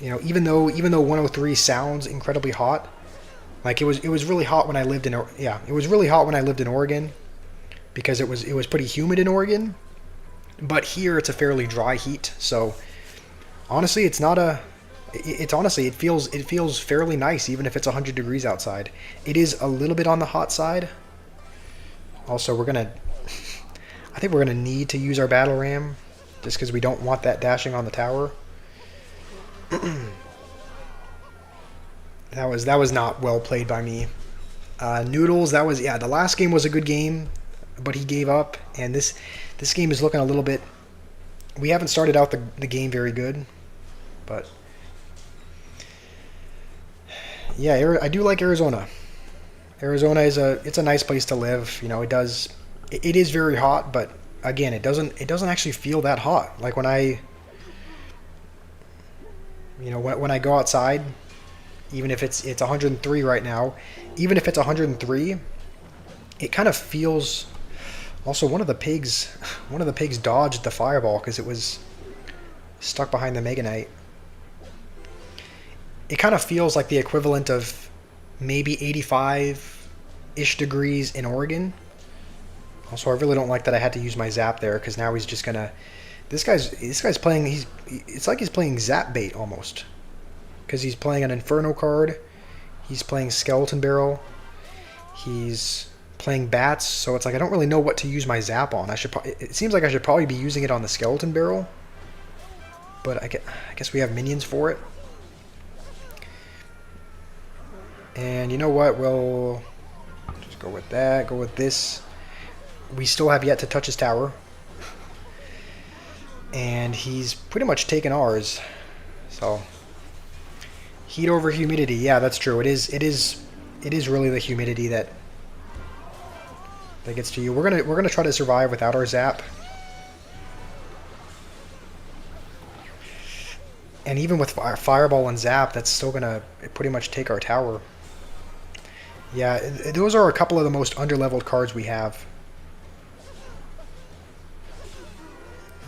even though 103 sounds incredibly hot, like it was really hot when I lived in it was really hot when I lived in Oregon, because it was pretty humid in Oregon. But here it's a fairly dry heat. So honestly, it feels fairly nice, even if it's 100 degrees outside. It is a little bit on the hot side. Also, I think we're gonna need to use our battle ram, just because we don't want that dashing on the tower. That was not well played by me. Noodles, the last game was a good game. but he gave up, and this game is looking a little bit. We haven't started out the game very good, but yeah, I do like Arizona. Arizona is it's a nice place to live. You know, it is very hot, but again, it doesn't actually feel that hot. Like when when I go outside, even if it's 103 right now, even if it's 103, it kind of feels. Also, one of the pigs dodged the fireball because it was stuck behind the Mega Knight. It kind of feels like the equivalent of maybe 85-ish degrees in Oregon. Also, I really don't like that I had to use my zap there because now he's just gonna. This guy's playing. It's like he's playing zap bait almost, because he's playing an Inferno card. He's playing Skeleton Barrel. He's playing bats, so it's like I don't really know what to use my zap on. It seems like I should probably be using it on the Skeleton Barrel, but I guess we have minions for it. And you know what? We'll just go with that. Go with this. We still have yet to touch his tower, and he's pretty much taken ours. So heat over humidity. Yeah, that's true. It is really the humidity that gets to you. We're gonna try to survive without our zap. And even with fireball and zap, that's still gonna pretty much take our tower. Yeah, those are a couple of the most underleveled cards we have.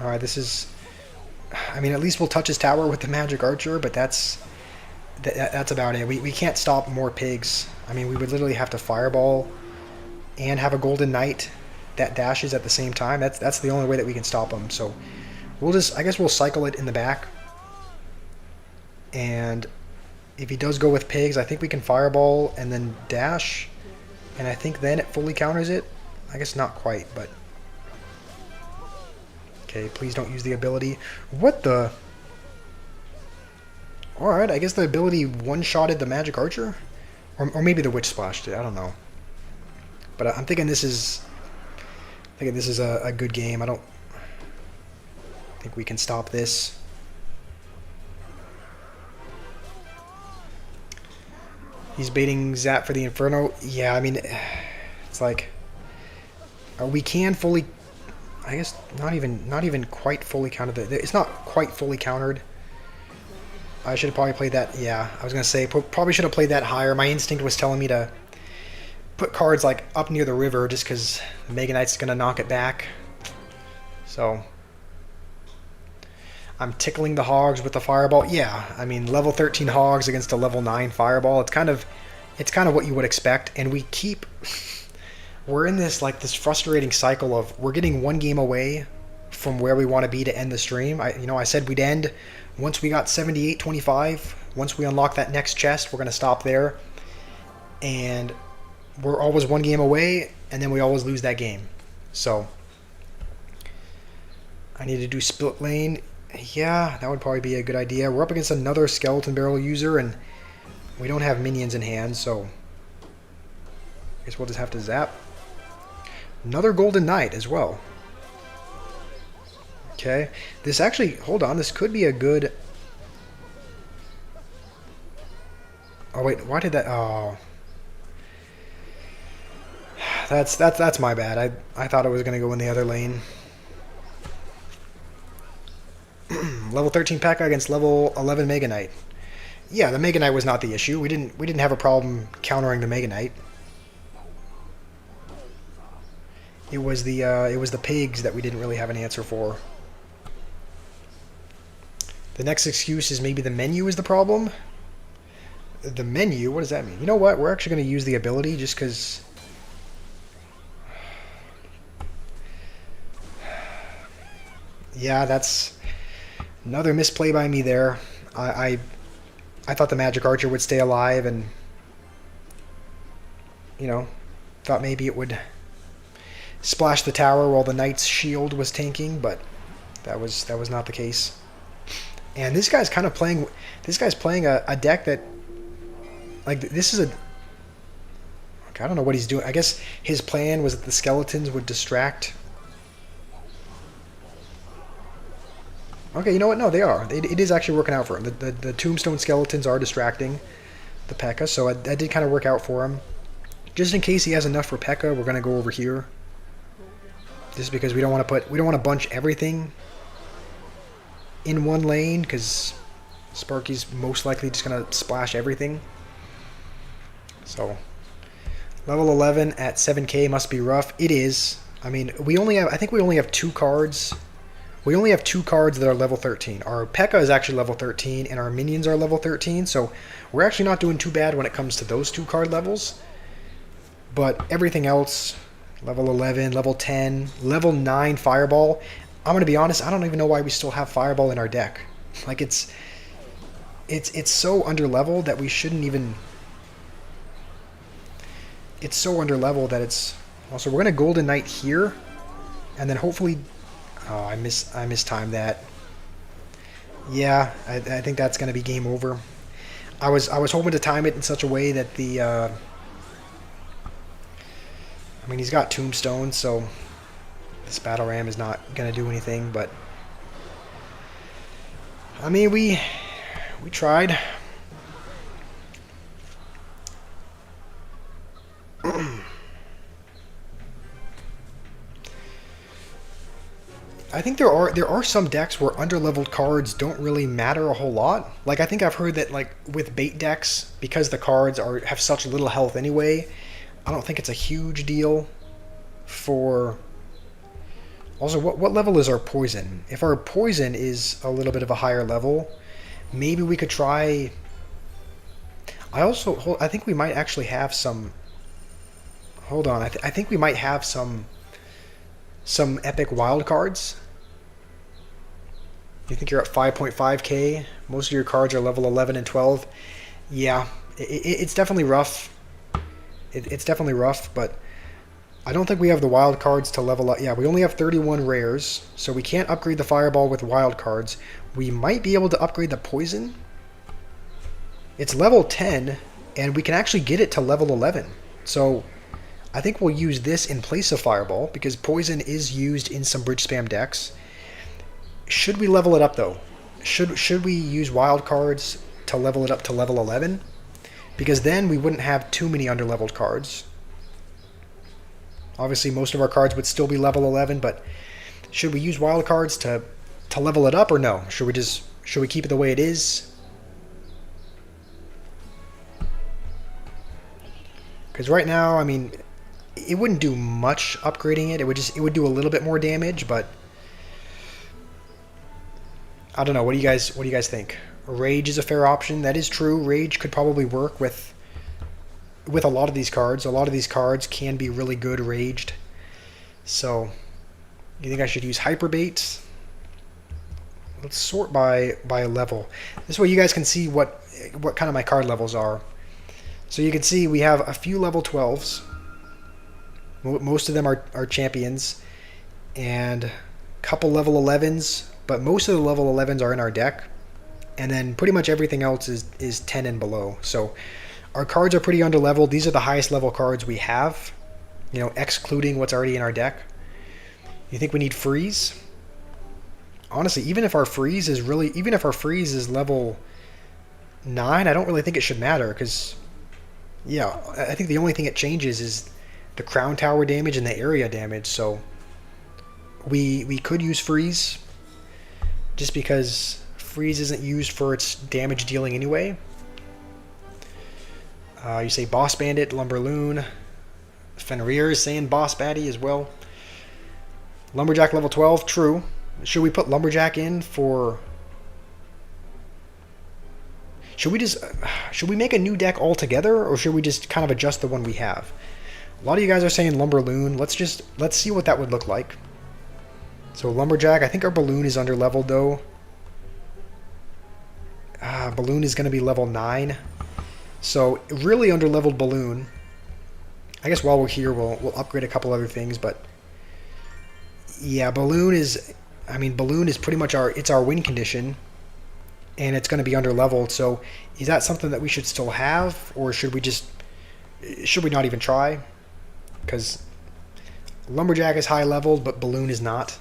Alright, this is. I mean, at least we'll touch his tower with the Magic Archer, but that's about it. We can't stop more pigs. I mean, we would literally have to fireball and have a Golden Knight that dashes at the same time. That's the only way that we can stop him. So I guess we'll cycle it in the back. And if he does go with pigs, I think we can fireball and then dash. And I think then it fully counters it. I guess not quite, but. Okay, please don't use the ability. What the? Alright, I guess the ability one-shotted the Magic Archer? Or maybe the Witch splashed it, I don't know. But I'm thinking this is a good game. I don't think we can stop this. He's baiting Zap for the Inferno. Yeah, I mean, it's like we can fully. I guess not even quite fully countered. It's not quite fully countered. I should have probably played that. Yeah, I was gonna say probably should have played that higher. My instinct was telling me to put cards like up near the river just because Mega Knight's gonna knock it back. So I'm tickling the hogs with the fireball. Yeah, I mean level 13 hogs against a level 9 fireball. It's kind of what you would expect, and we're in this frustrating cycle of we're getting one game away from where we want to be to end the stream. I said we'd end once we got 78-25. Once we unlock that next chest, we're gonna stop there, and we're always one game away, and then we always lose that game. So I need to do split lane. Yeah, that would probably be a good idea. We're up against another Skeleton Barrel user, and we don't have minions in hand, so I guess we'll just have to zap. Another Golden Knight as well. Okay. This actually, hold on, this could be a good. Oh wait, why did that? Oh, that's my bad. I thought it was gonna go in the other lane. Level 13 P.E.K.K.A against level 11 Mega Knight. Yeah, the Mega Knight was not the issue. We didn't have a problem countering the Mega Knight. It was the pigs that we didn't really have an answer for. The next excuse is maybe the menu is the problem. The menu? What does that mean? You know what? We're actually going to use the ability just because. Yeah, that's another misplay by me there. I thought the Magic Archer would stay alive, and thought maybe it would splash the tower while the Knight's shield was tanking, but that was not the case. And this guy's kind of playing. This guy's playing a deck that, like, this is a. Okay, I don't know what he's doing. I guess his plan was that the skeletons would distract. Okay, you know what? No, they are. It is actually working out for him. The tombstone skeletons are distracting the P.E.K.K.A, so that did kind of work out for him. Just in case he has enough for P.E.K.K.A, we're gonna go over here. Just because we don't want to bunch everything in one lane, because Sparky's most likely just gonna splash everything. So level 11 at 7k must be rough. It is. I mean, I think we only have 2 cards. We only have 2 cards that are level 13. Our P.E.K.K.A is actually level 13, and our minions are level 13, so we're actually not doing too bad when it comes to those 2 card levels. But everything else, level 11, level 10, level 9 Fireball, I'm going to be honest, I don't even know why we still have Fireball in our deck. Like, it's so underleveled that we shouldn't even... It's so underleveled that it's... Also, we're going to Golden Knight here, and then hopefully... Oh, I mistimed that. Yeah, I think that's going to be game over. I was hoping to time it in such a way that the... I mean, he's got Tombstone, so this Battle Ram is not going to do anything, but... I mean, we tried. I think there are some decks where underleveled cards don't really matter a whole lot. Like, I think I've heard that, like, with bait decks, because the cards have such little health anyway, I don't think it's a huge deal for... Also, what level is our poison? If our poison is a little bit of a higher level, maybe we could try... I think we might actually have some... Hold on, I think we might have some epic wild cards. You think you're at 5.5k? Most of your cards are level 11 and 12. Yeah, it's definitely rough. It's definitely rough, but I don't think we have the wild cards to level up. Yeah, we only have 31 rares, so we can't upgrade the Fireball with wild cards. We might be able to upgrade the Poison. It's level 10, and we can actually get it to level 11. So I think we'll use this in place of Fireball, because Poison is used in some bridge spam decks. Should we level it up, though? Should we use wild cards to level it up to level 11? Because then we wouldn't have too many underleveled cards. Obviously, most of our cards would still be level 11, but should we use wild cards to level it up, or no? Should we keep it the way it is? Because right now, I mean, it wouldn't do much upgrading it. It would do a little bit more damage, but I don't know. What do you guys think? Rage is a fair option. That is true. Rage could probably work with a lot of these cards. A lot of these cards can be really good raged. So, you think I should use Hyperbait? Let's sort by level. This way you guys can see what kind of my card levels are. So you can see we have a few level 12s. Most of them are champions, and a couple level 11s, but most of the level 11s are in our deck, and then pretty much everything else is 10 and below. So our cards are pretty underleveled. These are the highest level cards we have, you know, excluding what's already in our deck. You think we need Freeze? Honestly, even if our Freeze is level 9, I don't really think it should matter, because, yeah, I think the only thing it changes is the Crown Tower damage and the area damage, so we could use Freeze, just because Freeze isn't used for its damage dealing anyway. You say Boss Bandit, Lumberloon. Fenrir is saying Boss Baddie as well. Lumberjack level 12, true. Should we put Lumberjack in for... Should we make a new deck altogether, or should we just kind of adjust the one we have? A lot of you guys are saying Lumberloon. Let's see what that would look like. So Lumberjack, I think our Balloon is underleveled though. Balloon is going to be level 9. So really underleveled Balloon. I guess while we're here, we'll upgrade a couple other things, but yeah, Balloon is pretty much our win condition, and it's going to be underleveled. So is that something that we should still have, or should we just Should we not even try? Because Lumberjack is high leveled, but Balloon is not.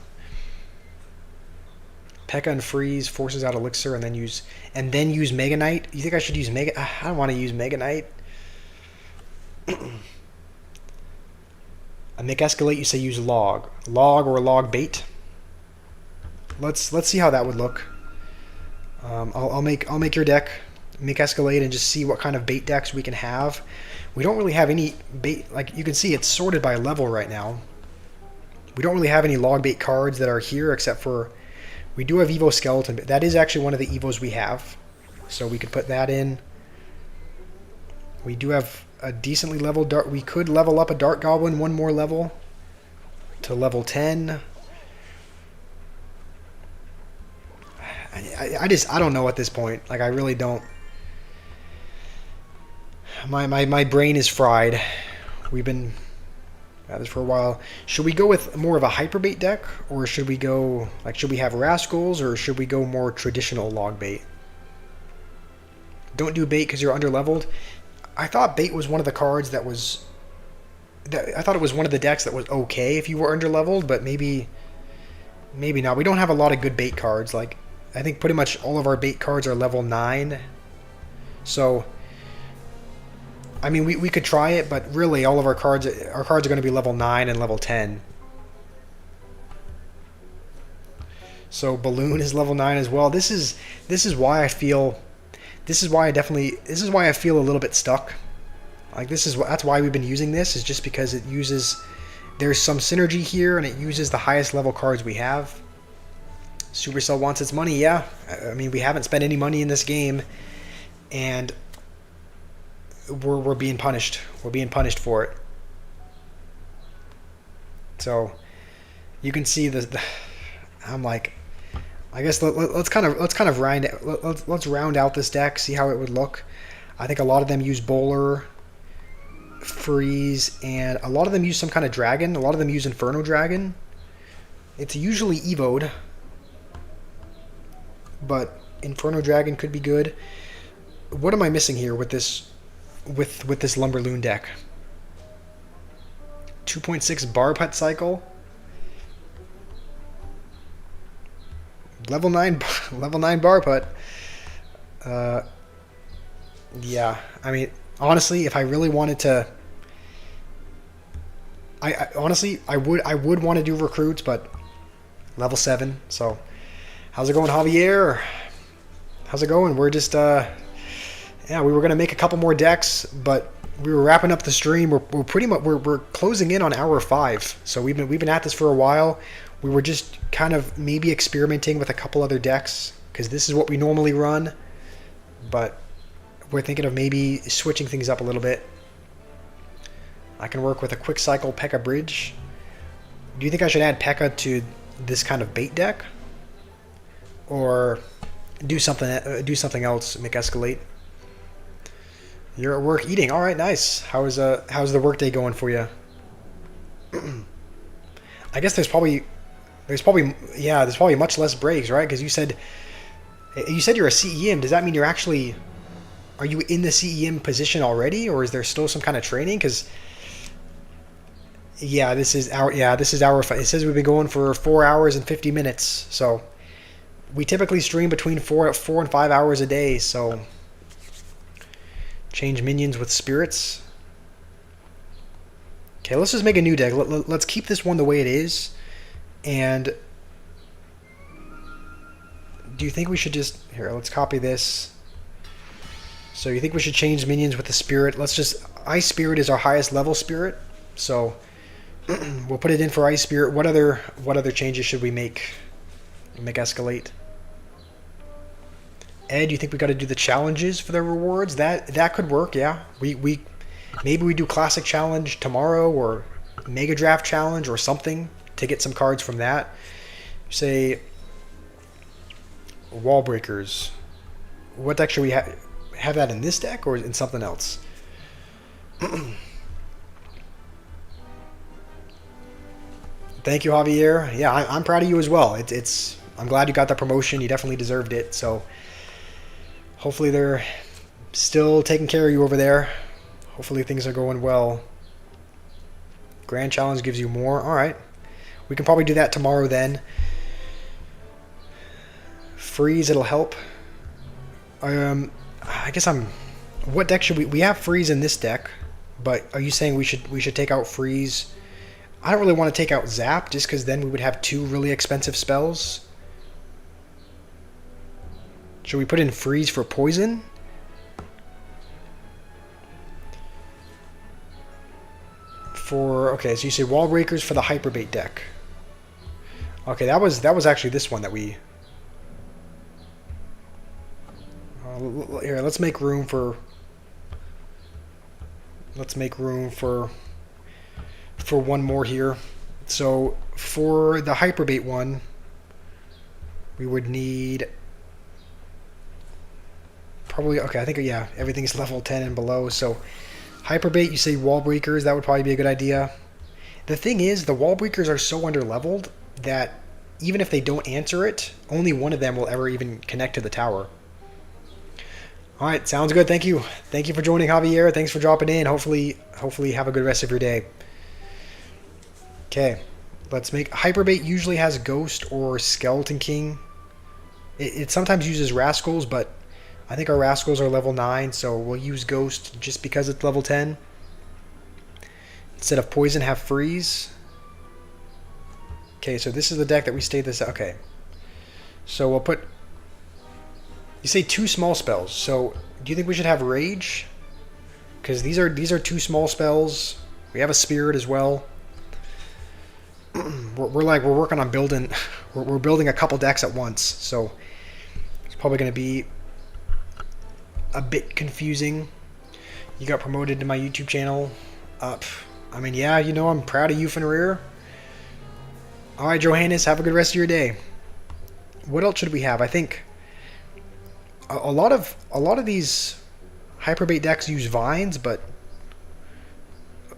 P.E.K.K.A and Freeze forces out Elixir and then use Mega Knight. You think I should use Mega? I don't want to use Mega Knight. A Make Escalate, you say use Log or Log Bait. Let's see how that would look. I'll make your deck Make Escalate and just see what kind of bait decks we can have. We don't really have any bait, like you can see it's sorted by level right now. We don't really have any log bait cards that are here except for we do have Evo Skeleton, but that is actually one of the Evos we have. So we could put that in. We do have a decently leveled Dart. We could level up a Dart Goblin one more level to level 10. I don't know at this point. Like I really don't. My brain is fried. We've been at this for a while. Should we go with more of a hyperbait deck, or should we go like should we have Rascals, or should we go more traditional log bait? Don't do bait because you're underleveled. I thought bait was one of the cards that was. I thought it was one of the decks that was okay if you were underleveled, but maybe not. We don't have a lot of good bait cards. Like I think pretty much all of our bait cards are level 9. So I mean, we could try it, but really all of our cards are going to be level 9 and level 10. So Balloon is level 9 as well. This is why I feel I feel a little bit stuck. Like that's why we've been using this, is just because it uses, there's some synergy here and it uses the highest level cards we have. Supercell wants its money, yeah. I mean, we haven't spent any money in this game and we're being punished. We're being punished for it. So you can see I'm like, I guess let's kind of round out this deck, see how it would look. I think a lot of them use Bowler, Freeze, and a lot of them use some kind of dragon. A lot of them use Inferno Dragon. It's usually evoed, but Inferno Dragon could be good. What am I missing here with this this Lumberloon deck? 2.6 bar putt cycle. Level 9 bar putt. Yeah, I mean, honestly, if I really wanted to, I would want to do recruits, but level 7. So, how's it going, Javier? How's it going? We're just yeah, we were gonna make a couple more decks, but we were wrapping up the stream. We're pretty much we're closing in on hour 5. So we've been at this for a while. We were just kind of maybe experimenting with a couple other decks because this is what we normally run, but we're thinking of maybe switching things up a little bit. I can work with a quick cycle P.E.K.K.A bridge. Do you think I should add P.E.K.K.A to this kind of bait deck, or do something else? Make Escalate. You're at work eating. All right, nice. How's the work day going for you? I guess there's probably much less breaks, right? Because you said you're a CEM. Does that mean are you in the CEM position already, or is there still some kind of training? Because this is our 5. It says we've been going for 4 hours and 50 minutes. So we typically stream between 4 and 5 hours a day. So change minions with spirits. Okay, let's just make a new deck. Let's keep this one the way it is. And do you think we should just... Here, let's copy this. So you think we should change minions with the spirit? Let's just... Ice Spirit is our highest level spirit. So we'll put it in for Ice Spirit. What other changes should we make? Make Escalate. Ed, you think we got to do the challenges for the rewards? That could work, yeah. Maybe we do Classic Challenge tomorrow, or Mega Draft Challenge or something to get some cards from that. Say Wall Breakers. What deck should we have that in this deck or in something else? Thank you, Javier. Yeah, I'm proud of you as well. I'm glad you got the promotion. You definitely deserved it. So hopefully they're still taking care of you over there. Hopefully things are going well. Grand Challenge gives you more. Alright. We can probably do that tomorrow then. Freeze, it'll help. I guess I'm... What deck should we... We have Freeze in this deck, but are you saying we should take out Freeze? I don't really want to take out Zap, just because then we would have 2 really expensive spells. Should we put in Freeze for Poison? Okay, so you say Wall Breakers for the Hyperbait deck. Okay, that was actually this one that we... Here, let's make room for... Let's make room for one more here. So, for the Hyperbait one, we would need... Probably, okay, I think, yeah, everything's level 10 and below, so... Hyperbait, you say Wall Breakers, that would probably be a good idea. The thing is, the Wall Breakers are so underleveled that even if they don't answer it, only one of them will ever even connect to the tower. Alright, sounds good, thank you. Thank you for joining, Javier. Thanks for dropping in. Hopefully have a good rest of your day. Okay, let's make... Hyperbait usually has Ghost or Skeleton King. It sometimes uses Rascals, but I think our Rascals are level 9, so we'll use Ghost just because it's level 10. Instead of Poison, have Freeze. Okay, so this is the deck that we stayed this... Okay. So we'll put... You say 2 small spells, so do you think we should have Rage? Because these are 2 small spells. We have a Spirit as well. we're working on building... We're building a couple decks at once, so it's probably going to be a bit confusing. You got promoted to my YouTube channel. I mean, yeah, you know, I'm proud of you, Fenrir. Alright, Johannes, have a good rest of your day. What else should we have? I think a lot of these Hyperbait decks use Vines, but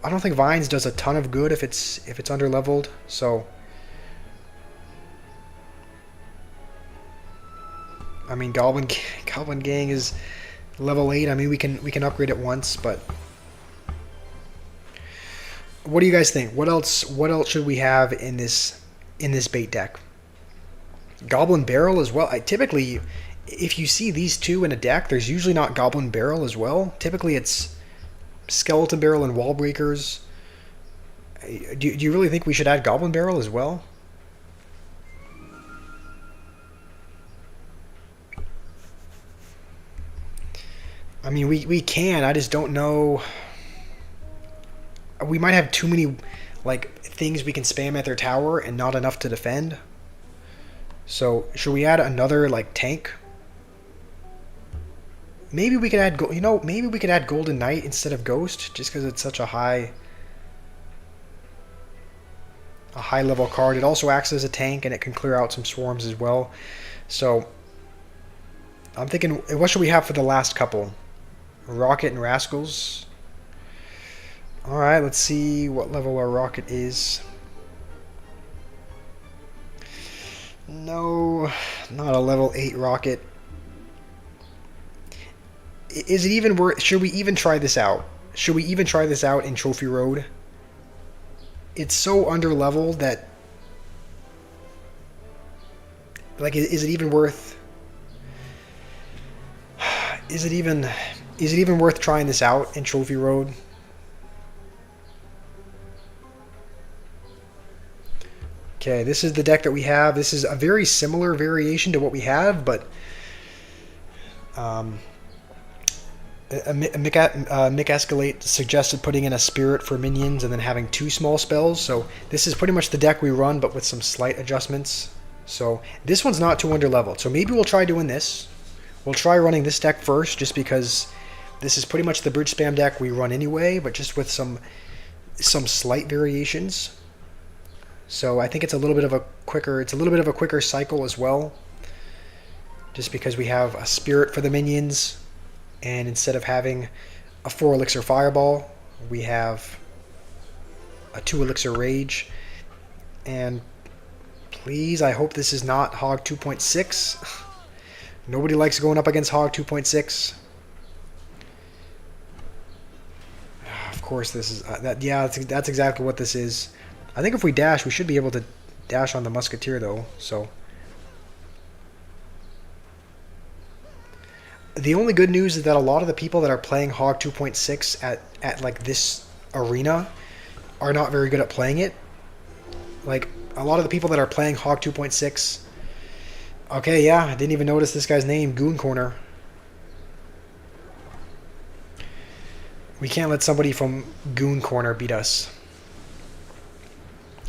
I don't think Vines does a ton of good if it's underleveled, so I mean, Goblin Gang is level 8. I mean, we can upgrade it once, but what do you guys think? What else should we have in this bait deck? Goblin Barrel as well. Typically, if you see these 2 in a deck, there's usually not Goblin Barrel as well. Typically, it's Skeleton Barrel and Wall Breakers. Do you really think we should add Goblin Barrel as well? I mean, we can. I just don't know. We might have too many, like, things we can spam at their tower and not enough to defend. So, should we add another, like, tank? Maybe we could add, maybe we could add Golden Knight instead of Ghost, just because it's such a high level card. It also acts as a tank, and it can clear out some swarms as well. So, I'm thinking, what should we have for the last couple? Rocket and Rascals. Alright, let's see what level our Rocket is. No, not a level 8 Rocket. Is it even worth... Should we even try this out? Should we even try this out in Trophy Road? It's so underleveled that... Like, is it even worth... Is it even worth trying this out in Trophy Road? Okay, this is the deck that we have. This is a very similar variation to what we have, but Mick Escalate suggested putting in a Spirit for minions and then having 2 small spells. So this is pretty much the deck we run, but with some slight adjustments. So this one's not too underleveled. So maybe we'll try doing this. We'll try running this deck first, just because this is pretty much the bridge spam deck we run anyway, but just with some slight variations. So I think it's a little bit of a quicker cycle as well, just because we have a Spirit for the minions, and instead of having a 4 elixir Fireball, we have a 2 elixir Rage. And please, I hope this is not Hog 2.6. Nobody likes going up against Hog 2.6. course, this is that. Yeah, that's exactly what this is. I think if we dash, we should be able to dash on the Musketeer though. So the only good news is that a lot of the people that are playing Hog 2.6 at like this arena are not very good at playing it. Like a lot of the people that are playing Hog 2.6. Okay, yeah, I didn't even notice this guy's name, Goon Corner. We can't let somebody from Goon Corner beat us.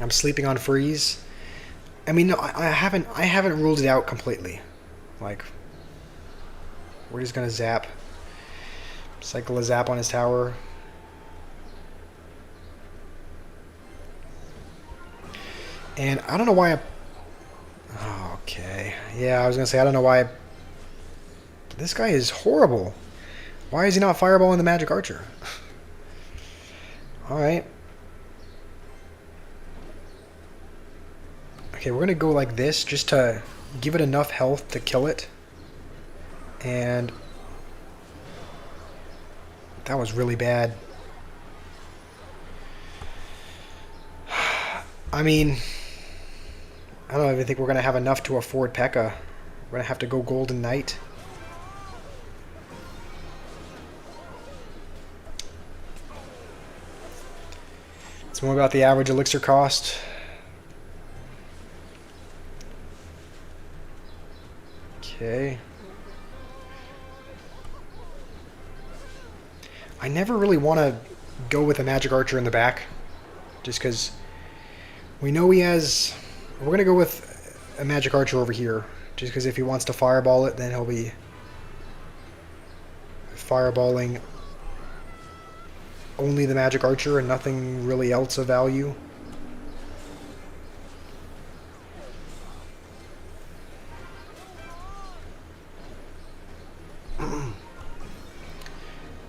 I'm sleeping on freeze. I mean, no, I haven't ruled it out completely. Like, we're just gonna zap. Cycle a zap on his tower. And I don't know why okay. Yeah, I was gonna say I don't know why this guy is horrible. Why is he not fireballing the Magic Archer? Alright. Okay, we're gonna go like this just to give it enough health to kill it. And that was really bad. I mean, I don't even think we're gonna have enough to afford P.E.K.K.A. We're gonna have to go Golden Knight. It's more about the average elixir cost. Okay. I never really want to go with a Magic Archer in the back, just because we know he has... We're going to go with a Magic Archer over here, just because if he wants to fireball it, then he'll be fireballing only the Magic Archer and nothing really else of value.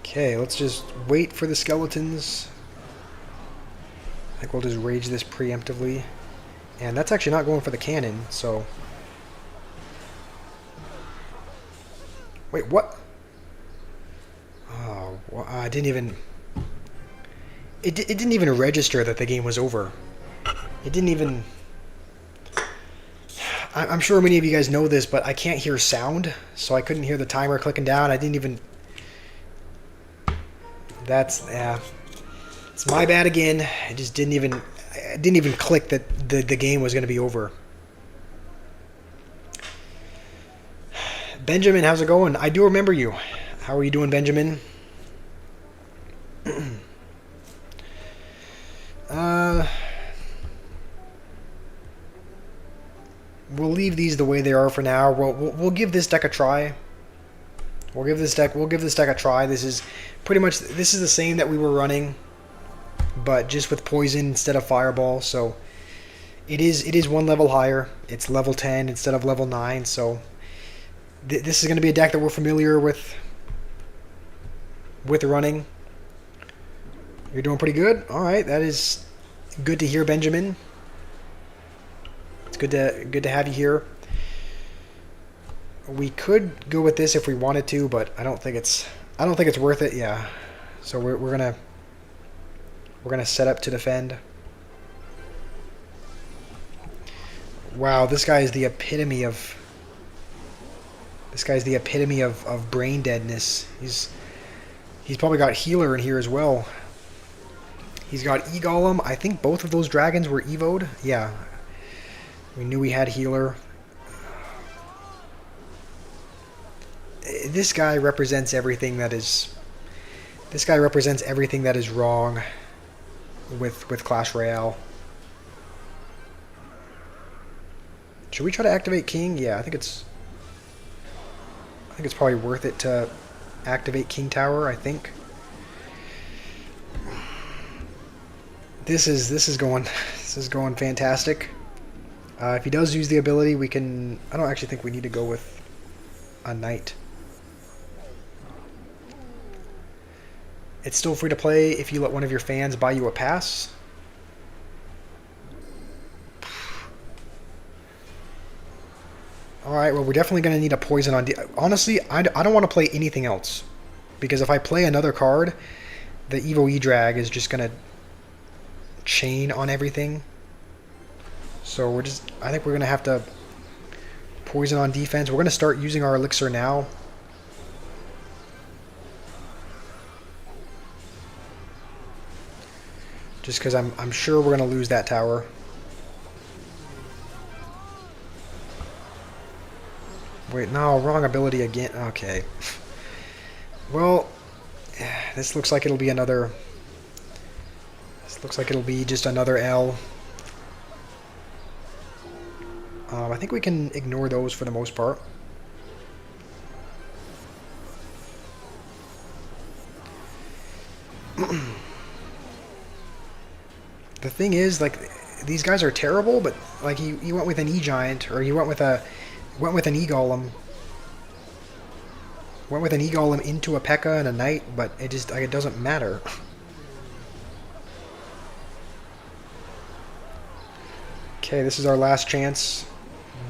Okay, let's just wait for the skeletons. I think we'll just rage this preemptively. And that's actually not going for the cannon, so... Wait, what? Oh, well, I didn't even... It didn't even register that the game was over. It didn't even... I'm sure many of you guys know this, but I can't hear sound, so I couldn't hear the timer clicking down. I didn't even... That's... yeah. It's my bad again. I just didn't even click that the game was going to be over. Benjamin, how's it going? I do remember you. How are you doing, Benjamin? We'll leave these the way they are for now. We'll give this deck a try. We'll give this deck a try. This is pretty much the same that we were running, but just with poison instead of fireball. So it is one level higher. It's level 10 instead of level 9. So this is going to be a deck that we're familiar with running. You're doing pretty good. All right, that is good to hear, Benjamin. It's good to have you here. We could go with this if we wanted to, but I don't think it's worth it. Yeah. So we're gonna set up to defend. Wow, this guy is the epitome of brain deadness. He's probably got healer in here as well. He's got E-Golem. I think both of those dragons were evoed. Yeah. We knew we had healer. This guy represents everything that is wrong with Clash Royale. Should we try to activate King? Yeah, I think it's probably worth it to activate King Tower, I think. This is going fantastic. If he does use the ability, we can... I don't actually think we need to go with a knight. It's still free to play if you let one of your fans buy you a pass. Alright, well, we're definitely going to need a poison on... Honestly, I don't want to play anything else. Because if I play another card, the Evo E-Drag is just gonna chain on everything. So I think we're gonna have to poison on defense. We're gonna start using our elixir now. Just because I'm sure we're gonna lose that tower. Wait, no, wrong ability again. Okay. Well, this looks like it'll be another. This looks like it'll be just another L. I think we can ignore those for the most part. The thing is, like, these guys are terrible, but like he went with an E-Giant, or he went with an E-Golem. Went with an E-Golem into a P.E.K.K.A. and a Knight, but it just, like, it doesn't matter. Okay, this is our last chance.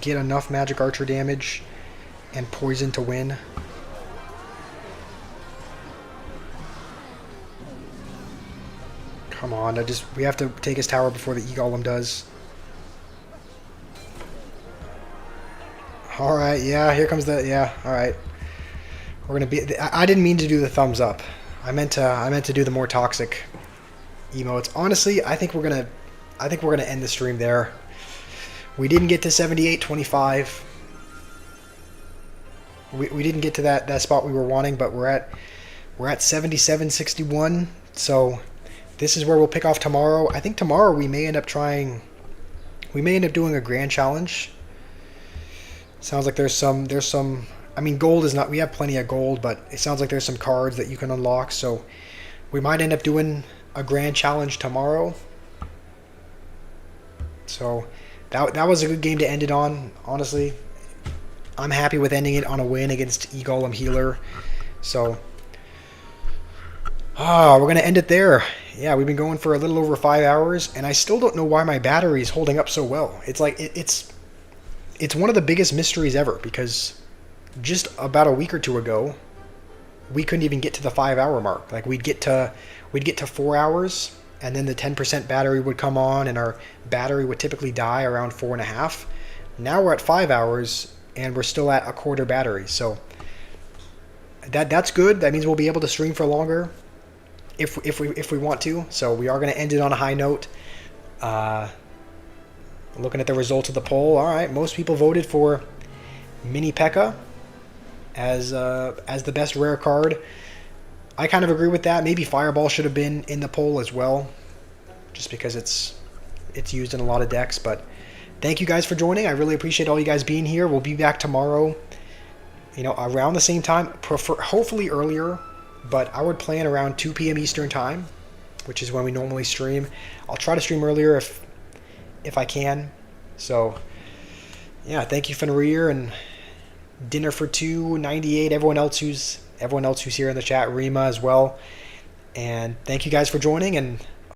Get enough Magic Archer damage and poison to win. Come on, we have to take his tower before the E-Golem does. Alright, yeah, here comes the, yeah, alright. We're gonna be, I didn't mean to do the thumbs up. I meant to do the more toxic emotes. Honestly, I think we're gonna end the stream there. We didn't get to 78-25. We didn't get to that spot we were wanting, but we're at 77-61. So this is where we'll pick off tomorrow. I think tomorrow we may end up doing a grand challenge. Sounds like there's some. I mean, gold is not. We have plenty of gold, but it sounds like there's some cards that you can unlock. So we might end up doing a grand challenge tomorrow. So that was a good game to end it on. Honestly, I'm happy with ending it on a win against E-Golem Healer. So we're gonna end it there. Yeah, we've been going for a little over 5 hours, and I still don't know why my battery is holding up so well. It's like it's one of the biggest mysteries ever, because just about a week or two ago, we couldn't even get to the 5 hour mark. Like we'd get to 4 hours, and then the 10% battery would come on, and our battery would typically die around 4.5. Now we're at 5 hours, and we're still at a quarter battery. So that's good. That means we'll be able to stream for longer if we want to. So we are going to end it on a high note. Looking at the results of the poll, all right, most people voted for Mini P.E.K.K.A. as the best rare card. I kind of agree with that. Maybe Fireball should have been in the poll as well, just because it's used in a lot of decks. But thank you guys for joining. I really appreciate all you guys being here. We'll be back tomorrow, around the same time, hopefully earlier, but I would plan around 2 p.m. Eastern time, which is when we normally stream. I'll try to stream earlier if I can. So yeah, thank you, Fenrir, and Dinner for Two, 98, everyone else who's here in the chat, Rima as well. And thank you guys for joining, and